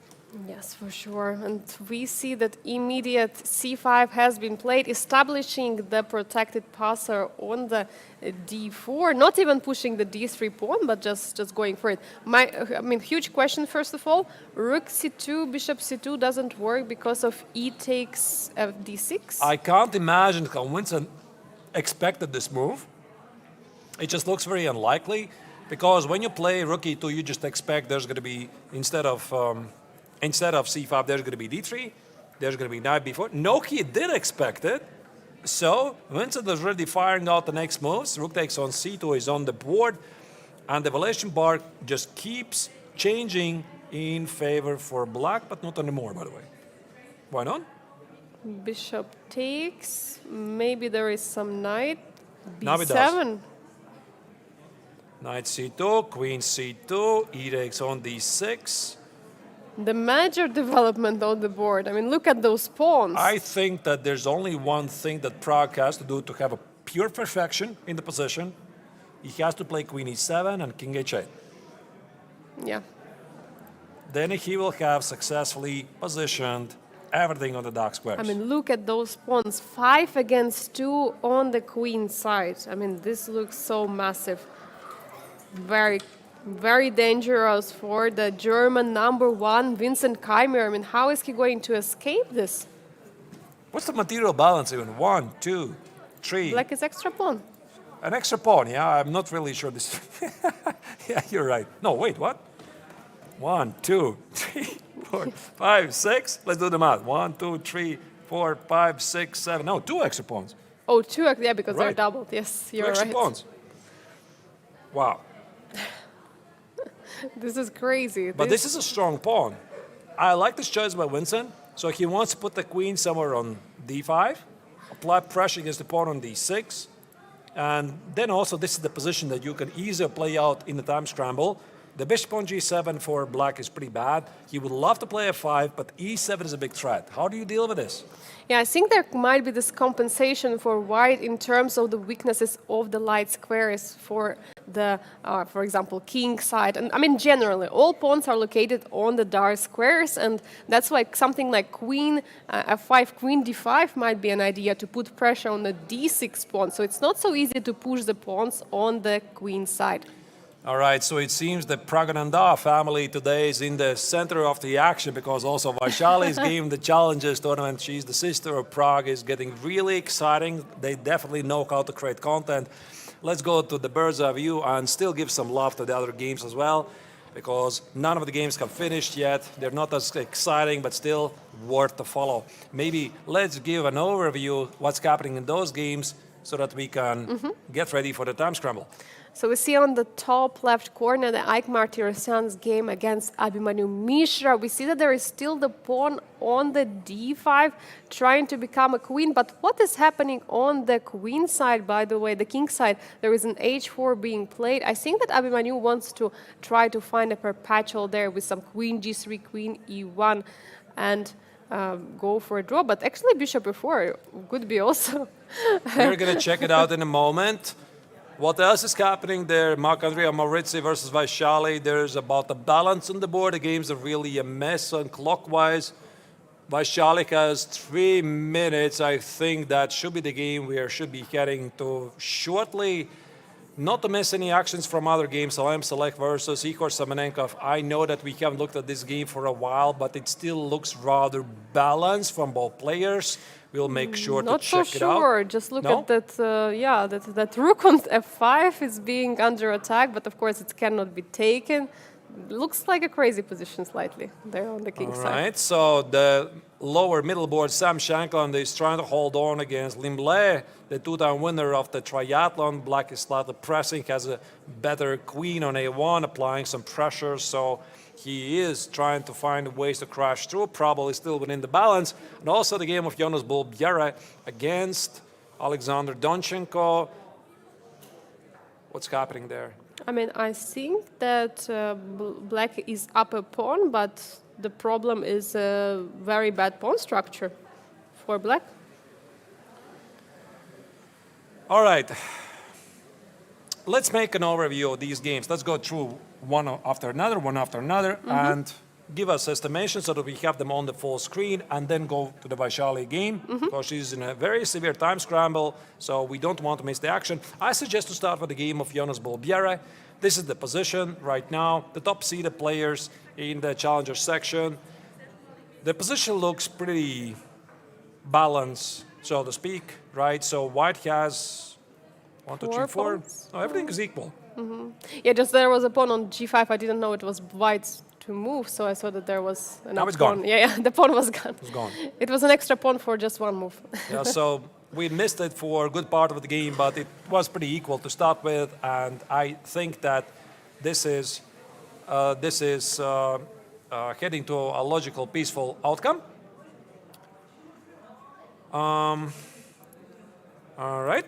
Yes, for sure. And we see that immediate c5 has been played, establishing the protected passer on the d4, not even pushing the d3 pawn, but just going for it. Huge question, first of all. Rook c2, bishop c2 doesn't work because of e takes d6. I can't imagine how Winston expected this move. It just looks very unlikely, because when you play rook e2, you just expect there's going to be, instead of c5, there's going to be d3, there's going to be knight b4. No, he did expect it. So Vincent is already firing out the next moves. Rook takes on c2 is on the board, and the valuation bar just keeps changing in favor for black, but not anymore, by the way. Why not? Bishop takes. Maybe there is some knight. Now it does. b7. Knight c2, queen c2, e takes on d6. The major development on the board. I mean, look at those pawns. I think that there's only one thing that Prague has to do to have a pure perfection in the position. he has to play queen e7 and king h8. Yeah. Then he will have successfully positioned everything on the dark squares. I mean, look at those pawns. 5 against 2 on the queen side. I mean, this looks so massive. Very, very dangerous for the German #1, Vincent Keimer. I mean, how is he going to escape this? What's the material balance even? 1, 2, 3. Black is extra pawn. An extra pawn, yeah? I'm not really sure this. Yeah, you're right. No, wait, what? 1, 2, 3, 4, 5, 6. Let's do the math. 1, 2, 3, 4, 5, 6, 7. No, 2 extra pawns. Oh, 2, yeah, because they're Right. doubled. Yes, 2 you're extra right. pawns. Wow. This is crazy. But this is a strong pawn. I like this choice by Vincent. So he wants to put the queen somewhere on d5, apply pressure against the pawn on d6, and then also this is the position that you can easily play out in the time scramble. The bishop on g7 for black is pretty bad. He would love to play f5, but e7 is a big threat. How do you deal with this? Yeah, I think there might be this compensation for white in terms of the weaknesses of the light squares for the, for example, king side. And I mean, generally, all pawns are located on the dark squares, and that's why something like queen f5, queen d5 might be an idea to put pressure on the d6 pawn. So it's not so easy to push the pawns on the queen side. All right, so it seems the Pragananda family today is in the center of the action because also Vaishali's game, the Challenges tournament, she's the sister of Prague, is getting really exciting. They definitely know how to create content. Let's go to the bird's eye view and still give some love to the other games as well because none of the games have finished yet. They're not as exciting, but still worth to follow. Maybe let's give an overview what's happening in those games so that we can get ready for the time scramble. So we see on the top left corner the Ike Martirosyan's game against Abhimanyu Mishra. We see that there is still the pawn on the d5 trying to become a queen. But what is happening on the queen side, by the way, the king side? There is an h4 being played. I think that Abhimanyu wants to try to find a perpetual there with some queen g3, queen e1, and go for a draw. But actually bishop e4 could be also. We're going to check it out in a moment. What else is happening there? Marc-Andrea Maurizzi versus Vaishali. There's about the balance on the board. The games are really a mess. And clockwise, Vaishali has 3 minutes. I think that should be the game we should be heading to shortly. Not to miss any actions from other games. Salm Select versus Igor Savenkov. I know that we haven't looked at this game for a while, but it still looks rather balanced from both players. We'll make sure to check it out. Not so sure. Just look at that. That rook on f5 is being under attack, but of course it cannot be taken. Looks like a crazy position slightly there on the king side. All right. So the lower middle board, Sam Shankland is trying to hold on against Limble, the 2-time winner of the triathlon. Black is slightly pressing, has a better queen on a1, applying some pressure. So he is trying to find ways to crash through, probably still within the balance. And also the game of Jonas Buhler against Alexander Donchenko. What's happening there? I mean, I think that black is up a pawn, but the problem is a very bad pawn structure for black. All right. Let's make an overview of these games. Let's go through one after another, and give us estimation so that we have them on the full screen, and then go to the Vaishali game, because she's in a very severe time scramble, so we don't want to miss the action. I suggest to start with the game of Jonas Buhler. This is the position right now, the top seeded players in the challenger section. The position looks pretty balanced, so to speak, right? So white has 1, 2, 3, 4. No, everything is equal. Yeah, just there was a pawn on g5. I didn't know it was white to move, so I saw that there was an Now it's pawn. gone. Yeah, the pawn was gone. It's gone. It was an extra pawn for just one move. Yeah, so we missed it for a good part of the game, but it was pretty equal to start with, and I think that this is heading to a logical, peaceful outcome. All right.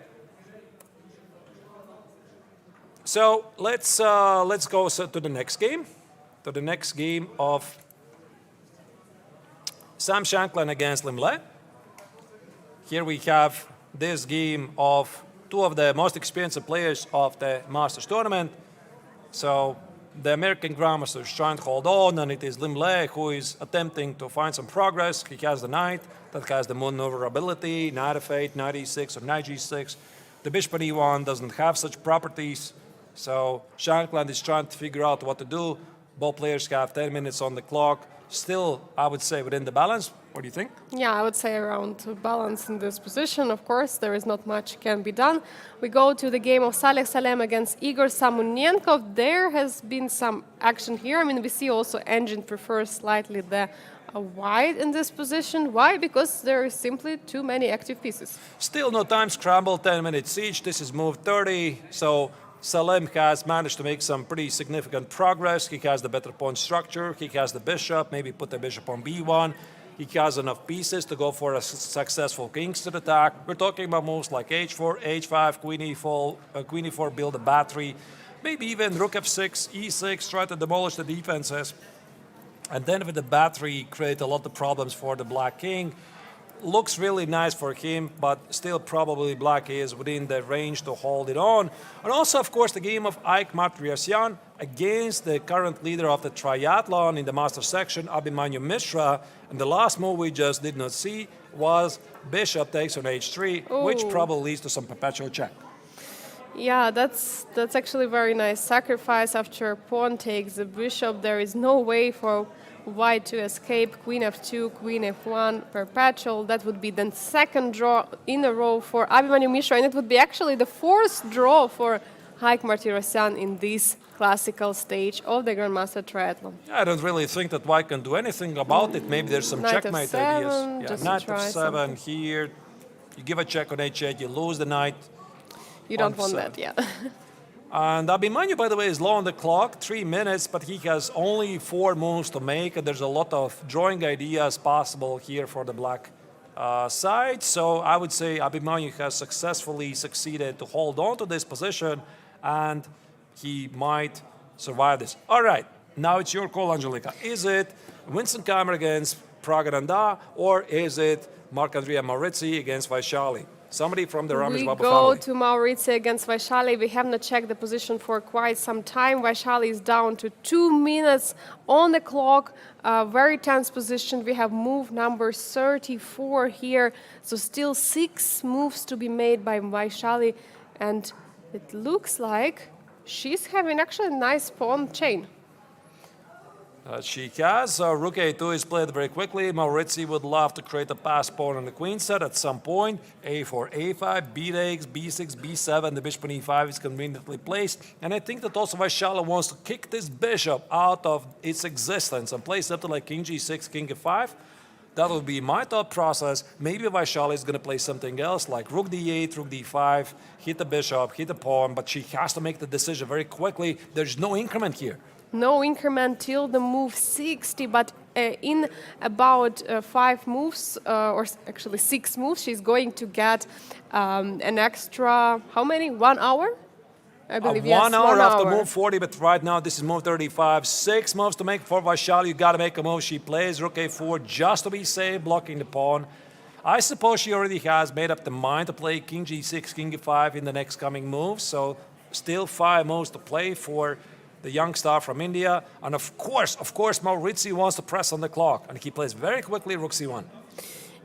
So let's go to the next game, of Sam Shankland against Limble. Here we have this game of two of the most experienced players of the Masters tournament. So the American Grandmaster is trying to hold on, and it is Lim Le who is attempting to find some progress. He has the knight that has the maneuverability, knight f8, knight e6, or knight g6. The bishop on e1 doesn't have such properties, so Shankland is trying to figure out what to do. Both players have 10 minutes on the clock. Still, I would say within the balance. What do you think? Yeah, I would say around balance in this position. Of course, there is not much can be done. We go to the game of Saleh Salem against Igor Samunenkov. There has been some action here. I mean, we see also Engine prefers slightly the white in this position. Why? Because there is simply too many active pieces. Still no time scramble, 10 minutes each. This is move 30. So Salem has managed to make some pretty significant progress. He has the better pawn structure. He has the bishop, maybe put the bishop on b1. He has enough pieces to go for a successful Kingston attack. We're talking about moves like h4, h5, queen e4, build a battery. Maybe even rook f6, e6, try to demolish the defenses. And then with the battery, create a lot of problems for the black king. Looks really nice for him, but still probably black is within the range to hold it on. And also, of course, the game of Ike Martirosyan against the current leader of the triathlon in the master section, Abhimanyu Mishra. And the last move we just did not see was bishop takes on h3, which probably leads to some perpetual check. Yeah, that's actually a very nice sacrifice. After pawn takes the bishop, there is no way for white to escape. Queen f2, queen f1, perpetual. That would be the second draw in a row for Abhimanyu Mishra, and it would be actually the fourth draw for Ike Martirosyan in this classical stage of the Grandmaster Triathlon. I don't really think that white can do anything about it. Maybe there's some Knight checkmate f7, ideas. just Knight try f7 something. here. You give a check on h8, you lose the knight. You don't on want f7. that, yeah. And Abhimanyu, by the way, is low on the clock, 3 minutes, but he has only 4 moves to make. And there's a lot of drawing ideas possible here for the black side. So I would say Abhimanyu has successfully succeeded to hold on to this position, and he might survive this. All right, now it's your call, Angelika. Is it Winston Kammer against Pragananda, or is it Marc-Andrea Maurizzi against Vaishali? Somebody from the Ramesh Babu We go family. to Maurizio against Vaishali. We have not checked the position for quite some time. Vaishali is down to 2 minutes on the clock. Very tense position. We have move number 34 here. So still 6 moves to be made by Vaishali. And it looks like she's having actually a nice pawn chain. She has. Rook a2 is played very quickly. Maurizzi would love to create a pass pawn on the queen set at some point. a4, a5, b takes, b6, b7. The bishop on e5 is conveniently placed. And I think that also Vaishali wants to kick this bishop out of its existence and play something like king g6, king f5. That would be my thought process. Maybe Vaishali is going to play something else like rook d8, rook d5, hit the bishop, hit the pawn, but she has to make the decision very quickly. There's no increment here. No increment till the move 60, but in about 5 moves, or actually 6 moves, she's going to get an extra, how many? 1 hour? I believe, yes, 1 hour 1 after hour. move 40, but right now this is move 35. 6 moves to make for Vaishali. You got to make a move. She plays rook a4 just to be safe, blocking the pawn. I suppose she already has made up the mind to play king g6, king e5 in the next coming moves. So still 5 moves to play for the young star from India. And of course, Maurizio wants to press on the clock. And he plays very quickly rook c1.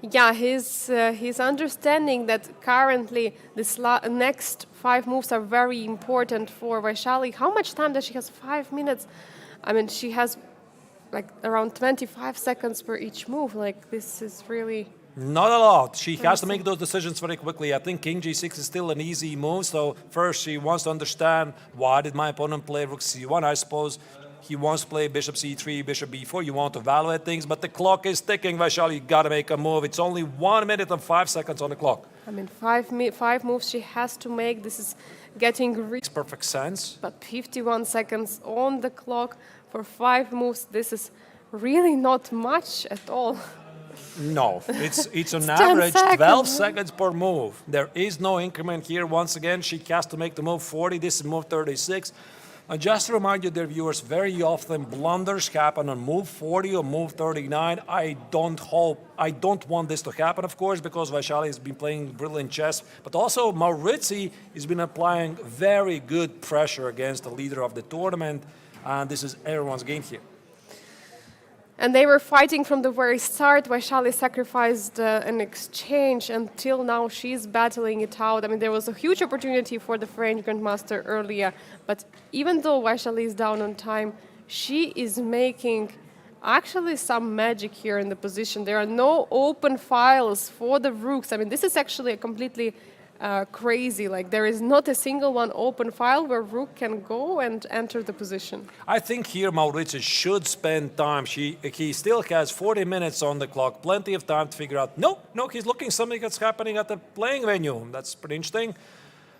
Yeah, he's understanding that currently this next 5 moves are very important for Vaishali. How much time does she has? 5 minutes. I mean, she has like around 25 seconds per each move. Like, this is really... Not a lot. She has to make those decisions very quickly. I think king g6 is still an easy move. So first she wants to understand, why did my opponent play rook c1? I suppose he wants to play bishop c3, bishop b4. You want to evaluate things, but the clock is ticking, Vaishali. You got to make a move. It's only 1 minute and 5 seconds on the clock. I mean, 5 moves she has to make. This is getting Makes perfect sense. but 51 seconds on the clock for 5 moves. This is really not much at all. No, it's on 10 average 12 seconds. seconds per move. There is no increment here. Once again, she has to make the move 40. This is move 36. And just to remind you, dear viewers, very often blunders happen on move 40 or move 39. I don't want this to happen, of course, because Vaishali has been playing brilliant chess, but also Maurizi has been applying very good pressure against the leader of the tournament, and this is everyone's game here. And they were fighting from the very start. Vaishali sacrificed an exchange. Until now, she's battling it out. I mean, there was a huge opportunity for the French Grandmaster earlier. But even though Vaishali is down on time, she is making actually some magic here in the position. There are no open files for the rooks. I mean, this is actually a completely crazy. Like, there is not a single one open file where rook can go and enter the position. I think here Maurizi should spend time. He still has 40 minutes on the clock, plenty of time to figure out, no, he's looking something that's happening at the playing venue. That's pretty interesting.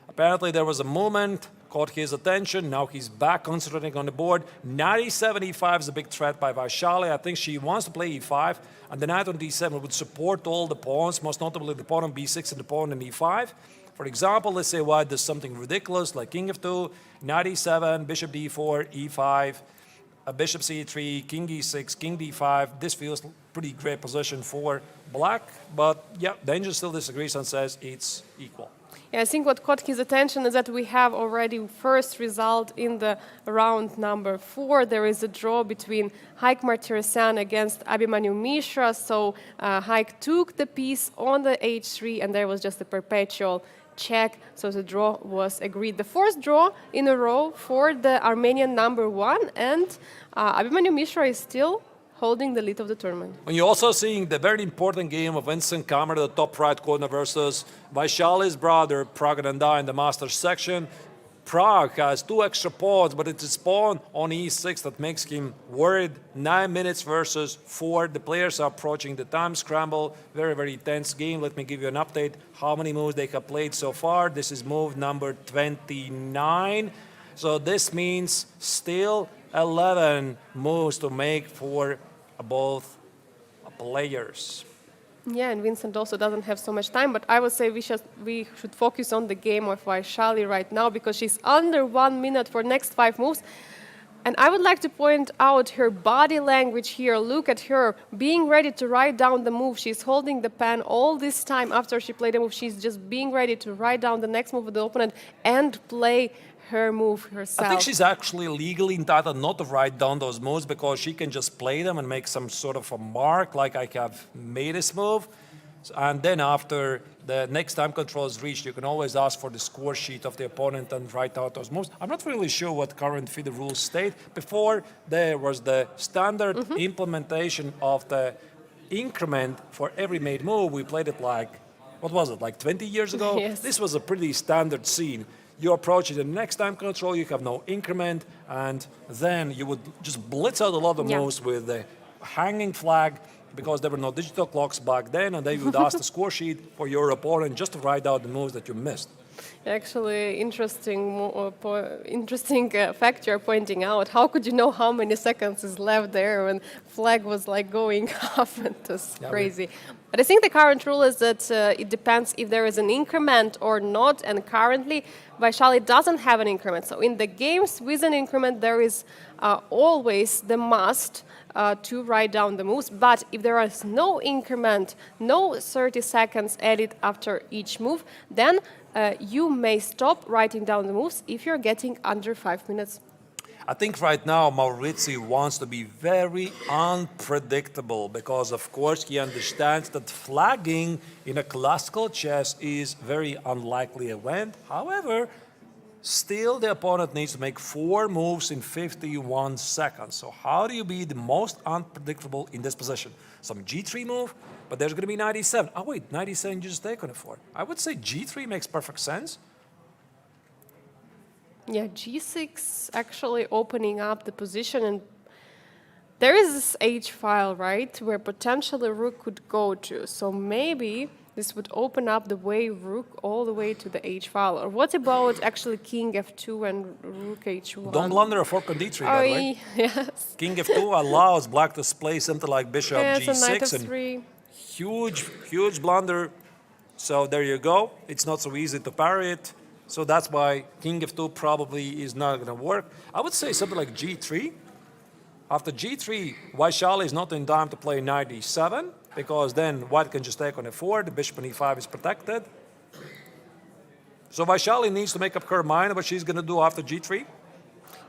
Apparently there was a movement, caught his attention. Now he's back concentrating on the board. Knight e7, e5 is a big threat by Vaishali. I think she wants to play e5, and the knight on d7 would support all the pawns, most notably the pawn on b6 and the pawn on e5. For example, let's say white does something ridiculous like king f2, knight e7, bishop d4, e5, a bishop c3, king e6, king d5. This feels pretty great position for black, but yeah, Danger still disagrees and says it's equal. Yeah, I think what caught his attention is that we have already first result in the round number 4. There is a draw between Haik Martirosyan against Abhimanyu Mishra. So Haik took the piece on the h3, and there was just a perpetual check. So the draw was agreed. The fourth draw in a row for the Armenian number 1, and Abhimanyu Mishra is still holding the lead of the tournament. When you're also seeing the very important game of Vincent Kammer, the top right corner, versus Vaishali's brother, Pragananda, in the Masters section. Prague has 2 extra pawns, but it's his pawn on e6 that makes him worried. 9 minutes versus 4. The players are approaching the time scramble. Very, very tense game. Let me give you an update. How many moves they have played so far. This is move number 29. So this means still 11 moves to make for both players. Yeah, and Vincent also doesn't have so much time, but I would say we should focus on the game of Vaishali right now, because she's under 1 minute for next 5 moves. And I would like to point out her body language here. Look at her being ready to write down the move. She's holding the pen all this time after she played the move. She's just being ready to write down the next move of the opponent and play her move herself. I think she's actually legally entitled not to write down those moves, because she can just play them and make some sort of a mark, like I have made this move. And then after the next time control is reached, you can always ask for the score sheet of the opponent and write out those moves. I'm not really sure what current FIDE rules state. Before, there was the standard implementation of the increment for every made move. We played it like, what was it, like 20 years ago? Yes. This was a pretty standard scene. You approach it the next time control, you have no increment, and then you would just blitz out a lot of moves with the hanging flag, because there were no digital clocks back then, and then you would ask the score sheet for your opponent just to write out the moves that you missed. Actually, interesting fact you're pointing out. How could you know how many seconds is left there when flag was like going off? It was crazy. But I think the current rule is that it depends if there is an increment or not. And currently, Vaishali doesn't have an increment. So in the games with an increment, there is always the must to write down the moves. But if there is no increment, no 30 seconds added after each move, then you may stop writing down the moves if you're getting under 5 minutes. I think right now Maurizi wants to be very unpredictable, because of course he understands that flagging in a classical chess is very unlikely event. However, still the opponent needs to make 4 moves in 51 seconds. So how do you be the most unpredictable in this position? Some g3 move, but there's going to be knight e7. Oh wait, knight e7 you just take on e4. I would say g3 makes perfect sense. Yeah, g6 actually opening up the position, and there is this h file, right, where potentially rook could go to. So maybe this would open up the way rook all the way to the h file. Or what about actually king f2 and rook h1? Don't blunder a fork on d3, by the way. Yes. King f2 allows black to play something like bishop Yes, g6. a knight and f3. huge blunder. So there you go. It's not so easy to parry it. So that's why king f2 probably is not going to work. I would say something like g3. After g3, Vaishali is not in time to play knight e7, because then white can just take on f4, the bishop on e5 is protected. So Vaishali needs to make up her mind what she's going to do after g3.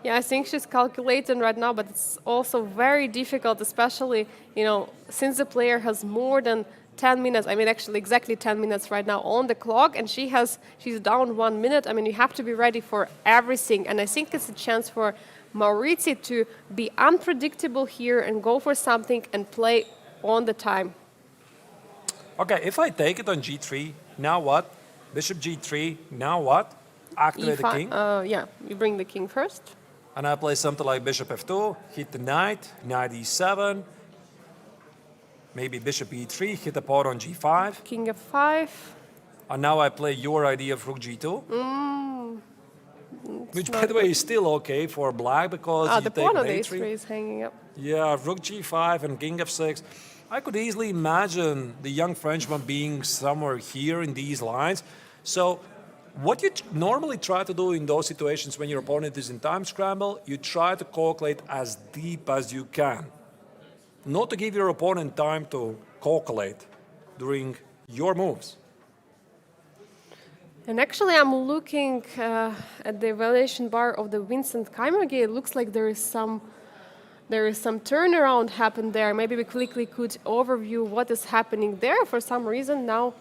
Yeah, I think she's calculating right now, but it's also very difficult, especially, since the player has more than 10 minutes, I mean, actually exactly 10 minutes right now on the clock, and she's down 1 minute. I mean, you have to be ready for everything, and I think it's a chance for Maurizi to be unpredictable here and go for something and play on the time. Okay, if I take it on g3, now what? Bishop g3, now what? Activate the king. Yeah, you bring the king first. And I play something like bishop f2, hit the knight, knight e7, maybe bishop e3, hit the pawn on g5. King f5. And now I play your idea of rook g2. Which, by the way, is still okay for black because you the take pawn on an a3 is hanging up. Yeah, rook g5 and king f6. I could easily imagine the young Frenchman being somewhere here in these lines. So what you normally try to do in those situations when your opponent is in time scramble, you try to calculate as deep as you can. Not to give your opponent time to calculate during your moves. And actually, I'm looking at the evaluation bar of the Vincent Keimer game. It looks like there is some turnaround happened there. Maybe we quickly could overview what is happening there. For some reason now,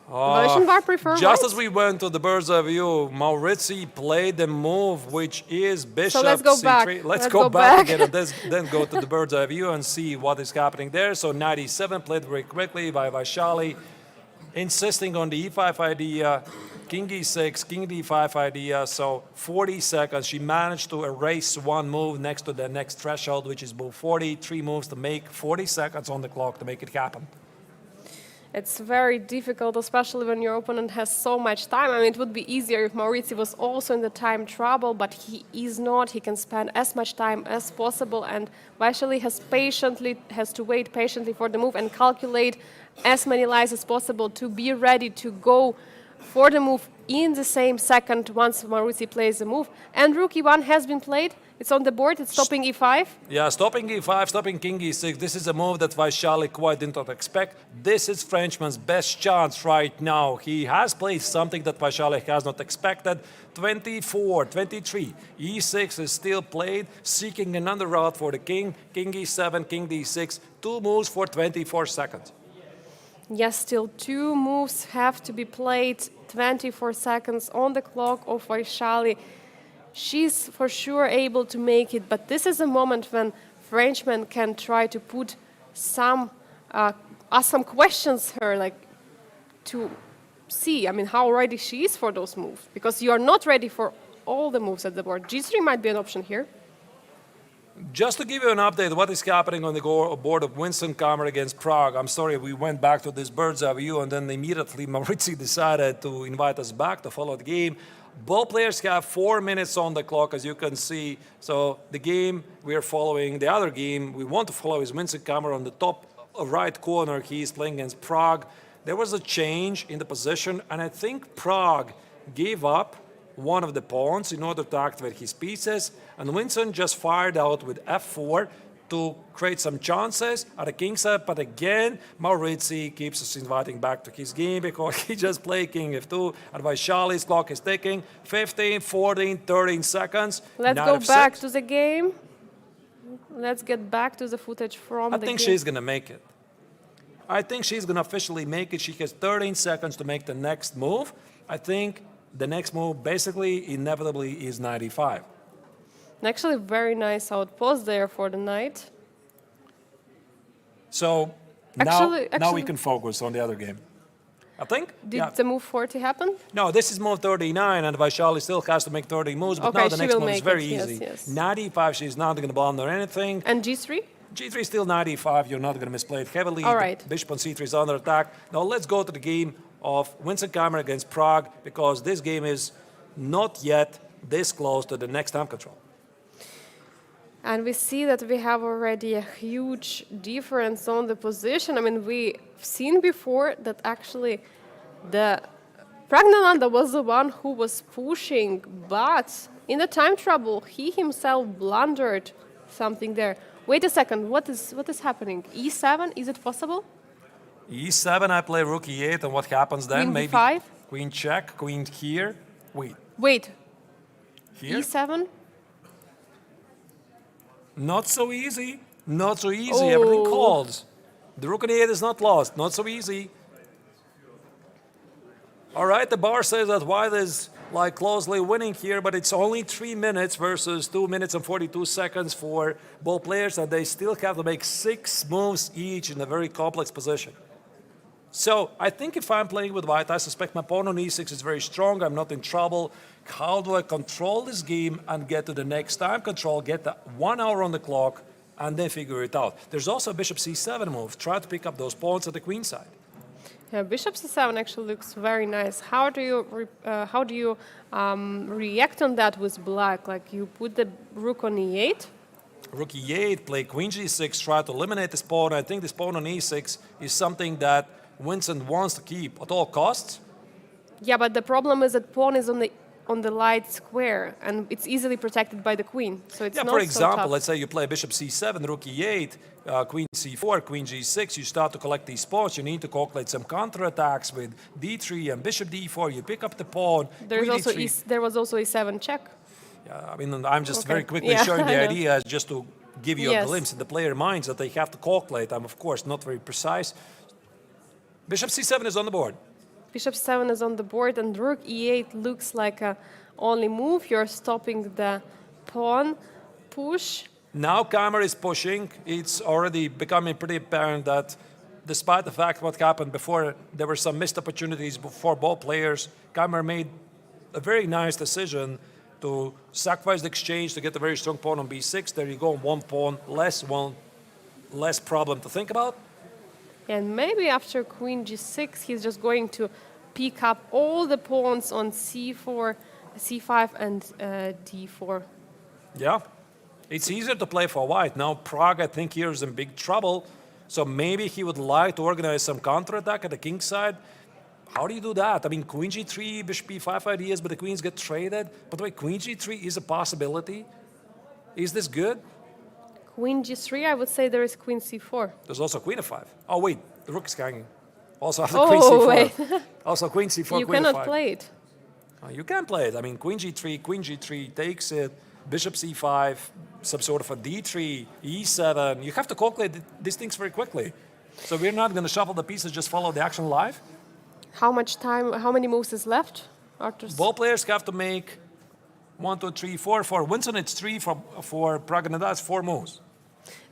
evaluation bar prefer Just white. as we went to the bird's eye view, Maurizi played the move, which is bishop let's go c3. back. Let's go back again and then go to the bird's eye view and see what is happening there. So knight e7 played very quickly by Vaishali, insisting on the e5 idea, king e6, king d5 idea. So 40 seconds. She managed to erase one move next to the next threshold, which is move 40. 3 moves to make 40 seconds on the clock to make it happen. It's very difficult, especially when your opponent has so much time. I mean, it would be easier if Maurizi was also in the time trouble, but he is not. He can spend as much time as possible, and Vaishali has to wait patiently for the move and calculate as many lies as possible to be ready to go for the move in the same second once Maurizi plays the move. And rook e1 has been played. It's on the board. It's stopping e5. Yeah, stopping e5, stopping king e6. This is a move that Vaishali quite did not expect. This is Frenchman's best chance right now. He has played something that Vaishali has not expected. 24, 23. e6 is still played, seeking another route for the king. King e7, king d6. 2 moves for 24 seconds. Yes, still 2 moves have to be played. 24 seconds on the clock of Vaishali. She's for sure able to make it, but this is a moment when Frenchmen can try to put ask some questions her, like to see, I mean, how ready she is for those moves, because you are not ready for all the moves at the board. G3 might be an option here. Just to give you an update, what is happening on the board of Vincent Keimer against Prague. I'm sorry, we went back to this bird's eye view, and then immediately Maurizi decided to invite us back to follow the game. Both players have 4 minutes on the clock, as you can see. So the game we are following, the other game we want to follow is Vincent Keimer on the top right corner. He is playing against Prague. There was a change in the position, and I think Prague gave up one of the pawns in order to activate his pieces, and Vincent just fired out with f4 to create some chances at the king side, but again, Maurizi keeps us inviting back to his game because he just played king f2, and Vaishali's clock is ticking. 15, 14, 13 seconds. Let's go back to the game. Let's get back to the footage from the game. I think she's going to make it. I think she's going to officially make it. She has 13 seconds to make the next move. I think the next move basically inevitably is knight e5. Actually, very nice outpost there for the knight. So now we can focus on the other game. I think. Did the move 40 happen? No, this is move 39, and Vaishali still has to make 30 moves, but okay, now the next move is very easy. Yes. Knight e5, she's not going to blunder anything. And g3? g3 still knight e5, you're not going to misplay it heavily. All right. Bishop on c3 is under attack. Now let's go to the game of Vincent Keimer against Prague, because this game is not yet this close to the next time control. And we see that we have already a huge difference on the position. I mean, we've seen before that actually the Pragnananda was the one who was pushing, but in the time trouble, he himself blundered something there. Wait a second, what is happening? E7, is it possible? E7, I play rook E8, and what happens then? Queen Maybe B5? queen check, queen here. Wait, Here? E7? Not so easy. Not so easy. Everything Oh. calls. The rook on E8 is not lost. Not so easy. All right, the bar says that White is like closely winning here, but it's only 3 minutes versus 2 minutes and 42 seconds for both players, and they still have to make 6 moves each in a very complex position. So I think if I'm playing with White, I suspect my pawn on E6 is very strong. I'm not in trouble. How do I control this game and get to the next time control, get the 1 hour on the clock, and then figure it out? There's also a bishop C7 move. Try to pick up those pawns at the queen side. Yeah, bishop c7 actually looks very nice. How do you react on that with black? Like you put the rook on e8? Rook E8, play queen G6, try to eliminate this pawn. I think this pawn on E6 is something that Vincent wants to keep at all costs. Yeah, but the problem is that pawn is on the light square, and it's easily protected by the queen. So it's Yeah, not for so example, tough. let's say you play bishop C7, rook E8, queen C4, queen G6. You start to collect these pawns. You need to calculate some counterattacks with D3 and bishop D4. You pick up the pawn. There's queen also D3. there was also a7 check. Yeah, I mean, I'm just Okay. very quickly Yeah, showing the I know. idea just to give you a Yes. glimpse in the player minds that they have to calculate. I'm, of course, not very precise. Bishop C7 is on the board. Bishop 7 is on the board, and rook e8 looks like a only move. You're stopping the pawn push. Now Kammer is pushing. It's already becoming pretty apparent that despite the fact what happened before, there were some missed opportunities for both players. Kammer made a very nice decision to sacrifice the exchange to get a very strong pawn on b6. There you go, one pawn less problem to think about. And maybe after queen g6, he's just going to pick up all the pawns on c4, c5, and d4. Yeah, it's easier to play for White. Now Prague, I think, here is in big trouble. So maybe he would like to organize some counterattack at the king side. How do you do that? I mean, queen g3, bishop b5 ideas, but the queens get traded. By the way, queen g3 is a possibility. Is this good? Queen g3, I would say there is queen c4. There's also queen f5. Oh, wait, the rook is hanging. Also after Oh, queen c4. wait. Also queen c4, You queen cannot f5. play it. You can play it. I mean, queen g3 takes it, bishop c5, some sort of a d3, e7. You have to calculate these things very quickly. So we're not going to shuffle the pieces, just follow the action live. How much time, how many moves is left? Arthur's Both players have to make 1, 2, 3, 4. For Winston, it's 3. For Praganada, it's 4 moves.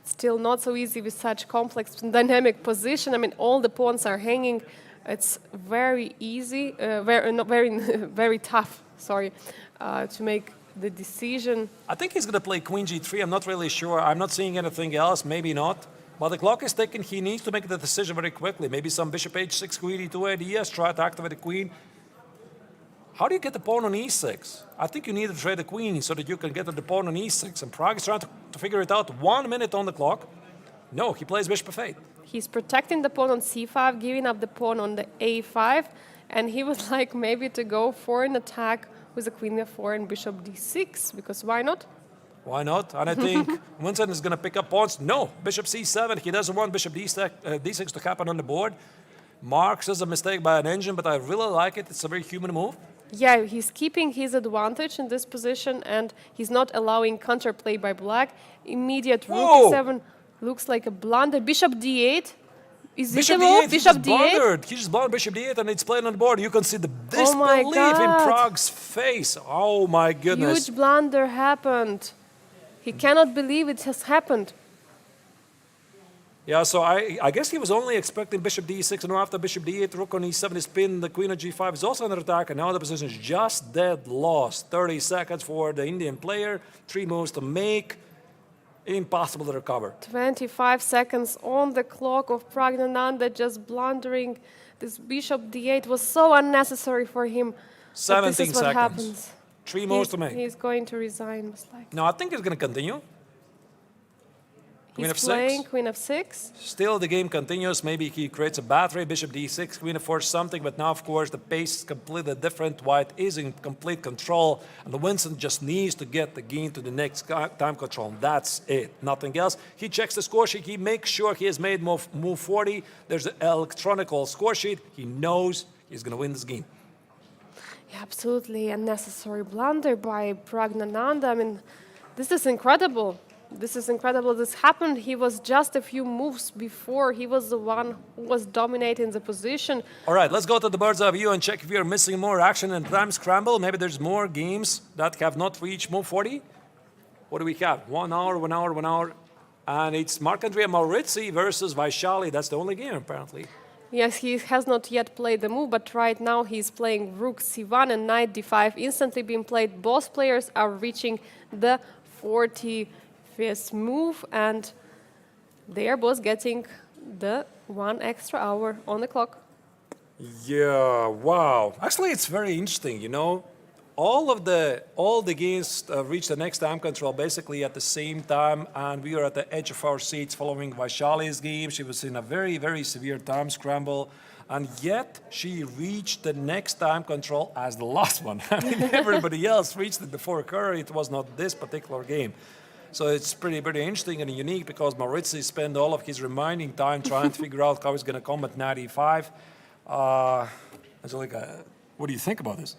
still not so easy with such complex and dynamic position. I mean, all the pawns are hanging. It's very easy, very tough, sorry, to make the decision. I think he's going to play queen g3. I'm not really sure. I'm not seeing anything else. Maybe not. While the clock is ticking, he needs to make the decision very quickly. Maybe some bishop h6, queen e2 ideas, try to activate the queen. How do you get the pawn on e6? I think you need to trade the queen so that you can get the pawn on e6. And Prague is trying to figure it out. 1 minute on the clock. No, he plays bishop f8. He's protecting the pawn on c5, giving up the pawn on the a5, and he would like maybe to go for an attack with the queen f4 and bishop d6, because why not? Why not? And I think Winston is going to pick up pawns. No, bishop c7. He doesn't want bishop d6 to happen on the board. Mark says a mistake by an engine, but I really like it. It's a very human move. Yeah, he's keeping his advantage in this position, and he's not allowing counterplay by black. Immediate rook Whoa! e7 looks like a blunder. Bishop d8. Is this Bishop a move? d8, Bishop he just d8? blundered. He just blundered bishop d8 and it's playing on the board. You can see the Oh my disbelief in God. Prague's face. Oh my goodness. Huge blunder happened. He cannot believe it has happened. Yeah, so I guess he was only expecting bishop d6, and after bishop d8, rook on e7 is pinned, the queen on g5 is also under attack, and now the position is just dead lost. 30 seconds for the Indian player, 3 moves to make, impossible to recover. 25 seconds on the clock of Pragnananda, just blundering. This bishop d8 was so unnecessary for him. But 17 this is what seconds. happens. 3 moves to make. He's going to resign, most likely. No, I think he's going to continue. Queen He's of playing 6. queen of 6. Still, the game continues. Maybe he creates a battery, bishop d6, queen of 4, something. But now, of course, the pace is completely different. White is in complete control. And the Vincent just needs to get the game to the next time control. And that's it. Nothing else. He checks the score sheet. He makes sure he has made move 40. There's an electronic score sheet. He knows he's going to win this game. Yeah, absolutely unnecessary blunder by Pragnananda. I mean, this is incredible. This is incredible. This happened. He was just a few moves before. He was the one who was dominating the position. All right, let's go to the bird's eye view and check if we are missing more action in Prime Scramble. Maybe there's more games that have not reached move 40. What do we have? 1 hour, 1 hour, 1 hour. And it's Marc-Andrea Maurizzi versus Vaishali. That's the only game, apparently. Yes, he has not yet played the move, but right now he's playing rook c1 and knight d5 instantly being played. Both players are reaching the 45th move, and they are both getting the 1 extra hour on the clock. Yeah, wow. Actually, it's very interesting, you know. All the games reach the next time control basically at the same time, and we are at the edge of our seats following Vaishali's game. She was in a very, very severe time scramble, and yet she reached the next time control as the last one. I mean, everybody else reached it before her. It was not this particular game. So it's pretty interesting and unique because Maurizzi spent all of his remaining time trying to figure out how he's going to combat knight e5. Angelica, what do you think about this?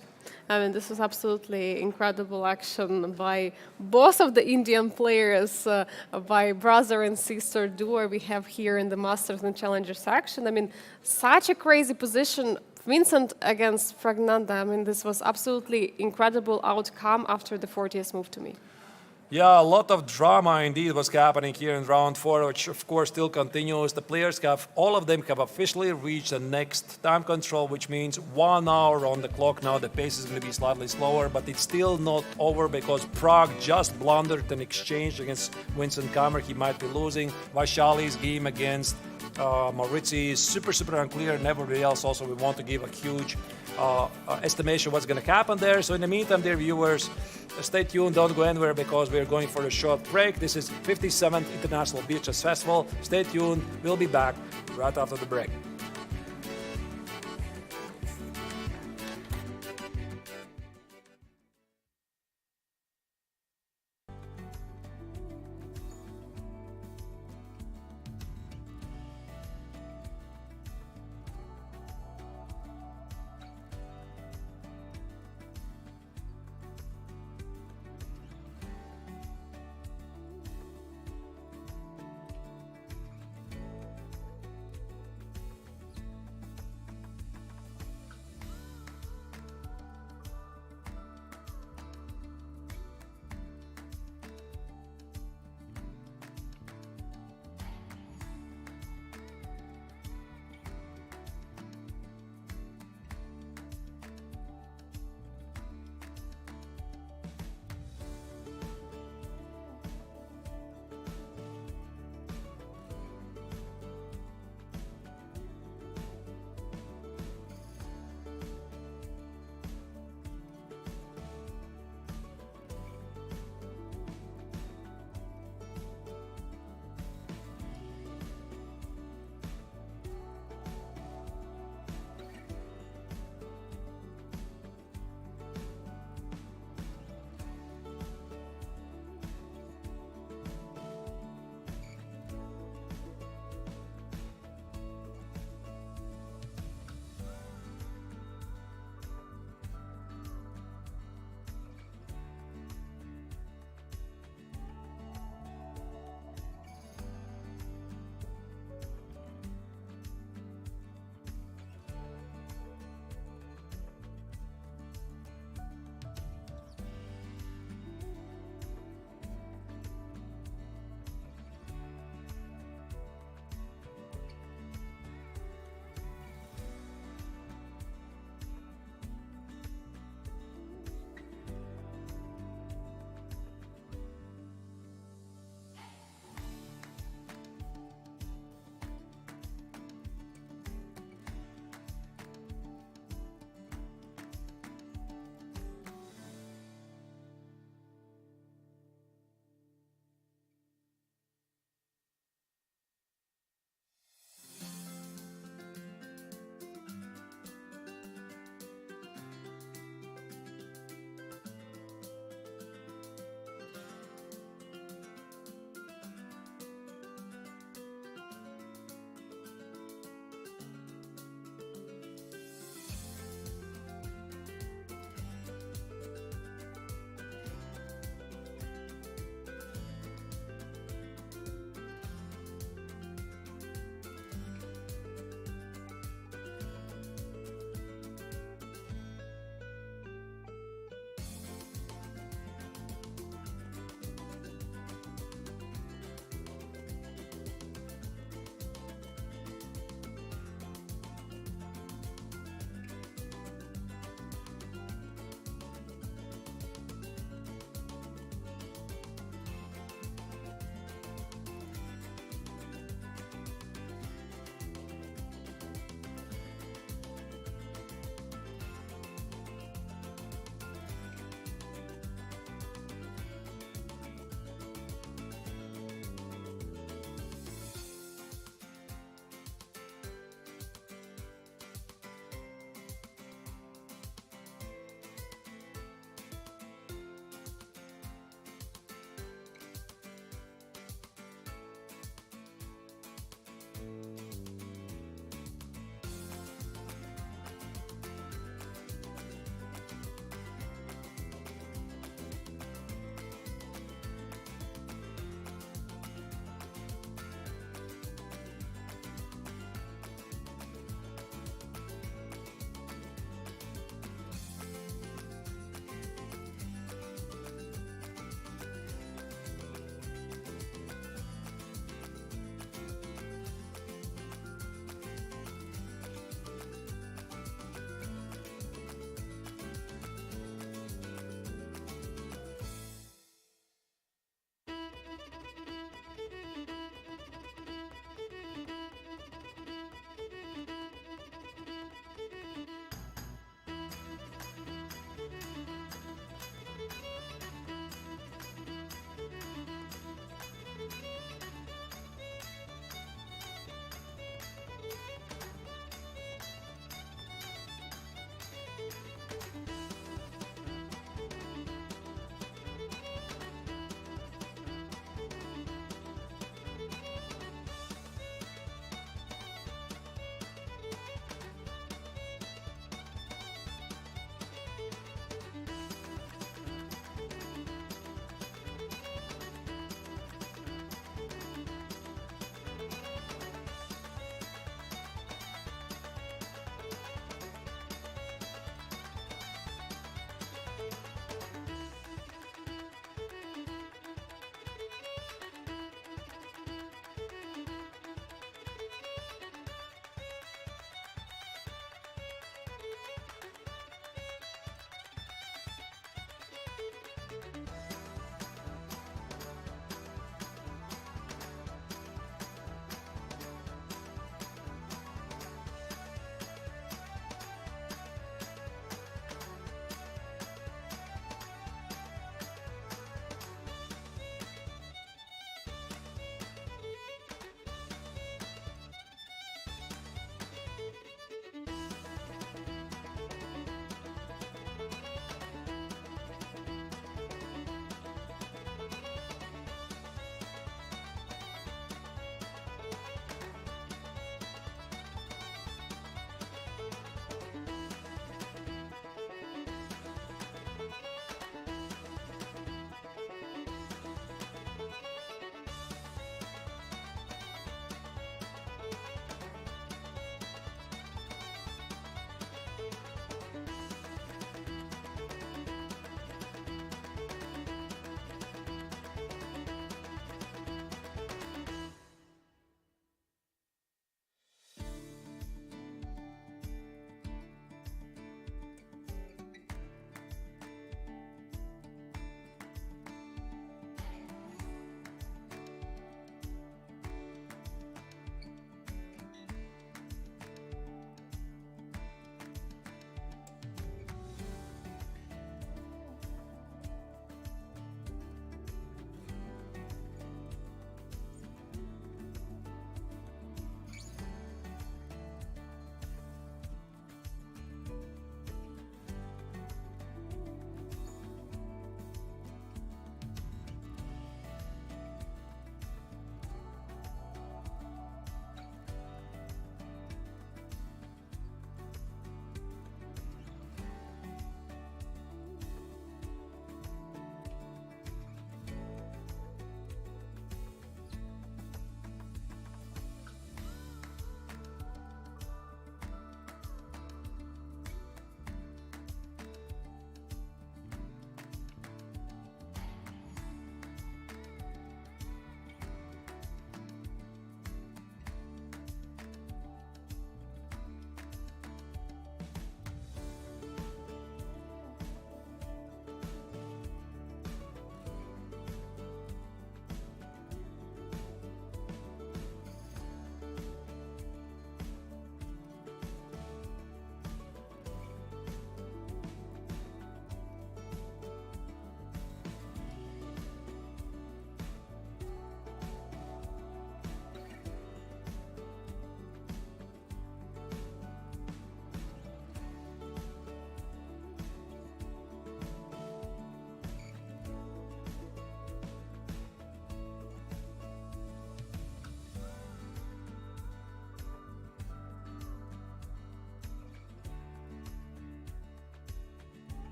I mean, this was absolutely incredible action by both of the Indian players, by brother and sister duo we have here in the Masters and Challengers action. I mean, such a crazy position. Vincent against Pragnanda. I mean, this was absolutely incredible outcome after the 40th move to me. Yeah, a lot of drama indeed was happening here in round 4, which of course still continues. The players all of them have officially reached the next time control, which means 1 hour on the clock now. The pace is going to be slightly slower, but it's still not over because Prague just blundered an exchange against Vincent Kammer. He might be losing. Vaishali's game against Maurizzi is super unclear, and everybody else also we want to give a huge estimation what's going to happen there. So in the meantime, dear viewers, stay tuned, don't go anywhere because we're going for a short break. This is 57th International Beach Chess Festival. Stay tuned, we'll be back right after the break.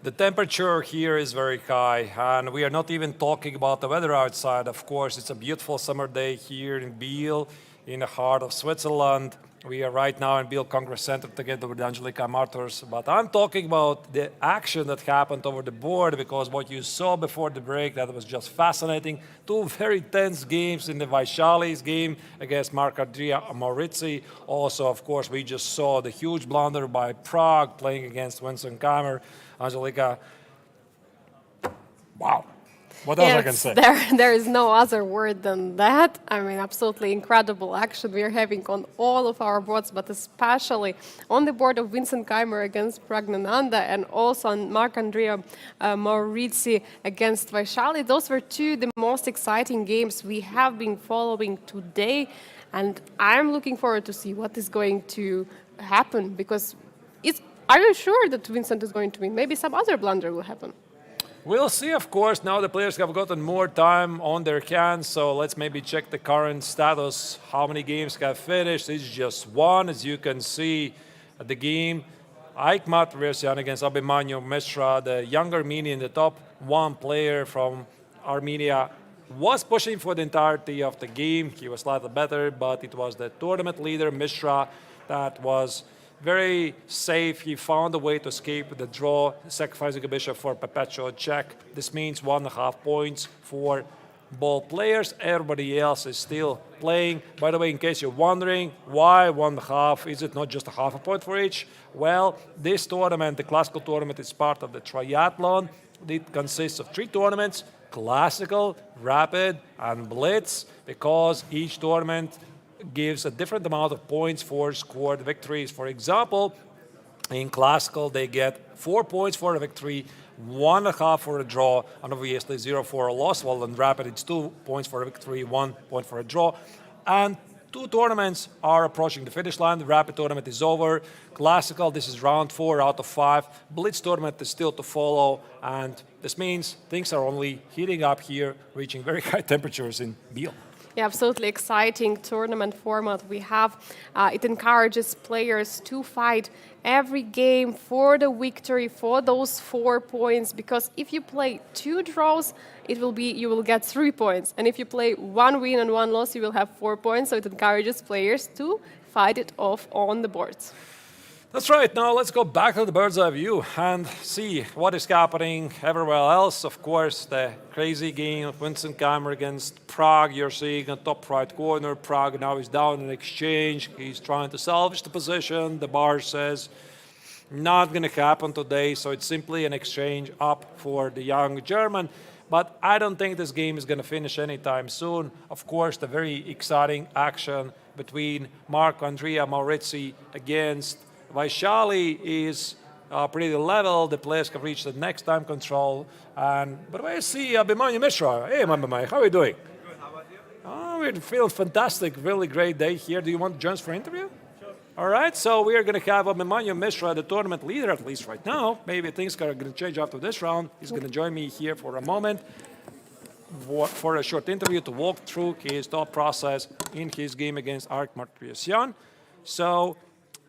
The temperature here is very high, and we are not even talking about the weather outside. Of course, it's a beautiful summer day here in Biel, in the heart of Switzerland. We are right now in Biel Congress Center together with Angelika Martors. But I'm talking about the action that happened over the board, because what you saw before the break, that was just fascinating. Two very tense games in the Vaishali's game against Marc-Andrea Maurizi. Also, of course, we just saw the huge blunder by Prague playing against Vincent Keimer. Angelika, wow. What else I can say? There is no other word than that. I mean, absolutely incredible action we are having on all of our boards, but especially on the board of Vincent Keimer against Pragnananda and also on Marc-Andrea Maurizi against Vaishali. Those were two the most exciting games we have been following today, and I'm looking forward to see what is going to happen, because are you sure that Vincent is going to win? Maybe some other blunder will happen. We'll see, of course. Now the players have gotten more time on their hands, so let's maybe check the current status. How many games have finished? It's just one, as you can see at the game. Aikmat Versian against Abhimanyu Mishra, the younger Armenian, the top one player from Armenia, was pushing for the entirety of the game. He was slightly better, but it was the tournament leader, Mishra, that was very safe. He found a way to escape the draw, sacrificing a bishop for perpetual check. This means 1.5 points for both players. Everybody else is still playing. By the way, in case you're wondering, why 1.5? Is it not just a half a point for each? Well, this tournament, the classical tournament, is part of the triathlon. It consists of 3 tournaments: classical, rapid, and blitz, because each tournament gives a different amount of points for scored victories. For example, in classical, they get 4 points for a victory, 1.5 for a draw, and obviously 0 for a loss. While in rapid, it's 2 points for a victory, 1 point for a draw. And 2 tournaments are approaching the finish line. The rapid tournament is over. Classical, this is round 4 out of 5. Blitz tournament is still to follow, and this means things are only heating up here, reaching very high temperatures in Biel. Yeah, absolutely exciting tournament format we have. It encourages players to fight every game for the victory, for those 4 points, because if you play 2 draws, you will get 3 points. And if you play 1 win and 1 loss, you will have 4 points. So it encourages players to fight it off on the boards. That's right. Now let's go back to the bird's eye view and see what is happening everywhere else. Of course, the crazy game of Vincent Keimer against Prague. You're seeing a top right corner. Prague now is down in exchange. He's trying to salvage the position. The bar says not going to happen today. So it's simply an exchange up for the young German. But I don't think this game is going to finish anytime soon. Of course, the very exciting action between Marc-Andrea Maurizi against Vaishali is pretty level. The players have reached the next time control. And by the way, I see Abhimanyu Mishra. Hey, Mamamai, how are you doing? Good. How about you? Oh, we're feeling fantastic. Really great day here. Do you want to join us for an interview? Sure. All right. So we are going to have Abhimanyu Mishra, the tournament leader, at least right now. Maybe things are going to change after this round. He's going to join me here for a moment for a short interview to walk through his thought process in his game against Aikmat Versian. So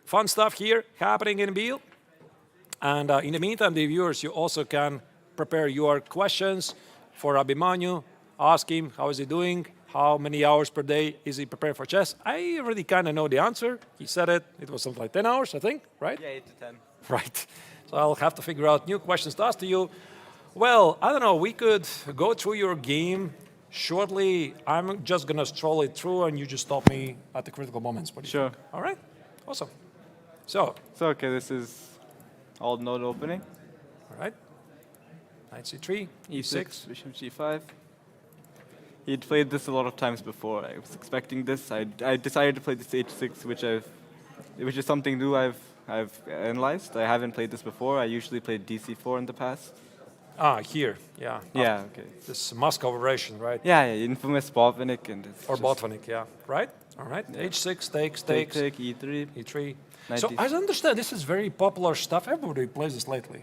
fun stuff here happening in Biel. And in the meantime, the viewers, you also can prepare your questions for Abhimanyu. Ask him, how is he doing? How many hours per day is he preparing for chess? I already kind of know the answer. He said it. It was something like 10 hours, I think, right? Yeah, 8 to 10. Right. So I'll have to figure out new questions to ask to you. Well, I don't know. We could go through your game shortly. I'm just going to stroll it through, and you just stop me at the critical moments. What do you Sure. think? All right. Awesome. So, Okay, this is all node opening. all right. Knight c3, e6. Bishop g5. He'd played this a lot of times before. I was expecting this. I decided to play this h6, which is something new I've analyzed. I haven't played this before. I usually played dc4 in the past. Ah, here. Yeah. Yeah, okay. This Moscow variation, right? Yeah, infamous Botvinnik and it's Or just Botvinnik, yeah. Right? All right. H6, takes, take, takes. e3. E3. Knight So d6. I understand this is very popular stuff. Everybody plays this lately.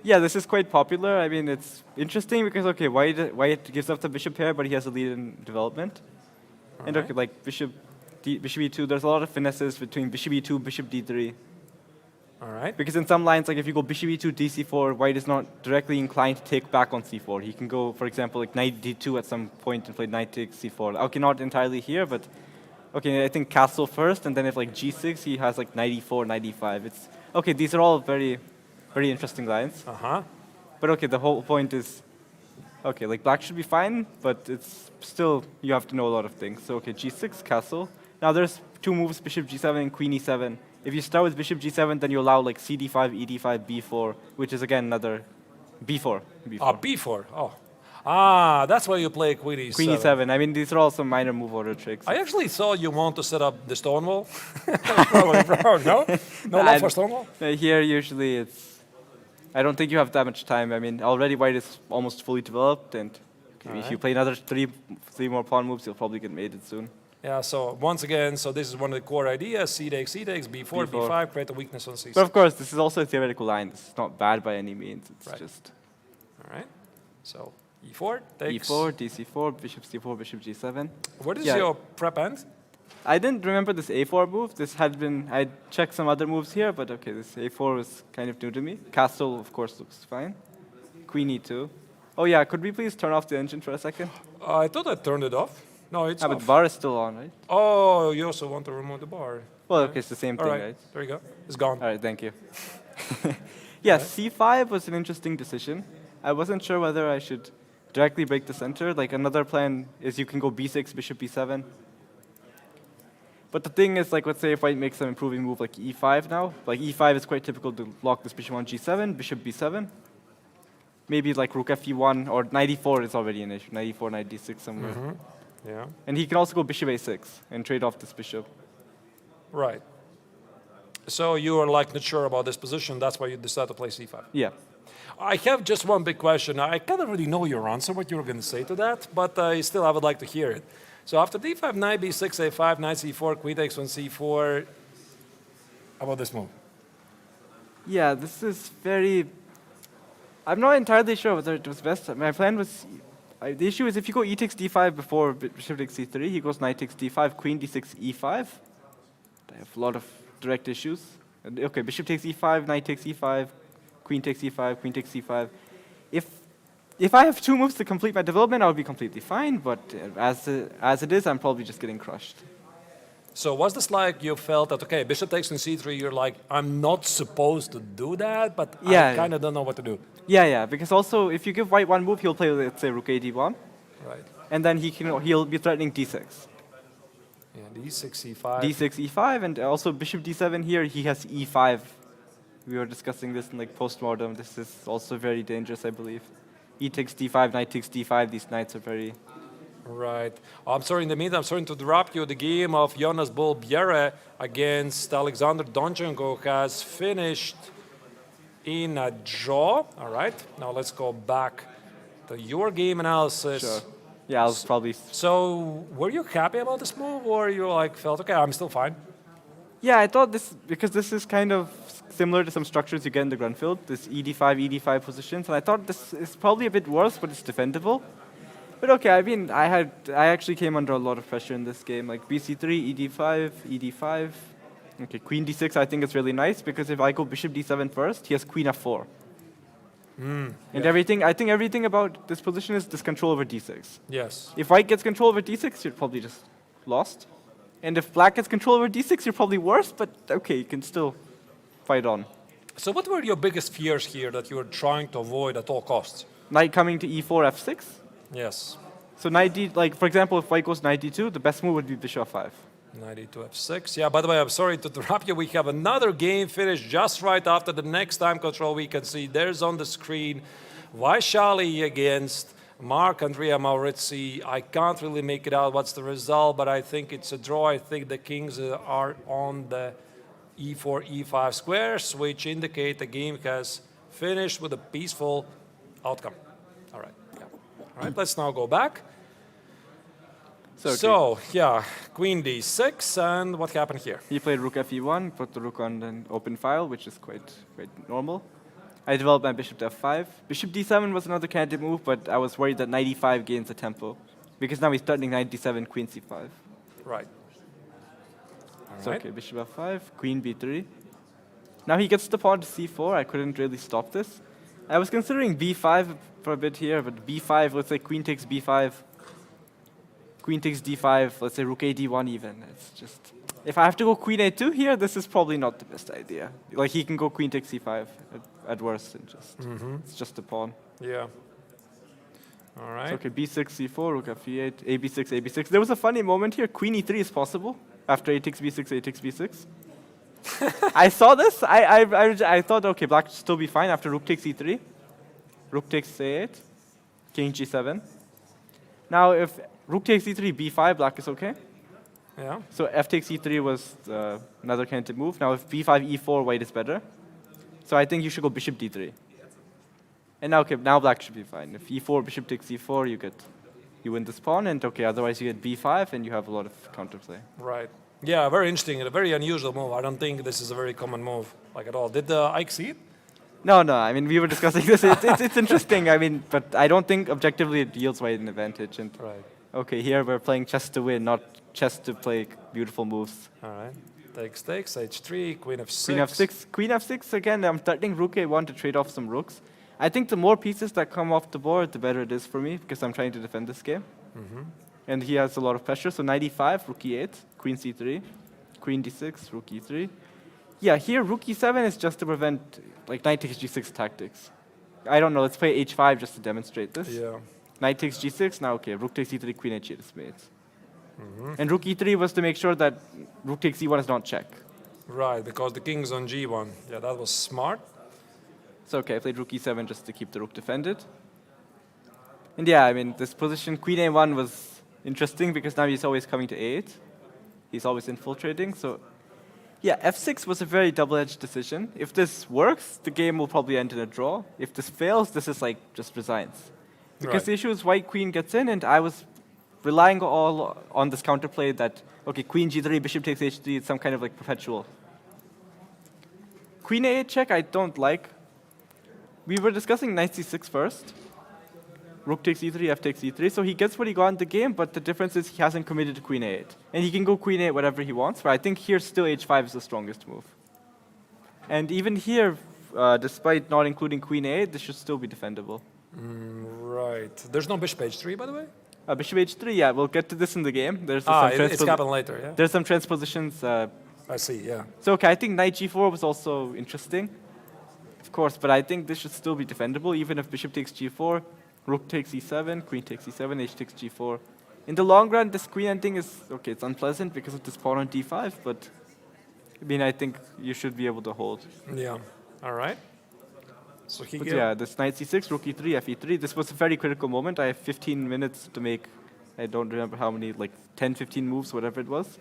Yeah, this is quite popular. I mean, it's interesting because, okay, White gives up the bishop pair, but he has a lead in development. And okay, like bishop e2, there's a lot of finesses between bishop e2, bishop d3. All right. Because in some lines, like if you go bishop e2, dc4, white is not directly inclined to take back on c4. He can go, for example, like knight d2 at some point and play knight takes c4. Okay, not entirely here, but okay, I think castle first, and then if like g6, he has like knight e4, knight e5. It's okay. These are all very, very interesting lines. Uh-huh. But okay, the whole point is, okay, like black should be fine, but it's still, you have to know a lot of things. So okay, g6, castle. Now there's two moves, bishop g7 and queen e7. If you start with bishop g7, then you allow like cd5, ed5, b4, which is again another b4. Ah, b4. Oh. Ah, that's why you play queen e7. Queen e7. I mean, these are all some minor move order tricks. I actually thought you want to set up the stone wall. Probably wrong, no? No love for stone wall? Here, usually it's, I don't think you have that much time. I mean, already white is almost fully developed, and if you play another three more pawn moves, you'll probably get mated soon. Yeah, so once again, so this is one of the core ideas, c takes, b4, b5, create a weakness on c6. But of course, this is also a theoretical line. This is not bad by any means. It's just... All right, so e4 takes... e4, dc4, bishop c4, bishop g7. What is your prep end? I didn't remember this a4 move. This had been, I checked some other moves here, but okay, this a4 was kind of new to me. Castle, of course, looks fine. Queen e2. Oh yeah, could we please turn off the engine for a second? I thought I turned it off. No, it's off. But the bar is still on, right? Oh, you also want to remove the bar. Well, okay, it's the same thing, right? There you go. It's gone. All right, thank you. Yeah, c5 was an interesting decision. I wasn't sure whether I should directly break the center. Like another plan is you can go b6, bishop b7. But the thing is, like, let's say if white makes an improving move like e5 now, like e5 is quite typical to lock this bishop on g7, bishop b7. Maybe like rook fe1 or knight e4 is already an issue. Knight e4, knight d6 somewhere. Yeah. And he can also go bishop a6 and trade off this bishop. Right. So you are like not sure about this position. That's why you decided to play c5. Yeah. I have just one big question. I kind of already know your answer, what you were going to say to that, but still I would like to hear it. So after d5, knight b6, a5, knight c4, queen takes on c4. How about this move? Yeah, this is very... I'm not entirely sure whether it was best. My plan was... the issue is if you go e takes d5 before bishop takes c3, he goes knight takes d5, queen d6, e5. I have a lot of direct issues. Okay, bishop takes e5, knight takes e5, queen takes e5, queen takes c5. If I have two moves to complete my development, I would be completely fine, but as it is, I'm probably just getting crushed. So was this like you felt that, okay, bishop takes on c3, you're like, I'm not supposed to do that, but I kind of don't know what to do. Yeah, because also if you give white one move, he'll play, let's say, rook a d1. Right. And then he'll be threatening d6. Yeah, d6, e5. d6, e5, and also bishop d7 here, he has e5. We were discussing this in like postmortem. This is also very dangerous, I believe. E takes d5, knight takes d5. These knights are very... Right. I'm sorry, in the meantime, I'm sorry to interrupt you. The game of Jonas Buhler against Alexander Donchenko has finished in a draw. All right. Now let's go back to your game analysis. Sure. Yeah, I'll probably... So were you happy about this move, or you like felt, okay, I'm still fine? Yeah, I thought this, because this is kind of similar to some structures you get in the Grunfeld, this ed5 positions, and I thought this is probably a bit worse, but it's defendable. But okay, I mean, I actually came under a lot of pressure in this game, like bc3, ed5, ed5. Okay, queen d6 I think is really nice, because if I go bishop d7 first, he has queen f4. And I think everything about this position is this control over d6. Yes. If white gets control over d6, you're probably just lost. And if black gets control over d6, you're probably worse, but okay, you can still fight on. So what were your biggest fears here that you were trying to avoid at all costs? Knight coming to e4, f6. Yes. So knight d, like for example, if white goes knight d2, the best move would be bishop f5. Knight to f6. Yeah, by the way, I'm sorry to interrupt you. We have another game finished just right after the next time control we can see. There's on the screen Vaishali against Mark Andrea Maurizzi. I can't really make it out what's the result, but I think it's a draw. I think the kings are on the e4, e5 squares, which indicate the game has finished with a peaceful outcome. All right. Yeah. All right, let's now go back. So, yeah, queen d6, and what happened here? He played rook fe1, put the rook on an open file, which is quite normal. I developed my bishop to f5. Bishop d7 was another candidate move, but I was worried that knight e5 gains the tempo, because now he's threatening knight d7, queen c5. Right. So okay, bishop f5, queen b3. Now he gets the pawn to c4. I couldn't really stop this. I was considering b5 for a bit here, but b5, let's say queen takes b5. Queen takes d5, let's say rook a d1 even. It's just, if I have to go queen a2 here, this is probably not the best idea. Like he can go queen takes c5 at worst, and just it's just a pawn. Yeah. All right. Okay, b6, c4, rook f8, ab6, ab6. There was a funny moment here. Queen e3 is possible after a takes b6, a takes b6. I saw this. I thought, okay, black should still be fine after rook takes e3. Rook takes a8, king g7. Now, if rook takes e3, b5, black is okay. Yeah. So f takes e3 was another candidate move. Now, if b5, e4, white is better. So I think you should go bishop d3. And now, okay, now black should be fine. If e4, bishop takes e4, you win this pawn, and okay, otherwise you get b5, and you have a lot of counterplay. Right. Yeah, very interesting and a very unusual move. I don't think this is a very common move, like at all. Did Ike see it? No, I mean, we were discussing this. It's interesting, I mean, but I don't think objectively it yields white an advantage. And Right. okay, here we're playing chess to win, not chess to play beautiful moves. All right. Takes, h3, queen f6. Queen f6. Queen f6, again, I'm threatening rook a1 to trade off some rooks. I think the more pieces that come off the board, the better it is for me, because I'm trying to defend this game. And he has a lot of pressure, so knight e5, rook e8, queen c3, queen d6, rook e3. Yeah, here rook e7 is just to prevent like knight takes g6 tactics. I don't know, let's play h5 just to demonstrate this. Yeah. Knight takes g6, now okay, rook takes e3, queen h8 is made. And rook e3 was to make sure that rook takes e1 is not check. Right, because the king's on g1. Yeah, that was smart. So okay, I played rook e7 just to keep the rook defended. And yeah, I mean, this position, queen a1 was interesting because now he's always coming to a8. He's always infiltrating, so yeah, f6 was a very double-edged decision. If this works, the game will probably end in a draw. If this fails, this is like just resigns. Because Right. the issue is white queen gets in, and I was relying all on this counterplay that, okay, queen g3, bishop takes h3, it's some kind of like perpetual. Queen a8 check, I don't like. We were discussing knight c6 first. Rook takes e3, f takes e3. So he gets what he got in the game, but the difference is he hasn't committed to queen a8. And he can go queen a8 whatever he wants, but I think here still h5 is the strongest move. And even here, despite not including queen a8, this should still be defendable. Right. There's no bishop h3, by the way? Bishop h3, yeah, we'll get to this in the game. There's It's happened later, yeah? there's some transpositions. I see, yeah. So okay, I think knight g4 was also interesting, of course, but I think this should still be defendable, even if bishop takes g4, rook takes e7, queen takes e7, h takes g4. In the long run, this queen ending is, okay, it's unpleasant because of this pawn on d5, but I mean, I think you should be able to hold. Yeah. All right. So he But gave, yeah, this knight c6, rook e3, fe3, this was a very critical moment. I have 15 minutes to make, I don't remember how many, like 10, 15 moves, whatever it was.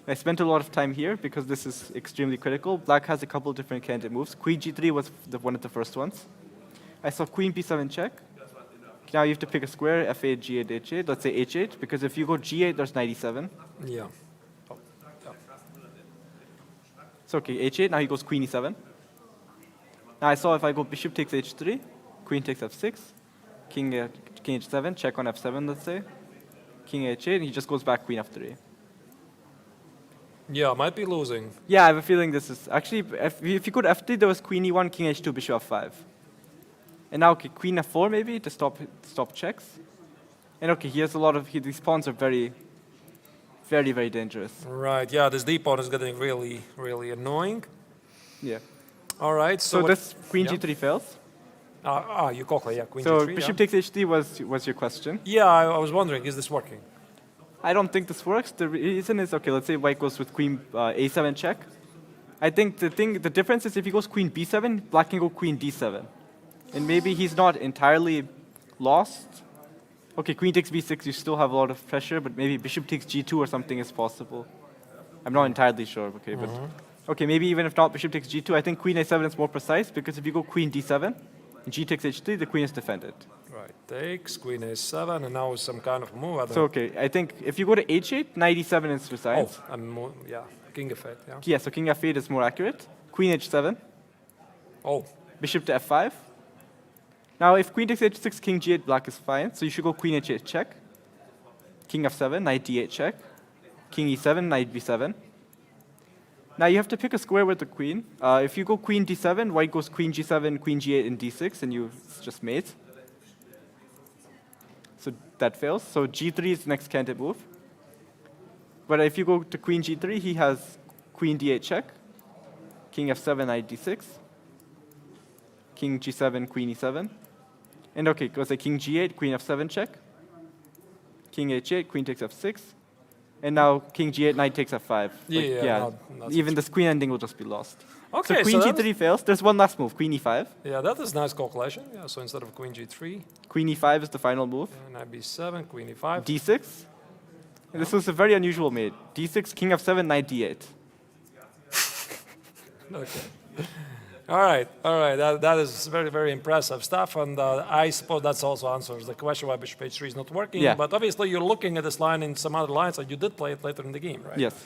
I spent a lot of time here because this is extremely critical. Black has a couple different candidate moves. Queen g3 was one of the first ones. I saw queen b7 check. Now you have to pick a square, f8, g8, h8. Let's say h8, because if you go g8, there's knight e7. yeah. So okay, h8, now he goes queen e7. Now I saw if I go bishop takes h3, queen takes f6, king h7, check on f7, let's say. King h8, and he just goes back queen f3. Yeah, might be losing. Yeah, I have a feeling this is... Actually, if you go to f3, there was queen e1, king h2, bishop f5. And now, okay, queen f4 maybe to stop checks. And okay, he has a lot of... These pawns are very, very dangerous. Right, yeah, this d pawn is getting really, really annoying. Yeah. All right, So what- this queen yeah. g3 fails. You cock, yeah, queen So g3, bishop yeah. takes h3 was your question. Yeah, I was wondering, is this working? I don't think this works. The reason is, okay, let's say white goes with queen a7 check. I think the difference is if he goes queen b7, black can go queen d7. And maybe he's not entirely lost. Okay, queen takes b6, you still have a lot of pressure, but maybe bishop takes g2 or something is possible. I'm not entirely sure, okay, but... Okay, maybe even if not bishop takes g2, I think queen a7 is more precise, because if you go queen d7, and g takes h3, the queen is defended. Right, takes, queen a7, and now some kind of move. I don't So, okay, I think if you go to h8, knight e7 is resides. yeah, king f8, yeah. Yeah, so king f8 is more accurate. Queen h7, Oh, bishop to f5. Now, if queen takes h6, king g8, black is fine. So you should go queen h8 check. King f7, knight d8 check. King e7, knight b7. Now you have to pick a square with the queen. If you go queen d7, white goes queen g7, queen g8, and d6, and you just mate. So that fails. So g3 is the next candidate move. But if you go to queen g3, he has queen d8 check, king f7, knight d6, king g7, queen e7. And okay, goes like king g8, queen f7 check, king h8, queen takes f6, and now king g8, knight takes f5. Not Even this queen ending will just be lost. Okay, so queen so g3 fails. There's one last move, queen e5. Yeah, that is nice calculation. Yeah, so instead of queen g3, Queen e5 is the final move. knight b7, queen e5. d6. And this was a very unusual mate. d6, king f7, knight d8. Okay. All right. That is very, very impressive stuff. And I suppose that also answers the question why bishop h3 is not working. Yeah. But obviously, you're looking at this line in some other lines, and you did play it later in the game, right? Yes.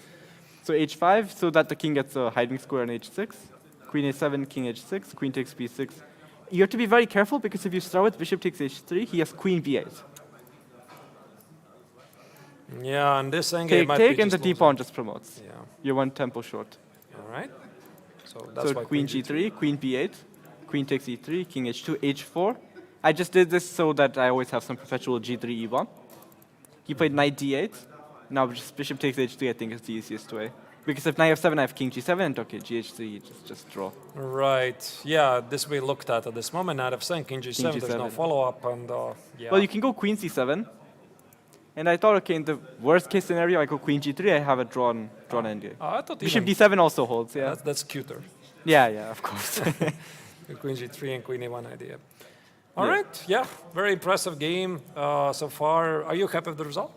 So h5, so that the king gets a hiding square on h6. Queen a7, king h6, queen takes b6. You have to be very careful because if you start with bishop takes h3, he has queen b8. Yeah, and this angle might be Take and the just d pawn just promotes. Yeah. You're one tempo short. All right. So that's So why queen g3, queen b8, queen takes e3, king h2, h4. I just did this so that I always have some perpetual g3, e1. He played knight d8. Now just bishop takes h3, I think is the easiest way. Because if knight f7, I have king g7, and okay, gh3, just draw. Right. Yeah, this we looked at this moment. Knight f7, king g7, King there's no G7. follow-up. And yeah. Well, you can go queen c7. And I thought, okay, in the worst case scenario, I go queen g3, I have a drawn endgame. I thought Bishop even d7 also holds, yeah. that's cuter. Yeah, of course. Queen g3 and queen a1 idea. All Yeah. right. Yeah, very impressive game so far. Are you happy with the result?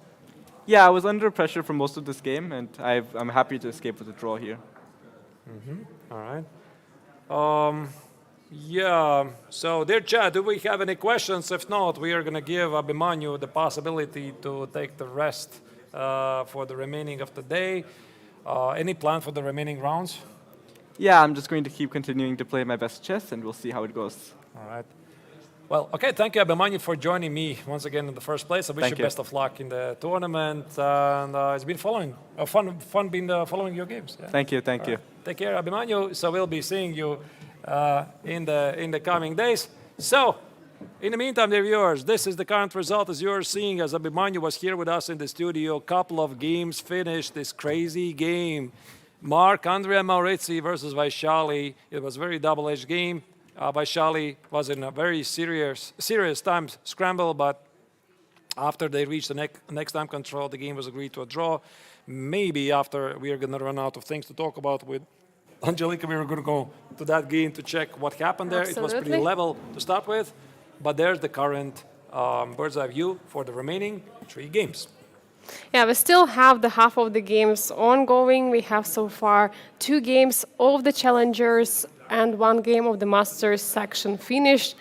Yeah, I was under pressure for most of this game, and I'm happy to escape with a draw here. All right. Yeah. So, dear chat, do we have any questions? If not, we are going to give Abhimanyu the possibility to take the rest for the remaining of the day. Any plan for the remaining rounds? Yeah, I'm just going to keep continuing to play my best chess, and we'll see how it goes. All right. Well, okay, thank you, Abhimanyu, for joining me once again in the first place. I wish Thank you you. best of luck in the tournament. And it's been fun being following your games. Yeah? Thank you. Take care, Abhimanyu. So we'll be seeing you in the coming days. So, in the meantime, dear viewers, this is the current result as you're seeing as Abhimanyu was here with us in the studio. Couple of games finished, this crazy game. Andrea Maurizi versus Vaishali. It was a very double-edged game. Vaishali was in a very serious time scramble, but after they reached the next time control, the game was agreed to a draw. Maybe after we are going to run out of things to talk about with Angelika, we were going to go to that game to check what happened there. It was pretty Absolutely. level to start with, but there's the current bird's eye view for the remaining 3 games. Yeah, we still have the half of the games ongoing. We have so far 2 games of the challengers and 1 game of the masters section finished.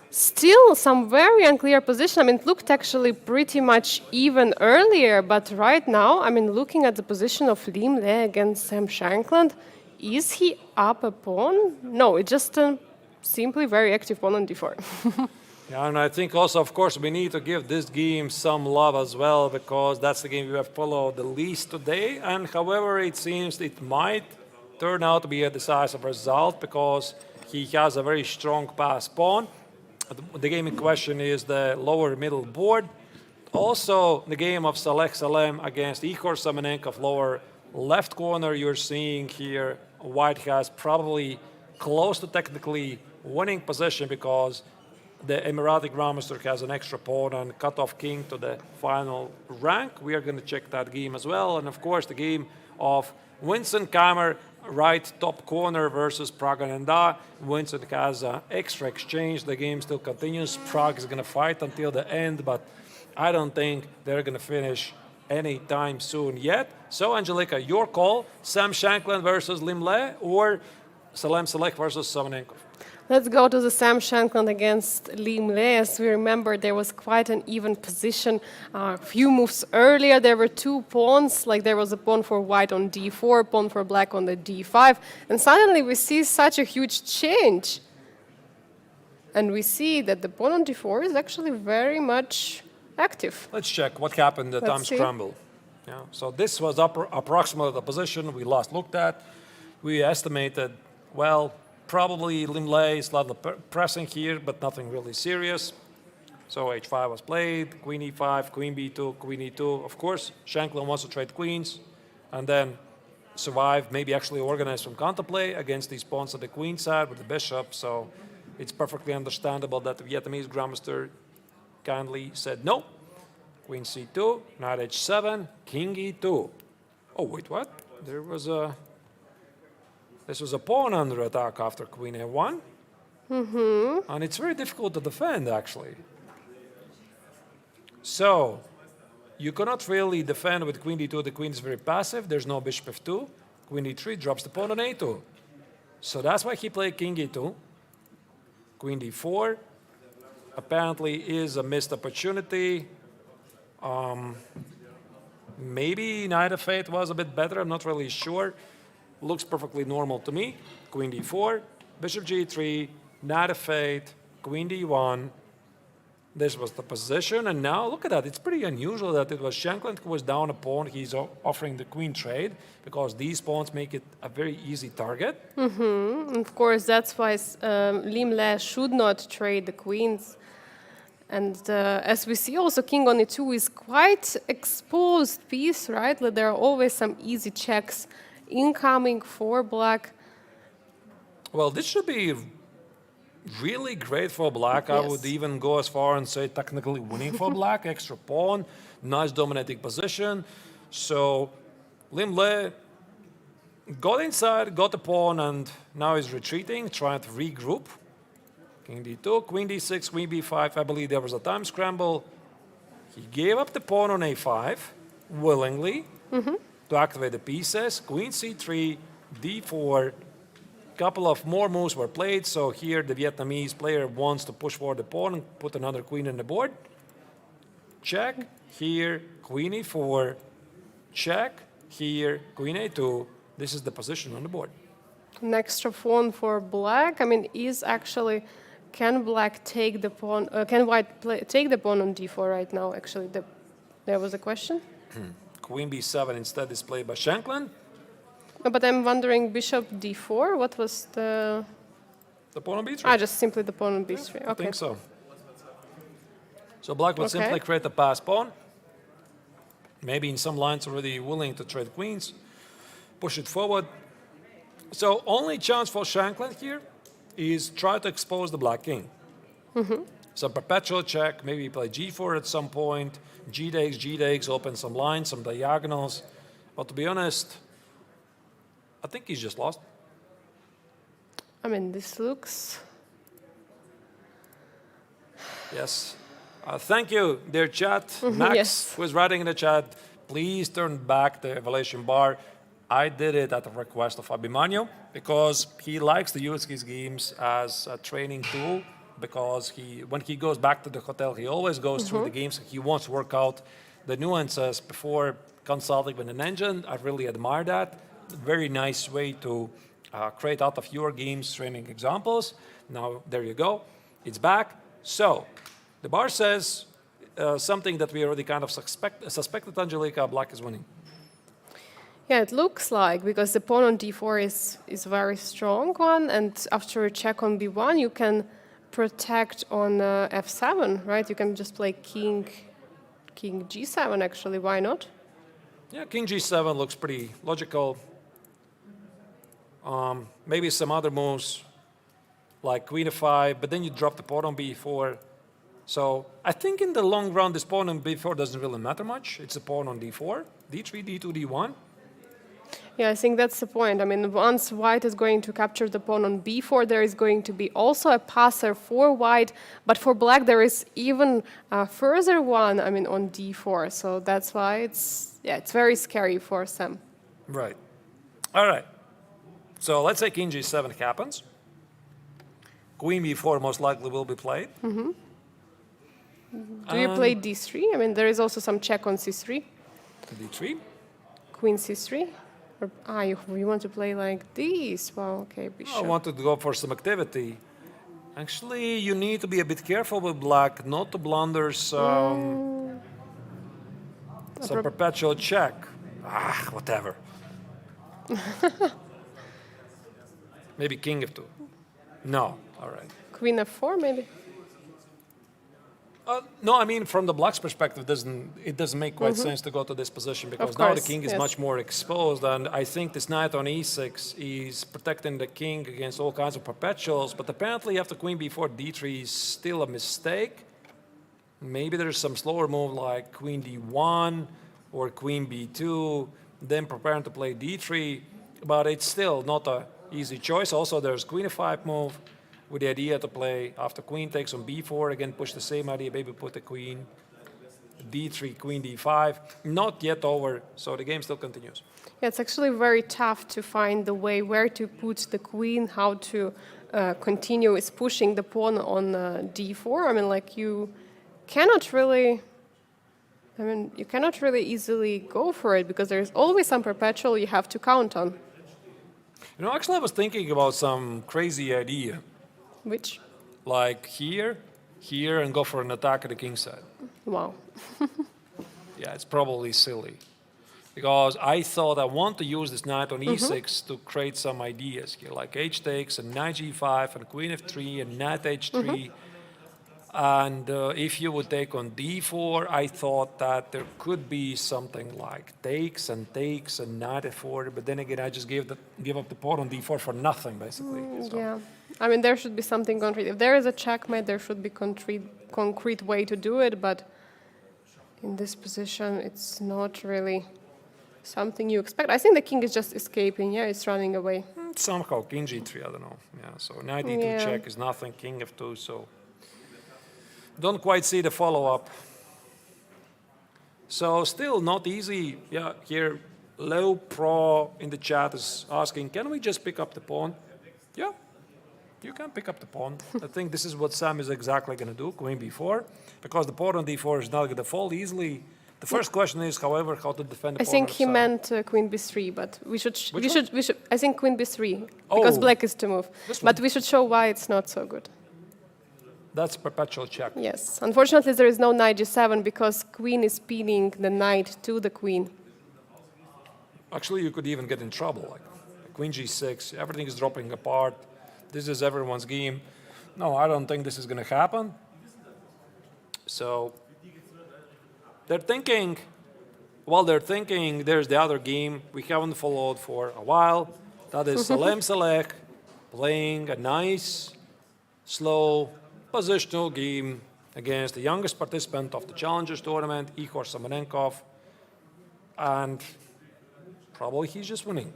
Still some very unclear position. I mean, it looked actually pretty much even earlier, but right now, I mean, looking at the position of Lim Le against Sam Shankland, is he up a pawn? No, it's just a simply very active pawn on d4. Yeah, and I think also, of course, we need to give this game some love as well, because that's the game we have followed the least today. And however, it seems it might turn out to be a decisive result because he has a very strong pass pawn. The game in question is the lower middle board. Also, the game of Salem against Igor Savenkov lower left corner, you're seeing here White has probably close to technically winning position because the Emirati Grandmaster has an extra pawn and cut off king to the final rank. We are going to check that game as well. And of course, the game of Vincent Kammer, right top corner versus Pragananda. Vincent has an extra exchange. The game still continues. Prague is going to fight until the end, but I don't think they're going to finish anytime soon yet. So, Angelika, your call, Sam Shankland versus Lim Le or Salem Salek versus Savenkov? Let's go to the Sam Shankland against Lim Le. As we remember, there was quite an even position. A few moves earlier, there were 2 pawns, like there was a pawn for white on d4, pawn for black on the d5, and suddenly we see such a huge change. And we see that the pawn on d4 is actually very much active. Let's check what happened at time Let's see. scramble. Yeah, so this was approximately the position we last looked at. we estimated, well, probably Limley is a lot of pressing here, but nothing really serious. So h5 was played, queen e5, queen b2, queen e2. Of course, Shankland wants to trade queens, and then survive, maybe actually organize some counterplay against these pawns at the queen side with the bishop. So it's perfectly understandable that the Vietnamese grandmaster kindly said no. Queen c2, knight h7, king e2. Oh, wait, what? This was a pawn under attack after queen a1. And it's very difficult to defend, actually. So, you cannot really defend with queen d2. The queen is very passive. There's no bishop f2. Queen d3 drops the pawn on a2. So that's why he played king e2. Queen d4 apparently is a missed opportunity. Maybe knight f8 was a bit better. I'm not really sure. Looks perfectly normal to me. Queen d4, bishop g3, knight f8, queen d1. This was the position, and now look at that. It's pretty unusual that it was Shankland who was down a pawn. He's offering the queen trade because these pawns make it a very easy target. Of course, that's why Limle should not trade the queens. And as we see, also king on e2 is quite exposed piece, right? Like, there are always some easy checks incoming for black. Well, this should be really great for black. I would even go as far and say technically winning for black. Extra pawn, nice dominating position. So Limle got inside, got the pawn, and now he's retreating, trying to regroup. King d2, queen d6, queen b5. I believe there was a time scramble. He gave up the pawn on a5 willingly to activate the pieces. Queen c3, d4. Couple of more moves were played, so here the Vietnamese player wants to push forward the pawn and put another queen on the board. Check, here, queen e4, check, here, queen a2. This is the position on the board. An extra pawn for black. I mean, can black take the pawn? Can white take the pawn on d4 right now? Actually, there was a question. Queen b7 instead is played by Shankland. But I'm wondering, bishop d4. What was the pawn on b3? Just simply the pawn on b3. I Okay. think so. So black would simply create a pass pawn. Maybe in some lines already willing to trade queens, push it forward. So only chance for Shankland here is try to expose the black king. Some perpetual check, maybe play g4 at some point, g takes, open some lines, some diagonals. But to be honest, I think he's just lost. I mean, this looks... Yes. Thank you, dear chat. Max Yes. was writing in the chat, please turn back the evaluation bar. I did it at the request of Abhimanyu because he likes to use his games as a training tool because when he goes back to the hotel, he always goes through the games. He wants to work out the nuances before consulting with an engine. I really admire that. Very nice way to create out of your games training examples. Now, there you go. It's back. So, the bar says something that we already kind of suspected, Angelika. Black is winning. Yeah, it looks like, because the pawn on d4 is a very strong one, and after a check on b1, you can protect on f7, right? You can just play king g7, actually. Why not? Yeah, king g7 looks pretty logical. Maybe some other moves like queen f5, but then you drop the pawn on b4. So I think in the long run, this pawn on b4 doesn't really matter much. It's a pawn on d4, d3, d2, d1. Yeah, I think that's the point. I mean, once white is going to capture the pawn on b4, there is going to be also a passer for white, but for black there is even a further one, I mean, on d4. So that's why it's very scary for Sam. Right. All right. So let's say king g7 happens. Queen b4 most likely will be played. Do you play d3? I mean, there is also some check on c3. d3. Queen c3? Or, you want to play like this? Well, okay, bishop. I wanted to go for some activity. Actually, you need to be a bit careful with black, not to blunder some perpetual check. Whatever. Maybe king f2. No, all right. Queen f4, maybe. No, I mean from the black's perspective, it doesn't make quite sense to go to this position because now the course, king is yes. much more exposed, and I think this knight on e6 is protecting the king against all kinds of perpetuals. But apparently, after queen b4, d3 is still a mistake. Maybe there's some slower move like queen d1 or queen b2, then preparing to play d3, but it's still not an easy choice. Also, there's queen f5 move, with the idea to play after queen takes on b4, again push the same idea, maybe put the queen, d3, queen d5, not yet over, so the game still continues. Yeah, it's actually very tough to find the way where to put the queen, how to continue with pushing the pawn on d4. I mean, like you cannot really easily go for it because there's always some perpetual you have to count on. You know, actually I was thinking about some crazy idea, Which, like here, and go for an attack at the king side. wow. Yeah, it's probably silly. Because I thought I want to use this knight on e6 to create some ideas here, like h takes, and knight g5, and queen f3, and knight h3. And if you would take on d4, I thought that there could be something like takes, and knight f4. But then again, I just give up the pawn on d4 for nothing, basically. So. Yeah. I mean, there should be something concrete. If there is a checkmate, there should be concrete way to do it, but in this position, it's not really something you expect. I think the king is just escaping. Yeah, it's running away. Somehow, king g3, I don't know. Yeah, so knight e2 check is nothing, king f2, so don't quite see the follow-up. So still not easy. Yeah, here, low pro in the chat is asking, can we just pick up the pawn? Yeah, you can pick up the pawn. I think this is what Sam is exactly going to do, queen b4, because the pawn on d4 is not going to fall easily. The first question is, however, how to defend the I pawn. think on he f7. meant queen b3, but we should. I think queen b3 Oh. because black is to move. This But one. we should show why it's not so good. That's perpetual check. Yes. Unfortunately, there is no knight g7 because queen is pinning the knight to the queen. Actually, you could even get in trouble, like queen g6, everything is dropping apart. This is everyone's game. No, I don't think this is going to happen. So they're thinking, there's the other game we haven't followed for a while. That is Salem Salek playing a nice, slow, positional game against the youngest participant of the Challengers tournament, Igor Savenkov. And probably he's just winning.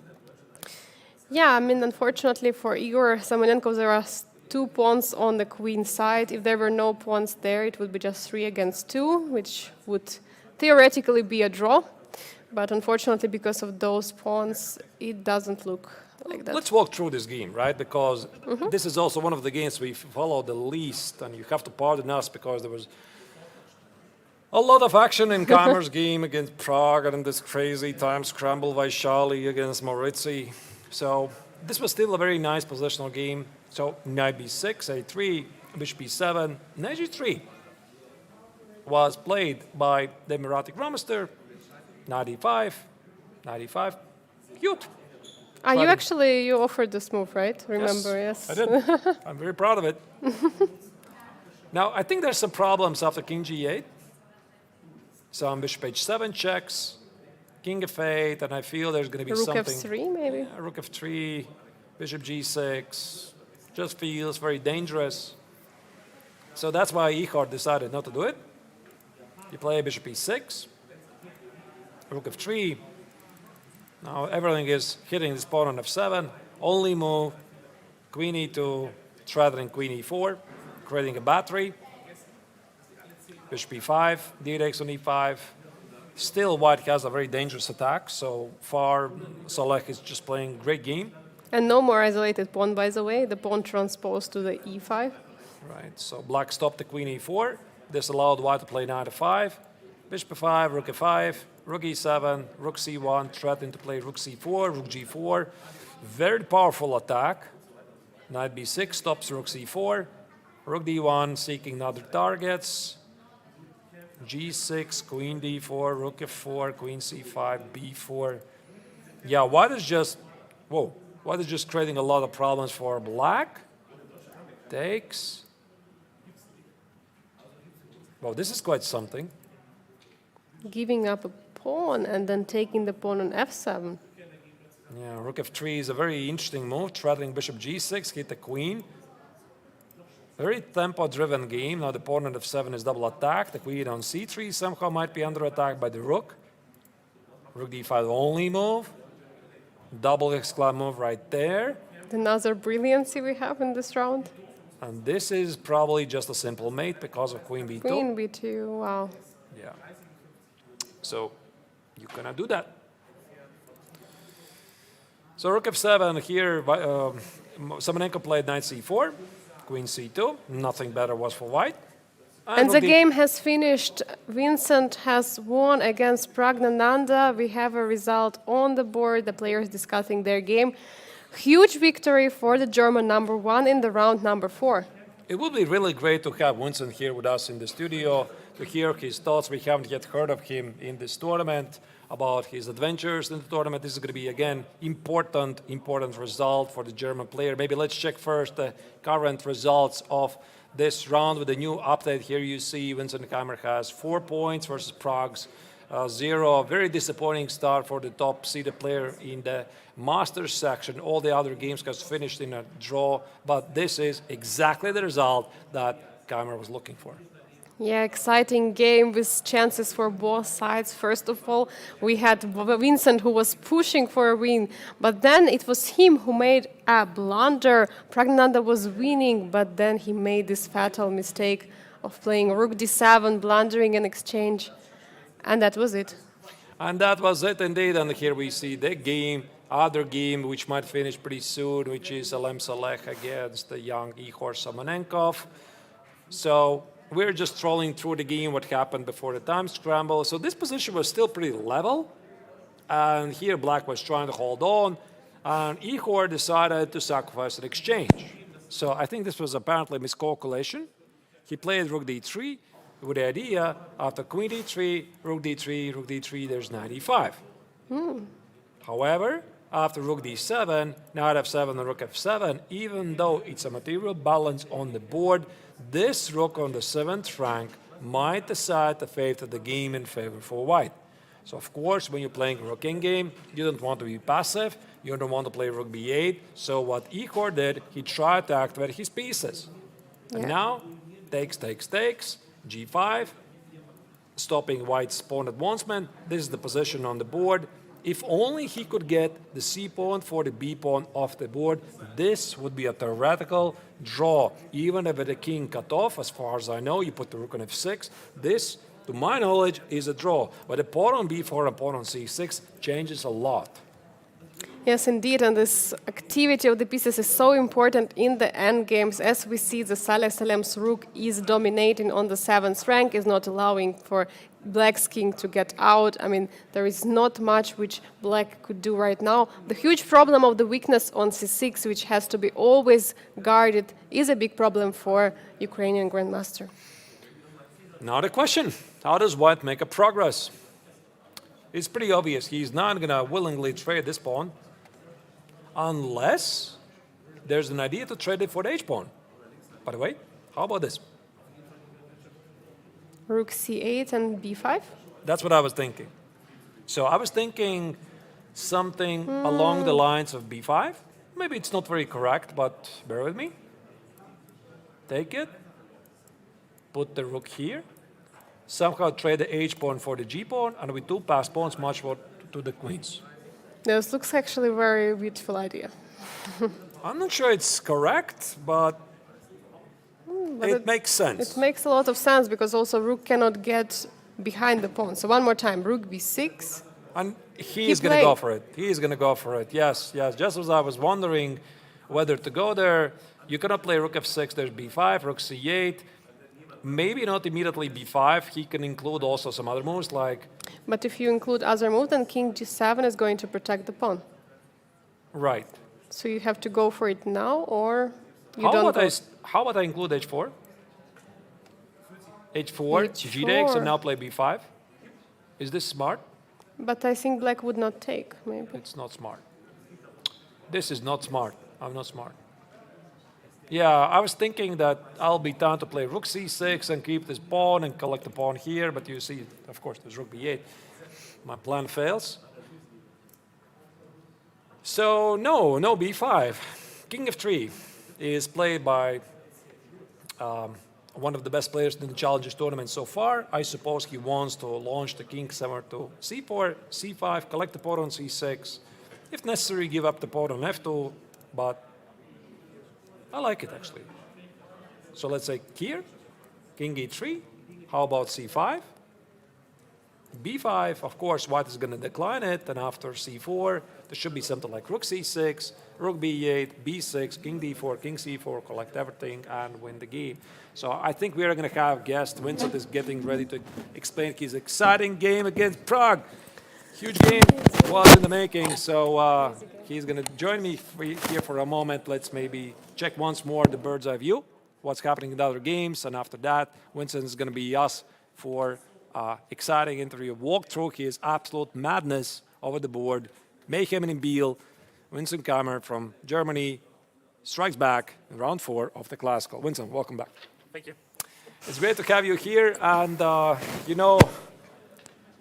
Yeah, I mean, unfortunately for Igor Samonenkov, there are 2 pawns on the queen side. If there were no pawns there, it would be just 3 against 2, which would theoretically be a draw. But unfortunately, because of those pawns, it doesn't look like that. Let's walk through this game, right? Because this is also one of the games we follow the least, and you have to pardon us because there was a lot of action in Keimer's game against Prague and this crazy time scramble Vaishali against Maurizi. So this was still a very nice positional game. So knight b6, a3, bishop b7, knight g3 was played by the Emirati grandmaster. Knight e5, cute. You offered this move, right? Remember, yes. I did. I'm very proud of it. Now, I think there's some problems after king g8. So bishop h7 checks, king f8, and I feel there's going to be Rook something. f3, maybe? Yeah, rook f3, bishop g6, just feels very dangerous. So that's why Ihor decided not to do it. You play bishop e6, rook f3. Now everything is hitting this pawn on f7. Only move, queen e2, threatening queen e4, creating a battery. Bishop e5, d takes on e5. Still, white has a very dangerous attack. So far, Salek is just playing great game. And no more isolated pawn, by the way. The pawn transposed to the e5. Right, so black stopped the queen e4. This allowed white to play knight f5, bishop f5, rook f5, rook e7, rook c1, threatening to play rook c4, rook g4. Very powerful attack. Knight b6 stops rook c4, rook d1 seeking other targets. g6, queen d4, rook f4, queen c5, b4. Yeah, white is just, whoa, White is just creating a lot of problems for black. Takes. Well, this is quite something. Giving up a pawn and then taking the pawn on f7. Yeah, rook f3 is a very interesting move, threatening bishop g6, hit the queen. Very tempo-driven game. Now the pawn on f7 is double attacked. The queen on c3 somehow might be under attack by the rook. Rook d5 only move. Double exclam move right there. Another brilliancy we have in this round. And this is probably just a simple mate because of queen b2. Queen b2, wow. Yeah. So you cannot do that. So rook f7 here, Savenkov played knight c4, queen c2. Nothing better was for white. And the game has finished. Vincent has won against Pragnananda. We have a result on the board. The players discussing their game. Huge victory for the German #1 in the round #4. It would be really great to have Vincent here with us in the studio to hear his thoughts. We haven't yet heard of him in this tournament, about his adventures in the tournament. This is going to be, again, important result for the German player. Maybe let's check first the current results of this round with the new update. Here you see Vincent Keimer has 4 points versus Prague's 0. Very disappointing start for the top-seeded player in the Masters section. All the other games has finished in a draw, but this is exactly the result that Keimer was looking for. Yeah, exciting game with chances for both sides. First of all, we had Vincent who was pushing for a win, but then it was him who made a blunder. Pragnananda was winning, but then he made this fatal mistake of playing rook d7, blundering an exchange, and that was it. And that was it indeed, and here we see the game, other game which might finish pretty soon, which is Salem Saleh against the young Ihor Savenkov. So we're just trolling through the game, what happened before the time scramble. So this position was still pretty level. And here black was trying to hold on. And Ihor decided to sacrifice an exchange. So I think this was apparently a miscalculation. He played rook d3 with the idea after queen d3, rook d3, rook d3, there's knight e5. However, after rook d7, knight f7 and rook f7, even though it's a material balance on the board, this rook on the 7th rank might decide to favor the game in favor for white. So of course, when you're playing a rook endgame, you don't want to be passive, you don't want to play rook b8. So what Ihor did, he tried to activate his pieces. And now, takes, g5, stopping white's pawn advancement. This is the position on the board. If only he could get the c pawn for the b pawn off the board, this would be a theoretical draw. Even if the king cut off, as far as I know, you put the rook on f6. This, to my knowledge, is a draw. But the pawn on b4 and pawn on c6 changes a lot. Yes, indeed, and this activity of the pieces is so important in the endgames. As we see, the Saleh Salem's rook is dominating on the 7th rank, is not allowing for black's king to get out. I mean, there is not much which black could do right now. The huge problem of the weakness on c6, which has to be always guarded, is a big problem for Ukrainian grandmaster. Now the question, how does white make a progress? It's pretty obvious. He's not going to willingly trade this pawn unless there's an idea to trade it for the h-pawn. By the way, how about this? Rook c8 and b5? That's what I was thinking. So I was thinking something along the lines of b5. Maybe it's not very correct, but bear with me. Take it. Put the rook here. Somehow trade the h-pawn for the g-pawn, and with 2 passed pawns, much more to the queens. This looks actually a very beautiful idea. I'm not sure it's correct, but it makes sense. It makes a lot of sense because also rook cannot get behind the pawn. So one more time, rook b6. And he's going to go for it. He is going to go for it. Yes. Just as I was wondering whether to go there, you cannot play rook f6, there's b5, rook c8. Maybe not immediately b5. He can include also some other moves like... But if you include other moves, then king g7 is going to protect the pawn. Right. So you have to go for it now, or you how don't about go? How about I include h4? h4, g takes, and now play b5. Is this smart? But I think black would not take, maybe. It's not smart. This is not smart. I'm not smart. Yeah, I was thinking that I'll be down to play rook c6 and keep this pawn and collect the pawn here, but you see, of course, there's rook b8. My plan fails. So no b5. King f3 is played by one of the best players in the Challengers tournament so far. I suppose he wants to launch the king somewhere to c4, c5, collect the pawn on c6. If necessary, give up the pawn on f2, but I like it actually. So let's say here, king e3. How about c5? b5, of course, white is going to decline it, and after c4, there should be something like rook c6, rook b8, b6, king d4, king c4, collect everything, and win the game. So I think we are going to have guest. Vincent is getting ready to explain his exciting game against Prague. Huge game was in the making, so he's going to join me here for a moment. Let's maybe check once more the bird's eye view, what's happening in the other games, and after that, Vincent is going to be us for exciting interview. Walk through his absolute madness over the board. Mayhem in Biel. Vincent Kammer from Germany strikes back in round 4 of the Classical. Vincent, welcome back. Thank you. It's great to have you here. And, you know,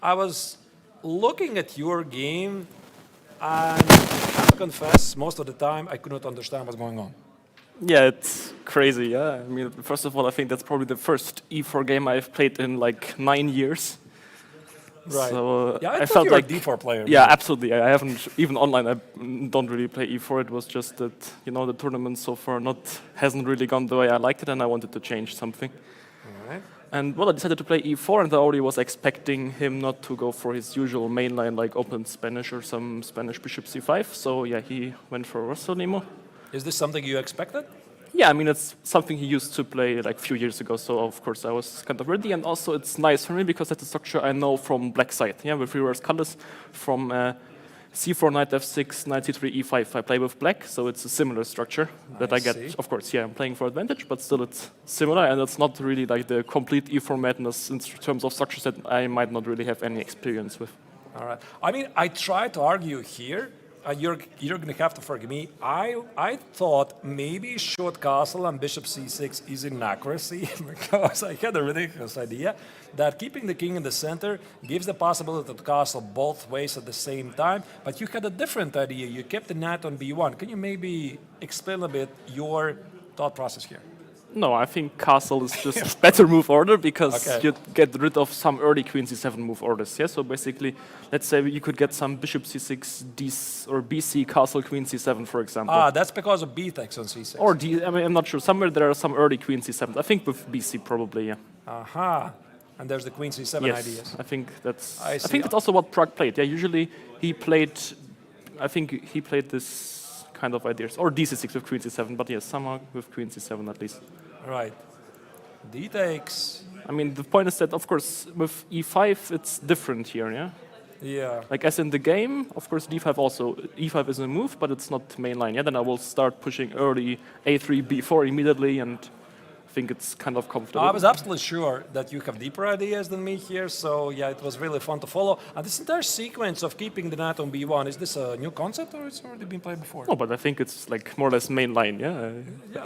I was looking at your game, and I have to confess, most of the time I could not understand what's going on. Yeah, it's crazy, yeah. I mean, first of all, I think that's probably the first E4 game I've played in like 9 years. Right. So yeah, I thought felt you were like a D4 player. Yeah, man. absolutely. I haven't even online. I don't really play E4. It was just that the tournament so far hasn't really gone the way I liked it, and I wanted to change something. All right. And well, I decided to play E4, and I already was expecting him not to go for his usual mainline, like open Spanish or some Spanish bishop c5. So yeah, he went for Rosen. Is this something you expected? Yeah, I mean, it's something he used to play like a few years ago, so of course I was kind of ready, and also it's nice for me because that's a structure I know from black side, yeah, with reverse colors from c4, knight f6, knight c3, e5. I play with black, so it's a similar structure that I get, see. of course, yeah, I'm playing for advantage, but still it's similar, and it's not really like the complete e4 madness in terms of structures that I might not really have any experience with. All right. I mean, I try to argue here. You're going to have to forgive me. I thought maybe short castle and bishop c6 is inaccuracy because I had a ridiculous idea that keeping the king in the center gives the possibility to castle both ways at the same time. But you had a different idea. You kept the knight on b1. Can you maybe explain a bit your thought process here? No, I think castle is just better move order because you get rid of some early queen c7 move orders. Yeah, so basically, let's say you could get some bishop c6, d or bc castle queen c7, for example. Ah, that's because of b takes on c6. Or d. I mean, I'm not sure. Somewhere there are some early queen c7. I think with bc probably. Yeah. Aha. And there's the queen c7 Yes, ideas. I think that's. I I see. think that's also what Prague played. Yeah, usually he played. I think he played this kind of ideas, or d c6 with queen c7. But yes, somehow with queen c7 at least. Right. D takes. I mean, the point is that, of course, with e5, it's different here, yeah? Yeah. Like, as in the game, of course, d5 also, e5 is a move, but it's not mainline, yeah? Then I will start pushing early a3, b4 immediately, and I think it's kind of comfortable. I was absolutely sure that you have deeper ideas than me here, so yeah, it was really fun to follow. And this entire sequence of keeping the knight on b1, is this a new concept or it's already been played before? No, but I think it's like more or less mainline, yeah?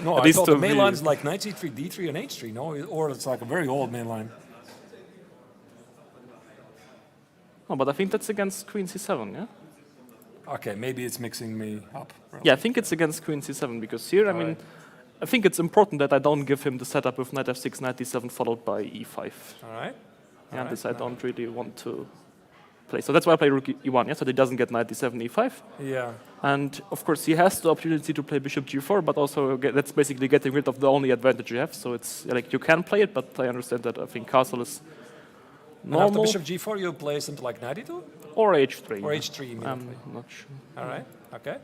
No, At I least thought the to main me. line is like knight c3, d3, and h3, no? Or it's like a very old main line. No, but I think that's against queen c7, yeah? Okay, maybe it's mixing me up. Yeah, I think it's against queen c7, because here, I mean, right. I think it's important that I don't give him the setup with knight f6, knight d7, followed by e5. All right. Yeah, All this right. I don't really want to play. So that's why I play rook e1, yeah, so that he doesn't get knight d7, e5. Yeah. And of course, he has the opportunity to play bishop g4, but also that's basically getting rid of the only advantage you have. So it's like you can play it, but I understand that I think castle is And after normal. bishop g4, you play something like knight e2? Or h3. Or yeah. h3 immediately? I'm not sure. All right. Okay.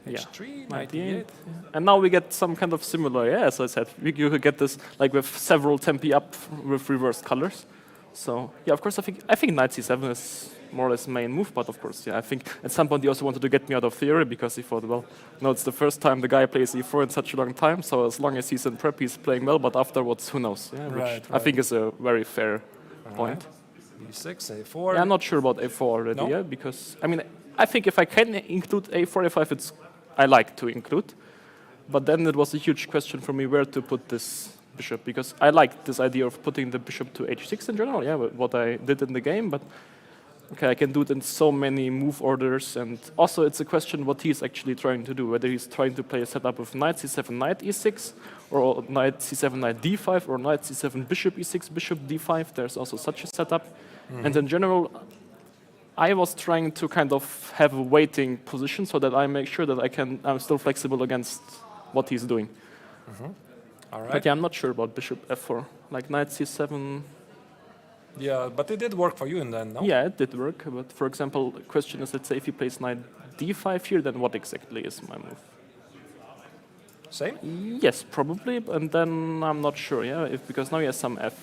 Yeah. h3, Knight knight d8. e8. And now we get some kind of similar, yeah, as I said, you could get this like with several tempi up with reversed colors. So yeah, of course, I think knight c7 is more or less main move, but of course, yeah, I think at some point he also wanted to get me out of theory because he thought, well, no, it's the first time the guy plays e4 in such a long time, so as long as he's in prep, he's playing well, but afterwards, who knows? Yeah, which Right, I think is a very fair point. b6, a4. Yeah, I'm not sure about a4 already, No? yeah, because, I mean, I think if I can include a4, a5, it's I like to include. But then it was a huge question for me where to put this bishop, because I liked this idea of putting the bishop to h6 in general, yeah, what I did in the game, but okay, I can do it in so many move orders, and also it's a question what he's actually trying to do, whether he's trying to play a setup of knight c7, knight e6, or knight c7, knight d5, or knight c7, bishop e6, bishop d5. There's also such a setup. And in general, I was trying to kind of have a waiting position so that I make sure that I'm still flexible against what he's doing. All right. But yeah, I'm not sure about bishop f4. Like knight c7, Yeah, but it did work for you in the end, no? yeah, it did work. But for example, the question is, let's say if he plays knight d5 here, then what exactly is my move? Same? Yes, probably, and then I'm not sure, yeah, because now he has some f.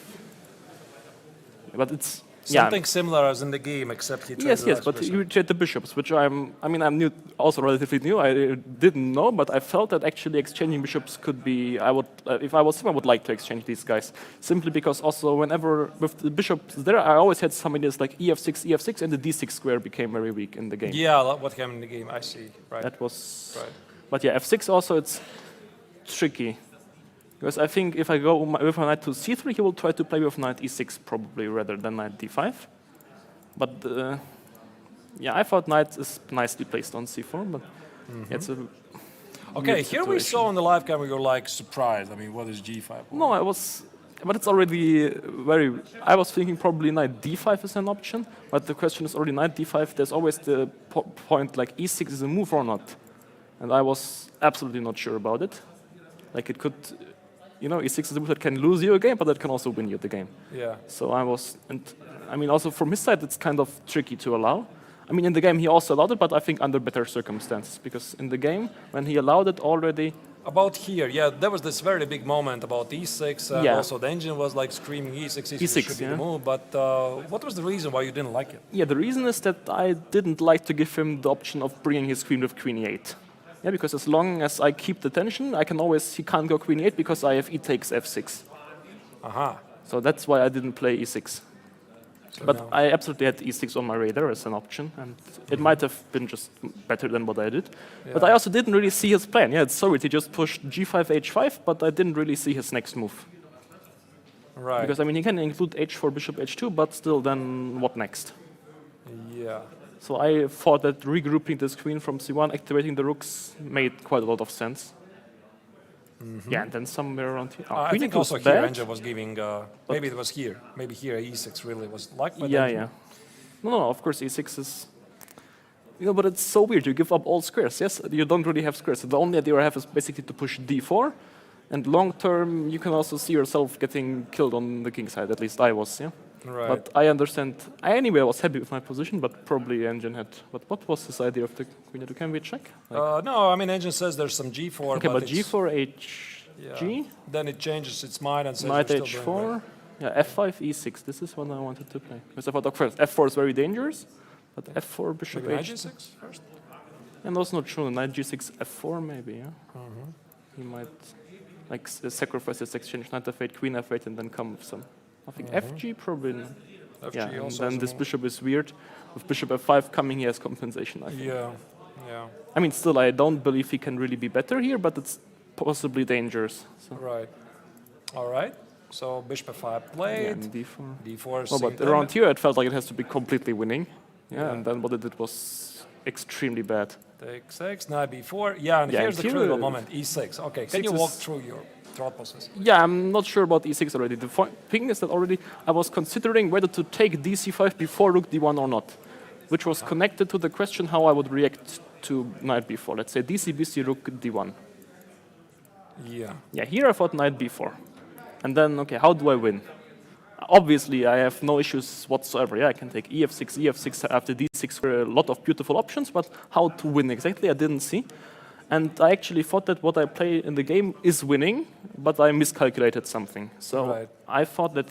But it's Something similar as in the game, except he yes, traded but bishop. you trade the bishops, which I'm new, also relatively new. I didn't know, but I felt that actually exchanging bishops could be. I would, if I was him, I would like to exchange these guys, simply because also whenever with the bishops there, I always had some ideas like ef6, and the d6 square became very weak in the game. Yeah, what came in the game, I see. Right. That was. Right. But yeah, f6 also it's tricky. Because I think if I go with a knight to c3, he will try to play with knight e6 probably rather than knight d5. But yeah, I thought knight is nicely placed on c4, but it's a Okay, weird here we situation. saw on the live camera you're like surprised. I mean, what is g5? No, I was, but it's already very. I was thinking probably knight d5 is an option, but the question is already knight d5. There's always the point like e6 is a move or not, and I was absolutely not sure about it. Like it could. You know, e6 is a move that can lose you a game, but that can also win you the game. Yeah. So I was, and I mean, also from his side, it's kind of tricky to allow. I mean, in the game, he also allowed it, but I think under better circumstances, because in the game, when he allowed it already. About here, yeah, there was this very big moment about e6, and Yeah. also the engine was like screaming e6, E6, should be yeah. the move, but what was the reason why you didn't like it? Yeah, the reason is that I didn't like to give him the option of bringing his queen with queen e8. Yeah, because as long as I keep the tension, he can't go queen e8 because I have e takes f6. Aha. So that's why I didn't play e6. So But now- I absolutely had e6 on my radar as an option, and it might have been just better than what I did. But I also didn't really see his plan. Yeah, it's so weird. He just pushed g5, h5, but I didn't really see his next move. Right. Because, I mean, he can include h4, bishop h2, but still, then what next? Yeah. So I thought that regrouping this queen from c1, activating the rooks, made quite a lot of sense. Yeah, and then somewhere around here. I queen think e2 also is here bad. Angel was giving, maybe it was here. Maybe here e6 really was like. But Yeah, then- yeah. No, of course e6 is. You know, but it's so weird. You give up all squares. Yes, you don't really have squares. The only idea I have is basically to push d4, and long term you can also see yourself getting killed on the king side. At least I was. Yeah. Right. But I understand. I was happy with my position, but probably Engine had. But what was his idea of the queen? Can we check? No, I mean, Engine says there's some g4. Okay, but it's- g4, hg, yeah. Then it changes its mind and says knight you're still doing h4, right. yeah, f5, e6. This is what I wanted to play. Because I thought, first, f4 is very dangerous, but f4, bishop Maybe knight h. g6 first? And also not true. Knight g6, f4 maybe. Yeah. He might like sacrifice his exchange, knight f8, queen f8, and then come with some. I think fg probably. No. FG Yeah, and also then has a this move. bishop is weird. With bishop f5 coming, he has compensation. I think. Yeah, yeah, I mean, still, I don't believe he can really be better here, but it's possibly dangerous. So. right. All right. So bishop f5 Yeah, played. and d4. D4. Well, same but thing. around here, it felt like it has to be completely winning. Yeah, Yeah. and then what it did was extremely bad. Take 6, knight b4. Yeah, and Yeah, here's and the here, critical moment. e6. Okay, can 6 you walk is- through your thought process? Yeah, I'm not sure about e6 already. The thing is that already I was considering whether to take dc5 before rook d1 or not, which was connected to the question how I would react to knight b4. Let's say dc, bc, rook d1. Yeah. Yeah, here I thought knight b4. And then, okay, how do I win? Obviously, I have no issues whatsoever. Yeah, I can take ef6, ef6 after d6 were a lot of beautiful options, but how to win exactly, I didn't see. And I actually thought that what I play in the game is winning, but I miscalculated something. So Right. I thought that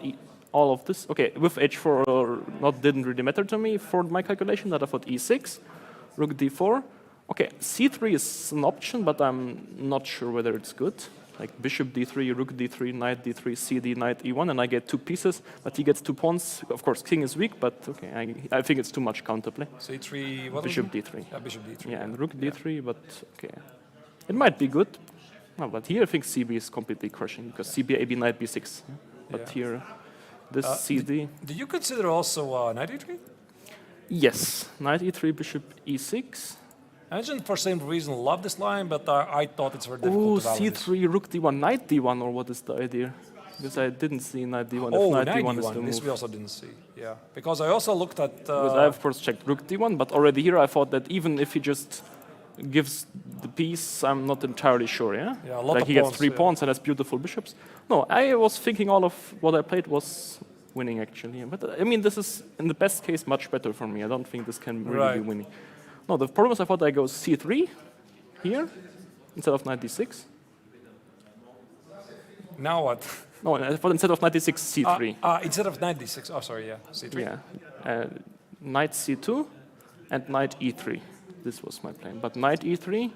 all of this, okay, with h4 didn't really matter to me for my calculation, that I thought e6, rook d4. Okay, c3 is an option, but I'm not sure whether it's good. like bishop d3, rook d3, knight d3, cd, knight e1, and I get 2 pieces, but he gets 2 pawns. Of course, king is weak, but okay, I think it's too much counterplay. C3, what Bishop was it? d3. Yeah, bishop D3. Yeah, and rook d3, but okay. It might be good. No, but here I think cb is completely crushing, because cb, ab, knight b6. Yeah? But Yeah. here, this cd. Do you consider also knight E3? Yes, knight e3, bishop e6. I didn't, for some reason, love this line, but I thought it's very Oh, difficult to value this. c3, rook d1, knight d1, or what is the idea? Because I didn't see knight d1. Oh, if knight knight d1 is E1. the This move. we also didn't see. Yeah, because I also looked at. Because I of course checked rook d1, but already here I thought that even if he just gives the piece, I'm not entirely sure. Yeah. Yeah, a lot like of he gets pawns, 3 yeah. pawns and has beautiful bishops. No, I was thinking all of what I played was winning actually. But I mean, this is in the best case much better for me. I don't think this can really be Right. winning. No, the problem is I thought I go c3 here instead of knight d6. Now what? No, I thought instead of knight d6, c3. Instead of knight D6. Oh, sorry, yeah, C3. Yeah. Knight c2 and knight e3. This was my plan. But knight e3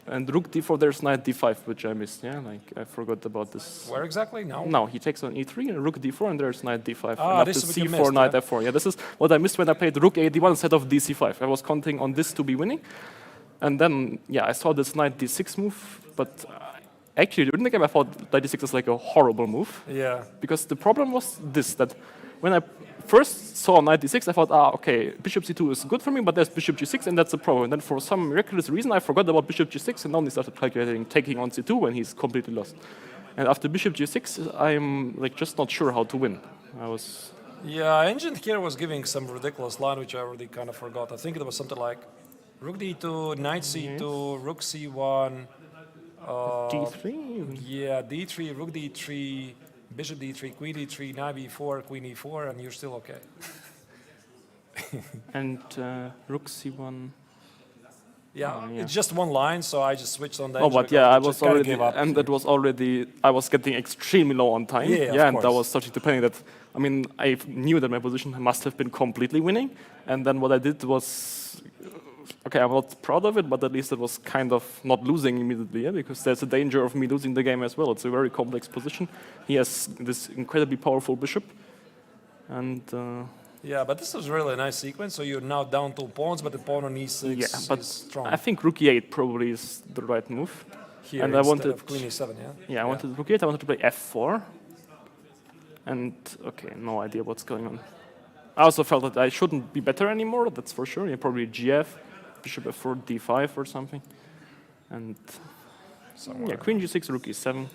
and rook d4, there's knight d5, which I missed. Yeah, like I forgot about this. Where exactly? Now? No, he takes on e3 and rook d4, and there's knight d5. and this after is what you c4, missed, knight yeah. f4. Yeah, this is what I missed when I played rook a d1 instead of dc5. I was counting on this to be winning. And then, yeah, I saw this knight d6 move, but actually during the game I thought knight d6 is like a horrible move. Yeah. Because the problem was this, that when I first saw knight d6, I thought, okay, bishop c2 is good for me, but there's bishop g6, and that's a problem. And then for some miraculous reason, I forgot about bishop g6, and only started calculating taking on c2 when he's completely lost. And after bishop g6, I'm like just not sure how to win. I was... Yeah, Engine here was giving some ridiculous line, which I already kind of forgot. I think it was something like rook d2, knight c2, rook c1, d3? yeah, d3, rook d3, bishop d3, queen d3, knight b4, queen e4, and you're still okay. And rook c1... Yeah, yeah. it's just one line, so I just switched on that. Oh, but yeah, I was already, gave up. and that was already, I was getting extremely low on time. Yeah, of and I course. was starting to panic that, I mean, I knew that my position must have been completely winning. And then what I did was, okay, I'm not proud of it, but at least it was kind of not losing immediately, yeah, because there's a danger of me losing the game as well. It's a very complex position. He has this incredibly powerful bishop. And Yeah, but this was really a nice sequence. So you're now down 2 pawns, but the pawn on e6 yeah, but is strong. I think rook e8 probably is the right move. Here and I instead wanted of queen e7, yeah? Yeah, I wanted rook e8, I wanted to play f4. And, okay, no idea what's going on. I also felt that I shouldn't be better anymore, that's for sure. Yeah, probably gf, bishop f4, d5 or something. And, yeah, queen g6, rook e7.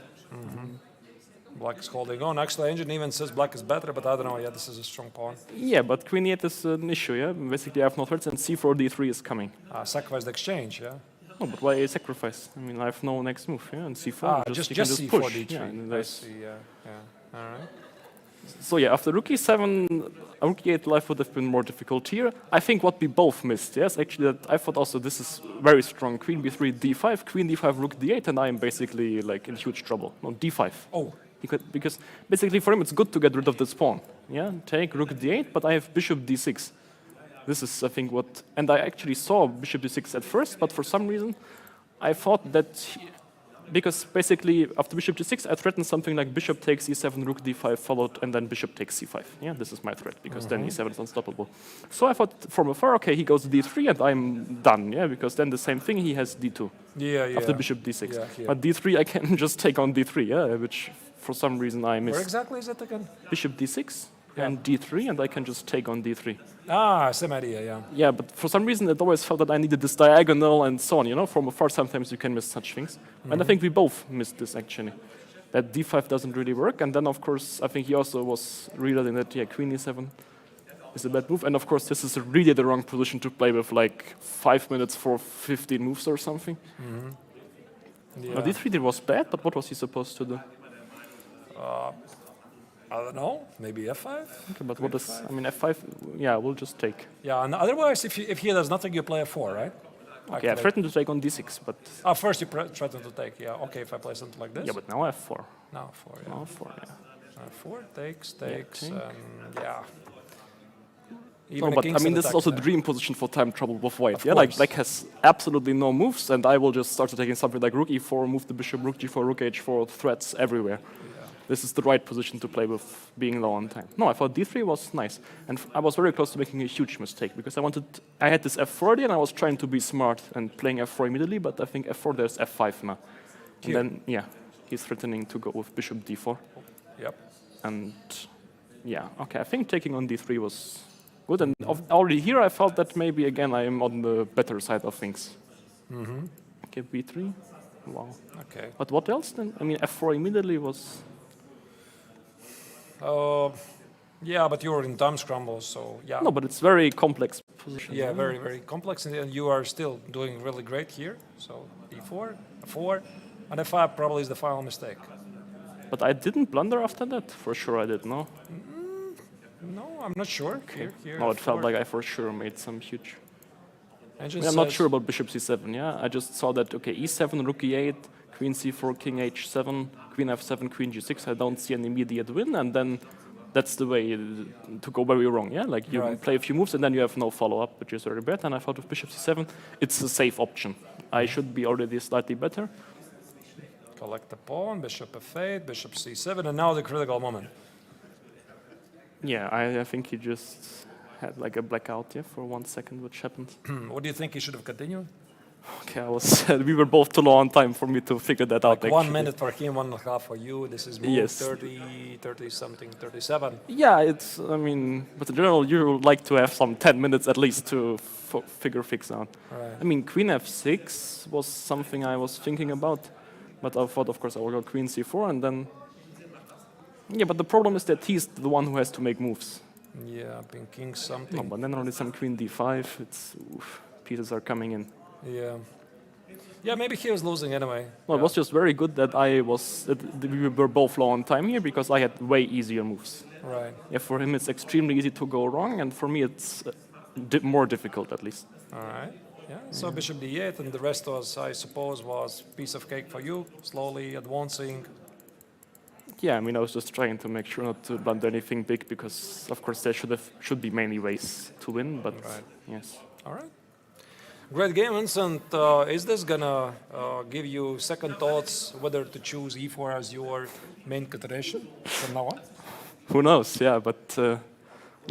Black is holding on. Actually, Engine even says black is better, but I don't know. Yeah, this is a strong pawn. Yeah, but queen e8 is an issue, yeah? Basically, I have no threats, and c4, d3 is coming. Sacrifice the exchange, yeah? No, but why sacrifice? I mean, I have no next move, yeah? And c4, Just you can c4, push. d3. Yeah, and I there's- see, yeah. All right. So yeah, after rook e7, rook e8 life would have been more difficult here. I think what we both missed, yes, actually, that I thought also this is very strong. Queen b3, d5, queen d5, rook d8, and I'm basically like in huge trouble. No, d5. Oh, Because basically for him it's good to get rid of this pawn. Yeah, take rook d8, but I have bishop d6. This is, I think, what... And I actually saw bishop d6 at first, but for some reason I thought that... Because basically, after bishop g6, I threatened something like bishop takes e7, rook d5 followed, and then bishop takes c5. Yeah, this is my threat, because then e7 is unstoppable. So I thought from afar, okay, he goes d3, and I'm done, yeah, because then the same thing, he has d2 yeah. after bishop d6. Yeah, here. But d3, I can just take on d3, yeah, which for some reason I Where missed. exactly is it again? Bishop d6 Yeah. and d3, and I can just take on d3. Same idea, yeah. Yeah, but for some reason it always felt that I needed this diagonal and so on, you know, from afar sometimes you can miss such things. And I think we both missed this actually. That d5 doesn't really work, and then of course I think he also was realizing that, yeah, queen e7 is a bad move, and of course this is really the wrong position to play with like 5 minutes for 15 moves or something. Yeah. Now, d3 it was bad, but what was he supposed to do? I don't know, maybe f5? Okay, but what is, I mean, f5, yeah, we'll just take. Yeah, and otherwise, if he does nothing, you play f4, right? Okay, I threatened to take on d6, but First you threaten to take, yeah. Okay, if I play something like this. yeah, but now f4. Now 4, yeah. Now f4, yeah. 4 takes, take. yeah. Even No, a but I Kingston mean, this is attack also there. dream position for time trouble with white. Of Yeah, like course. black has absolutely no moves, and I will just start taking something like rook e4, move the bishop, rook g4, rook h4, threats everywhere. This is the right position to play with being low on time. No, I thought d3 was nice, and I was very close to making a huge mistake because I had this f4 already, and I was trying to be smart and playing f4 immediately, but I think f4 there's f5 now, and then yeah, he's threatening to go with bishop d4, Yep. and yeah, okay, I think taking on d3 was good, and already here I felt that maybe again I am on the better side of things. Okay, b3, wow. Okay. But what else then? I mean, f4 immediately was. Yeah, but you were in time scrambles, so yeah. No, but it's very complex position. Yeah, very, very complex, and you are still doing really great here. So d4, f4, and f5 probably is the final mistake. But I didn't blunder after that. For sure I did, no? No, I'm not sure. Here, No, it felt f4. like I for sure made some huge. Engine I'm not says- sure about bishop c7, yeah? I just saw that, okay, e7, rook e8, queen c4, king h7, queen f7, queen g6. I don't see an immediate win, and then that's the way to go very wrong, yeah? Like you Right. play a few moves and then you have no follow-up, which is very bad. And I thought with bishop c7, it's a safe option. I should be already slightly better. Collect the pawn, bishop f8, bishop c7, and now the critical moment. Yeah, I think he just had like a blackout, yeah, for 1 second, which happened. What do you think he should have continued? Okay, we were both too low on time for me to figure that out. Like 1 actually. minute for him, 1.5 for you. This is move Yes. 30 something, 37. Yeah, it's, I mean, but in general, you would like to have some 10 minutes at least to figure things out. Right. I mean, queen f6 was something I was thinking about, but I thought, of course, I will go queen c4 and then. Yeah, but the problem is that he's the one who has to make moves. Yeah, king No, something. but then only some queen d5. It's pieces are coming in. Yeah. Yeah, maybe he was losing anyway. No, it was just very good that we were both low on time here because I had way easier moves. Right. Yeah, for him it's extremely easy to go wrong, and for me it's more difficult at least. All right. Yeah. So bishop d8, and the rest was, I suppose, was piece of cake for you. Slowly advancing. Yeah, I mean I was just trying to make sure not to blunder anything big because of course there should be many ways to win, but Right. yes. All right. Great game, Vincent. Is this gonna give you second thoughts whether to choose e4 as your main consideration from now on? Who knows? Yeah, but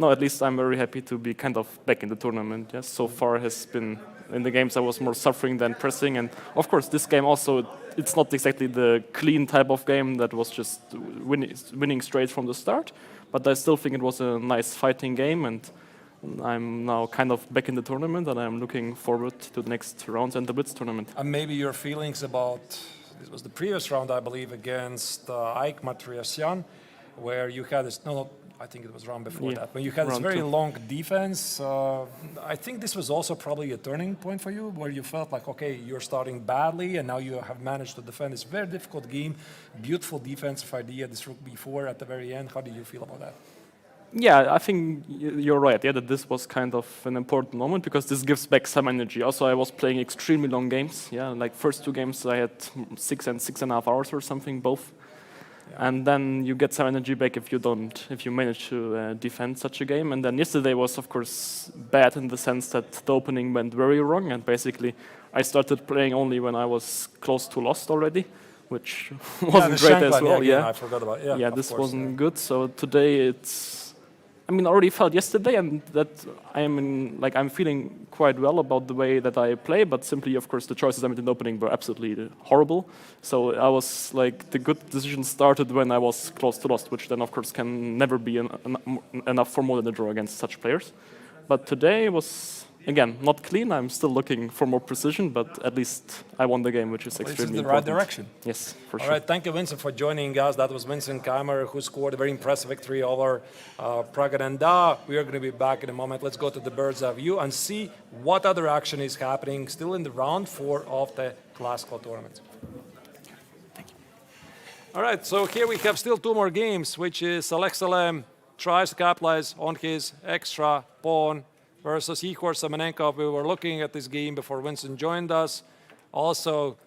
no, at least I'm very happy to be kind of back in the tournament. Yes, so far has been in the games I was more suffering than pressing, and of course this game also it's not exactly the clean type of game that was just winning straight from the start, but I still think it was a nice fighting game, and I'm now kind of back in the tournament, and I'm looking forward to the next rounds and the Blitz tournament. And maybe your feelings about, this was the previous round, I believe, against Ike Matriasyan, where you had this, no, I think it was round before Yeah, that, when you had this round very 2. long defense. I think this was also probably a turning point for you, where you felt like, okay, you're starting badly, and now you have managed to defend this very difficult game. Beautiful defensive idea, this rook b4 at the very end. How do you feel about that? Yeah, I think you're right. Yeah, that this was kind of an important moment because this gives back some energy. Also, I was playing extremely long games. Yeah, like first 2 games I had 6 and 6.5 hours or something, both. Yeah. And then you get some energy back if you manage to defend such a game. And then yesterday was, of course, bad in the sense that the opening went very wrong, and basically I started playing only when I was close to lost already, which wasn't great as Shankland, well. again, Yeah, I forgot about it. yeah, this wasn't good. So today I mean, I already felt yesterday, and that I'm feeling quite well about the way that I play. But simply, of course, the choices I made in the opening were absolutely horrible. So I was like, the good decision started when I was close to lost, which then, of course, can never be enough for more than a draw against such players. But today was again not clean. I'm still looking for more precision, but at least I won the game, which is This is extremely the right important. direction. Yes, for All sure. right, thank you, Vincent, for joining us. That was Vincent Keimer, who scored a very impressive victory over Pragananda. We are going to be back in a moment. Let's go to the bird's eye view and see what other action is happening still in the round 4 of the classical tournament. All right, so here we have still 2 more games, which is Salem tries to capitalize on his extra pawn versus Igor Savenkov. We were looking at this game before Vincent joined us. Also,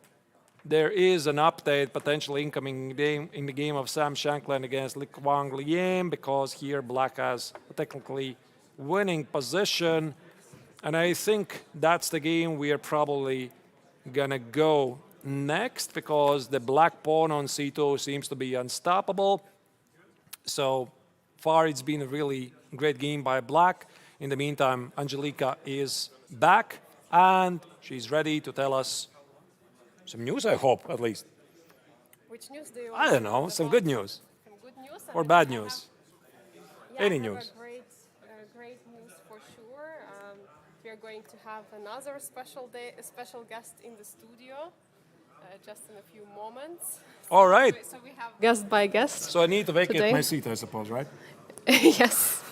there is an update potentially incoming in the game of Sam Shankland against Wang Liam, because here black has technically winning position. And I think that's the game we are probably going to go next because the black pawn on c2 seems to be unstoppable. So far, it's been a really great game by black. In the meantime, Angelika is back, and she's ready to tell us some news, I hope, at least. Which news do you I don't know, some good news Some good news? or bad news. Yeah, Any I have news. Great news for sure. We are going to have another special guest in the studio just in a few moments. All right. So we have guest by guest. So I need to vacate Today? my seat, I suppose, right? Yes.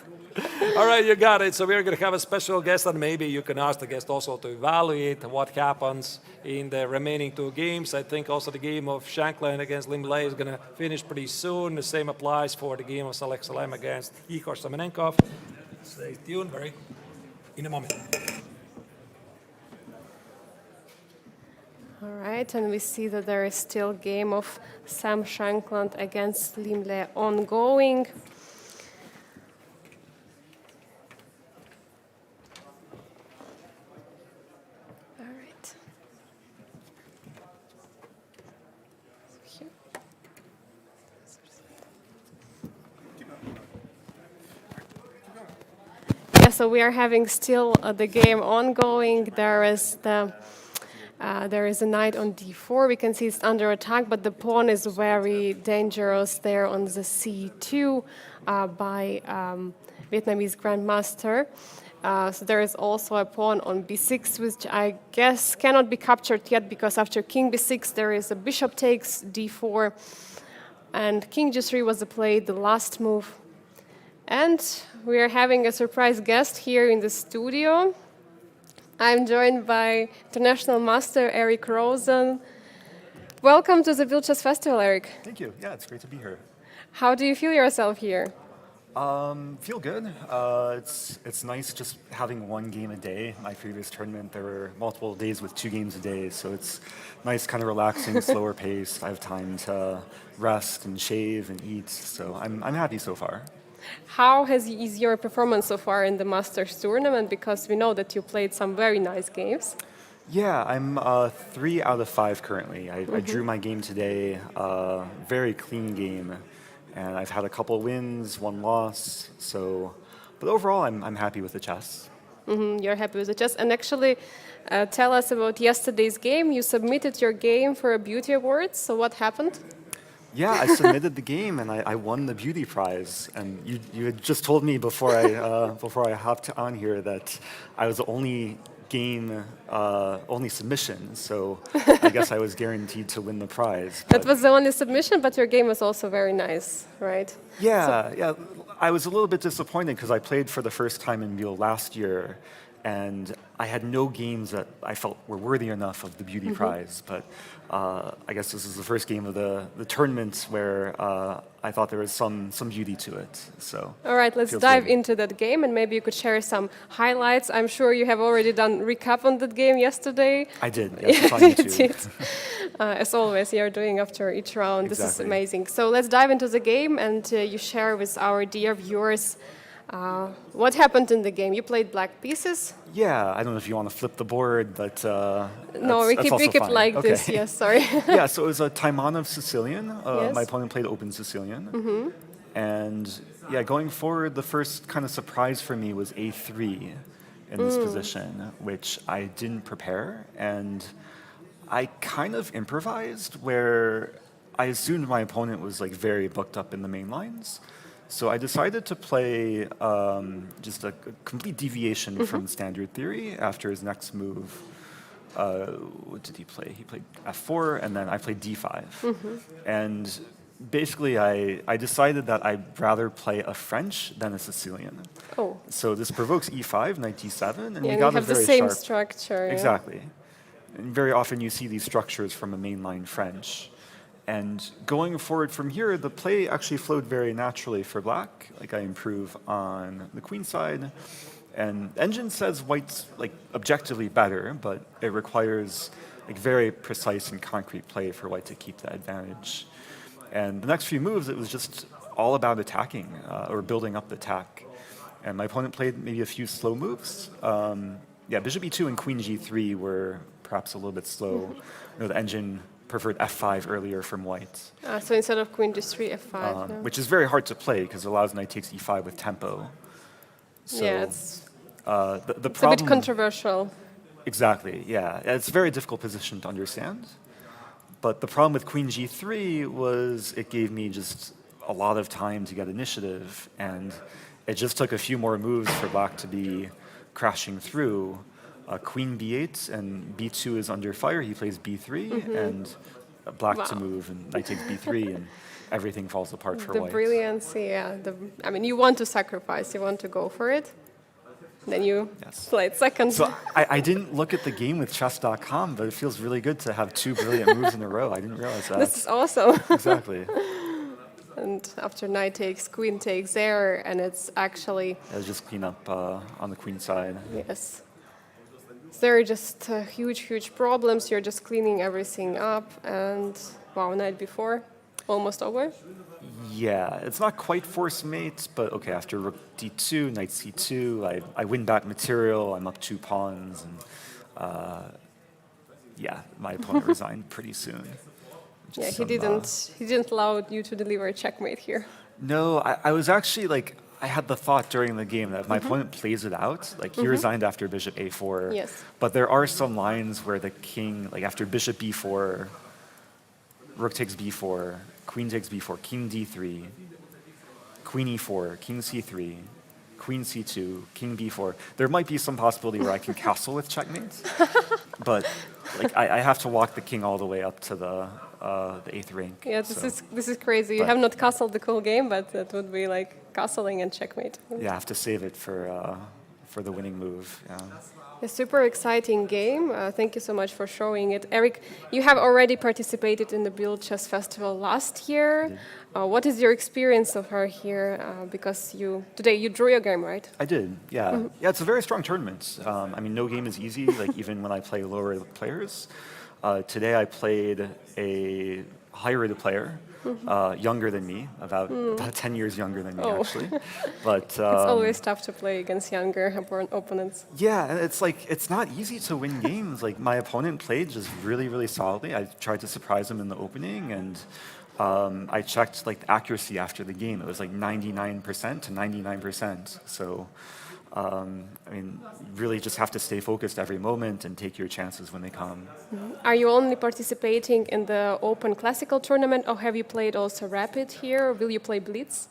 All right, you got it. So we're going to have a special guest, and maybe you can ask the guest also to evaluate what happens in the remaining two games. I think also the game of Shankland against Limley is going to finish pretty soon. The same applies for the game of Salem against Igor Savenkov. Stay tuned, in a moment. All right, and we see that there is still game of Sam Shankland against Limley ongoing. All right. Yeah, so we are having still the game ongoing. There is a knight on d4. We can see it's under attack, but the pawn is very dangerous there on the c2 by Vietnamese grandmaster. So there is also a pawn on b6, which I guess cannot be captured yet because after king b6 there is a bishop takes d4, and king g3 was played, the last move. And we are having a surprise guest here in the studio. I'm joined by international master Eric Rosen. Welcome to the Biel Chess Festival, Eric. Thank you. Yeah, it's great to be here. How do you feel yourself here? Feel good. It's nice just having one game a day. My previous tournament, there were multiple days with 2 games a day, so it's nice, kind of relaxing, slower pace. I have time to rest and shave and eat, so I'm happy so far. How is your performance so far in the Masters tournament? Because we know that you played some very nice games. Yeah, I'm 3 out of 5 currently. I drew my game today, very clean game, and I've had a couple wins, 1 loss. So, but overall, I'm happy with the chess. You're happy with the chess. And actually, tell us about yesterday's game. You submitted your game for a beauty award. So what happened? Yeah, I submitted the game and I won the beauty prize. And you had just told me before I hopped on here that I was the only game, only submission. So I guess I was guaranteed to win the prize. That was the only submission, but your game was also very nice, right? Yeah, yeah. I was a little bit disappointed because I played for the first time in Biel last year, and I had no games that I felt were worthy enough of the beauty prize. But I guess this is the first game of the tournament where I thought there was some beauty to it. So all right, let's dive into that game, and maybe you could share some highlights. I'm sure you have already done recap on that game yesterday. I did. Yes, it's on YouTube. You did. As always, you're doing after each round. This is amazing. So let's dive into the game, and you share with our dear viewers what happened in the game. You played black pieces. Yeah, I don't know if you want to flip the board, but no, we keep it like this. Yes, sorry. Yeah, so it was a Taimanov Sicilian. Yes. My opponent played open Sicilian, and yeah, going forward, the first kind of surprise for me was a3 in this position, which I didn't prepare, and I kind of improvised where I assumed my opponent was like very booked up in the main lines. So I decided to play just a complete deviation from standard theory after his next move. What did he play? He played f4, and then I played d5. And basically, I decided that I'd rather play a French than a Sicilian. Oh. So this provokes e5, knight d7, and Yeah, we got have a very the same sharp structure. Exactly. And very often you see these structures from a mainline French. And going forward from here, the play actually flowed very naturally for black. Like I improve on the queen side. And engine says white's like objectively better, but it requires like very precise and concrete play for white to keep that advantage. And the next few moves, it was just all about attacking or building up the attack. and my opponent played maybe a few slow moves. Yeah, bishop e2 and queen g3 were perhaps a little bit slow. The engine preferred f5 earlier from white, So instead of queen g3, f5. Yeah. which is very hard to play because it allows knight takes e5 with tempo. So Yeah, it's the a bit problem, controversial. exactly, yeah, it's a very difficult position to understand. But the problem with queen g3 was it gave me just a lot of time to get initiative, and it just took a few more moves for black to be crashing through. Queen b8 and b2 is under fire. He plays b3 and black to Wow. move, and knight takes b3, and everything falls apart for The white. brilliance, yeah. I mean, you want to sacrifice, you want to go for it. Then you Yes. play it second. So I didn't look at the game with chess.com, but it feels really good to have two brilliant moves in a row. I didn't realize that. This is awesome. Exactly. And after knight takes, queen takes there, and it's actually, It was just clean up on the queen side. yes. There are just huge problems. You're just cleaning everything up, and wow, knight before, almost over. Yeah, it's not quite force mate, but okay, after rook d2, knight c2, I win back material, I'm up 2 pawns, and yeah, my opponent resigned pretty soon. Yeah, Just he some, didn't allow you to deliver a checkmate here. No, I was actually like, I had the thought during the game that if my opponent plays it out, like he resigned after bishop a4. Yes. But there are some lines where the king, like after bishop b4, rook takes b4, queen takes b4, king d3, queen e4, king c3, queen c2, king b4. There might be some possibility where I can castle with checkmate, but like I have to walk the king all the way up to the 8th rank. Yeah, so, this is crazy. You but- have not castled the whole game, but it would be like castling and checkmate. yeah, I have to save it for the winning move. Yeah. A super exciting game. Thank you so much for showing it. Eric, you have already participated in the Biel Chess Festival last year. What is your experience of her here? Because today you drew your game, right? I did, yeah. Yeah, it's a very strong tournament. I mean, no game is easy, like even when I play lower players. Today I played a higher rated player, younger than me, about 10 years younger than me, actually. But It's always tough to play against younger opponents. yeah, and it's like, it's not easy to win games. Like my opponent played just really solidly. I tried to surprise him in the opening, and I checked like the accuracy after the game. It was like 99% to 99%. So, I mean, really just have to stay focused every moment and take your chances when they come. Are you only participating in the Open Classical tournament, or have you played also Rapid here? Or will you play Blitz?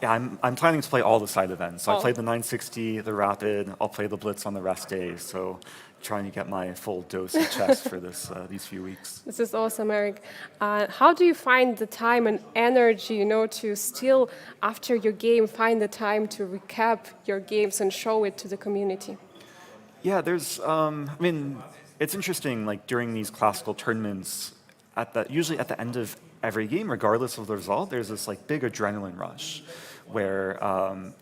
Yeah, I'm planning to play all the side events. So Oh. I played the 960, the Rapid. I'll play the Blitz on the rest days. So trying to get my full dose of chess for these few weeks. This is awesome, Eric. How do you find the time and energy, to still, after your game, find the time to recap your games and show it to the community? Yeah, I mean, it's interesting, like during these classical tournaments, usually at the end of every game, regardless of the result, there's this like big adrenaline rush where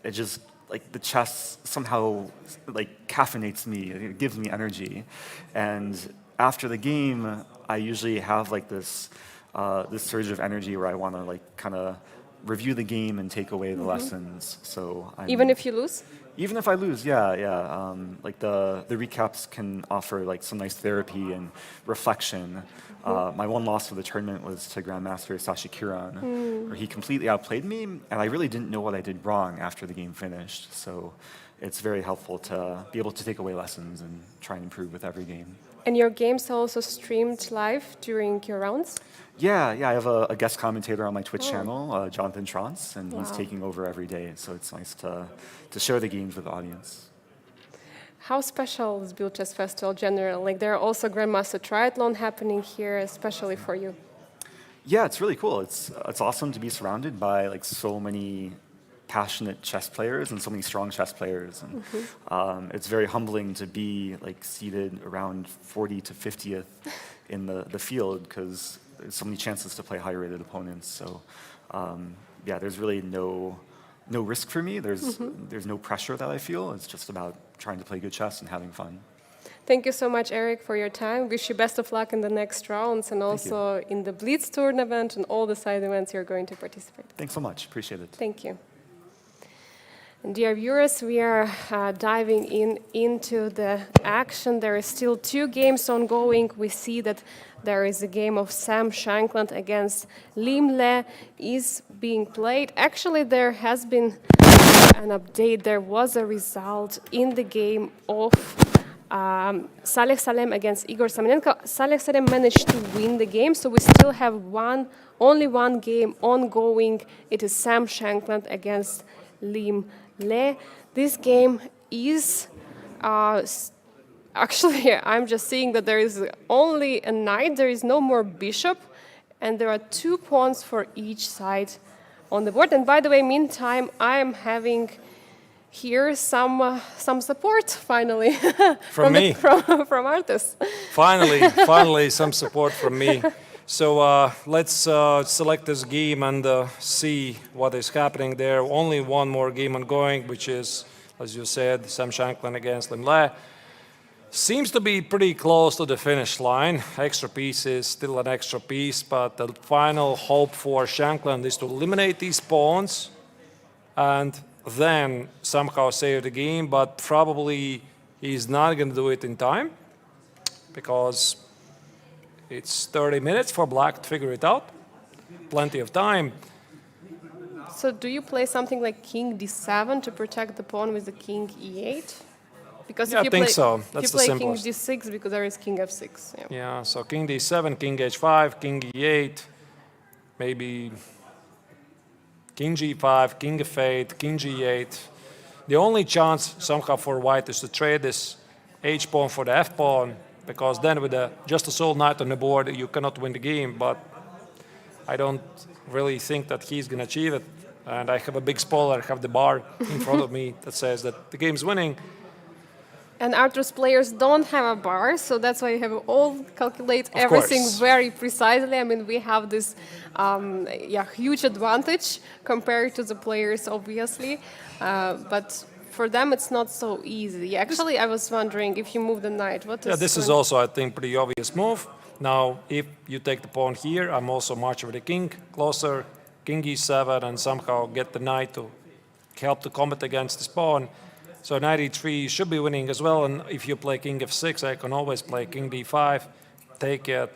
it just, like the chess somehow like caffeinates me, it gives me energy. And after the game, I usually have like this surge of energy where I want to like kind of review the game and take away the lessons. So Even if you lose? even if I lose, yeah. Like the recaps can offer like some nice therapy and reflection. My one loss of the tournament was to Grandmaster Sashi Kiran, where he completely outplayed me, and I really didn't know what I did wrong after the game finished. So it's very helpful to be able to take away lessons and try and improve with every game. And your games are also streamed live during your rounds? Yeah. I have a guest commentator on my Twitch channel, Jonathan Trance, and he's Wow. taking over every day. So it's nice to share the games with the audience. How special is Biel Chess Festival generally? Like there are also Grandmaster Triathlon happening here, especially for you. Yeah, it's really cool. It's awesome to be surrounded by like so many passionate chess players and so many strong chess players. And it's very humbling to be like seated around 40 to 50th in the field because there's so many chances to play higher rated opponents. So yeah, there's really no risk for me. There's no pressure that I feel. It's just about trying to play good chess and having fun. Thank you so much, Eric, for your time. Wish you best of luck in the next rounds and also in the Blitz tournament and all the side events you're going to participate. Thanks so much. Appreciate it. Thank you. And dear viewers, we are diving into the action. There is still 2 games ongoing. We see that there is a game of Sam Shankland against Lim Le is being played. Actually, there has been an update. There was a result in the game of Saleh Salem against Igor Semenenko. Saleh Salem managed to win the game, so we still have only one game ongoing. It is Sam Shankland against Lim Le. This game is actually, I'm just seeing that there is only a knight, there is no more bishop, and there are 2 pawns for each side on the board. And by the way, meantime, I am having here some support finally From me. from Artus. Finally, some support from me. So let's select this game and see what is happening there. Only one more game ongoing, which is, as you said, Sam Shankland against Lim Le. Seems to be pretty close to the finish line. Extra piece is still an extra piece, but the final hope for Shankland is to eliminate these pawns and then somehow save the game, but probably he's not going to do it in time because it's 30 minutes for Black to figure it out. Plenty of time. So do you play something like King D7 to protect the pawn with the King E8? Because Yeah, if you I think play, so. if That's you the play King simplest. D6 because there is King F6. Yeah. Yeah, so King D7, King H5, King E8, maybe King G5, King F8, King G8. The only chance somehow for White is to trade this H pawn for the F pawn, because then with just a sole knight on the board, you cannot win the game. But I don't really think that he's going to achieve it. And I have a big spoiler, I have the bar in front of me that says that the game's winning. And Arthur's players don't have a bar, so that's why you have all calculate everything course. very precisely. I mean, we have this huge advantage compared to the players, obviously. But for them, it's not so easy. Actually, I was wondering if you move the knight, what is... Yeah, this is going- also, I think, pretty obvious move. Now, if you take the pawn here, I'm also marching with the king closer, King E7, and somehow get the knight to help to combat against this pawn. So knight E3 should be winning as well, and if you play King F6, I can always play King D5, take it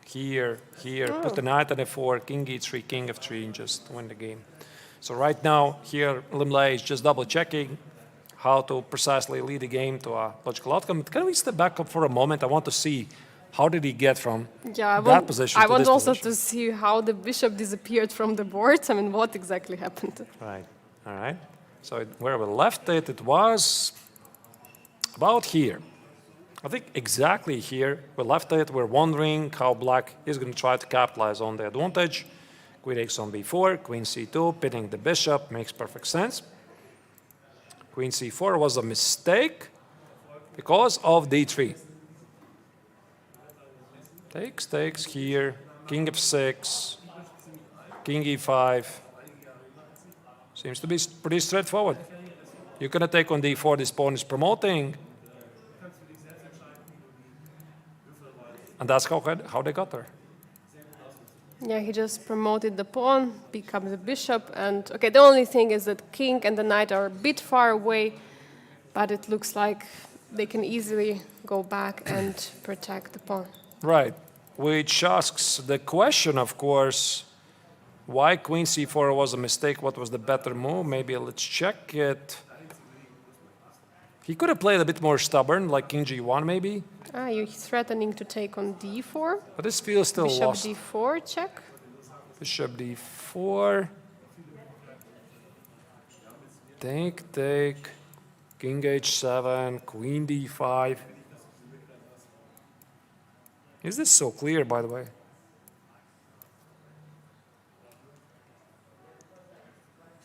here, put the knight on F4, King E3, King F3, and just win the game. So right now, here, Lim Le is just double-checking how to precisely lead the game to a logical outcome. Can we step back up for a moment? I want to see how did he get from that position I to want this also position. to see how the bishop disappeared from the board. I mean, what exactly happened? Right, all right. So where we left it, it was about here. I think exactly here we left it. We're wondering how Black is going to try to capitalize on the advantage. Queen takes on b4, Queen c2, pinning the bishop, makes perfect sense. Queen c4 was a mistake because of d3. Takes here, King f6, King e5. Seems to be pretty straightforward. You're going to take on d4, this pawn is promoting. And that's how they got there. Yeah, he just promoted the pawn, becomes a bishop, and okay, the only thing is that king and the knight are a bit far away, but it looks like they can easily go back and protect the pawn. Right, which asks the question, of course, why Queen c4 was a mistake, what was the better move? Maybe let's check it. He could have played a bit more stubborn, like King g1 maybe, You're threatening to take on d4. but this feels still Bishop lost. d4 check. Bishop d4. Take, King h7, Queen d5. Is this so clear, by the way?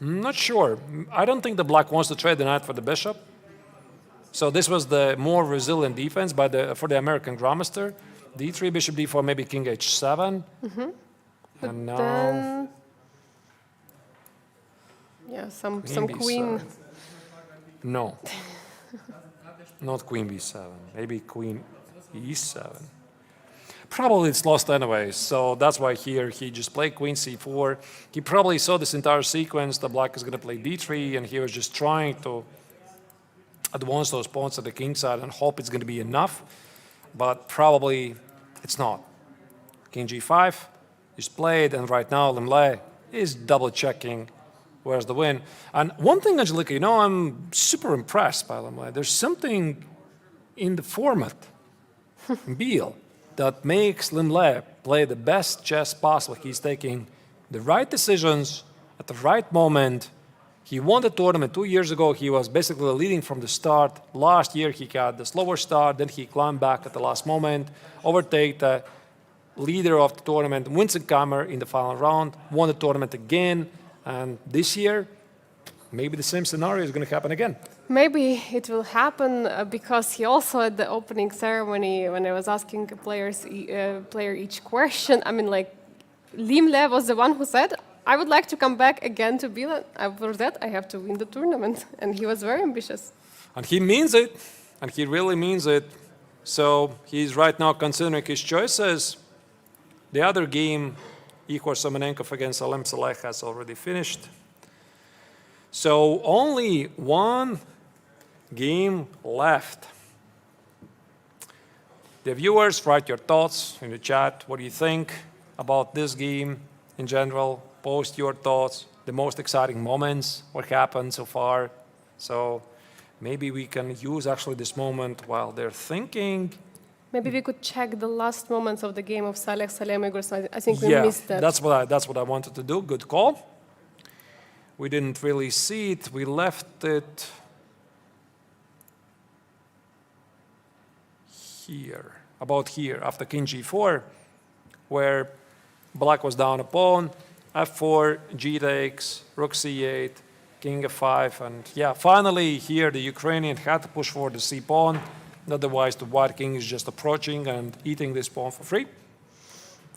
I'm not sure. I don't think the Black wants to trade the knight for the bishop. So this was the more resilient defense for the American Grandmaster. d3, bishop d4, maybe King h7. And now Then, yeah, some queen. b7. No. Not Queen b7. Maybe Queen e7. probably it's lost anyway. So that's why here he just played queen c4. He probably saw this entire sequence. The black is going to play d3, and he was just trying to advance those pawns to the king side and hope it's going to be enough. But probably it's not. King g5 is played, and right now Lemle is double checking where's the win. And one thing, Angelica, I'm super impressed by Lemle. There's something in the format, Biel, that makes Lemle play the best chess possible. He's taking the right decisions at the right moment. He won the tournament 2 years ago. He was basically leading from the start. Last year, he had the slower start. Then he climbed back at the last moment, overtake the leader of the tournament, Winsenkammer, in the final round, won the tournament again. And this year, maybe the same scenario is going to happen again. Maybe it will happen because he also at the opening ceremony, when I was asking player each question, Lemle was the one who said, I would like to come back again to Biel. For that, I have to win the tournament. And he was very ambitious. And he means it. And he really means it. So he's right now considering his choices. The other game, Igor Savenkov against Salem Saleh, has already finished. So only one game left. The viewers, write your thoughts in the chat. What do you think about this game in general? Post your thoughts, the most exciting moments, what happened so far. So maybe we can use actually this moment while they're thinking. Maybe we could check the last moments of the game of Saleh Salem Igor. I think we missed that. That's what I wanted to do. Good call. We didn't really see it. We left it here, about here, after king g4, where black was down a pawn, f4, g takes, rook c8, king f5, and finally here the Ukrainian had to push for the c pawn. Otherwise, the white king is just approaching and eating this pawn for free.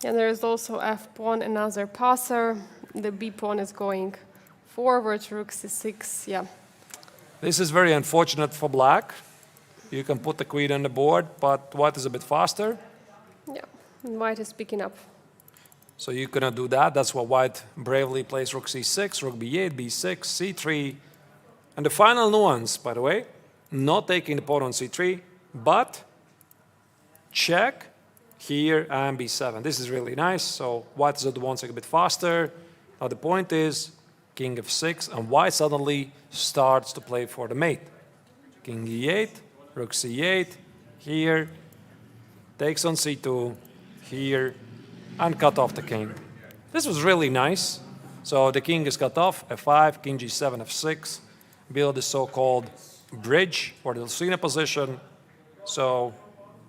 And there is also f pawn, another passer. The b pawn is going forward, rook c6, This is very unfortunate for black. You can put the queen on the board, but white is a bit faster. And white is picking up. So you cannot do that. That's why white bravely plays rook c6, rook b8, b6, c3. And the final nuance, by the way, not taking the pawn on c3, but check here and b7. This is really nice. So white is advancing a bit faster. Now the point is king f6, and white suddenly starts to play for the mate. King e8, rook c8, here, takes on c2, here, and cut off the king. This was really nice. So the king is cut off, f5, king g7, f6, build the so-called bridge or the Lucena position. So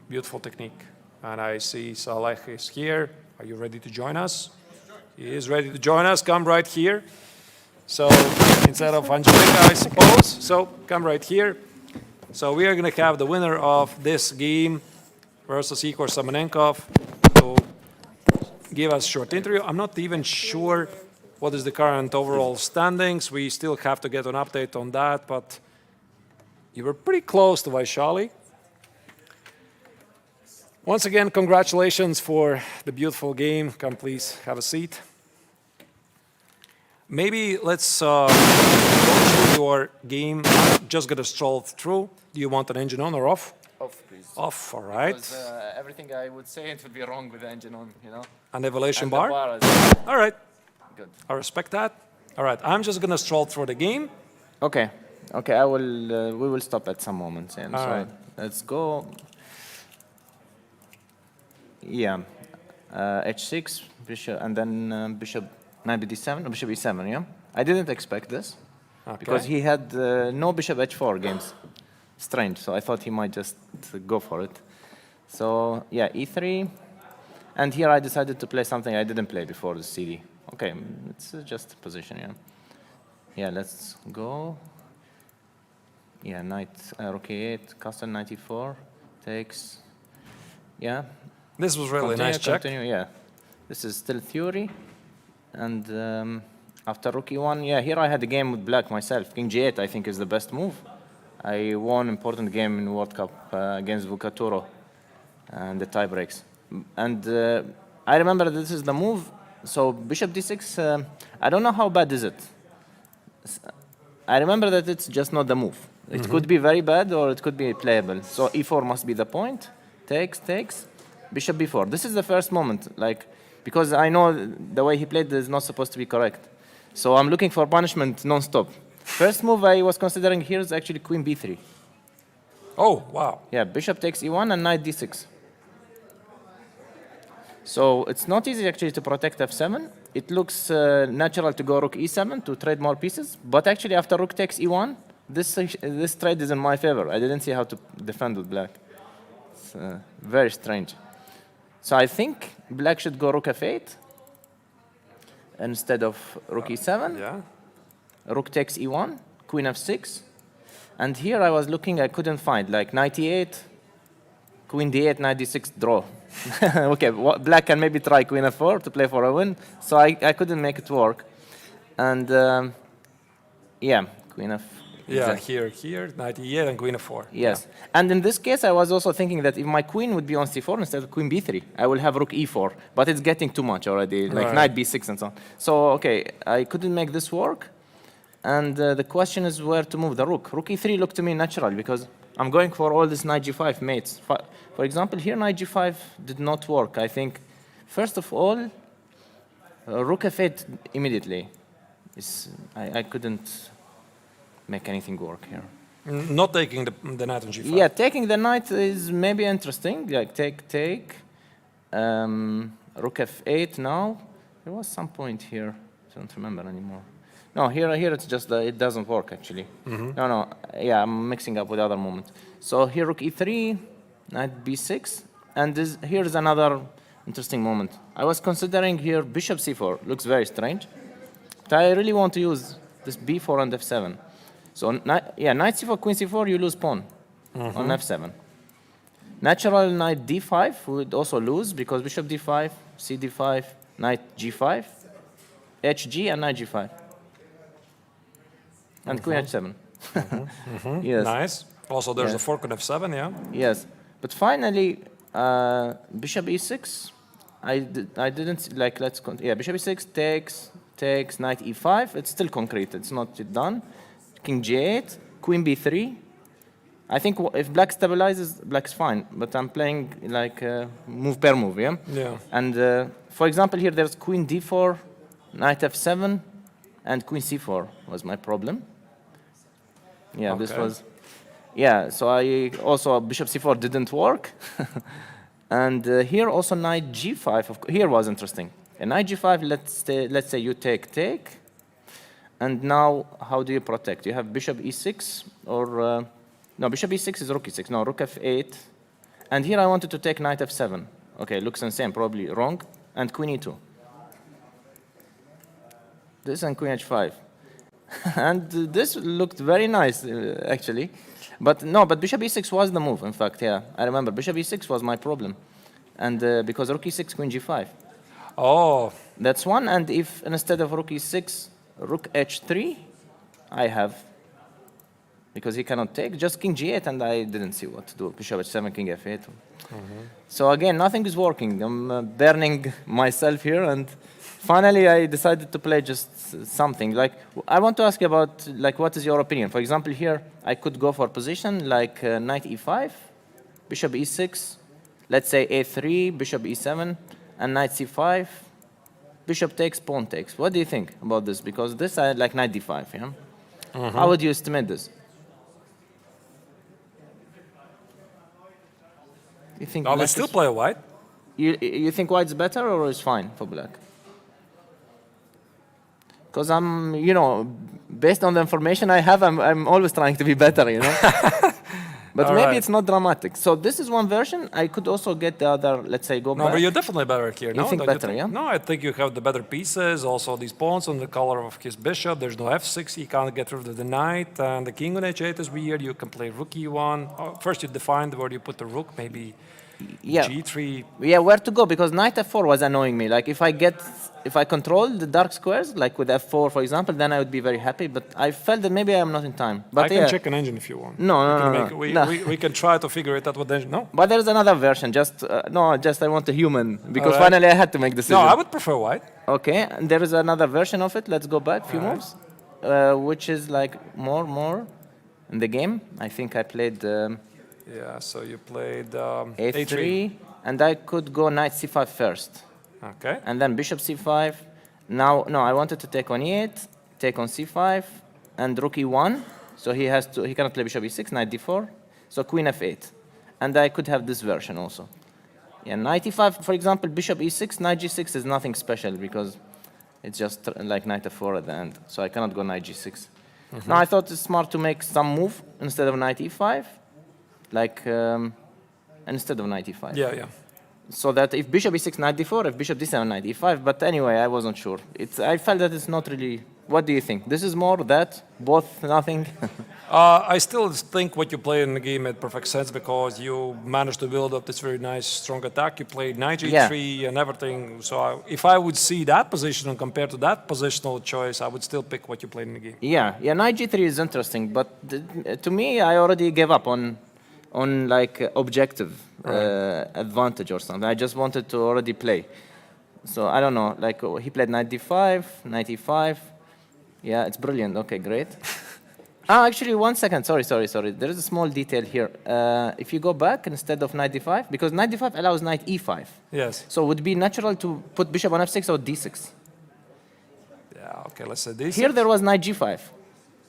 beautiful technique. And I see Saleh is here. Are you ready to join us? He is ready to join us. Come right here. So instead of Angelica, I suppose. So come right here. So we are going to have the winner of this game versus Igor Savenkov to give us a short interview. I'm not even sure what is the current overall standings. We still have to get an update on that, but you were pretty close to Vaishali. Once again, congratulations for the beautiful game. Come please have a seat. Maybe let's go through your game. I'm just going to stroll through. Do you want an engine on or off? Off, please. Off, all right. Because everything I would say, it would be wrong with the engine on, And evaluation And the bar? bar is All right. good. I respect that. All right, I'm just going to stroll through the game. Okay. Okay, I will. We will stop at some moments. And All so right. let's go. Yeah. H6, bishop, and then bishop knight d7, or bishop e7, yeah? I didn't expect this. Because he had no bishop h4 games. Strange, so I thought he might just go for it. So, yeah, e3. And here I decided to play something I didn't play before, the cd. Okay, it's just a position, yeah. Yeah, let's go. Yeah, knight, rook e8, castle knight e4, takes, yeah. This was really Continue, nice check. continue, yeah. This is still theory. And after rook e1, yeah, here I had a game with black myself. King g8, I think, is the best move. I won important game in World Cup against Vucaturo and the tie breaks. And I remember this is the move. So bishop d6, I don't know how bad is it. I remember that it's just not the move. It could be very bad or it could be playable. So e4 must be the point. Takes, bishop b4. This is the first moment, like, because I know the way he played is not supposed to be correct. So I'm looking for punishment non-stop. First move I was considering here is actually queen b3. Oh, wow. Yeah, bishop takes e1 and knight d6. So it's not easy actually to protect f7. It looks natural to go rook e7 to trade more pieces, but actually after rook takes e1, this trade is in my favor. I didn't see how to defend with black. It's very strange. So I think black should go rook f8 instead of rook e7. Yeah. Rook takes e1, queen f6. And here I was looking, I couldn't find, like knight e8, queen d8, knight d6, draw. Okay, black can maybe try queen f4 to play for a win. So I couldn't make it work. And yeah, queen f. Yeah, exactly. here, knight e8 and queen f4. Yes. And in this case, I was also thinking that if my queen would be on c4 instead of queen b3, I will have rook e4. But it's getting too much already, like knight b6 and so on. So, okay, I couldn't make this work. And the question is where to move the rook. Rook e3 looked to me natural because I'm going for all these knight g5 mates. For example, here knight g5 did not work. I think, first of all, rook f8 immediately. I couldn't make anything work here. Not taking the knight on g5. Yeah, taking the knight is maybe interesting. Like take. Rook f8 now. There was some point here. I don't remember anymore. No, here it's just it doesn't work actually. No. Yeah, I'm mixing up with the other moment. So here rook e3, knight b6, and here's another interesting moment. I was considering here bishop c4. Looks very strange. But I really want to use this b4 and f7. So knight c4, queen c4, you lose pawn on f7. Natural knight d5 would also lose because bishop d5, c d5, knight g5, hg, and knight g5. And queen h7. Yes. Nice. Also, there's a Yes. fork on f7, yeah? Yes. But finally, bishop e6, I didn't, like, bishop e6 takes, knight e5. It's still concrete. It's not done. King g8, queen b3. I think if black stabilizes, black's fine. But I'm playing like move per move, yeah? Yeah. And for example, here there's queen d4, knight f7, and queen c4 was my problem. Yeah, this Okay. was... Yeah, so I also, bishop c4 didn't work. And here also knight g5, here was interesting. And knight g5, let's say you take. And now, how do you protect? You have bishop e6 or... no, bishop e6 is rook e6. No, rook f8. And here I wanted to take knight f7. Okay, looks insane, probably wrong. And queen e2. This and queen h5. And this looked very nice, actually. But no, but bishop e6 was the move, in fact, yeah. I remember, bishop e6 was my problem. And because rook e6, queen g5. Oh. That's one, and if instead of rook e6, rook h3, I have, because he cannot take, just king g8, and I didn't see what to do. Bishop h7, king f8. So again, nothing is working. I'm burning myself here, and finally I decided to play just something. Like, I want to ask you about, like, what is your opinion? For example, here, I could go for position, like knight e5, bishop e6, let's say a3, bishop e7, and knight c5, bishop takes, pawn takes. What do you think about this? Because this, I like knight d5, yeah? How would you estimate this? You think No, we black still is- play white. You think white's better or is fine for black? Because I'm, you know, based on the information I have, I'm always trying to be better, you know? But All maybe right. it's not dramatic. So this is one version. I could also get the other, let's say, go No, back. but you're definitely better here. You No, think don't better, think? yeah? No, I think you have the better pieces. Also, these pawns on the color of his bishop. There's no f6. He can't get rid of the knight. And the king on h8 is weird. You can play rook e1. First, you define where you put the rook. Maybe Yeah. G3. Yeah, where to go? Because knight f4 was annoying me. Like if I control the dark squares, like with f4, for example, then I would be very happy. But I felt that maybe I'm not in time. But I can yeah. check an engine if you want. No, We no, can no, make- no. we, No. we can try to figure it out with the engine. No? But there's another version. Just just I want a human because Alright. finally I had to make the decision. No, I would prefer white. Okay, and there is another version of it. Let's go back a few moves, which is like more in the game. I think I played Yeah, so you played a3, and I could go knight c5 first, Okay. and then bishop c5. Now, no, I wanted to take on e8, take on c5, and rook e1. So he cannot play bishop e6, knight d4. So queen f8, and I could have this version also. Yeah, knight e5, for example, bishop e6, knight g6 is nothing special because it's just like knight f4 at the end. So I cannot go knight g6. Now I thought it's smart to make some move instead of knight e5, like instead of knight e5. Yeah, yeah. So that if bishop e6, knight d4, if bishop d7, knight e5. But anyway, I wasn't sure. I felt that it's not really. What do you think? This is more that both nothing. I still think what you play in the game made perfect sense because you managed to build up this very nice, strong attack. You played knight g3 and everything. So if I would see that position and compare to that positional choice, I would still pick what you played in the game. Yeah, knight g3 is interesting, but to me, I already gave up on like objective advantage or something. I just wanted to already play. So I don't know. Like he played knight d5, knight e5. Yeah, it's brilliant. Okay, great. Actually, 1 second. Sorry. There is a small detail here. If you go back instead of knight d5, because knight d5 allows knight e5. Yes. So it would be natural to put bishop on f6 or d6. Yeah, okay, let's say this. Here there was knight g5,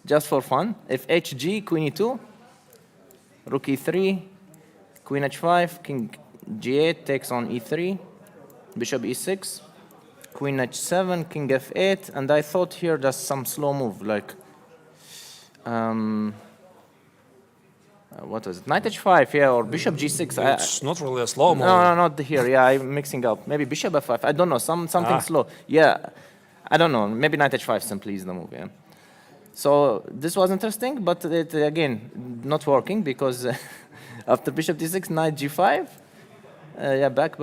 just for fun. If hg, queen e2, rook e3, queen h5, king g8 takes on e3, bishop e6, queen h7, king f8, and I thought here just some slow move, like, what was it? Knight h5, yeah, or bishop g6. It's not really a slow move. No, not here. Yeah, I'm mixing up. Maybe bishop f5. I don't know. Something slow. Yeah, I don't know. Maybe knight h5 simply is the move. Yeah. So this was interesting, but it again not working because after bishop d6, knight g5. Yeah, back.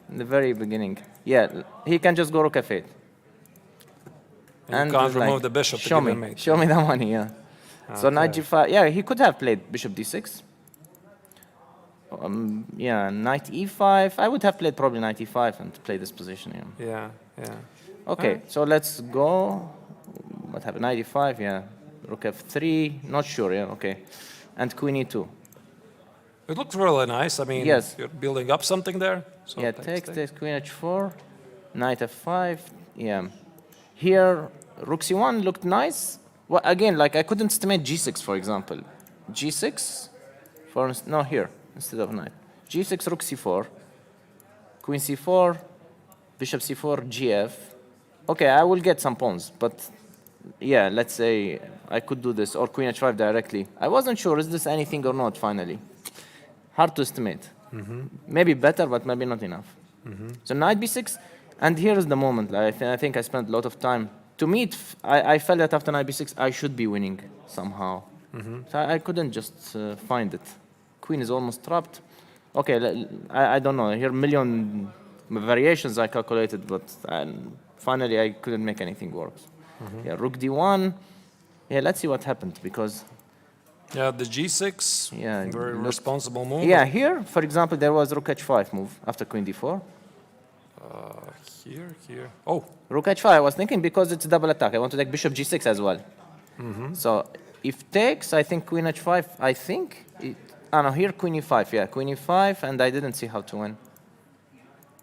In the very beginning. Yeah, he can just go rook f8. And you can't remove the bishop to show give me, him mate. show me the money. Yeah. So knight g5. Yeah, he could have played bishop d6. Yeah, knight e5. I would have played probably knight e5 and play this position. Yeah. Yeah. Okay, so let's go. What happened? Knight e5. Yeah. Rook f3. Not sure. Yeah. Okay. And queen e2. It looked really nice. I mean, Yes. you're building up something there. So Yeah. Takes queen h4. Knight f5. Yeah. Here, rook c1 looked nice. Well, again, like I couldn't estimate g6, for example. g6, no, here, instead of knight. g6, rook c4, queen c4, bishop c4, gf. Okay, I will get some pawns, but yeah, let's say I could do this, or queen h5 directly. I wasn't sure, is this anything or not, finally. Hard to estimate. Maybe better, but maybe not enough. So knight b6, and here is the moment. I think I spent a lot of time. To me, I felt that after knight b6, I should be winning somehow. So I couldn't just find it. Queen is almost trapped. Okay, I don't know. Here, million variations I calculated, but finally I couldn't make anything work. Yeah, rook d1. Yeah, let's see what happened because. Yeah, the g6. Yeah, Very responsible move. Yeah, here, for example, there was rook h5 move after queen d4. Here. Oh, Rook h5, I was thinking because it's double attack. I want to take bishop g6 as well. So if takes, I think queen h5, I think. No, here queen e5, yeah, queen e5, and I didn't see how to win.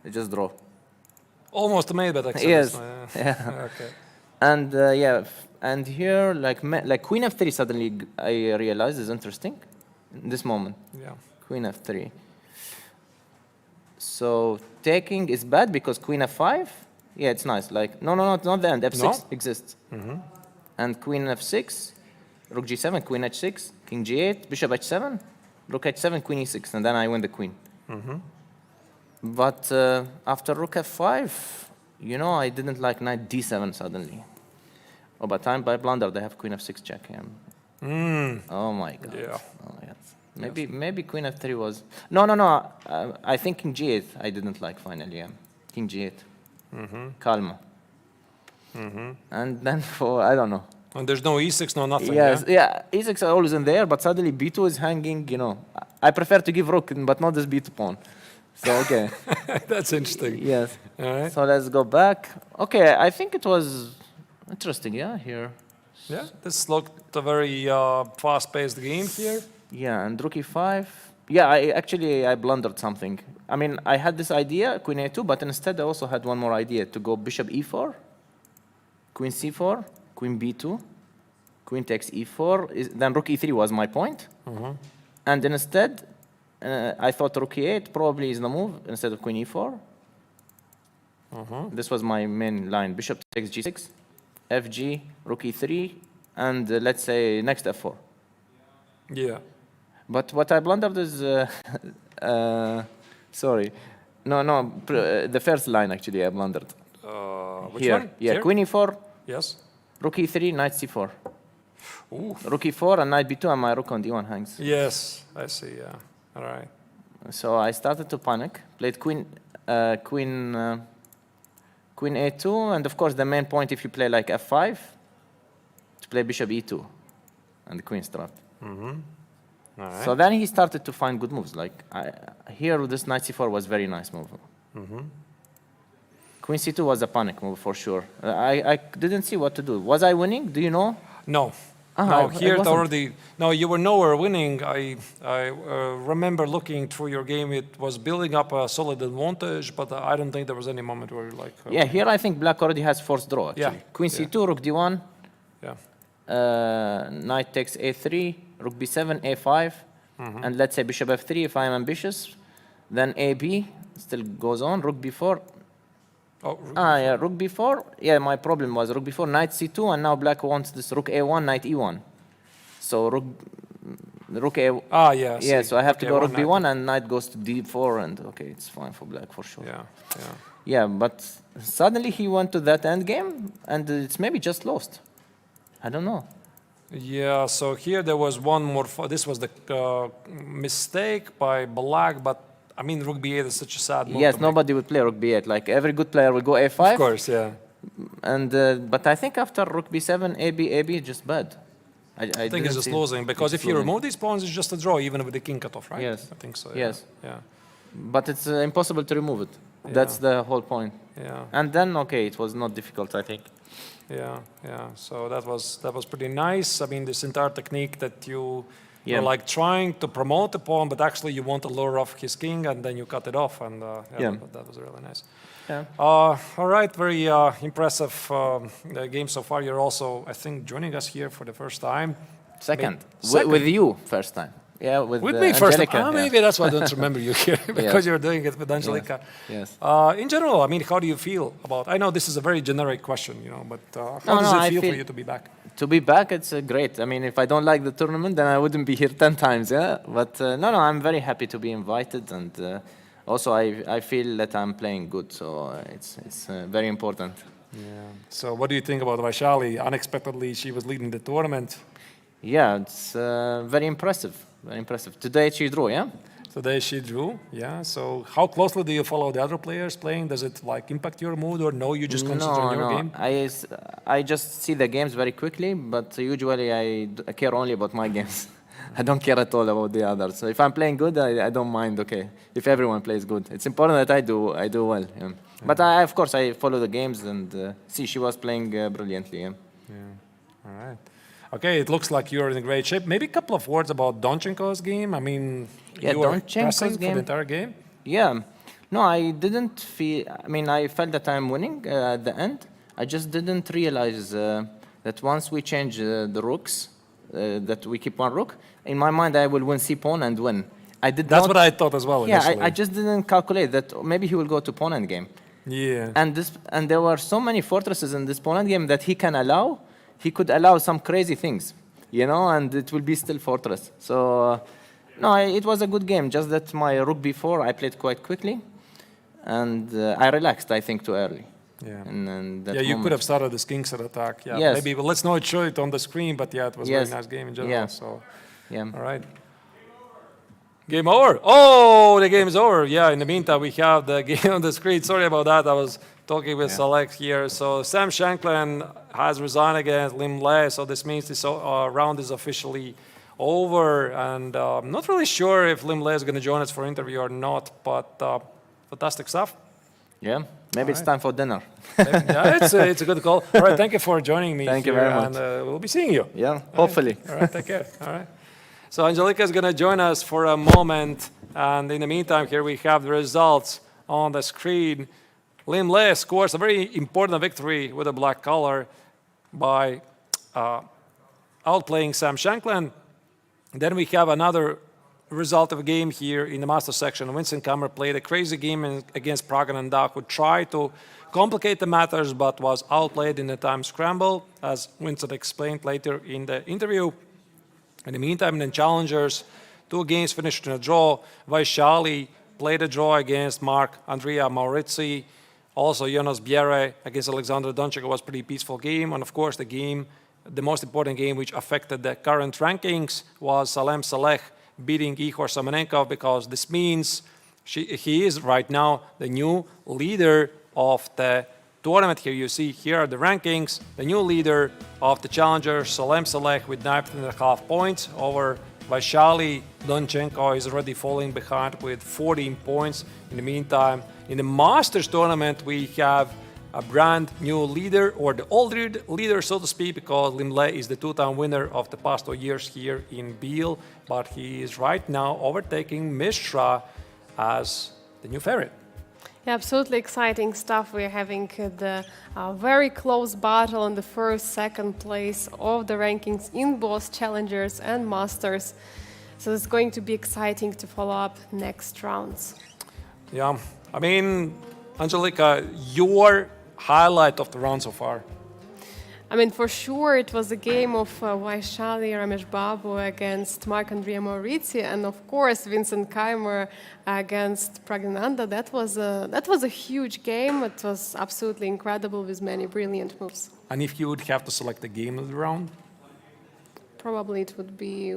I just draw. almost made, but accepted. Yes. Yeah. Okay. And yeah, and here, like queen f3 suddenly I realized is interesting in this moment. Yeah. Queen f3. So taking is bad because queen f5. Yeah, it's nice. Like no, not the end. F6 No? exists. And queen f6, rook g7, queen h6, king g8, bishop h7, rook h7, queen e6, and then I win the queen. But after rook f5, you know, I didn't like knight d7 suddenly. Oh, but by blunder they have queen f6 check. Yeah. Oh my god. Yeah. Oh my god. Maybe queen f3 was... No. I think king g8 I didn't like finally, yeah. King g8. Calm. And then for, I don't know. And there's no e6, no nothing. Yes, Yeah? yeah, e6 are always in there, but suddenly b2 is hanging, you know. I prefer to give rook, but not this b2 pawn. So, okay. That's interesting. Yes. All right. So let's go back. Okay, I think it was interesting, yeah, here. Yeah, this looked a very fast-paced game here. Yeah, and rook e5. Yeah, I blundered something. I mean, I had this idea, queen a2, but instead I also had one more idea, to go bishop e4, queen c4, queen b2, queen takes e4, then rook e3 was my point. And instead, I thought rook e8 probably is the move instead of queen e4. This was my main line, bishop takes g6, fg, rook e3, and let's say next f4. Yeah. But what I blundered is, sorry, the first line actually I blundered. Which Here, one? yeah, Here? queen e4, Yes. rook e3, knight c4. Ooh. Rook e4 and knight b2 and my rook on d1 hangs. Yes, I see. Yeah. All right. So I started to panic, played queen a2, and of course the main point if you play like f5, to play bishop e2, and the queen's trapped. All right. So then he started to find good moves. Like here, this knight c4 was very nice move. Queen c2 was a panic move for sure. I didn't see what to do. Was I winning? Do you know? No. Ah, No, I here it wasn't. already. No, you were nowhere winning. I remember looking through your game. It was building up a solid advantage, but I don't think there was any moment where you like. Yeah, here I think black already has forced draw. Actually. Yeah, Queen yeah. c2, rook d1, Yeah. knight takes a3, rook b7, a5, and let's say bishop f3 if I'm ambitious. Then ab still goes on, rook b4. Oh, Yeah, rook b4. Yeah, my problem was rook b4, knight c2, and now black wants this rook a1, knight e1. So rook a. Yeah. Yeah, see. so I have to Okay, go rook knight. b1 and knight goes to d4, and okay, it's fine for black for sure. Yeah. Yeah, but suddenly he went to that end game, and it's maybe just lost. I don't know. Yeah. So here there was one more. This was the mistake by black, but I mean rook b8 is such a sad move. Yes, to make. nobody would play rook b8. Like every good player would go a5. Of course, yeah. And but I think after rook b7, ab is just bad. I I think didn't it's just see- losing because it's if you losing. remove these pawns, it's just a draw, even with the king cutoff, right? Yes. I think so. Yeah. Yes. Yeah. But it's impossible to remove it. That's the whole point. Yeah. And then okay, it was not difficult, I think. Yeah. So that was pretty nice. I mean, this entire technique that you Yeah. were like trying to promote the pawn, but actually you want to lure off his king, and then you cut it off, and Yeah. that was really nice. Yeah. All right, very impressive game so far. You're also, I think, joining us here for the first time. Second. Second. With you first time. Yeah, with Me first time. Angelica, yeah. Maybe that's why I don't remember you here, because you're doing it with Angelica. Yes. In general, I mean, how do you feel about? I know this is a very generic question, but how does it feel for you to be back? To be back, it's great. I mean, if I don't like the tournament, then I wouldn't be here 10 times, yeah? But I'm very happy to be invited, and also I feel that I'm playing good, so it's very important. Yeah. So what do you think about Vaishali? Unexpectedly, she was leading the tournament. Yeah, it's very impressive, very impressive. Today she drew, yeah? Today she drew, yeah. So how closely do you follow the other players playing? Does it like impact your mood, or no? You just concentrate on your game. I just see the games very quickly, but usually I care only about my games. I don't care at all about the others. So if I'm playing good, I don't mind. Okay, if everyone plays good, it's important that I do well. Yeah. But of course I follow the games and see she was playing brilliantly. Yeah. All right. Okay, it looks like you're in great shape. Maybe a couple of words about Donchenko's game. I mean, you were Donchenko's present for game. the entire game. Yeah. No, I didn't feel. I mean, I felt that I'm winning at the end. I just didn't realize that once we change the rooks, that we keep one rook. In my mind, I will win c pawn and win. That's what I thought as well. Yeah, initially. I just didn't calculate that maybe he will go to pawn end game. Yeah. And there were so many fortresses in this pawn end game that he can allow. He could allow some crazy things, and it will be still fortress. So, it was a good game. Just that my rook b4 I played quite quickly, and I relaxed. I think too early. Yeah. And that Yeah, you moment. could have started this king set attack. Yeah. Yes. Maybe let's not show it on the screen, but yeah, it was a Yes. very nice game in general. Yeah. So, Yeah. all right. Game over. Oh, the game is over. Yeah, in the meantime, we have the game on the screen. Sorry about that. I was talking with Select here. So Sam Shankland has resigned against Lim Le. So this means this round is officially over. And I'm not really sure if Lim Le is going to join us for interview or not. But fantastic stuff. Yeah, maybe it's time for dinner. Yeah, it's a good call. All right, thank you for joining me. Thank you here, very much. And we'll be seeing you. Yeah, hopefully. All right, take care. All right. So Angelica is going to join us for a moment. And in the meantime, here we have the results on the screen. Lim Le scores a very important victory with a black color by outplaying Sam Shankland. Then we have another result of a game here in the master section. Vincent Kammer played a crazy game against Pragan and Dak, who tried to complicate the matters but was outplayed in the time scramble, as Vincent explained later in the interview. In the meantime, in the challengers, 2 games finished in a draw. Vaishali played a draw against Mark Andrea Maurizzi. Also, Jonas Bjerre against Alexander Donchenko was a pretty peaceful game. And of course, the most important game which affected the current rankings was Salem Saleh beating Igor Savenkov, because this means he is right now the new leader of the tournament. Here are the rankings. The new leader of the challenger, Salem Saleh, with 9.5 points over Vaishali. Donchenko is already falling behind with 14 points. In the meantime, in the Masters tournament, we have a brand new leader, or the old leader, so to speak, because Lim Le is the 2-time winner of the past 2 years here in Biel, but he is right now overtaking Mishra as the new favorite. Yeah, absolutely exciting stuff. We're having the very close battle on the first, second place of the rankings in both challengers and masters. So it's going to be exciting to follow up next rounds. Yeah, I mean, Angelica, your highlight of the round so far? I mean, for sure, it was a game of Vaishali Ramesh Babu against Mark Andrea Maurizzi, and of course, Vincent Keimer against Pragnananda. That was a huge game. It was absolutely incredible with many brilliant moves. And if you would have to select the game of the round? Probably it would be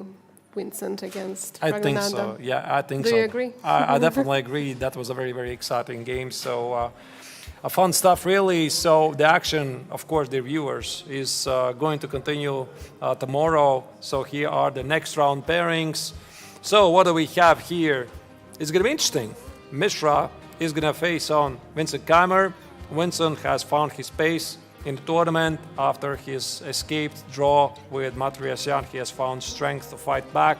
Vincent against I Pragnananda. think so. Yeah, I think Do so. you agree? I definitely agree. That was a very, very exciting game. So fun stuff, really. So the action, of course, the viewers, is going to continue tomorrow. So here are the next round pairings. So what do we have here? It's going to be interesting. Mishra is going to face on Vincent Keimer. Vincent has found his pace in the tournament after his escaped draw with Matriasyan. He has found strength to fight back.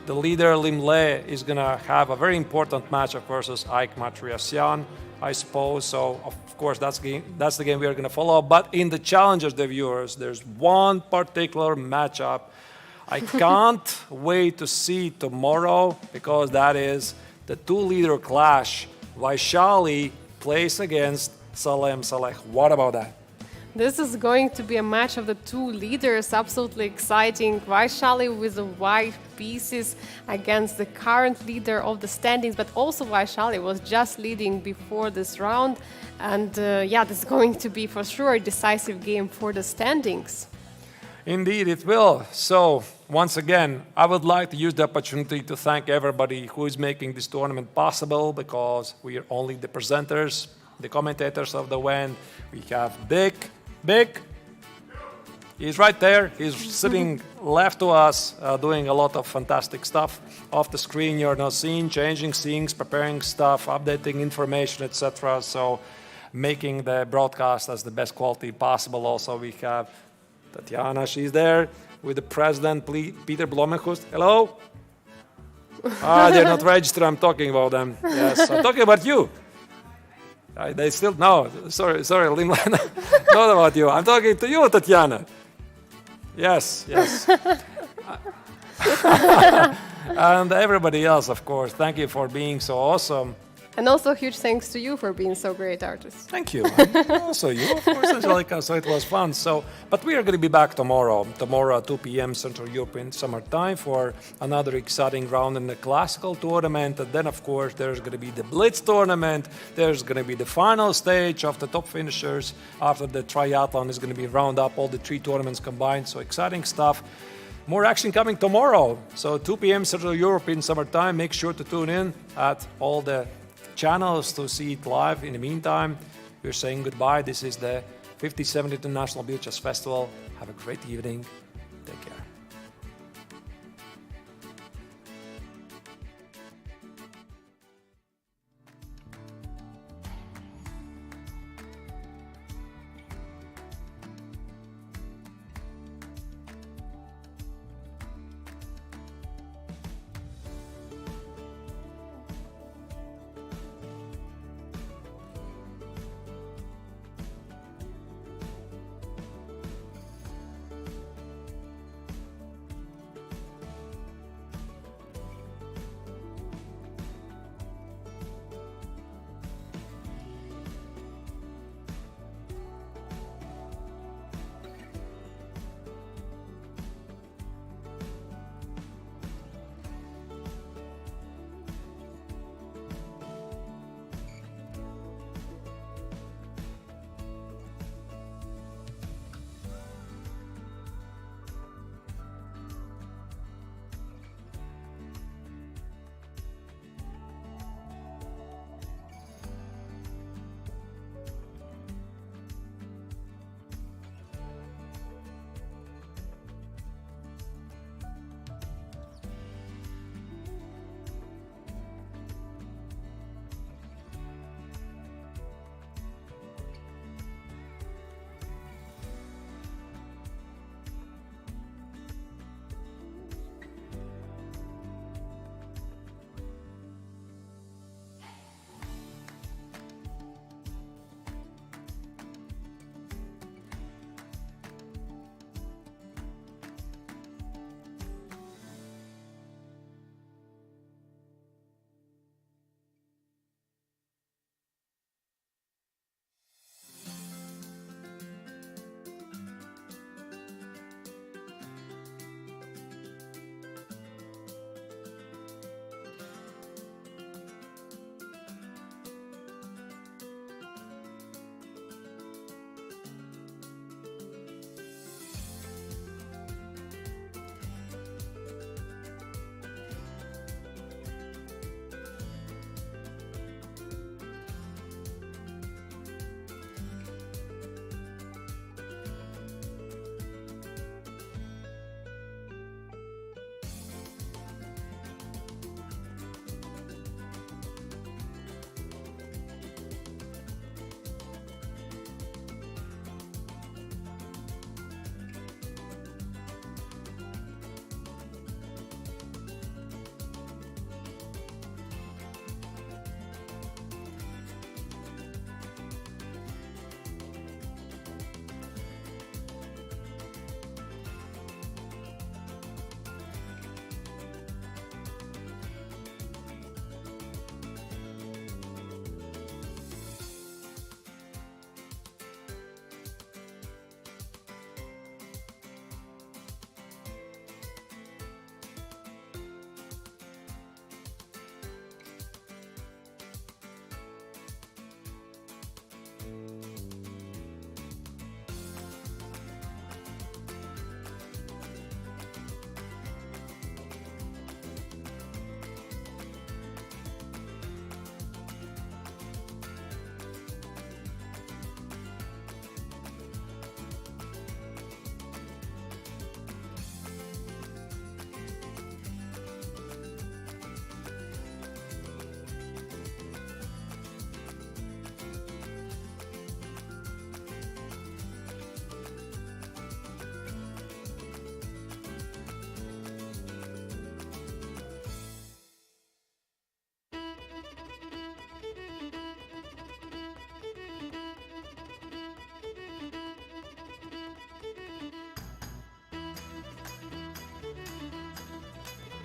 The leader, Lim Le, is going to have a very important matchup versus Ike Matriasyan, I suppose. So, of course, that's the game we are going to follow. But in the challengers, the viewers, there's one particular matchup I can't wait to see tomorrow, because that is the two-leader clash. Vaishali plays against Salem Saleh. What about that? This is going to be a match of the two leaders, absolutely exciting. Vaishali with the white pieces against the current leader of the standings, but also Vaishali was just leading before this round. And yeah, this is going to be for sure a decisive game for the standings. Indeed, it will. So, once again, I would like to use the opportunity to thank everybody who is making this tournament possible, because we are only the presenters, the commentators of the event. We have Big. He's right there. He's sitting left to us, doing a lot of fantastic stuff. Off the screen, you're now seeing, changing things, preparing stuff, updating information, etc. So, making the broadcast as the best quality possible. Also, we have Tatiana. She's there with the president, Peter Blomenhust. Hello. They're not registered. I'm talking about them. Yes, I'm talking about you. They still no. Sorry, Lim. Not about you. I'm talking to you, Tatiana. Yes. And everybody else, of course. Thank you for being so awesome. And also huge thanks to you for being so great artists. Thank you. And also you, of course, Angelica. So it was fun. But we are going to be back tomorrow at 2 p.m. Central European Summer Time for another exciting round in the classical tournament. And then, of course, there's going to be the Blitz tournament. There's going to be the final stage of the top finishers. After the triathlon is going to be round up all the three tournaments combined. So exciting stuff. More action coming tomorrow. So 2 p.m. Central European Summer Time. Make sure to tune in at all the channels to see it live. In the meantime, we're saying goodbye. This is the 57th International Beer Chess Festival. Have a great evening. Take care.